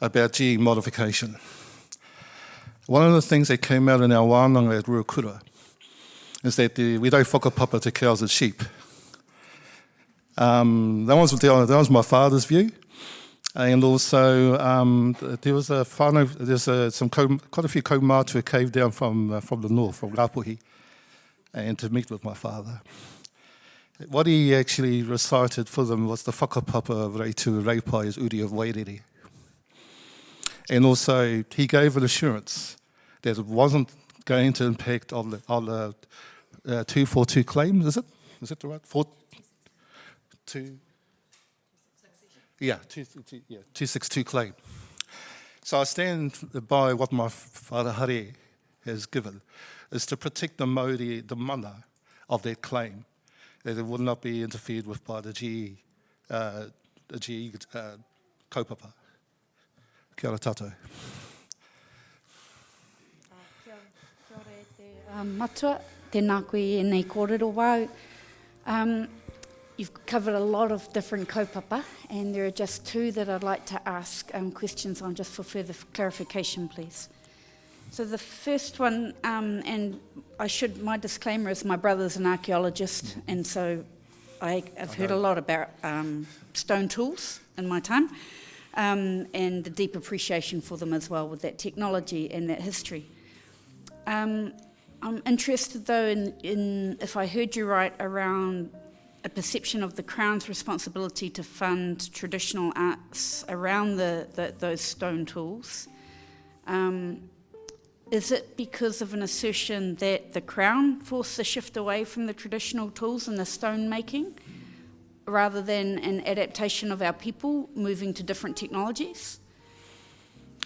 Speaker 5: about GE modification, one of the things that came out in our wānanga at Ruakura is that we don't whakapapa to cows and sheep. That was my father's view, and also there was quite a few kaumātua came down from the north, from Rapuhi, and to meet with my father. What he actually recited for them was the whakapapa of Reitu Reipai as Uri of Wairere. And also he gave an assurance that it wasn't going to impact on the 242 claim, is it? Is it the right? 262 claim. So I stand by what my father Hare has given, is to protect the Māori, the mana of that claim, that it would not be interfered with by the GE Kaupapa. Kia ora tātou.
Speaker 6: Matua, tēnā koe e nei kōrero wau. You've covered a lot of different kaupapa, and there are just two that I'd like to ask questions on, just for further clarification, please. So the first one, and my disclaimer is my brother's an archaeologist, and so I've heard a lot about stone tools in my time, and the deep appreciation for them as well with that technology and that history. I'm interested though in if I heard you right, around a perception of the Crown's responsibility to fund traditional arts around those stone tools. Is it because of an assertion that the Crown forced the shift away from the traditional tools and the stone making, rather than an adaptation of our people moving to different technologies?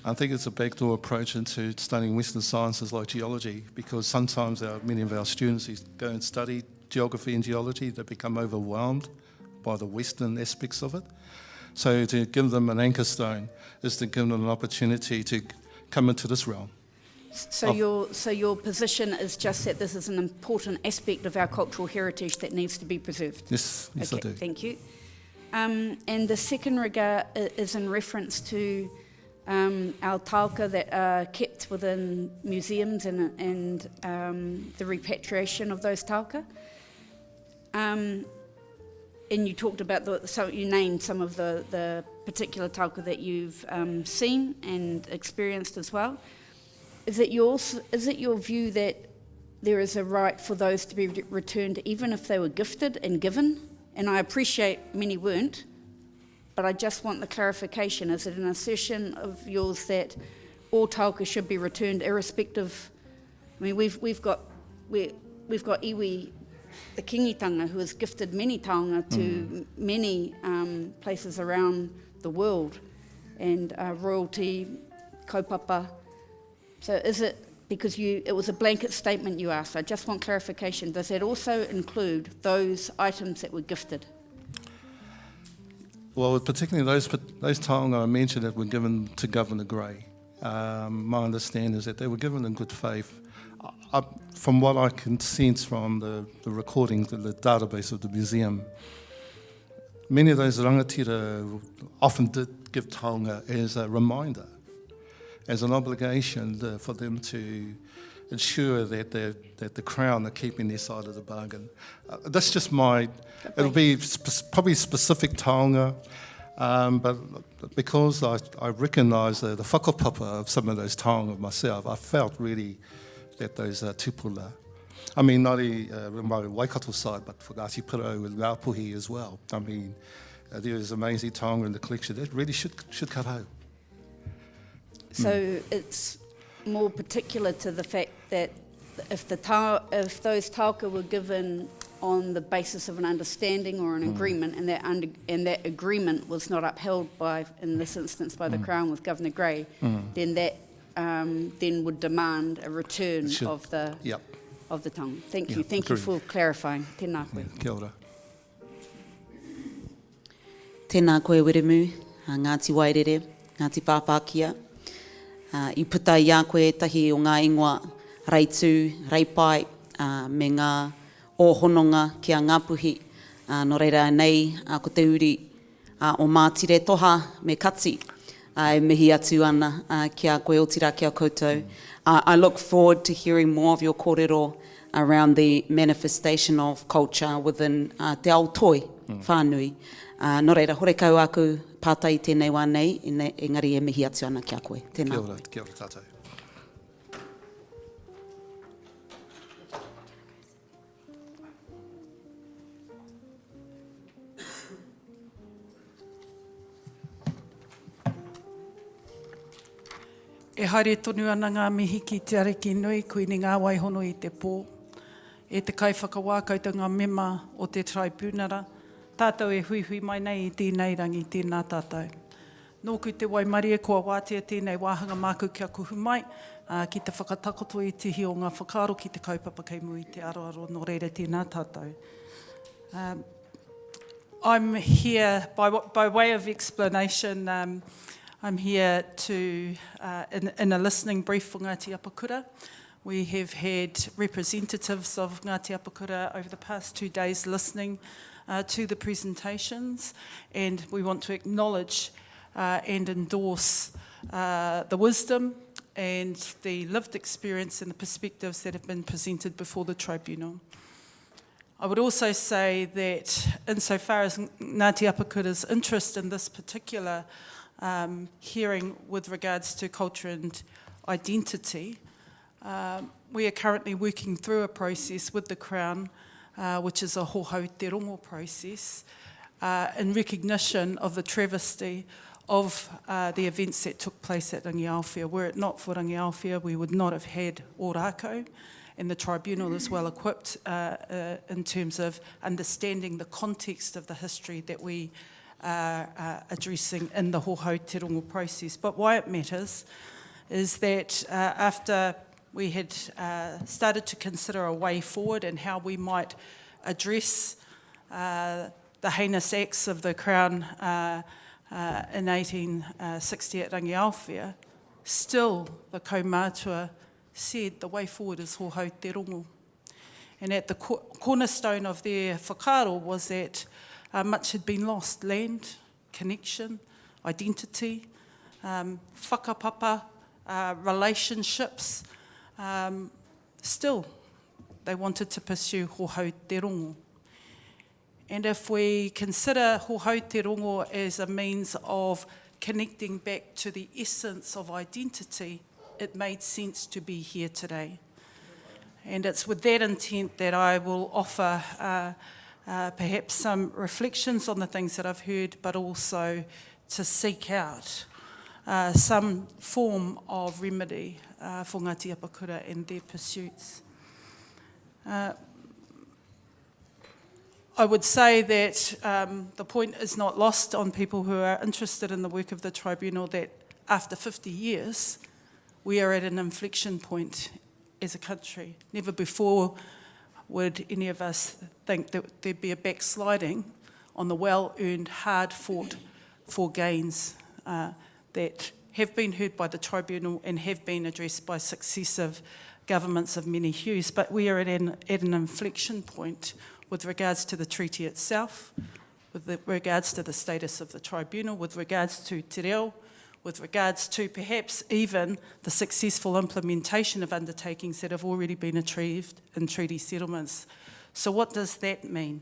Speaker 5: I think it's a backdoor approach into studying Western sciences like geology, because sometimes many of our students who go and study geography and geology, they become overwhelmed by the Western aspects of it. So to give them an anchor stone is to give them an opportunity to come into this realm.
Speaker 6: So your position is just that this is an important aspect of our cultural heritage that needs to be preserved?
Speaker 5: Yes, okay, I do.
Speaker 6: Thank you. And the second regard is in reference to our tauka that are kept within museums and the repatriation of those tauka. And you talked about you named some of the particular tauka that you've seen and experienced as well. Is it your view that there is a right for those to be returned even if they were gifted and given? And I appreciate many weren't, but I just want the clarification. Is it an assertion of yours that all tauka should be returned irrespective? I mean, we've got iwi, the kingitanga, who has gifted many taonga to many places around the world, and royalty, kaupapa. So is it because it was a blanket statement you asked? I just want clarification. Does that also include those items that were gifted?
Speaker 5: Well, particularly those taonga I mentioned that were given to Governor Gray. My understanding is that they were given in good faith. From what I can sense from the recordings in the database of the museum, many of those rangatira often did give taonga as a reminder, as an obligation for them to ensure that the Crown are keeping their side of the bargain. That's just it'll be probably specific taonga, but because I recognise the whakapapa of some of those taonga myself, I felt really that those tupula, I mean, not only my Waikato side, but for Ngāti Pirau and Ngāpuhi as well. I mean, there is amazing taonga in the collection that really should cut out.
Speaker 6: So it's more particular to the fact that if those tauka were given on the basis of an understanding or an agreement, and that agreement was not upheld by, in this instance, by the Crown with Governor Gray, then that then would demand a return of the taonga. Thank you. Thank you for clarifying. Tēnā koe.
Speaker 5: Kia ora.
Speaker 4: Tēnā koe weremu, Ngāti Wairere, Ngāti Pāpākia. I puta i a koe tahi o ngā ingoa reitu, reipai, me ngā ōhononga ki a Ngāpuhi. No reira nei, ko te uri o mātire toha me kati, e mihi atu ana ki a koe o tira ki a koutou. I look forward to hearing more of your kōrero around the manifestation of culture within te ao toi, whānui. No reira, hore kau aku pātai tēnei wā nei, engari e mihi atu ana ki a koe. Tēnā.
Speaker 5: Kia ora, kia ora tātou.
Speaker 21: E haere tonu ana ngā mihi ki te ariki nui, koini ngā waihono i te pō. E te kai whakawā koutou ngā mema o te tribunara. Tātou e hui mai nei i tēnei rangi, tēnā tātou. Nōku te waimarie kua wātea tēnei wāhanga māku kia kuhu mai, ki te whakatakoto i tihi o ngā whakaaro ki te kaupapa kei mui te aroaro no reira tēnā tātou. I'm here, by way of explanation, I'm here to, in a listening brief for Ngāti Apakura. We have had representatives of Ngāti Apakura over the past 2 days listening to the presentations, and we want to acknowledge and endorse the wisdom and the lived experience and the perspectives that have been presented before the tribunal. I would also say that insofar as Ngāti Apakura's interest in this particular hearing with regards to culture and identity, we are currently working through a process with the Crown, which is a hōhau te rongo process, in recognition of the travesty of the events that took place at Rangiaowhia. Were it not for Rangiaowhia, we would not have had ōrākau, and the tribunal is well equipped in terms of understanding the context of the history that we are addressing in the hōhau te rongo process. But why it matters is that after we had started to consider a way forward and how we might address the heinous acts of the Crown in 1860 at Rangiaowhia, still the kaumātua said the way forward is hōhau te rongo. And at the cornerstone of their whakaaro was that much had been lost: land, connection, identity, whakapapa, relationships. Still, they wanted to pursue hōhau te rongo. And if we consider hōhau te rongo as a means of connecting back to the essence of identity, it made sense to be here today. And it's with that intent that I will offer perhaps some reflections on the things that I've heard, but also to seek out some form of remedy for Ngāti Apakura and their pursuits. I would say that the point is not lost on people who are interested in the work of the tribunal that after 50 years, we are at an inflection point as a country. Never before would any of us think that there'd be a backsliding on the well-earned, hard-fought for gains that have been heard by the tribunal and have been addressed by successive governments of many hues. But we are at an inflection point with regards to the treaty itself, with regards to the status of the tribunal, with regards to te reo, with regards to perhaps even the successful implementation of undertakings that have already been achieved in treaty settlements. So what does that mean?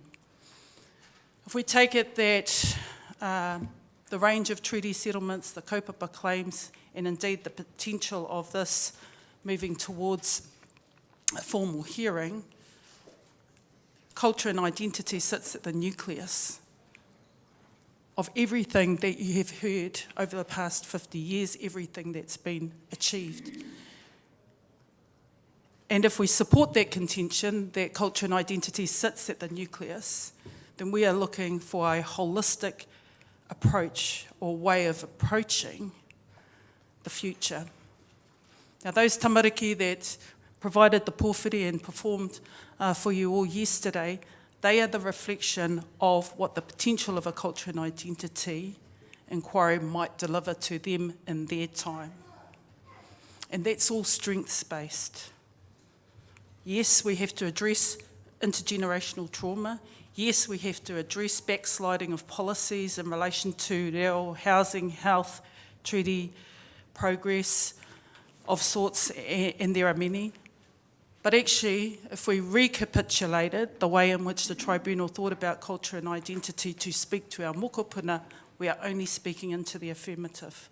Speaker 21: If we take it that the range of treaty settlements, the Kaupapa claims, and indeed the potential of this moving towards a formal hearing, culture and identity sits at the nucleus of everything that you have heard over the past 50 years, everything that's been achieved. And if we support that contention, that culture and identity sits at the nucleus, then we are looking for a holistic approach or way of approaching the future. Now, those tamariki that provided the pōwhiri and performed for you all yesterday, they are the reflection of what the potential of a culture and identity inquiry might deliver to them in their time. And that's all strengths-based. Yes, we have to address intergenerational trauma. Yes, we have to address backsliding of policies in relation to reo, housing, health, treaty progress of sorts, and there are many. But actually, if we recapitulated the way in which the tribunal thought about culture and identity to speak to our mokopuna, we are only speaking into the affirmative.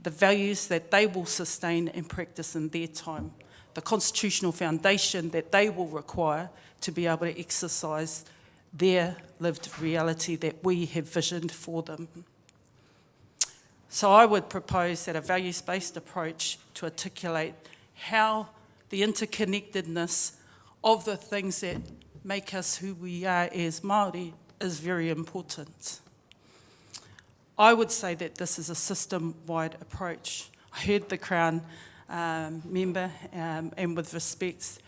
Speaker 21: The values that they will sustain and practice in their time. The constitutional foundation that they will require to be able to exercise their lived reality that we have visioned for them. So I would propose that a values-based approach to articulate how the interconnectedness of the things that make us who we are as Māori is very important. I would say that this is a system-wide approach. I heard the Crown member, and with respect,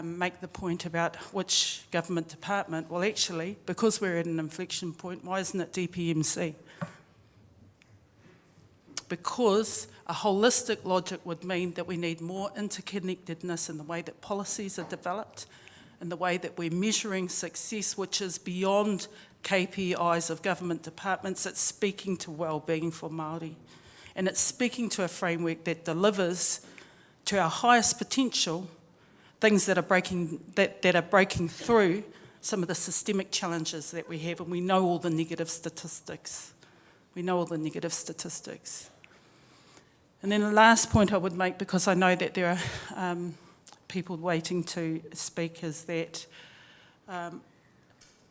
Speaker 21: make the point about which government department. Well, actually, because we're at an inflection point, why isn't it DPMC? Because a holistic logic would mean that we need more interconnectedness in the way that policies are developed, in the way that we're measuring success, which is beyond KPIs of government departments. It's speaking to well-being for Māori. And it's speaking to a framework that delivers to our highest potential things that are breaking through some of the systemic challenges that we have, and we know all the negative statistics. We know all the negative statistics. And then the last point I would make, because I know that there are people waiting to speak, is that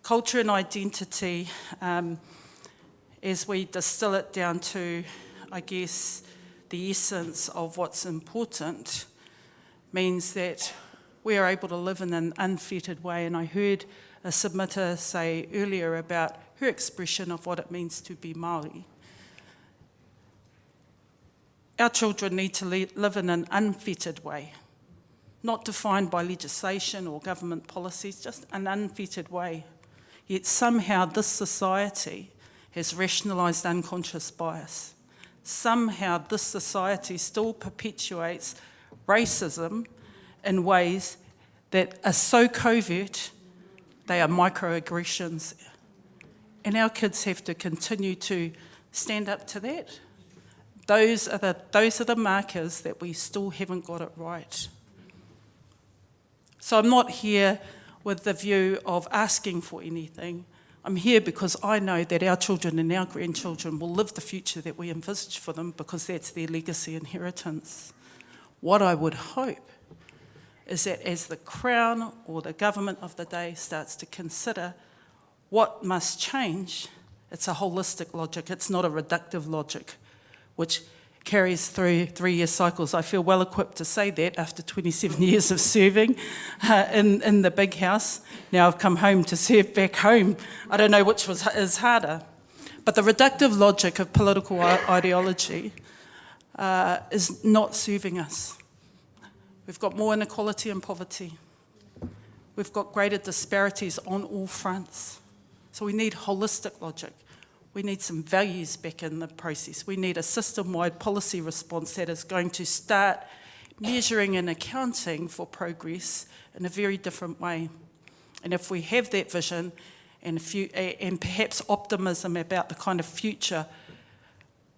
Speaker 21: culture and identity, as we distill it down to, I guess, the essence of what's important, means that we are able to live in an unfettered way. And I heard a submitter say earlier about her expression of what it means to be Māori. Our children need to live in an unfettered way, not defined by legislation or government policies, just an unfettered way. Yet somehow this society has rationalised unconscious bias. Somehow this society still perpetuates racism in ways that are so covert, they are microaggressions. And our kids have to continue to stand up to that. Those are the markers that we still haven't got it right. So I'm not here with the view of asking for anything. I'm here because I know that our children and our grandchildren will live the future that we envisage for them, because that's their legacy inheritance. What I would hope is that as the Crown or the government of the day starts to consider what must change, it's a holistic logic, it's not a reductive logic, which carries through 3-year cycles. I feel well equipped to say that after 27 years of serving in the big house. Now I've come home to serve back home. I don't know which is harder. But the reductive logic of political ideology is not serving us. We've got more inequality and poverty. We've got greater disparities on all fronts. So we need holistic logic. We need some values back in the process. We need a system-wide policy response that is going to start measuring and accounting for progress in a very different way. And if we have that vision, and perhaps optimism about the kind of future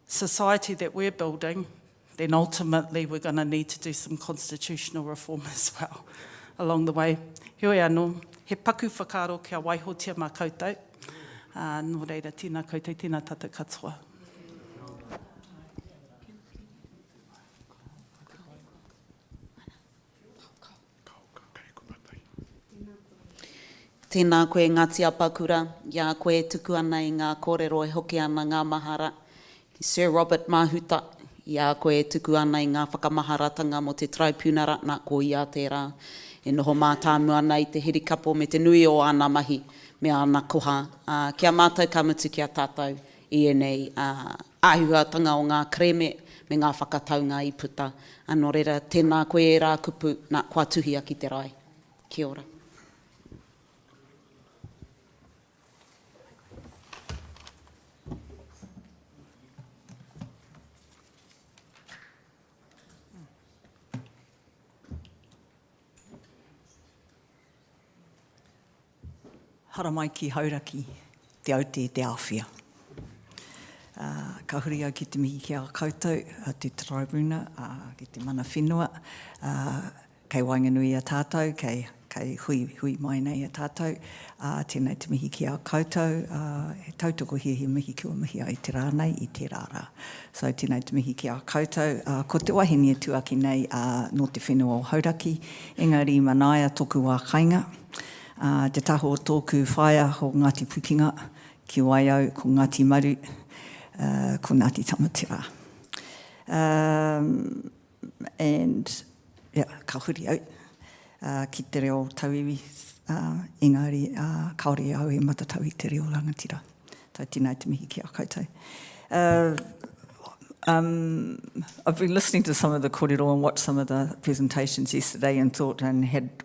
Speaker 21: society that we're building, then ultimately we're going to need to do some constitutional reform as well along the way. Heoi anō, he paku whakaro kia waihotia mā koutou. Nō reira, tēnā koutou, tēnā tātou katoa.
Speaker 4: Tēnā koe Ngāti Apakura, ia koe tuku ana i ngā kōrero e hoki ana ngā mahara. Sir Robert Mahuta, ia koe tuku ana i ngā whakamaharatanga mo te Traipuna Ratna ko ia tērā. E noho mātāmu ana i te hirikapo me te nui o ana mahi me ana koha. Kia mātou kamutu kia tātou i enei āhuatanga o ngā kreme me ngā whakataunga i puta. Anō reira, tēnā koe e rā kupu nā kua tuhia ki te rai. Kia ora.
Speaker 21: Hara mai ki hauraki, te aute te awhia. Ka huri au ki te mihi ki a koutou, te traibuna, ki te mana whenua, kei wainganui a tātou, kei hui mai nei a tātou, tēnei te mihi ki a koutou, he tautoko he mihi kua mihi ai te rānei i te rārā. So tēnei te mihi ki a koutou, ko te wahine tuaki nei no te whenua o hauraki, engari manaia toku wā kainga, te taho o tōku whaia o Ngāti Pukinga, ki Waiau ko Ngāti Maru, ko Ngāti Tamatera. And, ka huri au, ki te reo tauiwi, engari, kaore au e matatau i te reo rangatira. Tai tēnei te mihi ki a koutou. I've been listening to some of the kōrero and watched some of the presentations yesterday and thought,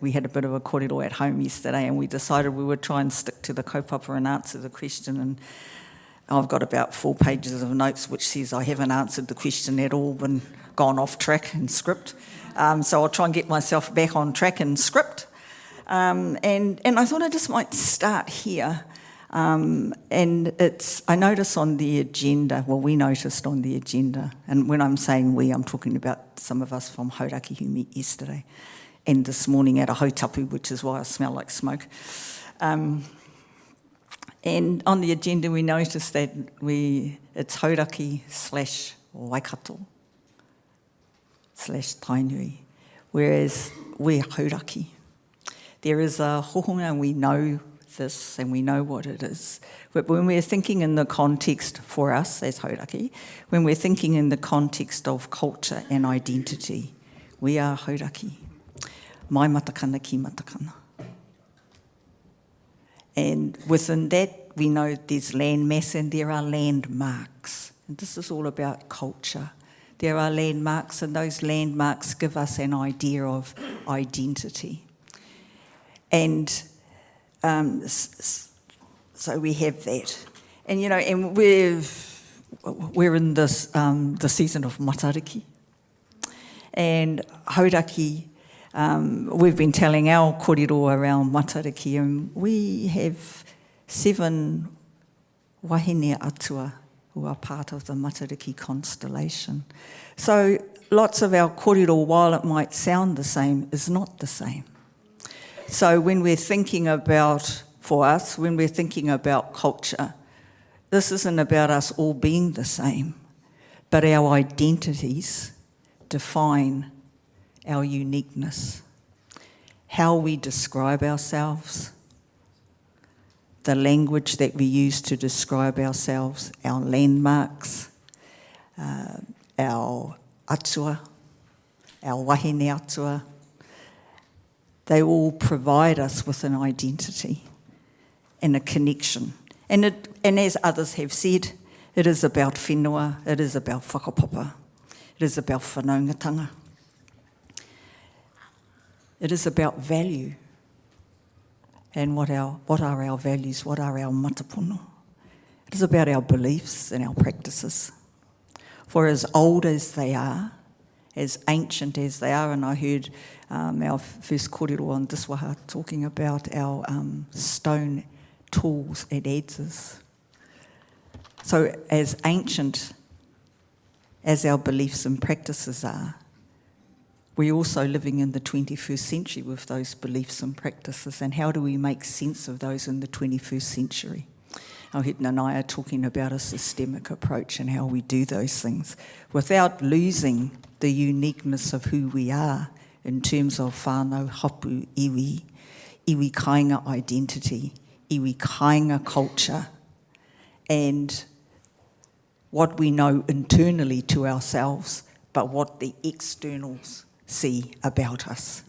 Speaker 21: we had a bit of a kōrero at home yesterday, and we decided we would try and stick to the kaupapa and answer the question. And I've got about 4 pages of notes which says I haven't answered the question at all, and gone off track in script. So I'll try and get myself back on track in script. And I thought I just might start here. And I notice on the agenda, well, we noticed on the agenda, and when I'm saying we, I'm talking about some of us from Hauraki who met yesterday and this morning at a hautapu, which is why I smell like smoke. And on the agenda, we noticed that it's Hauraki / Waikato / Tainui, whereas we're Hauraki. There is a hohunga, and we know this and we know what it is. But when we're thinking in the context for us as Hauraki, when we're thinking in the context of culture and identity, we are Hauraki. Mai matakana ki matakana. And within that, we know there's land mass and there are landmarks. And this is all about culture. There are landmarks, and those landmarks give us an idea of identity. And so we have that. And, and we're in this, the season of matariki. And Hauraki, we've been telling our kōrero around matariki, and we have 7 wahine atua who are part of the matariki constellation. So lots of our kōrero, while it might sound the same, is not the same. So when we're thinking about, for us, when we're thinking about culture, this isn't about us all being the same, but our identities define our uniqueness. How we describe ourselves, the language that we use to describe ourselves, our landmarks, our atua, our wahine atua, they all provide us with an identity and a connection. And as others have said, it is about whenua, it is about whakapapa, it is about whanaungatanga. It is about value. And what are our values, what are our matapono? It is about our beliefs and our practices. For as old as they are, as ancient as they are, and I heard our first kōrero on this waha talking about our stone
Speaker 7: tools and answers. So as ancient as our beliefs and practices are, we're also living in the 21st century with those beliefs and practices, and how do we make sense of those in the 21st century? Hidden and I are talking about a systemic approach and how we do those things without losing the uniqueness of who we are in terms of whānau, hapu, iwi, iwi kāinga identity, iwi kāinga culture, and what we know internally to ourselves, but what the externals see about us.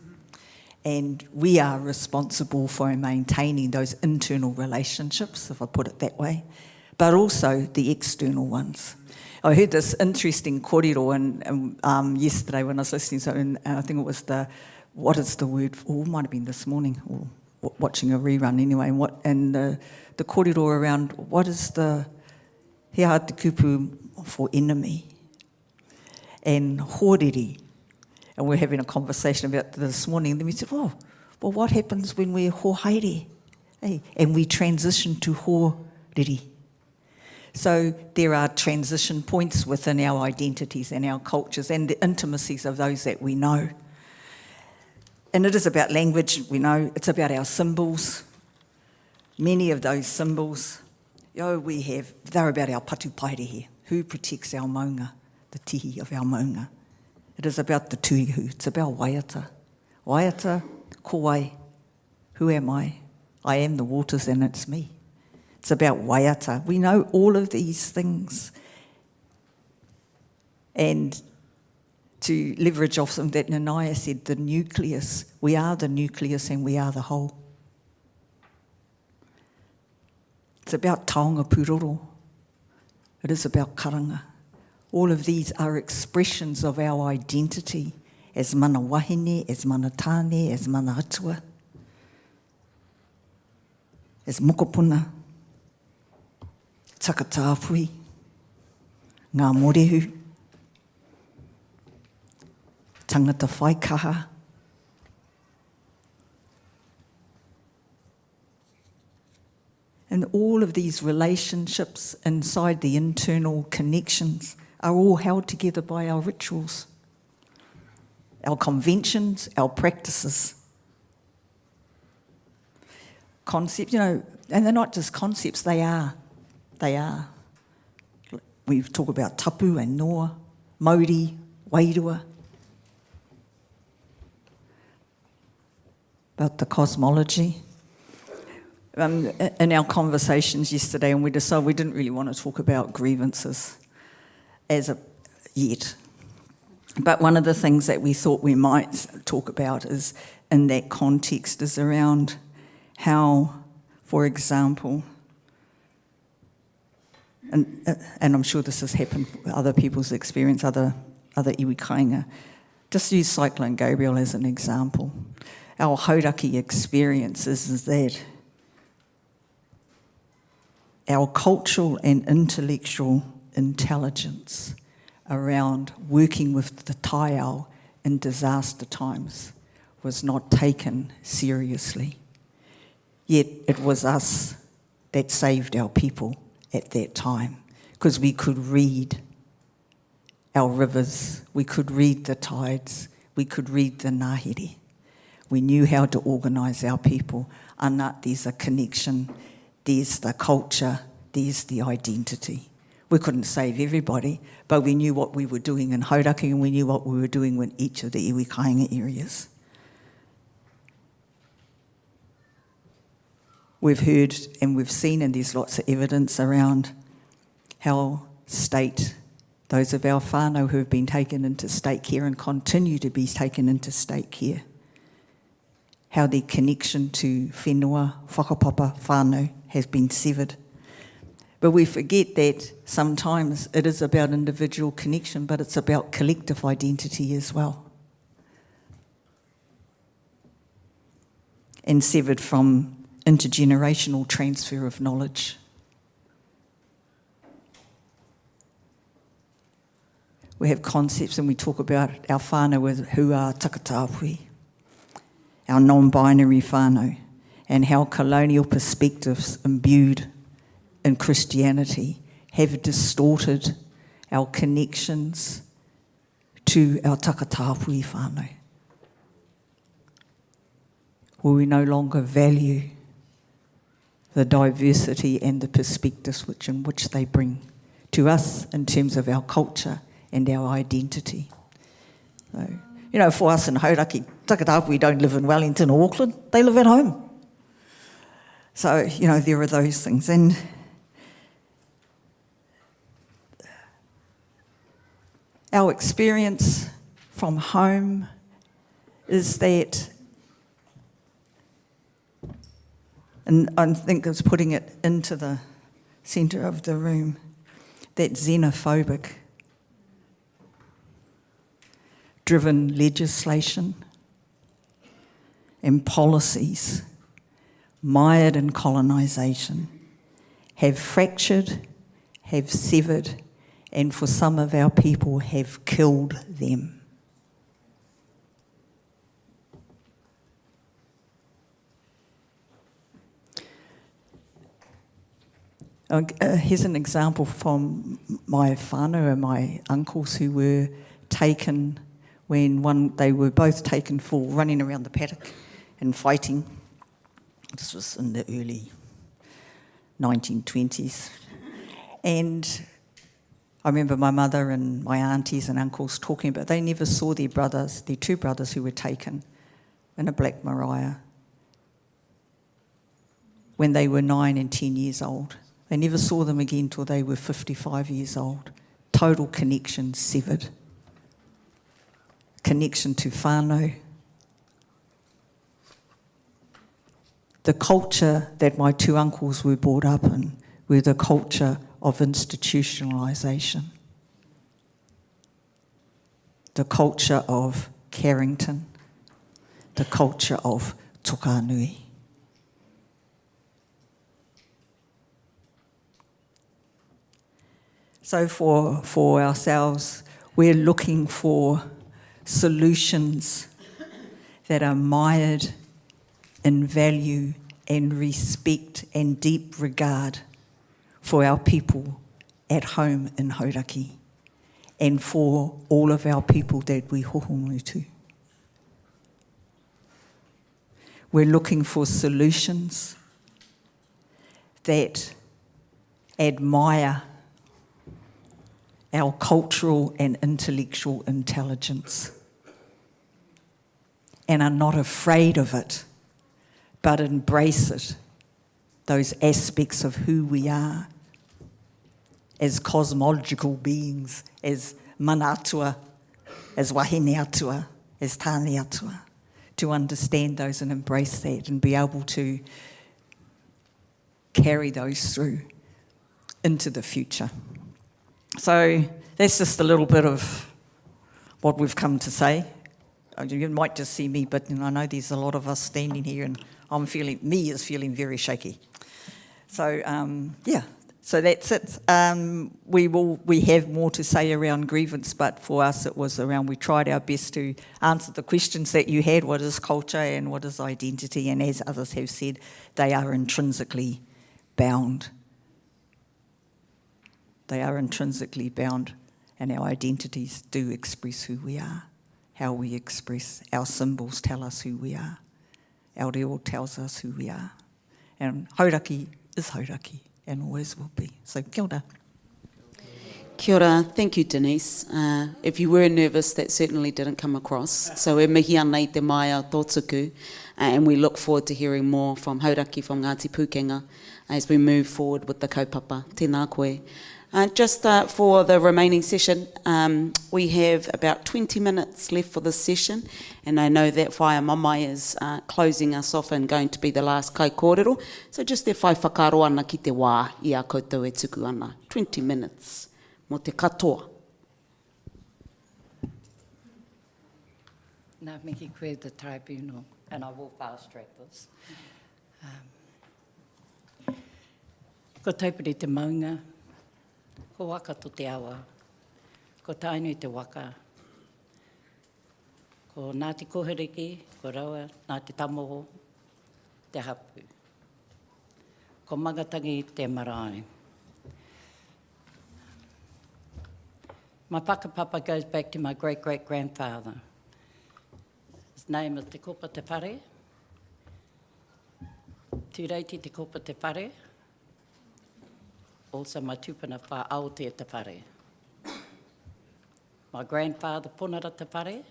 Speaker 7: And we are responsible for maintaining those internal relationships, if I put it that way, but also the external ones. I heard this interesting kōrero yesterday when I was listening, and I think it was what is the word, or it might have been this morning, or watching a rerun anyway, and the kōrero around what is the hea te kupu for enemy, and hōrere. And we're having a conversation about this morning, and then we said, well, what happens when we're hōhaere? Hey, and we transition to hōrere. So there are transition points within our identities and our cultures and the intimacies of those that we know. And it is about language, we know, it's about our symbols. Many of those symbols, they're about our patupaere here. Who protects our maunga, the tihi of our maunga? It is about the tuihu, it's about waiata. Waiata, ko wai, who am I? I am the waters and it's me. It's about waiata. We know all of these things. And to leverage off something that Nanaya said, the nucleus, we are the nucleus and we are the whole. It's about taonga pūroro. It is about karanga. All of these are expressions of our identity as mana wahine, as mana tāne, as mana atua, as mokopuna, takatāpui, ngā morehu, tangata whaikaha, and all of these relationships inside the internal connections are all held together by our rituals, our conventions, our practices. Concepts, and they're not just concepts, they are. They are. We talk about tapu and noa, mauri, wairua, about the cosmology. In our conversations yesterday, and we decided we didn't really want to talk about grievances yet. But one of the things that we thought we might talk about is, in that context, is around how, for example, and I'm sure this has happened with other people's experience, other iwi kāinga. Just use Cyclone Gabriel as an example. Our hauraki experience is that our cultural and intellectual intelligence around working with the taiao in disaster times was not taken seriously. Yet it was us that saved our people at that time, because we could read our rivers, we could read the tides, we could read the ngahere. We knew how to organise our people. Ana, there's a connection, there's the culture, there's the identity. We couldn't save everybody, but we knew what we were doing in Hauraki, and we knew what we were doing in each of the iwi kāinga areas. We've heard and we've seen, and there's lots of evidence around how those of our whānau who have been taken into state care and continue to be taken into state care, how their connection to whenua, whakapapa, whānau has been severed. But we forget that sometimes it is about individual connection, but it's about collective identity as well. And severed from intergenerational transfer of knowledge. We have concepts, and we talk about our whānau who are takatāpui, our non-binary whānau, and how colonial perspectives imbued in Christianity have distorted our connections to our takatāpui whānau, where we no longer value the diversity and the perspectives in which they bring to us in terms of our culture and our identity. So, you know, for us in Hauraki, takatāpui don't live in Wellington or Auckland, they live at home. So, you know, there are those things. And our experience from home is that, and I think it's putting it into the centre of the room, that xenophobic driven legislation and policies mired in colonisation have fractured, have severed, and for some of our people have killed them. Here's an example from my whānau and my uncles who were taken when they were both taken for running around the paddock and fighting. This was in the early 1920s. And I remember my mother and my aunties and uncles talking about they never saw their brothers, their two brothers who were taken in a Black Maria when they were 9 and 10 years old. They never saw them again till they were 55 years old. Total connection severed. Connection to whānau. The culture that my two uncles were brought up in were the culture of institutionalisation. The culture of Carrington. The culture of Tukanui. So for ourselves, we're looking for solutions that are mired in value and respect and deep regard for our people at home in Hauraki and for all of our people that we hohongu to. We're looking for solutions that admire our cultural and intellectual intelligence and are not afraid of it, but embrace it, those aspects of who we are as cosmological beings, as mana atua, as wahine atua, as tāne atua, to understand those and embrace that and be able to carry those through into the future. So that's just a little bit of what we've come to say. You might just see me, but I know there's a lot of us standing here and me is feeling very shaky. So yeah, so that's it. We have more to say around grievance, but for us it was around, we tried our best to answer the questions that you had, what is culture and what is identity, and as others have said, they are intrinsically bound. They are intrinsically bound, and our identities do express who we are, how we express. Our symbols tell us who we are. Our reo tells us who we are. And Hauraki is Hauraki, and always will be. So kia ora.
Speaker 14: Kia ora. Thank you, Denise. If you were nervous, that certainly didn't come across. So e mihi ana i te mai a tōtuku, and we look forward to hearing more from Hauraki, from Ngāti Pūkenga, as we move forward with the kaupapa. Tēnā koe. Just for the remaining session, we have about 20 minutes left for this session, and I know that Whaia Mamai is closing us off and going to be the last kai kōrero. So just te whai whakaro ana ki te wā i a koutou e tuku ana. 20 minutes. Mo te katoa.
Speaker 3: Nā miki koe the tribunal, and I will fast track this. Ko taupiri te maunga, ko waka to te awa, ko tainu te waka, ko Ngāti Kohiriki, ko Raua, Ngāti Tamoho, te hapu. Ko magatangi te marae. My whakapapa goes back to my great-great-grandfather. His name is Te Kopa Te Whare. Tūreiti Te Kopa Te Whare. Also my tupuna wha Aotea Te Whare. My grandfather Ponara Te Whare.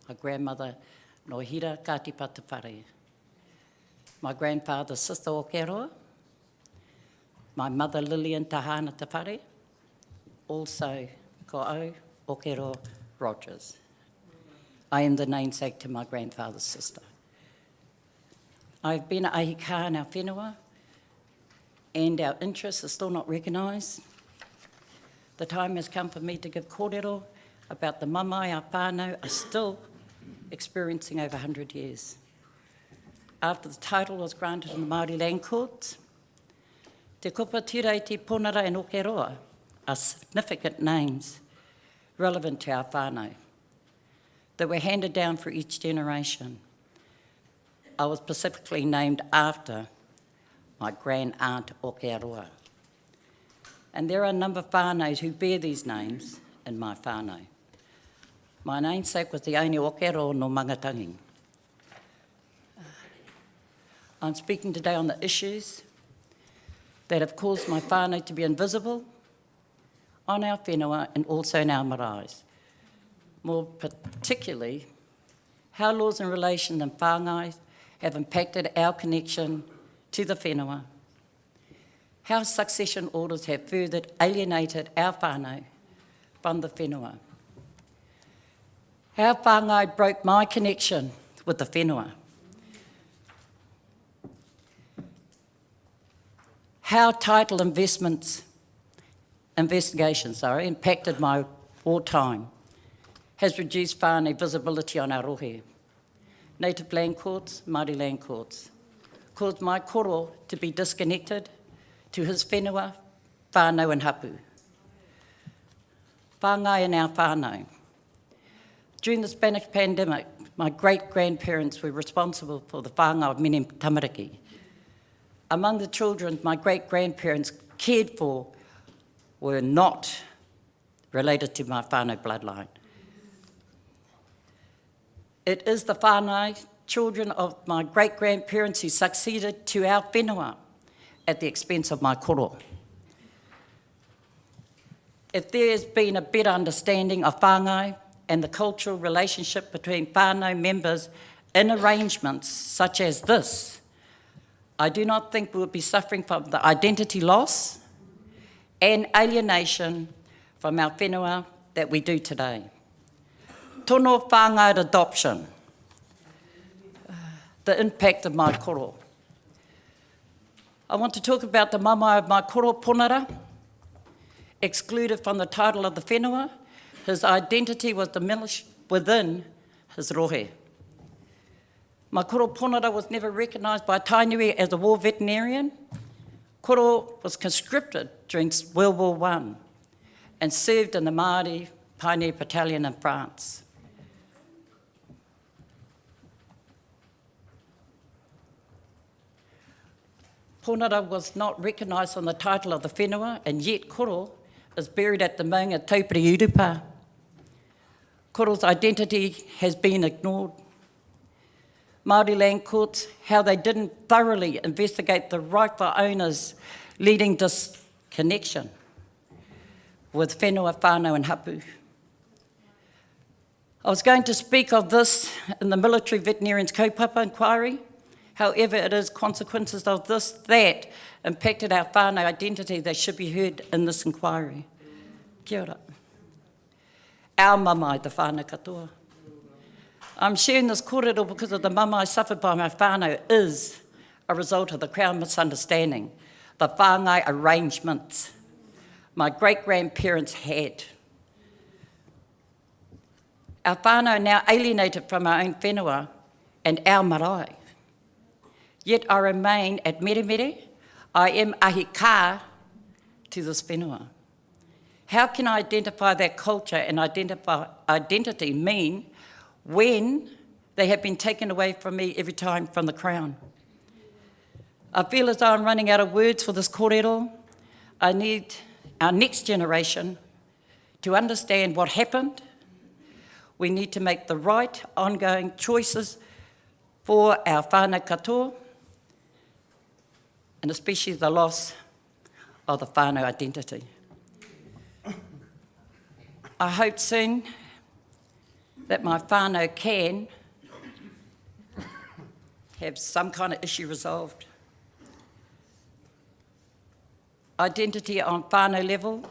Speaker 3: My grandmother Nohira Katipa Te Whare. My grandfather's sister Okeroa. My mother Lillian Tahana Te Whare. Also ko au Okero Rogers. I am the namesake to my grandfather's sister. I've been at ahika in our whenua, and our interests are still not recognised. The time has come for me to give kōrero about the mamae our whānau are still experiencing over 100 years. After the title was granted in the Māori Land Courts, Te Kopa, Tūreiti, Ponara and Okeroa are significant names relevant to our whānau that were handed down for each generation. I was specifically named after my grand aunt Okeroa. And there are a number of whānaus who bear these names in my whānau. My namesake was the only Okeroa no Mangatangi. I'm speaking today on the issues that have caused my whānau to be invisible on our whenua and also in our maraes. More particularly, how laws in relation to whāngai have impacted our connection to the whenua, how succession orders have further alienated our whānau from the whenua, how whāngai broke my connection with the whenua, how title investigations impacted my wartime, has reduced whānau visibility on our rohe. Native land courts, Māori land courts, caused my koro to be disconnected to his whenua, whānau and hapu. Whāngai and our whānau. During the Spanish pandemic, my great-grandparents were responsible for the whāngai of many tamariki. Among the children my great-grandparents cared for were not related to my whānau bloodline. It is the whānau, children of my great-grandparents who succeeded to our whenua at the expense of my koro. If there has been a better understanding of whānau and the cultural relationship between whānau members in arrangements such as this, I do not think we would be suffering from the identity loss and alienation from our whenua that we do today. Tono whāngai adoption, the impact of my koro. I want to talk about the mama of my koro Ponara, excluded from the title of the whenua. His identity was diminished within his rohe. My koro Ponara was never recognised by Tainui as a war veterinarian. Koro was conscripted during World War I and served in the Māori Pioneer Battalion in France. Ponara was not recognised on the title of the whenua, and yet koro is buried at the maunga Taupiri Urupa. Koro's identity has been ignored. Māori land courts, how they didn't thoroughly investigate the rightful owners, leading disconnection with whenua, whānau and hapu. I was going to speak of this in the military veterinarian's Kaupapa inquiry. However, it is consequences of this that impacted our whānau identity that should be heard in this inquiry. Kia ora. Our mamae, the whānau katoa. I'm sharing this kōrero because of the mamae suffered by my whānau is a result of the Crown misunderstanding, the whāngai arrangements my great-grandparents had. Our whānau are now alienated from our own whenua and our marae. Yet I remain at Meremere. I am ahika to this whenua. How can I identify that culture and identity mean when they have been taken away from me every time from the Crown? I feel as though I'm running out of words for this kōrero. I need our next generation to understand what happened. We need to make the right ongoing choices for our whānau katoa, and especially the loss of the whānau identity. I hope soon that my whānau can have some kind of issue resolved. Identity on whānau level,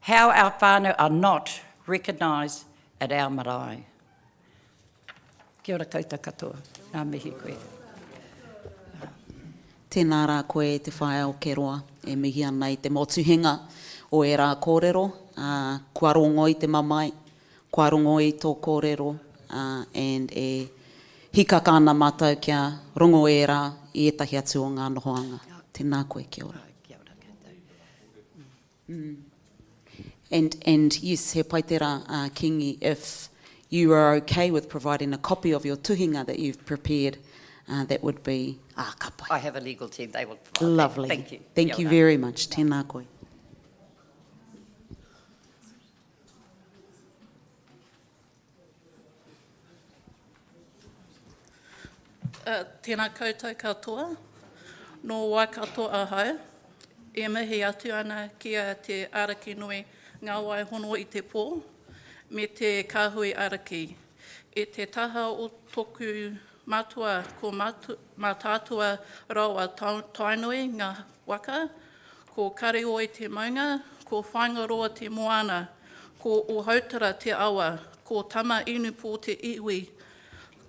Speaker 3: how our whānau are not recognised at our marae. Kia ora koutou katoa, ngā mihi koe.
Speaker 4: Tēnā rā koe te whae o ke roa, e mihi ana i te motuhinga o e rā kōrero, kua rongo i te mamai, kua rongo i tō kōrero, and e hika kāna mātou kia rongo e rā i etahi atu o ngā nohoanga. Tēnā koe, kia ora. And yes, he pai te rā, Kingi, if you are okay with providing a copy of your tuhinga that you've prepared, that would be ka pai.
Speaker 3: I have a legal team, they will provide.
Speaker 4: Lovely.
Speaker 3: Thank you.
Speaker 4: Thank you very much. Tēnā koe.
Speaker 8: Tēnā koutou katoa, no Waikato ahau, e mihi atu ana kia te araki nui ngā waihono i te pō, me te kāhui araki. E te taha o tōku mātua ko mātātua rawa tainui ngā waka, ko kareo i te maunga, ko whaingaroa te moana, ko ohautara te awa, ko tama inu pō te iwi,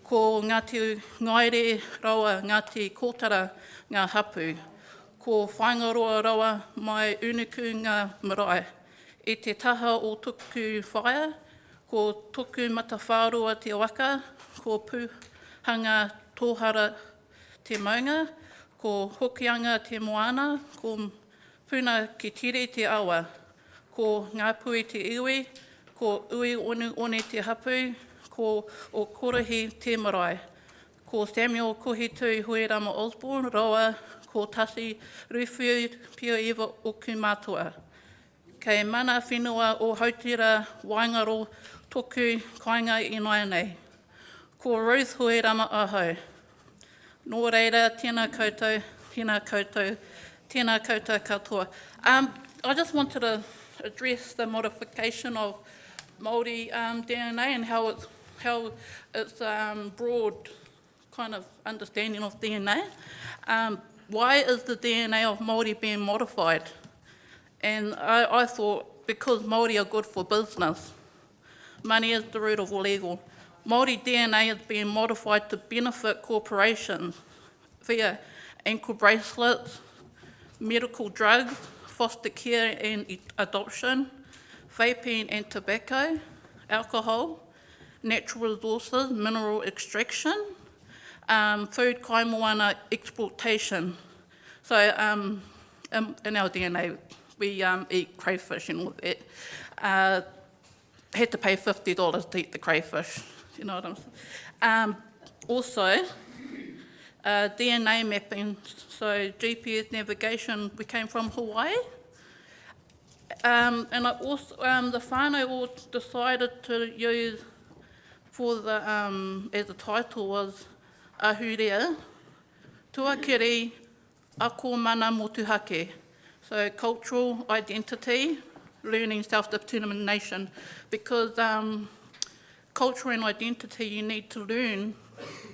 Speaker 8: ko Ngāti Ngaire rawa Ngāti Kōtara ngā hapu, ko whaingaroa rawa mai unuku ngā marae. E te taha o tuku whaia, ko tuku matawhāroa te waka, ko pūhanga tōhara te maunga, ko hokianga te moana, ko puna ki tiri te awa, ko ngāpui te iwi, ko ui one te hapu, ko o korohi te marae, ko Samuel Kohitu Huerama Osborne rawa, ko Tasi Ruwhiu Pio Iwa Oku Mātua. Kei mana whenua o Hautira Waingaro toku kainga i mai nei. Ko Ruth Huerama ahau. Nō reira, tēnā koutou, tēnā koutou, tēnā koutou katoa. I just wanted to address the modification of Māori DNA and how it's broad kind of understanding of DNA. Why is the DNA of Māori being modified? And I thought because Māori are good for business. Money is the root of all evil. Māori DNA is being modified to benefit corporations via ankle bracelets, medical drugs, foster care and adoption, vaping and tobacco, alcohol, natural resources, mineral extraction, food kaimoana exploitation. So in our DNA, we eat crayfish and all that. Had to pay $50 to eat the crayfish, you know what I'm saying? Also, DNA mapping, so GPS navigation, we came from Hawaii. And I also, the whānau all decided to use for the, as the title was Ahurea, Tuakiri, Ako Mana Motuhake. So cultural identity, learning self-determination, because culture and identity you need to learn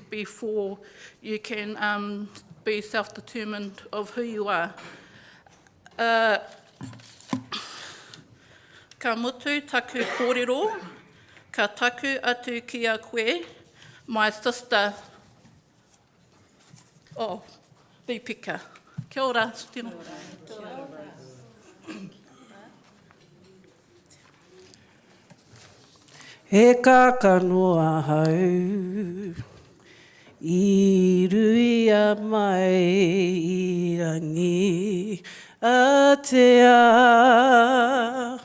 Speaker 8: before you can be self-determined of who you are. Ka mutu taku kōrero, ka taku atu ki a koe, my sister, Vipika. Kia ora, tēnā.
Speaker 10: He kakanoa hau, I ruia mai I rangi a te a.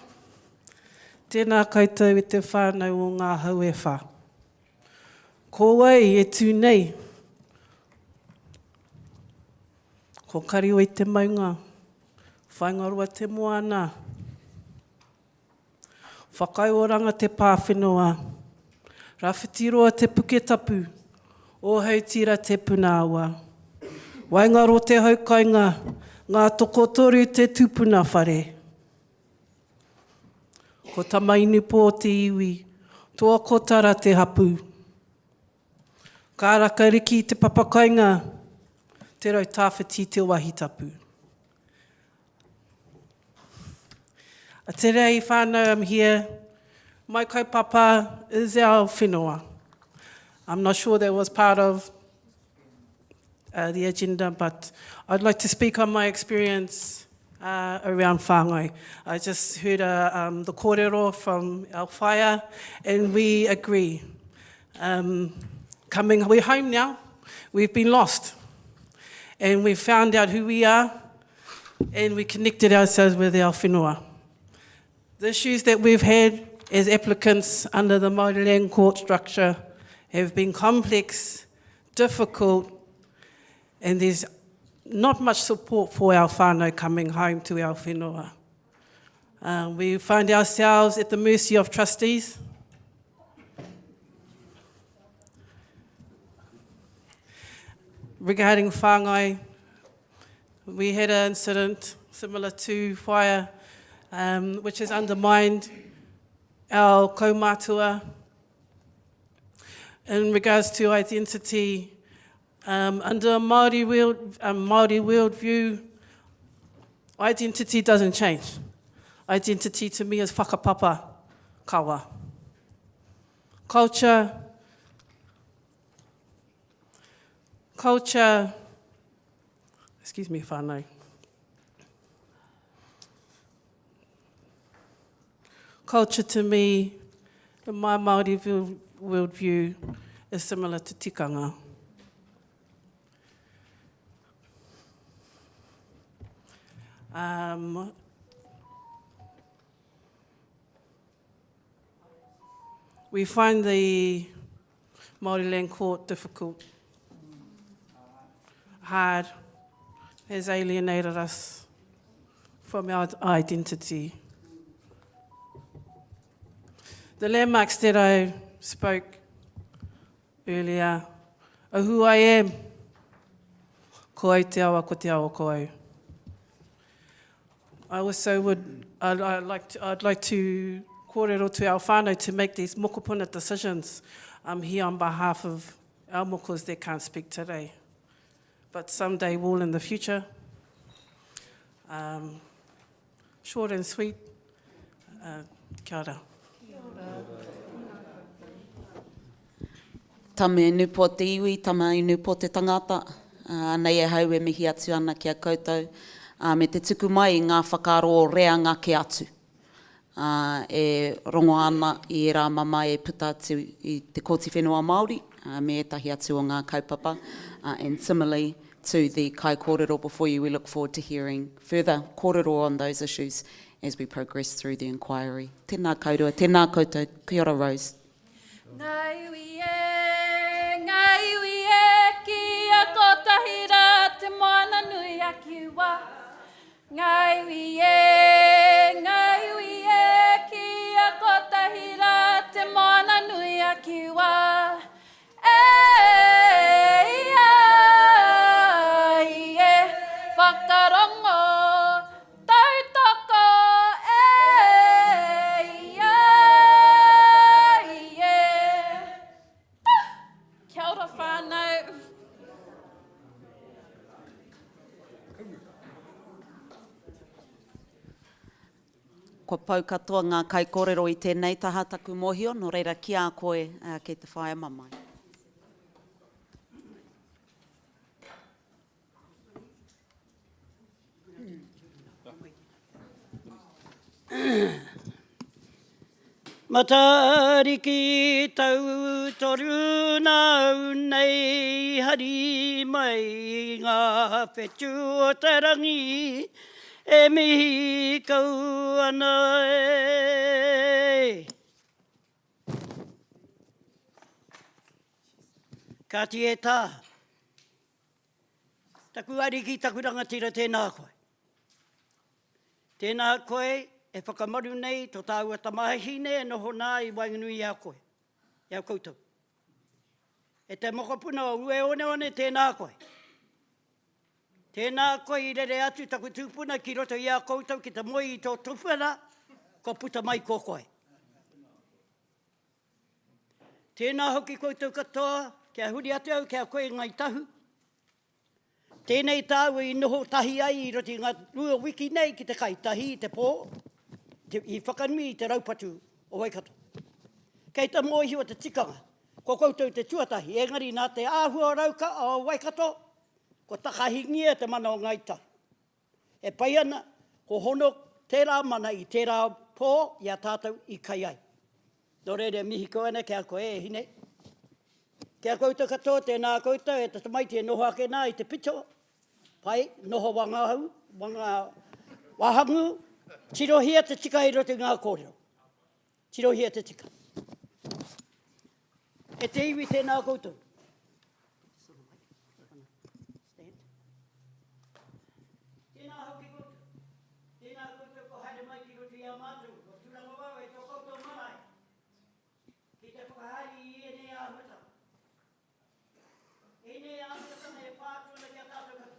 Speaker 10: Tēnā koutou I te whānau o ngā hauewha. Ko wai e tū nei. Ko kariwa I te maunga, whaingarua te moana. Whakaioranga te pāwhenua, rāwhitiroa te puketapu, o hei tira te punawa. Waingaro te haukainga, ngā tokotoru te tupuna whare. Ko tamainu pō te iwi, toa kotara te hapu. Ka rakariki te papakainga, te rau tāwhiti te wahitapu. Te rei whānau, I'm here. My kaupapa is our whenua. I'm not sure that was part of the agenda, but I'd like to speak on my experience around whāngai. I just heard the kōrero from our whaia, and we agree. We're home now. We've been lost. And we found out who we are, and we connected ourselves with our whenua. The issues that we've had as applicants under the Māori land court structure have been complex, difficult, and there's not much support for our whānau coming home to our whenua. We find ourselves at the mercy of trustees. Regarding whāngai, we had an incident similar to whaia, which has undermined our kaumātua. In regards to identity, under a Māori worldview, identity doesn't change. Identity to me is whakapapa, kawa. Culture, excuse me, whānau. Culture to me, in my Māori worldview, is similar to tikanga. We find the Māori land court difficult, hard, has alienated us from our identity. The landmarks that I spoke earlier are who I am. Ko ai te awa, ko te awa ko au. I also I'd like to kōrero to our whānau to make these mokopuna decisions. I'm here on behalf of our mokos that can't speak today, but someday will in the future. Short and sweet. Kia ora.
Speaker 4: Tame inu po te iwi, tame inu po te tangata. Nei e hau e mihi atu ana ki a koutou. Me te tuku mai I ngā whakaro o rea ngake atu. E rongo ana I rā mama e puta atu I te kōti whenua Māori, me etahi atu o ngā kaupapa. And similarly to the kai kōrero before you, we look forward to hearing further kōrero on those issues as we progress through the inquiry. Tēnā kaurua, tēnā koutou, kia ora Rose.
Speaker 17: Ngai wie, kia kotahira te moana nui a kiwa. Ngai wie, kia kotahira te moana nui a kiwa. Whakarongo, tautoko, Kia ora whānau.
Speaker 4: Ko pau katoa ngā kai kōrero I tēnei taha taku mōhio, no reira ki a koe kei te whaia mamai.
Speaker 11: Matariki tau toru nau nei hari mai ngā whetu o tarangi e mihi kau ana e. Ka tie tā, Taku ariki, taku rangatira tēnā koe. Tēnā koe e whakamaru nei tō tāua tamahine e noho nā I wainganui a koe. Iau koutou. E te mokopuna o ue one tēnā koe. Tēnā koe I rere atu taku tūpuna ki roto I a koutou ki te moi I tō tūpuna, ko puta mai ko koe. Tēnā hoki koutou katoa, kia huri atu au, kia koe ngai tahu. Tēnei tāua I noho tahi ai I roti ngā rua wiki nei ki te kaitahi I te pō, I whakanui I te raupatu o Waikato. Kei te mōhi o te tikanga, ko koutou te tuatahi, engari nā te āhua rauka o Waikato, ko takahingia te mana o ngaita. E pai ana, ko hono tērā mana I tērā pō, I a tātou I kai ai. Nō reire mihi koe ana, kia koe e hine. Kia koutou katoa, tēnā koutou, e te tamaiti e noho ake nā I te pito. Pai, noho wangahau, wahangu, tirohia te tika I roto ngā kōrero. Tirohia te tika. E te iwi tēnā koutou. Tēnā hoki koutou. Tēnā koutou ko haere mai ki roto I a mātou. Ko tūranga wau e tō koutou marae. Ki te whakahari I ene āhuata. Ene āhuata me pātuna ki a tātou katoa.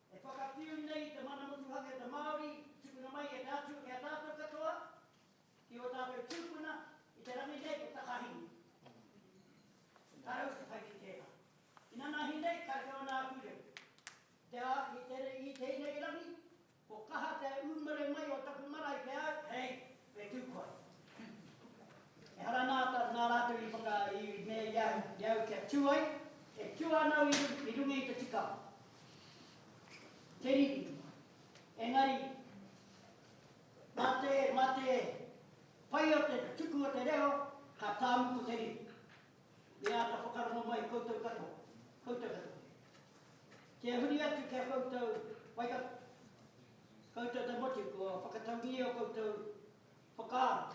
Speaker 11: E whakapiu nei te mana mutu hake te Māori, tukuna mai e tātou ki a tātou katoa, I o tātou tūpuna, I te rangi nei ko takahingi. Tarau te pai ki tēnā. I nana hinei, kai te ona kureu. Te a, I tēnei rangi, ko kaha te umere mai o taku marae te au, hei, me tūkoi. E hara nā rātou I whaka I me iau kia tūai, e tūa nau I rungi I te tikau. Te riri. Engari, mate, pai o te tuku o te reo, ka tāmuku te riri. Mea ta whakarongo mai koutou katoa. Koutou katoa. Kia huri atu kia koutou Waikato. Koutou te motu, ko whakataungia o koutou whakaaro.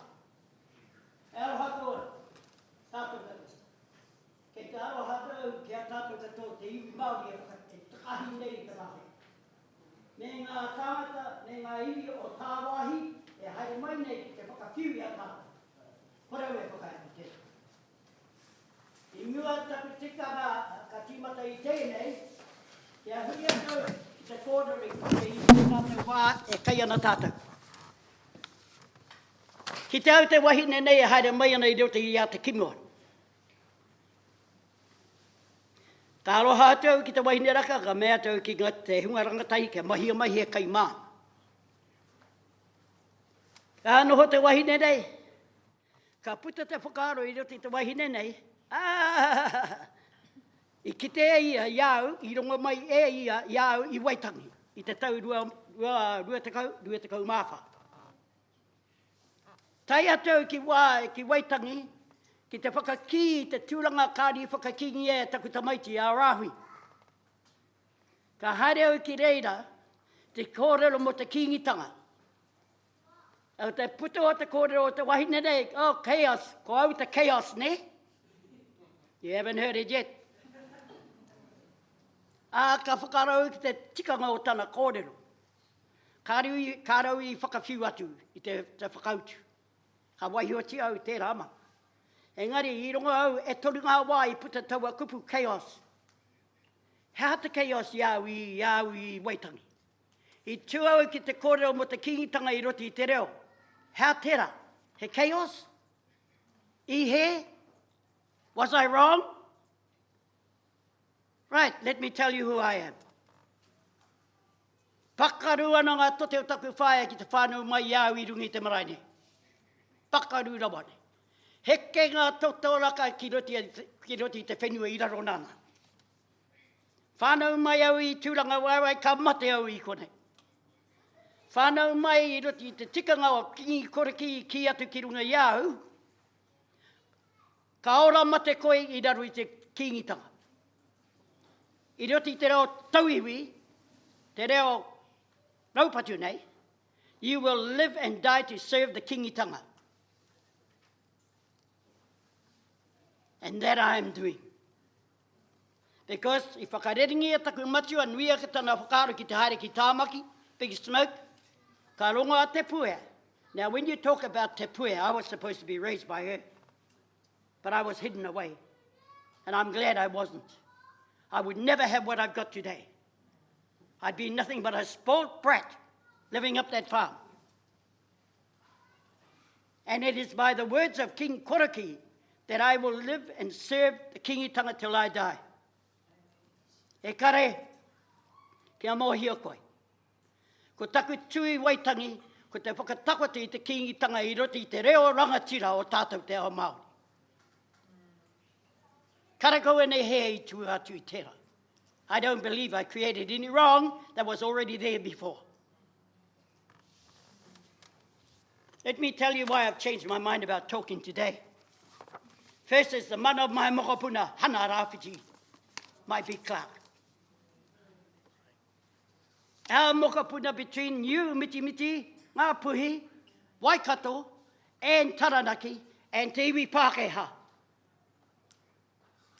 Speaker 11: E aroha koa, tātou katoa. Kei te aroha tau kia tātou katoa, te iwi Māori e whakahi nei te rahe. Me ngā tāngata, me ngā iwi o tāwahi, e haere mai nei ki te whakakiwi a tātou. Korau e whakaeto tēnā. I mua taku tika ka tīmata I tēnei, kia huri atu ki te kōrere ki te iwi tātou wā e kai ana tātou. Ki te au te wahine nei e haere mai ana I reo te I a te kingoa. Ka aloha atu ki te wahine raka, ka mea atu ki te hunga rangatai, ke mahi e kai mā. Ka anoho te wahine nei, ka puta te whakaaro I roti te wahine nei, I kite e ia iau, I rongo mai e ia iau I Waitangi, I te tau rua tekau māwha. Tai atu ki Waitangi, ki te whakaki, te tūranga kāri whakakingi e taku tamaiti a Rahui. Ka haere au ki reira, te kōrero mo te kingitanga. Au te puto o te kōrero o te wahine nei, oh, chaos, ko au te chaos, ne? You haven't heard it yet. Ka whakarau ki te tikanga o tana kōrero. Kārau I whakawhiu atu, I te whakautu. Ka waihoti au te rama. Engari, I rongo au, e toru ngā wā I puta taua kupu chaos. Hea te chaos iau I Waitangi. I tuau ki te kōrero mo te kingitanga I roti I te reo. Hea tera, he chaos? I he? Was I wrong? Right, let me tell you who I am. Pakaru ana ngā tote o taku whaia ki te whānau mai iau I rungi te maraine. Pakaru rawane. Heke ngā tautoraka ki roti te whenua I raro nana. Whānau mai au I tūranga waiwai ka mate au I kone. Whānau mai I roti te tikanga o kingi koreki ki atu ki runga iau. Ka ora mate koe I raro I te kingitanga. I roti te reo tauiwi, te reo raupatu nei, you will live and die to serve the kingitanga. And that I am doing. Because I whakarerengi e taku matua nuia ki tana whakaro ki te haere ki tāmaki, big smoke, ka rongo a te puea. Now, when you talk about te puea, I was supposed to be raised by her. But I was hidden away. And I'm glad I wasn't. I would never have what I've got today. I'd be nothing but a spoiled brat living up that farm. And it is by the words of King Koraki that I will live and serve the kingitanga till I die. E kare, kia mōhia koe. Ko taku tui Waitangi, ko te whakatakoti i te kingitanga i roti i te reo rangatira o tātou te ao Māori. Kare koe nei hea i tū atu I tera. I don't believe I created any wrong that was already there before. Let me tell you why I've changed my mind about talking today. First is the man of my mokopuna, Hana Rāwhiti, my big clerk. Our mokopuna between you, Miti Miti, Ngā Puhi, Waikato, and Taranaki, and Te Iwi Pākehā.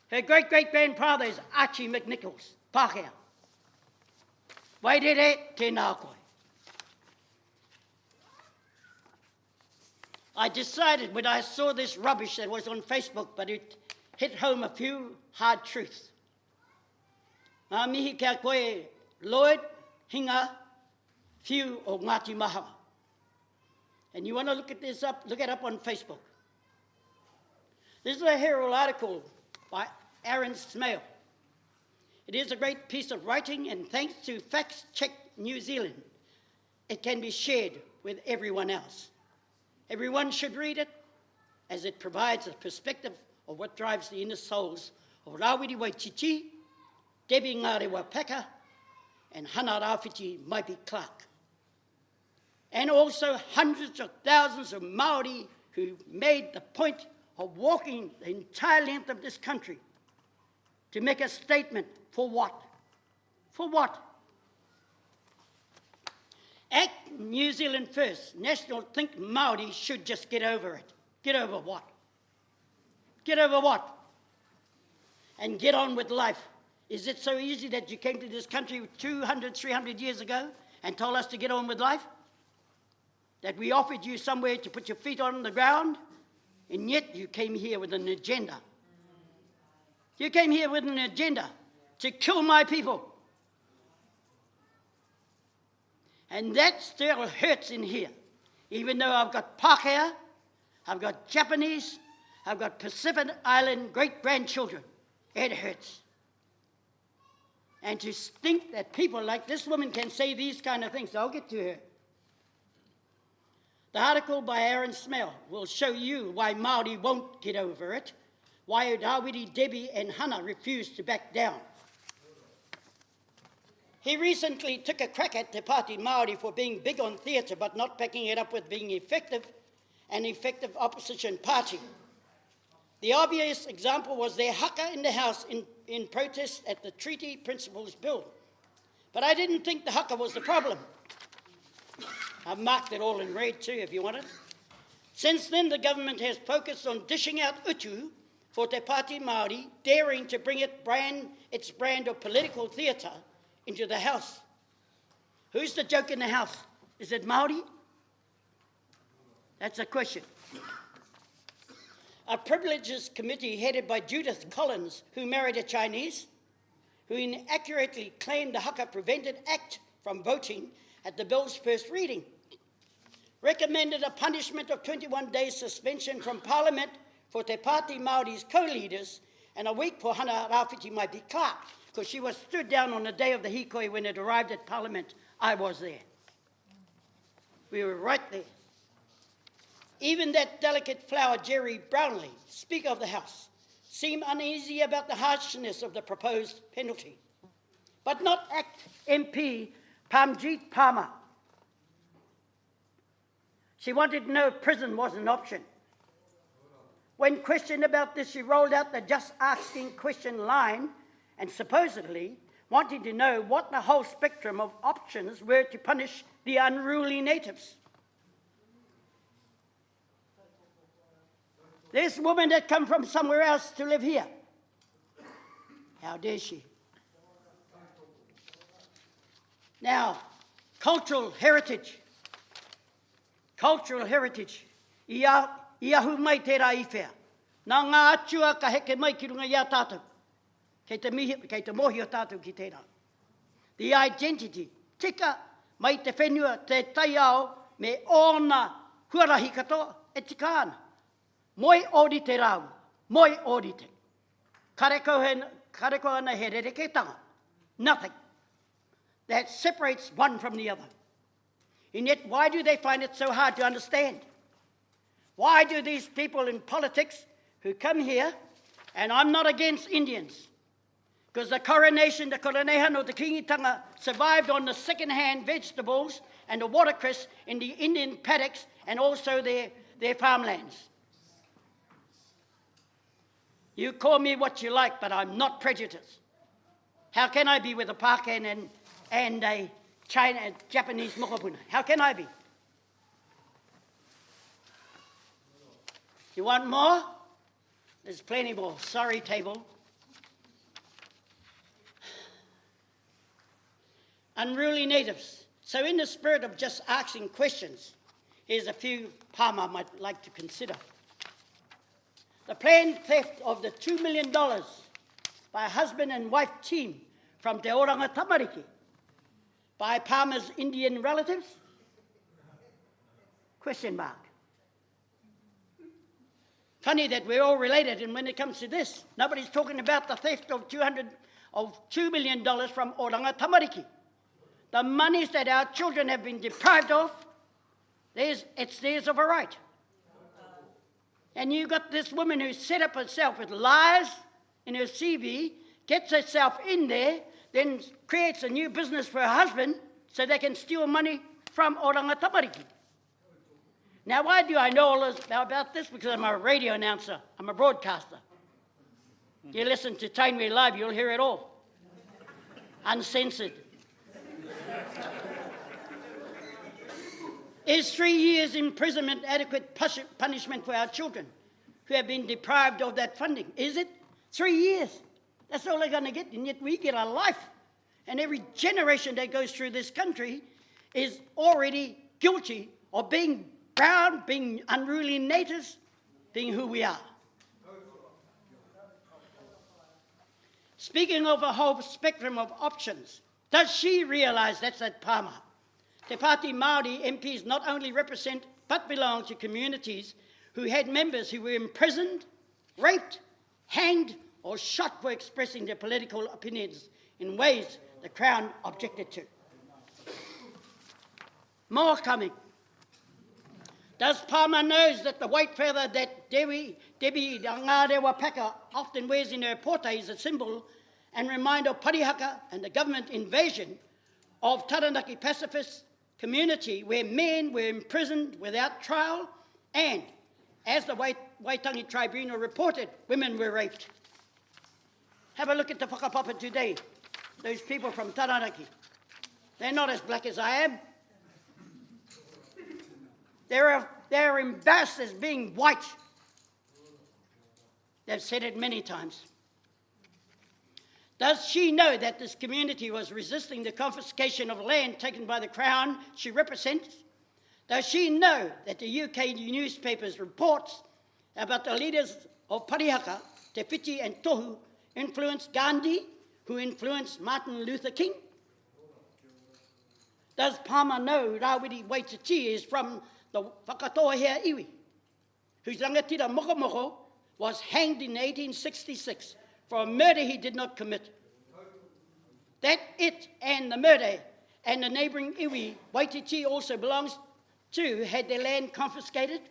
Speaker 11: Her great-great-grandfather is Archie McNichols, Pākehā. Wairere tēnā koe. I decided when I saw this rubbish that was on Facebook, but it hit home a few hard truths. Ngā mihi kia koe Lloyd, Hinga, Few o Ngāti Mahawa. And you want to look at this up, look it up on Facebook. This is a Herald article by Aaron Smale. It is a great piece of writing, and thanks to Facts Check New Zealand, it can be shared with everyone else. Everyone should read it, as it provides a perspective of what drives the inner souls of Rawiri Waititi, Debbie Ngāre Wapaka, and Hana Rāwhiti Maipi Clark. And also hundreds of thousands of Māori who made the point of walking the entire length of this country to make a statement for what? For what? Act New Zealand First, National Think Māori should just get over it. Get over what? Get over what? And get on with life. Is it so easy that you came to this country 200, 300 years ago and told us to get on with life? That we offered you somewhere to put your feet on the ground, and yet you came here with an agenda. You came here with an agenda to kill my people. And that still hurts in here. Even though I've got Pākehā, I've got Japanese, I've got Pacific Island great-grandchildren. It hurts. And to think that people like this woman can say these kind of things, I'll get to her. The article by Aaron Smell will show you why Māori won't get over it, why Rawiri, Debbie and Hana refuse to back down. He recently took a crack at Te Pāti Māori for being big on theatre but not backing it up with being an effective opposition party. The obvious example was their haka in the House in protest at the Treaty Principles Bill. But I didn't think the haka was the problem. I've marked it all in red too, if you want it. Since then, the government has focused on dishing out utu for Te Pāti Māori, daring to bring its brand of political theatre into the House. Who's the joke in the House? Is it Māori? That's a question. A privileges committee headed by Judith Collins, who married a Chinese, who inaccurately claimed the haka prevented ACT from voting at the bill's first reading, recommended a punishment of 21 days suspension from Parliament for Te Pāti Māori's co-leaders and a week for Hana Rāwhiti Maipi Clark, because she was stood down on the day of the hikoi when it arrived at Parliament. I was there. We were right there. Even that delicate flower, Jerry Brownlee, Speaker of the House, seemed uneasy about the harshness of the proposed penalty. But not ACT MP Pamjit Palmer. She wanted to know if prison was an option. When questioned about this, she rolled out the just asking question line and supposedly wanting to know what the whole spectrum of options were to punish the unruly natives. This woman had come from somewhere else to live here. How dare she? Now, cultural heritage. Cultural heritage. Ia hu mai te rā i whea. Nā ngā atua ka heke mai ki runga ia tātou. Kei te mohi o tātou ki tērā. The identity. Tika mai te whenua, te taiao, me ōna huarahi katoa, e tika ana. Moi ori te rau, moi ori te. Kareko ana he rereketanga. Nothing. That separates one from the other. And yet, why do they find it so hard to understand? Why do these people in politics who come here, and I'm not against Indians, because the coronation, the koronehan or the kingitanga survived on the second-hand vegetables and the watercress in the Indian paddocks and also their farmlands. You call me what you like, but I'm not prejudiced. How can I be with a Pakan and a Japanese mokopuna? How can I be? You want more? There's plenty more. Sorry, table. Unruly natives. So in the spirit of just asking questions, here's a few Pāma I might like to consider. The planned theft of the $2 million by a husband and wife team from Te Oranga Tamariki by Pāma's Indian relatives? Question mark. Funny that we're all related, and when it comes to this, nobody's talking about the theft of $2 million from Oranga Tamariki. The monies that our children have been deprived of, it's theirs of a right. And you got this woman who set up herself with lies in her CV, gets herself in there, then creates a new business for her husband so they can steal money from Oranga Tamariki. Now, why do I know all this about this? Because I'm a radio announcer. I'm a broadcaster. You listen to Tainui Live, you'll hear it all. Uncensored. Is 3 years imprisonment adequate punishment for our children who have been deprived of that funding? Is it? 3 years. That's all they're going to get, and yet we get a life. And every generation that goes through this country is already guilty of being brown, being unruly natives, being who we are. Speaking of a whole spectrum of options, does she realise that's at Pāma? Te Pāti Māori MPs not only represent but belong to communities who had members who were imprisoned, raped, hanged or shot for expressing their political opinions in ways the Crown objected to. More coming. Does Pāma knows that the white feather that Debbie Ngāre Wapaka often wears in her porta is a symbol and reminder of Parihaka and the government invasion of Taranaki pacifist community where men were imprisoned without trial and, as the Waitangi Tribunal reported, women were raped. Have a look at the Whakapapa today, those people from Taranaki. They're not as black as I am. They're embarrassed as being white. They've said it many times. Does she know that this community was resisting the confiscation of land taken by the Crown she represents? Does she know that the UK newspapers reports about the leaders of Parihaka, Te Whiti and Tohu, influenced Gandhi, who influenced Martin Luther King? Does Pāma know Rawiri Waititi is from the Whakatuwhera iwi, whose rangatira Mokomoko was hanged in 1866 for a murder he did not commit? That it and the murder and the neighbouring iwi Waititi also belongs to had their land confiscated?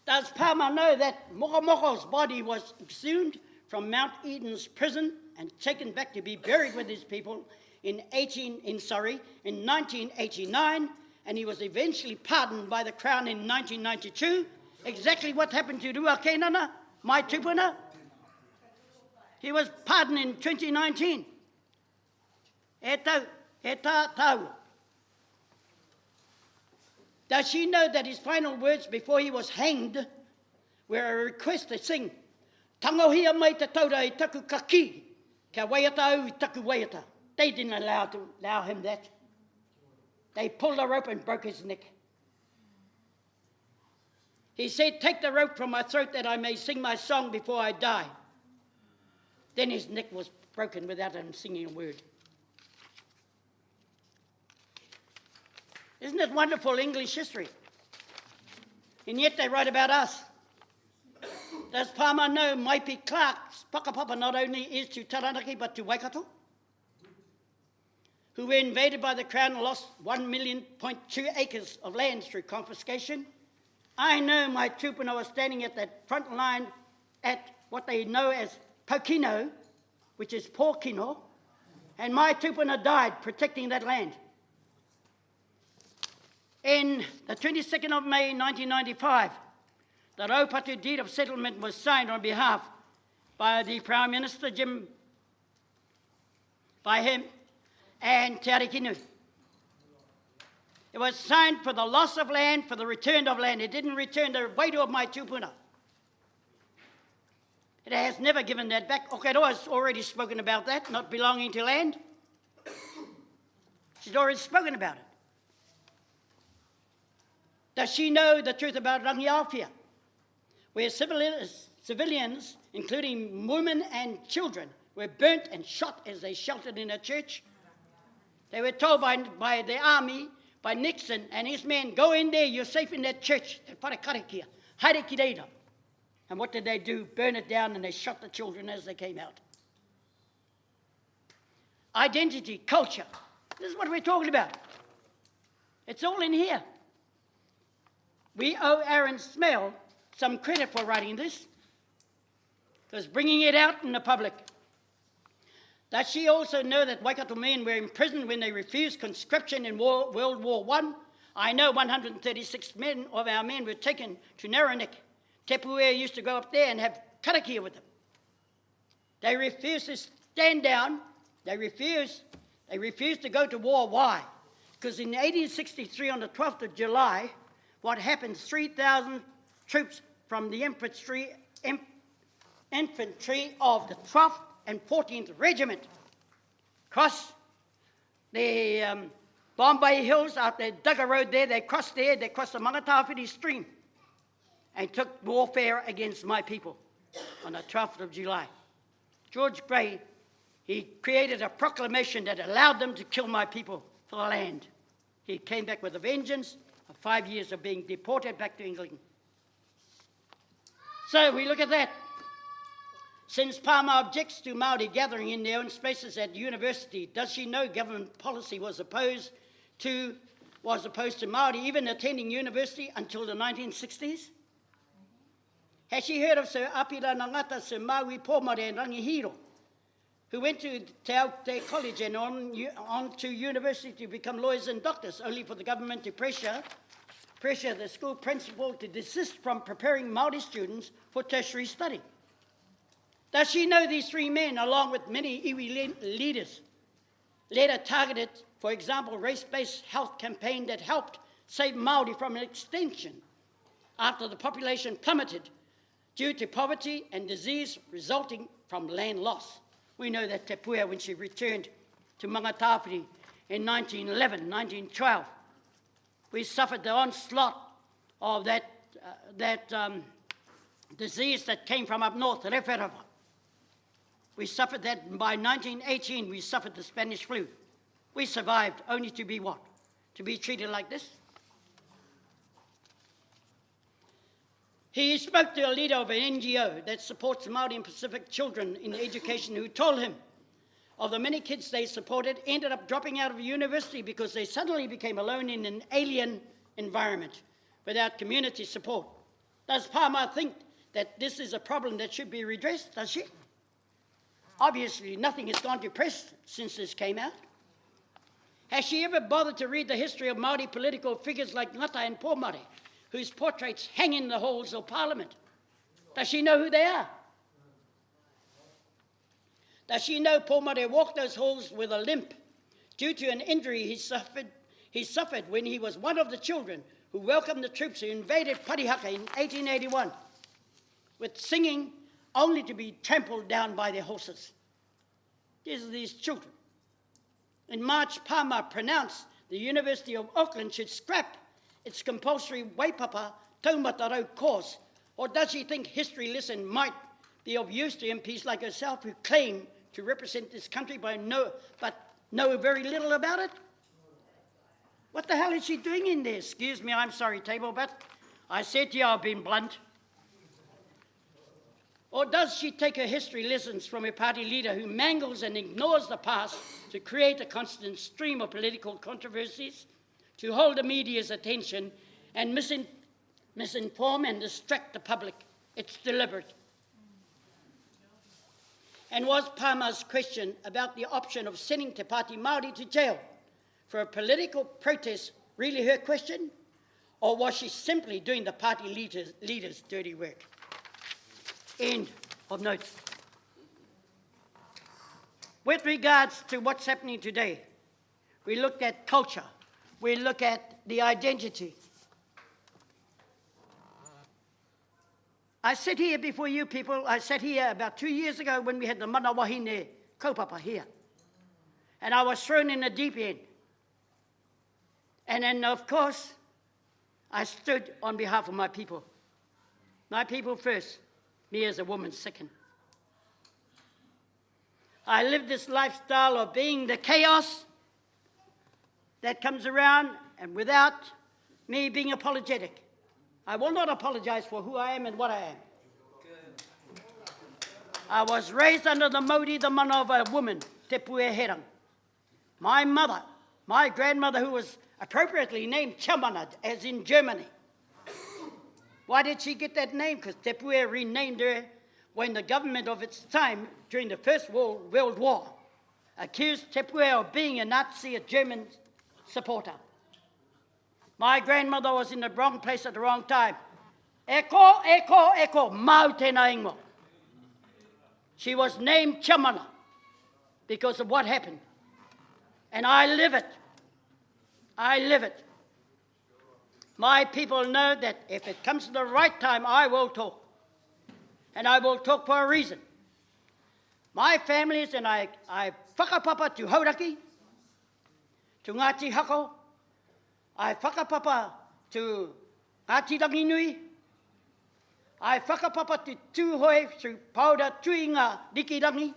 Speaker 11: Does Pāma know that Mokomoko's body was exhumed from Mount Eden's prison and taken back to be buried with his people in 1989, and he was eventually pardoned by the Crown in 1992? Exactly what happened to Ruakenana, my tupuna? He was pardoned in 2019. E tā. Does she know that his final words before he was hanged were a request to sing Tangohia mai te taura I taku kaki, kia waiata au I taku waiata. They didn't allow him that. They pulled a rope and broke his neck. He said, take the rope from my throat that I may sing my song before I die. Then his neck was broken without him singing a word. Isn't it wonderful English history? And yet they write about us. Does Palmer know Maipi Clark's Whakapapa not only is to Taranaki but to Waikato? Who were invaded by the Crown and lost 1.2 million acres of land through confiscation. I know my tupuna was standing at that front line at what they know as Pokino, which is Pōkino, and my tupuna died protecting that land. In the 22nd of May 1995, the Raupatu Deed of Settlement was signed on behalf by the Prime Minister, by him and Te Arikinu. It was signed for the loss of land, for the return of land. It didn't return the weight of my tupuna. It has never given that back. Okaroa has already spoken about that, not belonging to land. She's already spoken about it. Does she know the truth about Rangiawhia, where civilians, including women and children, were burnt and shot as they sheltered in a church? They were told by the army, by Nixon and his men, go in there, you're safe in that church, at Wharekarakia, haere ki reira. And what did they do? Burn it down, and they shot the children as they came out. Identity, culture, this is what we're talking about. It's all in here. We owe Aaron Smell some credit for writing this, because bringing it out in the public. Does she also know that Waikato men were imprisoned when they refused conscription in World War I? I know 136 men of our men were taken to Naranik. Te Puea used to go up there and have karakia with them. They refused to stand down. They refused to go to war. Why? Because in 1863, on the 12th of July, what happened, 3,000 troops from the infantry of the 12th and 14th Regiment crossed the Bombay Hills out there, dug a road there, they crossed the Mangatawhiri stream and took warfare against my people on the 12th of July. George Grey, he created a proclamation that allowed them to kill my people for the land. He came back with a vengeance of 5 years of being deported back to England. So we look at that. Since Palmer objects to Māori gathering in their own spaces at university, does she know government policy was opposed to Māori even attending university until the 1960s? Has she heard of Sir Apira Nangata, Sir Maui Pōmare and Rangihiro, who went to Te Aute College and on to university to become lawyers and doctors, only for the government to pressure the school principal to desist from preparing Māori students for tertiary study? Does she know these three men, along with many iwi leaders, led a targeted, for example, race-based health campaign that helped save Māori from extinction after the population plummeted due to poverty and disease resulting from land loss? We know that Te Puea, when she returned to Mangatawhiri in 1911, 1912, we suffered the onslaught of that disease that came from up north, Rewharewha. We suffered that. By 1918, we suffered the Spanish flu. We survived only to be what? To be treated like this? He spoke to a leader of an NGO that supports Māori and Pacific children in education, who told him of the many kids they supported ended up dropping out of university because they suddenly became alone in an alien environment without community support. Does Palmer think that this is a problem that should be redressed? Does she? Obviously, nothing has gone to press since this came out. Has she ever bothered to read the history of Māori political figures like Ngata and Pōmare, whose portraits hang in the halls of Parliament? Does she know who they are? Does she know Pōmare walked those halls with a limp due to an injury he suffered when he was one of the children who welcomed the troops who invaded Parihaka in 1881 with singing only to be trampled down by their horses. These children. In March, Palmer pronounced the University of Auckland should scrap its compulsory waipapa taumataro course, or does she think history lesson might be of use to MPs like herself who claim to represent this country but know very little about it? What the hell is she doing in there? Excuse me, I'm sorry, table, but I said to you I've been blunt. Or does she take her history lessons from her party leader who mangles and ignores the past to create a constant stream of political controversies, to hold the media's attention and misinform and distract the public? It's deliberate. And was Palmer's question about the option of sending Te Pāti Māori to jail for a political protest really her question? Or was she simply doing the party leaders' dirty work? End of notes. With regards to what's happening today, we looked at culture, we look at the identity. I sat here before you people, I sat here about 2 years ago when we had the mana wahine kaupapa here. And I was thrown in the deep end. And then, of course, I stood on behalf of my people. My people first, me as a woman second. I lived this lifestyle of being the chaos that comes around and without me being apologetic. I will not apologize for who I am and what I am. I was raised under the mauri, the mana of a woman, Te Pue Herang. My mother, my grandmother, who was appropriately named Chamana, as in Germany. Why did she get that name? Because Te Pue renamed her when the government of its time, during the First World War, accused Te Pue of being a Nazi, a German supporter. My grandmother was in the wrong place at the wrong time. Eko, mau tēnā ingo. She was named Chamana because of what happened. And I live it. I live it. My people know that if it comes to the right time, I will talk. And I will talk for a reason. My families and I whakapapa to Hauraki, to Ngāti Hako, I whakapapa to Ngāti Ranginui, I whakapapa to Tūhoe through Pauda Tuinga Rikirangi.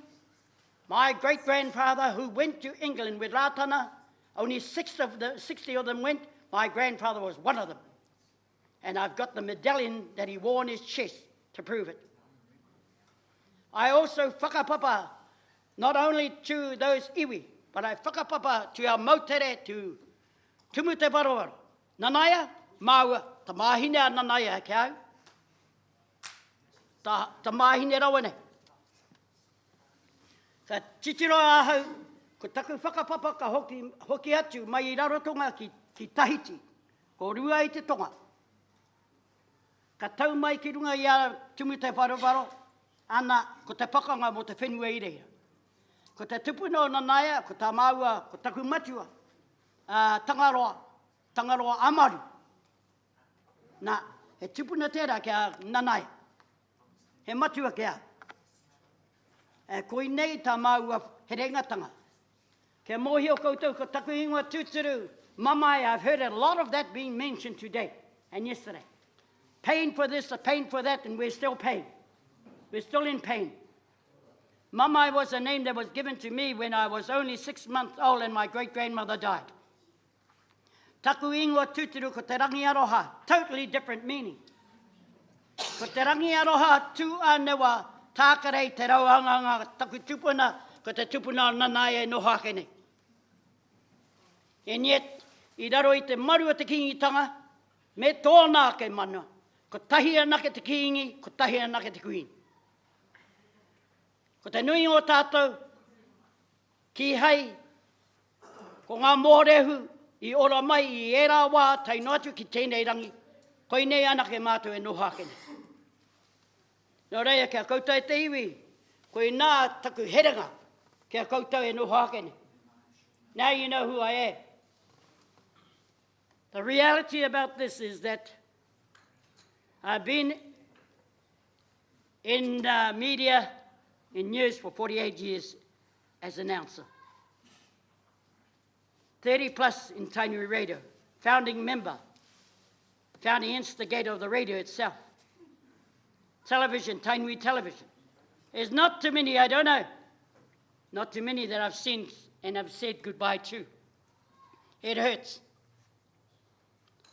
Speaker 11: My great-grandfather who went to England with Rātana, only 60 of them went, my grandfather was one of them. And I've got the medallion that he wore on his chest to prove it. I also whakapapa not only to those iwi, but I whakapapa to our mautere, to Tumu Te Warawaro. Nanaya, maua, ta mahine a nanaya ke au. Ta mahine rawane. Ka titiro ahau, ko taku whakapapa ka hoki atu mai I rarotonga ki Tahiti, ko rua I te tonga. Ka tau mai ki runga I a Tumu Te Warawaro, ana ko te pakanga mo te whenua I reira. Ko te tupuna o nanaya, ko ta maua, ko taku matua, tangaroa amaru. Nā, he tupuna tērā kia nanaya. He matua kia. Koi nei tā maua he rengatanga. Kia mohi o koutou ko taku ingoa tūturu. Mamai, I've heard a lot of that being mentioned today and yesterday. Pain for this, a pain for that, and we're still pain. We're still in pain. Mamai was a name that was given to me when I was only 6 months old and my great-grandmother died. Taku ingoa tūturu ko te rangi aroha, totally different meaning. Ko te rangi aroha tū anewa tākarei te rauanganga taku tupuna, ko te tupuna nanaia no hakene. And yet, I raro I te maru o te kingitanga, me tōna ke mana, ko tahi anake te kingi, ko tahi anake te queen. Ko te nui o tātou, ki hei, ko ngā mōrehu, I ora mai I era wā, taino atu ki tēnei rangi, koi nei anake mātou no hakene. Nō reia, kia koutou te iwi, koi nā taku herenga, kia koutou no hakene. Now you know who I am. The reality about this is that I've been in media, in news for 48 years as announcer. 30 plus in Tainui Radio, founding member, founding instigator of the radio itself. Television, Tainui Television. There's not too many, I don't know, not too many that I've seen and have said goodbye to. It hurts.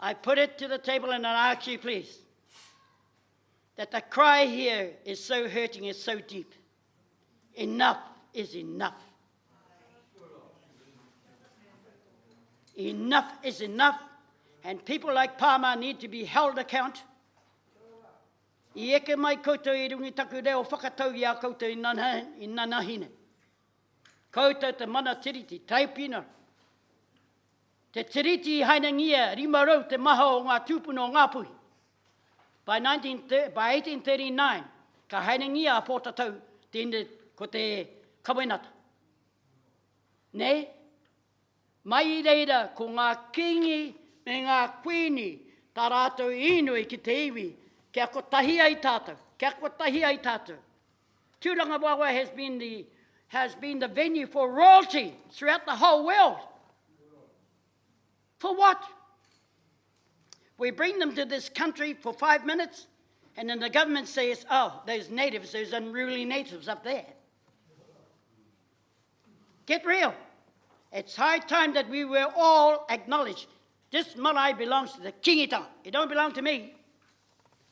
Speaker 11: I put it to the table and I ask you, please, that the cry here is so hurting, is so deep. Enough is enough. Enough is enough, and people like Palmer need to be held account. I eke mai koutou I rungi taku reo whakatau I a koutou I nana hine. Koutou te mana tiriti, taipina. Te tiriti I hainangia, rimarau te maha o ngā tūpuna o ngā pui. By 1839, ka hainangia a pōtatau tēne ko te kawainata. Nei, mai reira ko ngā kingi me ngā kuini tā rātou inui ki te iwi, kia ko tahi ai tātou, kia ko tahi ai tātou. Tūranga Wawa has been the venue for royalty throughout the whole world. For what? We bring them to this country for 5 minutes, and then the government says, oh, those natives, those unruly natives up there. Get real. It's high time that we were all acknowledged. This marae belongs to the kingitanga. It don't belong to me.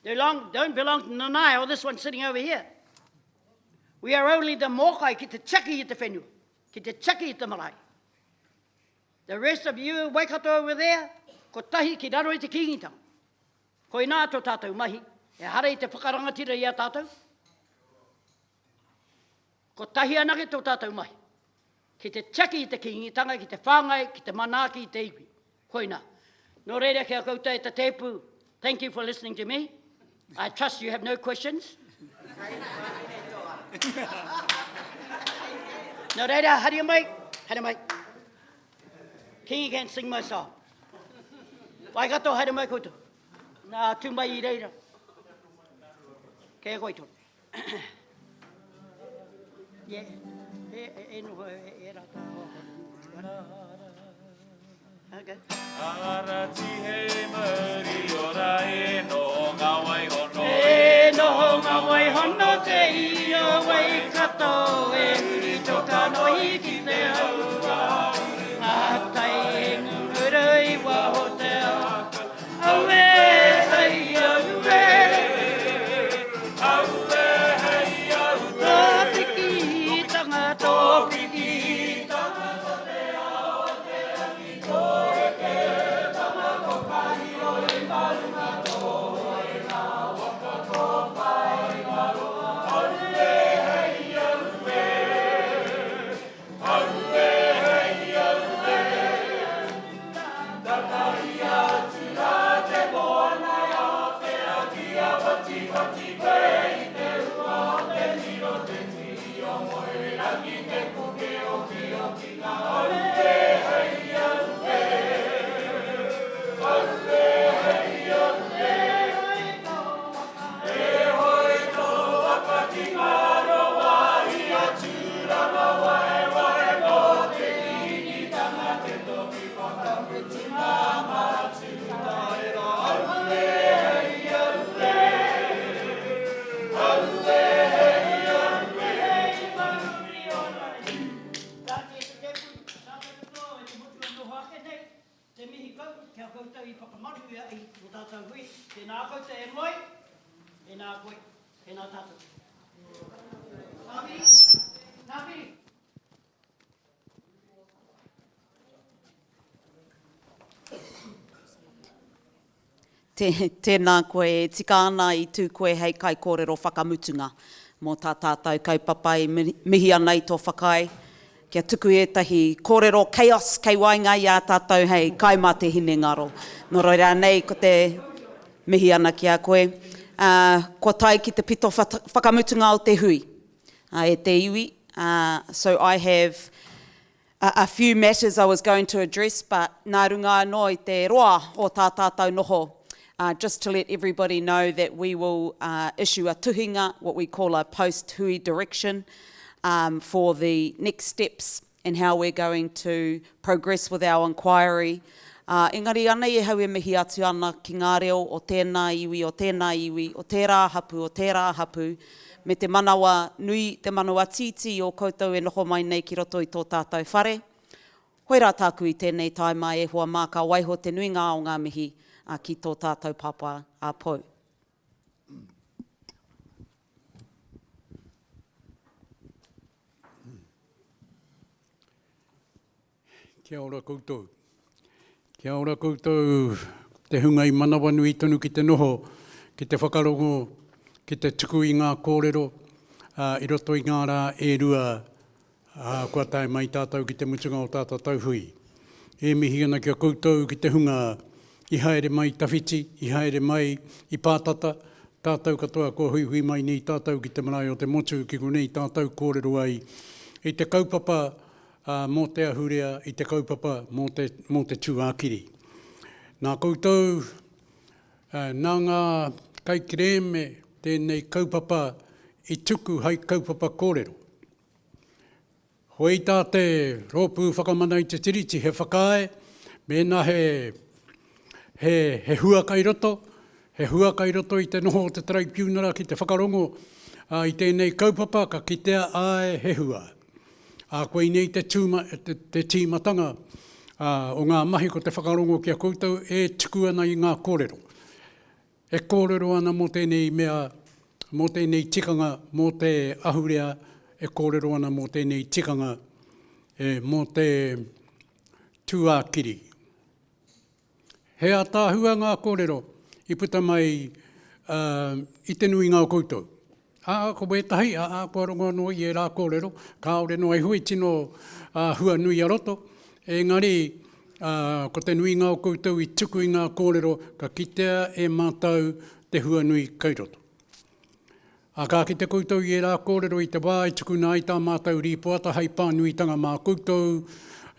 Speaker 11: They don't belong to Nanai or this one sitting over here. We are only the mokai ki te chaki I te whenua, ki te chaki I te marae. The rest of you, Waikato over there, ko tahi ki raro I te kingitanga. Ko I nā tō tātou mahi, e hara I te whakarangatira I a tātou. Ko tahi anake tō tātou mahi. Ki te chaki I te kingitanga, ki te whāngai, ki te manaki I te iwi. Koina. Nō reira kia koutou e te tepu. Thank you for listening to me. I trust you have no questions. Nō reira, haere mai, haere mai. Kingi can't sing my song. Waikato, haere mai koutou. Nā tūmai I reira. Kei koe tō. Yeah. Okay.
Speaker 13: Arati he muri ora e no ngā wai hono.
Speaker 11: E no ngā wai hono te ia Waikato e huri toka noi ki te aua. Ngā tai e ngura I waho te aka. Aue hei aue. Aue hei aue. Tō piki tanga tō piki tanga tō te ao te angi tō eke tanga ko kahi o I marunga tō e ngā waka tō pai maro. Aue hei aue. Aue hei aue. Takahi atu rā te moana a te aki a wati wati koe I te ua o te tiro te tiri o moe rangi te kuke o ki ngā aue hei aue. Aue hei aue. E hoi tō waka ki ngaro wahi atu rama wae wae mo te ihi tanga te toki whakamutu ngā matu taera. Aue hei aue. Aue hei aue. Maruri ora I. Tāke te tepu, tāke te tō, e te mutu anō hake nei. Te mihi kau, kia koutou I whakamaru ia I o tātou hui. Tēnā koutou e moi, tēnā koe, tēnā tātou. Tāpiri, tāpiri.
Speaker 4: Tēnā koe e tika ana I tū koe hei kai kōrero whakamutunga mō tā tātou kaupapa I mihi ana I tō whakai. Kia tuku etahi kōrero chaos kei wainga I a tātou hei kai mā te hine ngaro. Nō reira nei ko te mihi ana ki a koe. Ko tai ki te pito whakamutunga o te hui. E te iwi. So I have a few matters I was going to address, but nā runga anō I te roa o tā tātou noho. just to let everybody know that we will issue a tuhinga, what we call a post-hui direction, for the next steps and how we're going to progress with our inquiry. Engari, ana e hau e mihi atu ana ki ngā reo o tēnā iwi, o tēnā iwi, o tērā hapu, me te manawa nui, te manawa titi o koutou e noho mai nei ki roto i tō tātou whare. Hoi rā tāku i tēnei taima e hoa mā ka waiho te nuinga o ngā mihi ki tō tātou papa a pou.
Speaker 18: Kia ora koutou. Kia ora koutou, te hunga i manawa nui tonu ki te noho, ki te whakarongo, ki te tuku i ngā kōrero, i roto i ngā rā e rua, kua tae mai tātou ki te mutunga o tātou tauhui. E mihi ana kia koutou ki te hunga, i haere mai tawhiti, i haere mai i pātata, tātou katoa ko hui mai ni tātou ki te marae o te motu, ki konei tātou kōrero ai. I te kaupapa mō te ahurea, i te kaupapa mō te tūākiri. Nā koutou, nā ngā kaikireme tēnei kaupapa i tuku hai kaupapa kōrero. Hoi tā te rōpū whakamana i te tiriti, he whakae, mēnā he huakai roto, i te noho o te tribunal ki te whakarongo, i tēnei kaupapa ka kitea ae he hua. Koe nei te tīmatanga o ngā mahi ko te whakarongo kia koutou e tuku ana i ngā kōrero. E kōrero ana mō tēnei mea, mō tēnei tikanga, mō te ahurea, e kōrero ana mō tēnei tikanga, mō te tūākiri. He a tāhua ngā kōrero i puta mai i te nui ngā koutou. Ko wetahi, ko arongo no i e rā kōrero, ka ore no ai hui tino hua nui a roto. Engari, ko te nui ngā koutou i tuku i ngā kōrero, ka kitea e mātau te hua nui kairoto. Ka ki te koutou i e rā kōrero i te wā i tuku nā i tā mātau rīpoata hei pānuitanga mā koutou,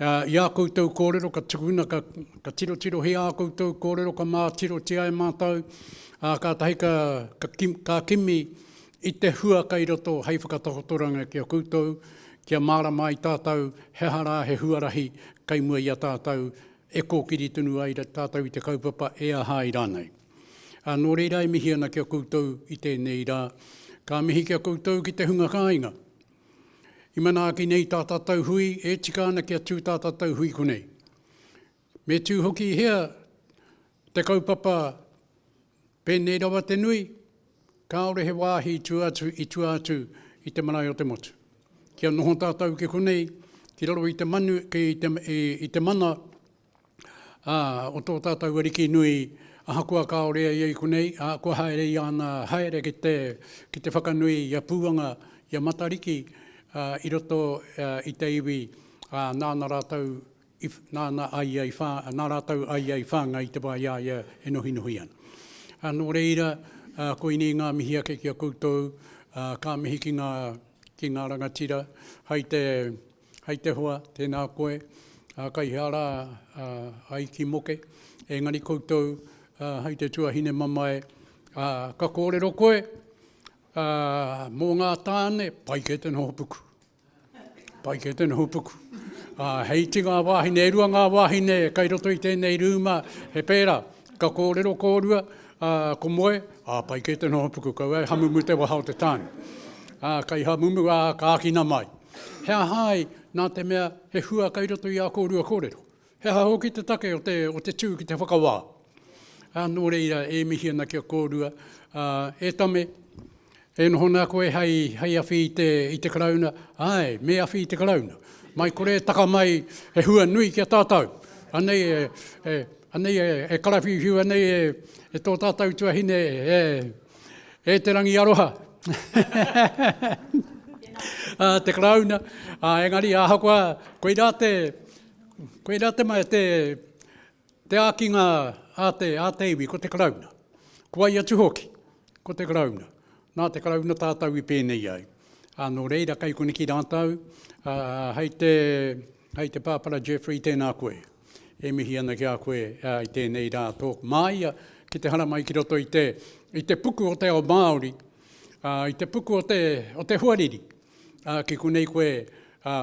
Speaker 18: i a koutou kōrero, ka tukuna, ka tiro he a koutou kōrero, ka mā tiro te ai mātau, ka tahi ka kimi i te hua kai roto hei whakatahotoranga kia koutou, kia māra mai tātou, he hara, he huarahi, kai mua i a tātou, e kōkiri tunu ai tātou i te kaupapa e aha i rānei. Nō reira e mihi ana kia koutou i tēnei rā, ka mihi kia koutou ki te hunga kāinga. I mana ki nei tātātou hui, e tika ana kia tū tātātou hui konei. Me tū hoki hea, te kaupapa pēnei rawa te nui, ka ore he wāhi tū atu i te marae o te motu. Kia noho tātou ki konei, ki raro i te manu, i te mana o tō tātou ariki nui, ahakua ka ore i konei, ahakua haere i ana haere ki te whakanui i a pūanga, i a matariki, i roto i te iwi, nā rātou ai whanga i te wā ia e nohi nohi ana. Nō reira, koe nei ngā mihi ake kia koutou, ka mihi ki ngā rangatira, hei te hoa, tēnā koe, kai hara ai ki moke, engari koutou, hei te tuahine mamae, ka kōrero koe, mō ngā tāne, pai ke te noho puku. Hei ti ngā wāhine, e rua ngā wāhine, kai roto i tēnei rūma, he pēra, ka kōrero kōrua, ko moe, pai ke te noho puku, kau e hamumu te wahao te tāne. Kai hamumu ka akina mai. Hea hai, nā te mea, he hua kai roto i a kōrua kōrero. Hea hoki te take o te tū ki te whakawā. Nō reira, e mihi ana kia kōrua, e tame, e noho nā koe hei awhi i te karauna, me awhi i te karauna. Mai kore taka mai he hua nui kia tātou. Anei e karawhiwhiu, anei e tō tātou tuahine e te rangi aroha. Te karauna, engari ahakua, koe rā te mai te ākinga a te iwi, ko te karauna. Kua ia tu hoki, ko te karauna. Nā te karauna tātou i pēnei ai. Nō reira kai kone ki rātau, hei te pāpara Jeffrey tēnā koe. E mihi ana kia koe i tēnei rā tōku māia ki te hara mai ki roto i te puku o te ao Māori, i te puku o te huariri, ki kunei koe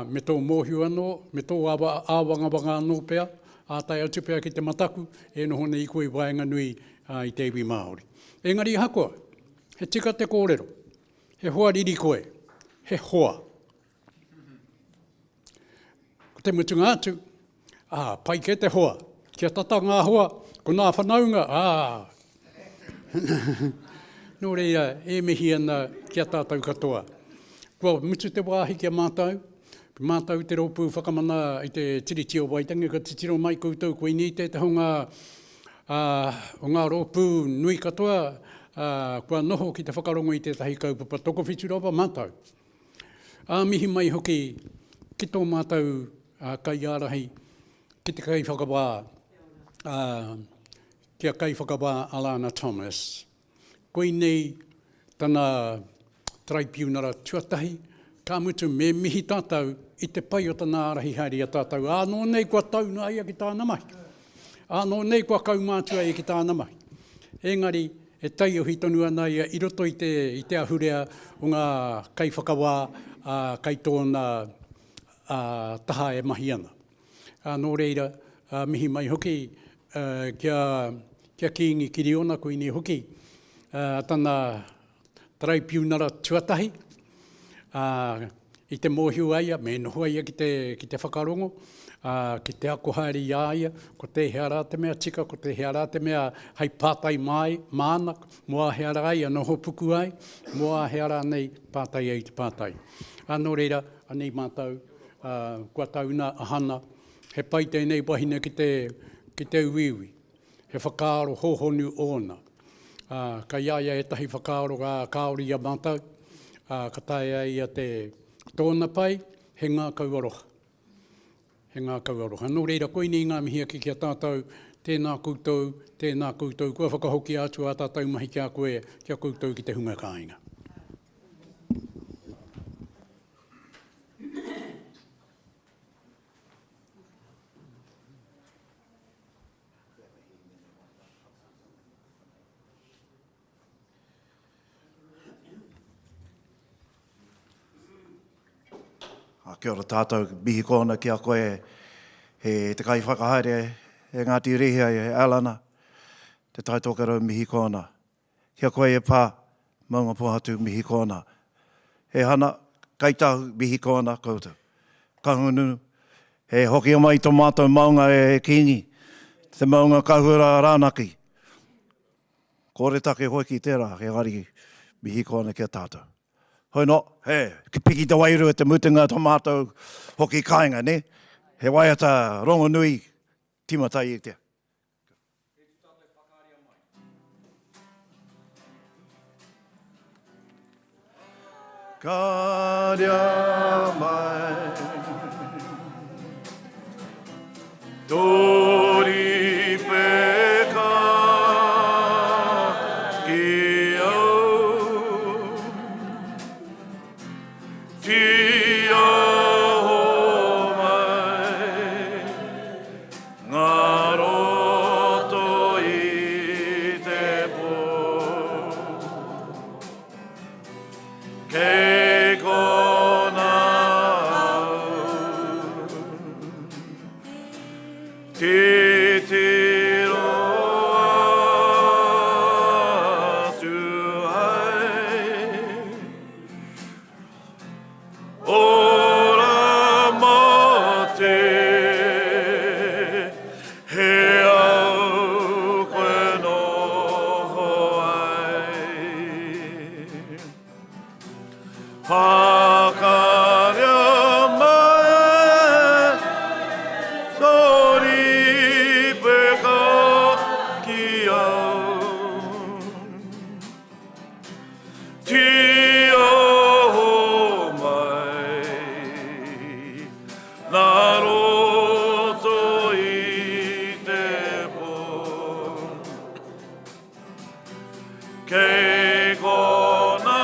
Speaker 18: me tō mōhiu anō, me tō āwangawanga anō pea, ātai atu pea ki te mataku, e noho nei koe waenga nui i te iwi Māori. Engari hakoa, he tika te kōrero, he huariri koe, he hoa. Ko te mutunga atu, pai ke te hoa, kia tata ngā hoa, ko nā whanaunga, Nō reira, e mihi ana kia tātou katoa. Kua mutu te wāhi kia mātou, mātou te ropu whakamana i te tiriti o Waitangi, ka titiro mai koutou koe ni te honga o ngā ropu nui katoa, kua noho ki te whakarongo i tētahi kaupapa, toko whitu rawa mātou. Mihi mai hoki ki tō mātou kai ārahi, ki te kai whakawā, kia kai whakawā Alana Thomas. Koe nei tana tribunal tuatahi, ka mutu me mihi tātou i te pai o tana arahi haere a tātou. Nō nei kua tauna ia ki tāna mai. Nō nei kua kaumātua ia ki tāna mai. Engari, e tai o hitonu ana ia i roto i te ahurea o ngā kai whakawā, kai tōna taha e mahi ana. Nō reira, mihi mai hoki, kia kiingi kiri ona koe ni hoki, tana tribunal tuatahi, i te mōhiu aia, me noho aia ki te whakarongo, ki te ako haere ia aia, ko te heara te mea tika, ko te heara te mea hei pātai mai, māna, moa heara ai, noho puku ai, moa heara nei pātai ai te pātai. Nō reira, anei mātou, kua tauna ahana, he pai tēnei wahine ki te uiwi, he whakaaro hohonu ona. Ka iaia e tahi whakaaro kaori a mātou, ka taia ia te tōna pai, he ngā kauaroha. He ngā kauaroha. Nō reira, koe ni ngā mihi aki kia tātou, tēnā koutou, kua whakahoki atu a tātou mahi kia koe, kia koutou ki te hunga kāinga.
Speaker 2: Kia ora tātou, mihi kōna kia koe he te kai whakahaere e Ngāti Rihia e Alana, te taitokero mihi kōna. Kia koe e pā, maunga pohatu mihi kōna. He hana, kaitahu mihi kōna koutou. Kahununu, he hoki o mai tō mātou maunga e kingi, te maunga kahura rānaki. Kore take hoi ki tērā, he ngari mihi kōna kia tātou. Hoi no, ki piki te wairu e te mutunga tō mātou hoki kāinga, ne? He waiata rongo nui, timatai i te. Kāria mai, tori peka, ki au, tia ho mai, ngā roto i te pō. Kei kona au, titiro atu ai, ora mate, he au koe noho ai. Whakaria mai, sori peka ki au. Tia ho mai, nā roto i te pō. Kei kona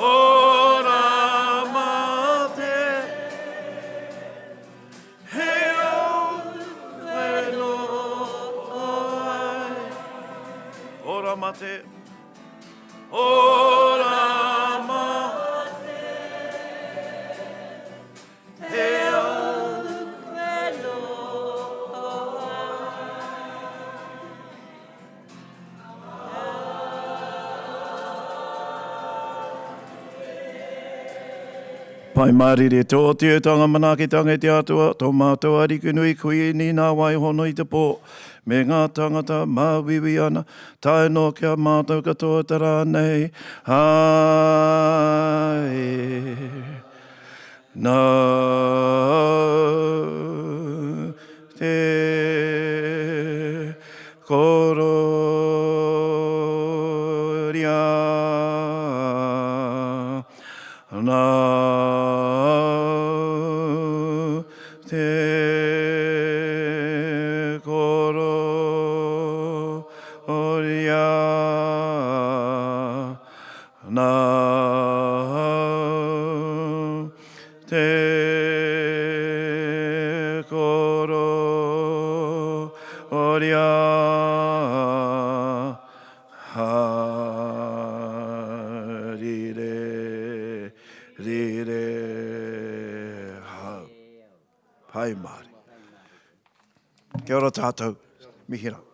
Speaker 2: oh te ora ma he au Pai marire tō te tanga manake tange te atua, tō mātua riku nui kui ni nā wai hono i te pō. Me ngā tangata māwiwi ana, tae no kia mātou katoa tara nei. Hae, nā te kororia. Nā te kororia. Nā te kororia. Pai Māori. Kia ora tātou, mihira.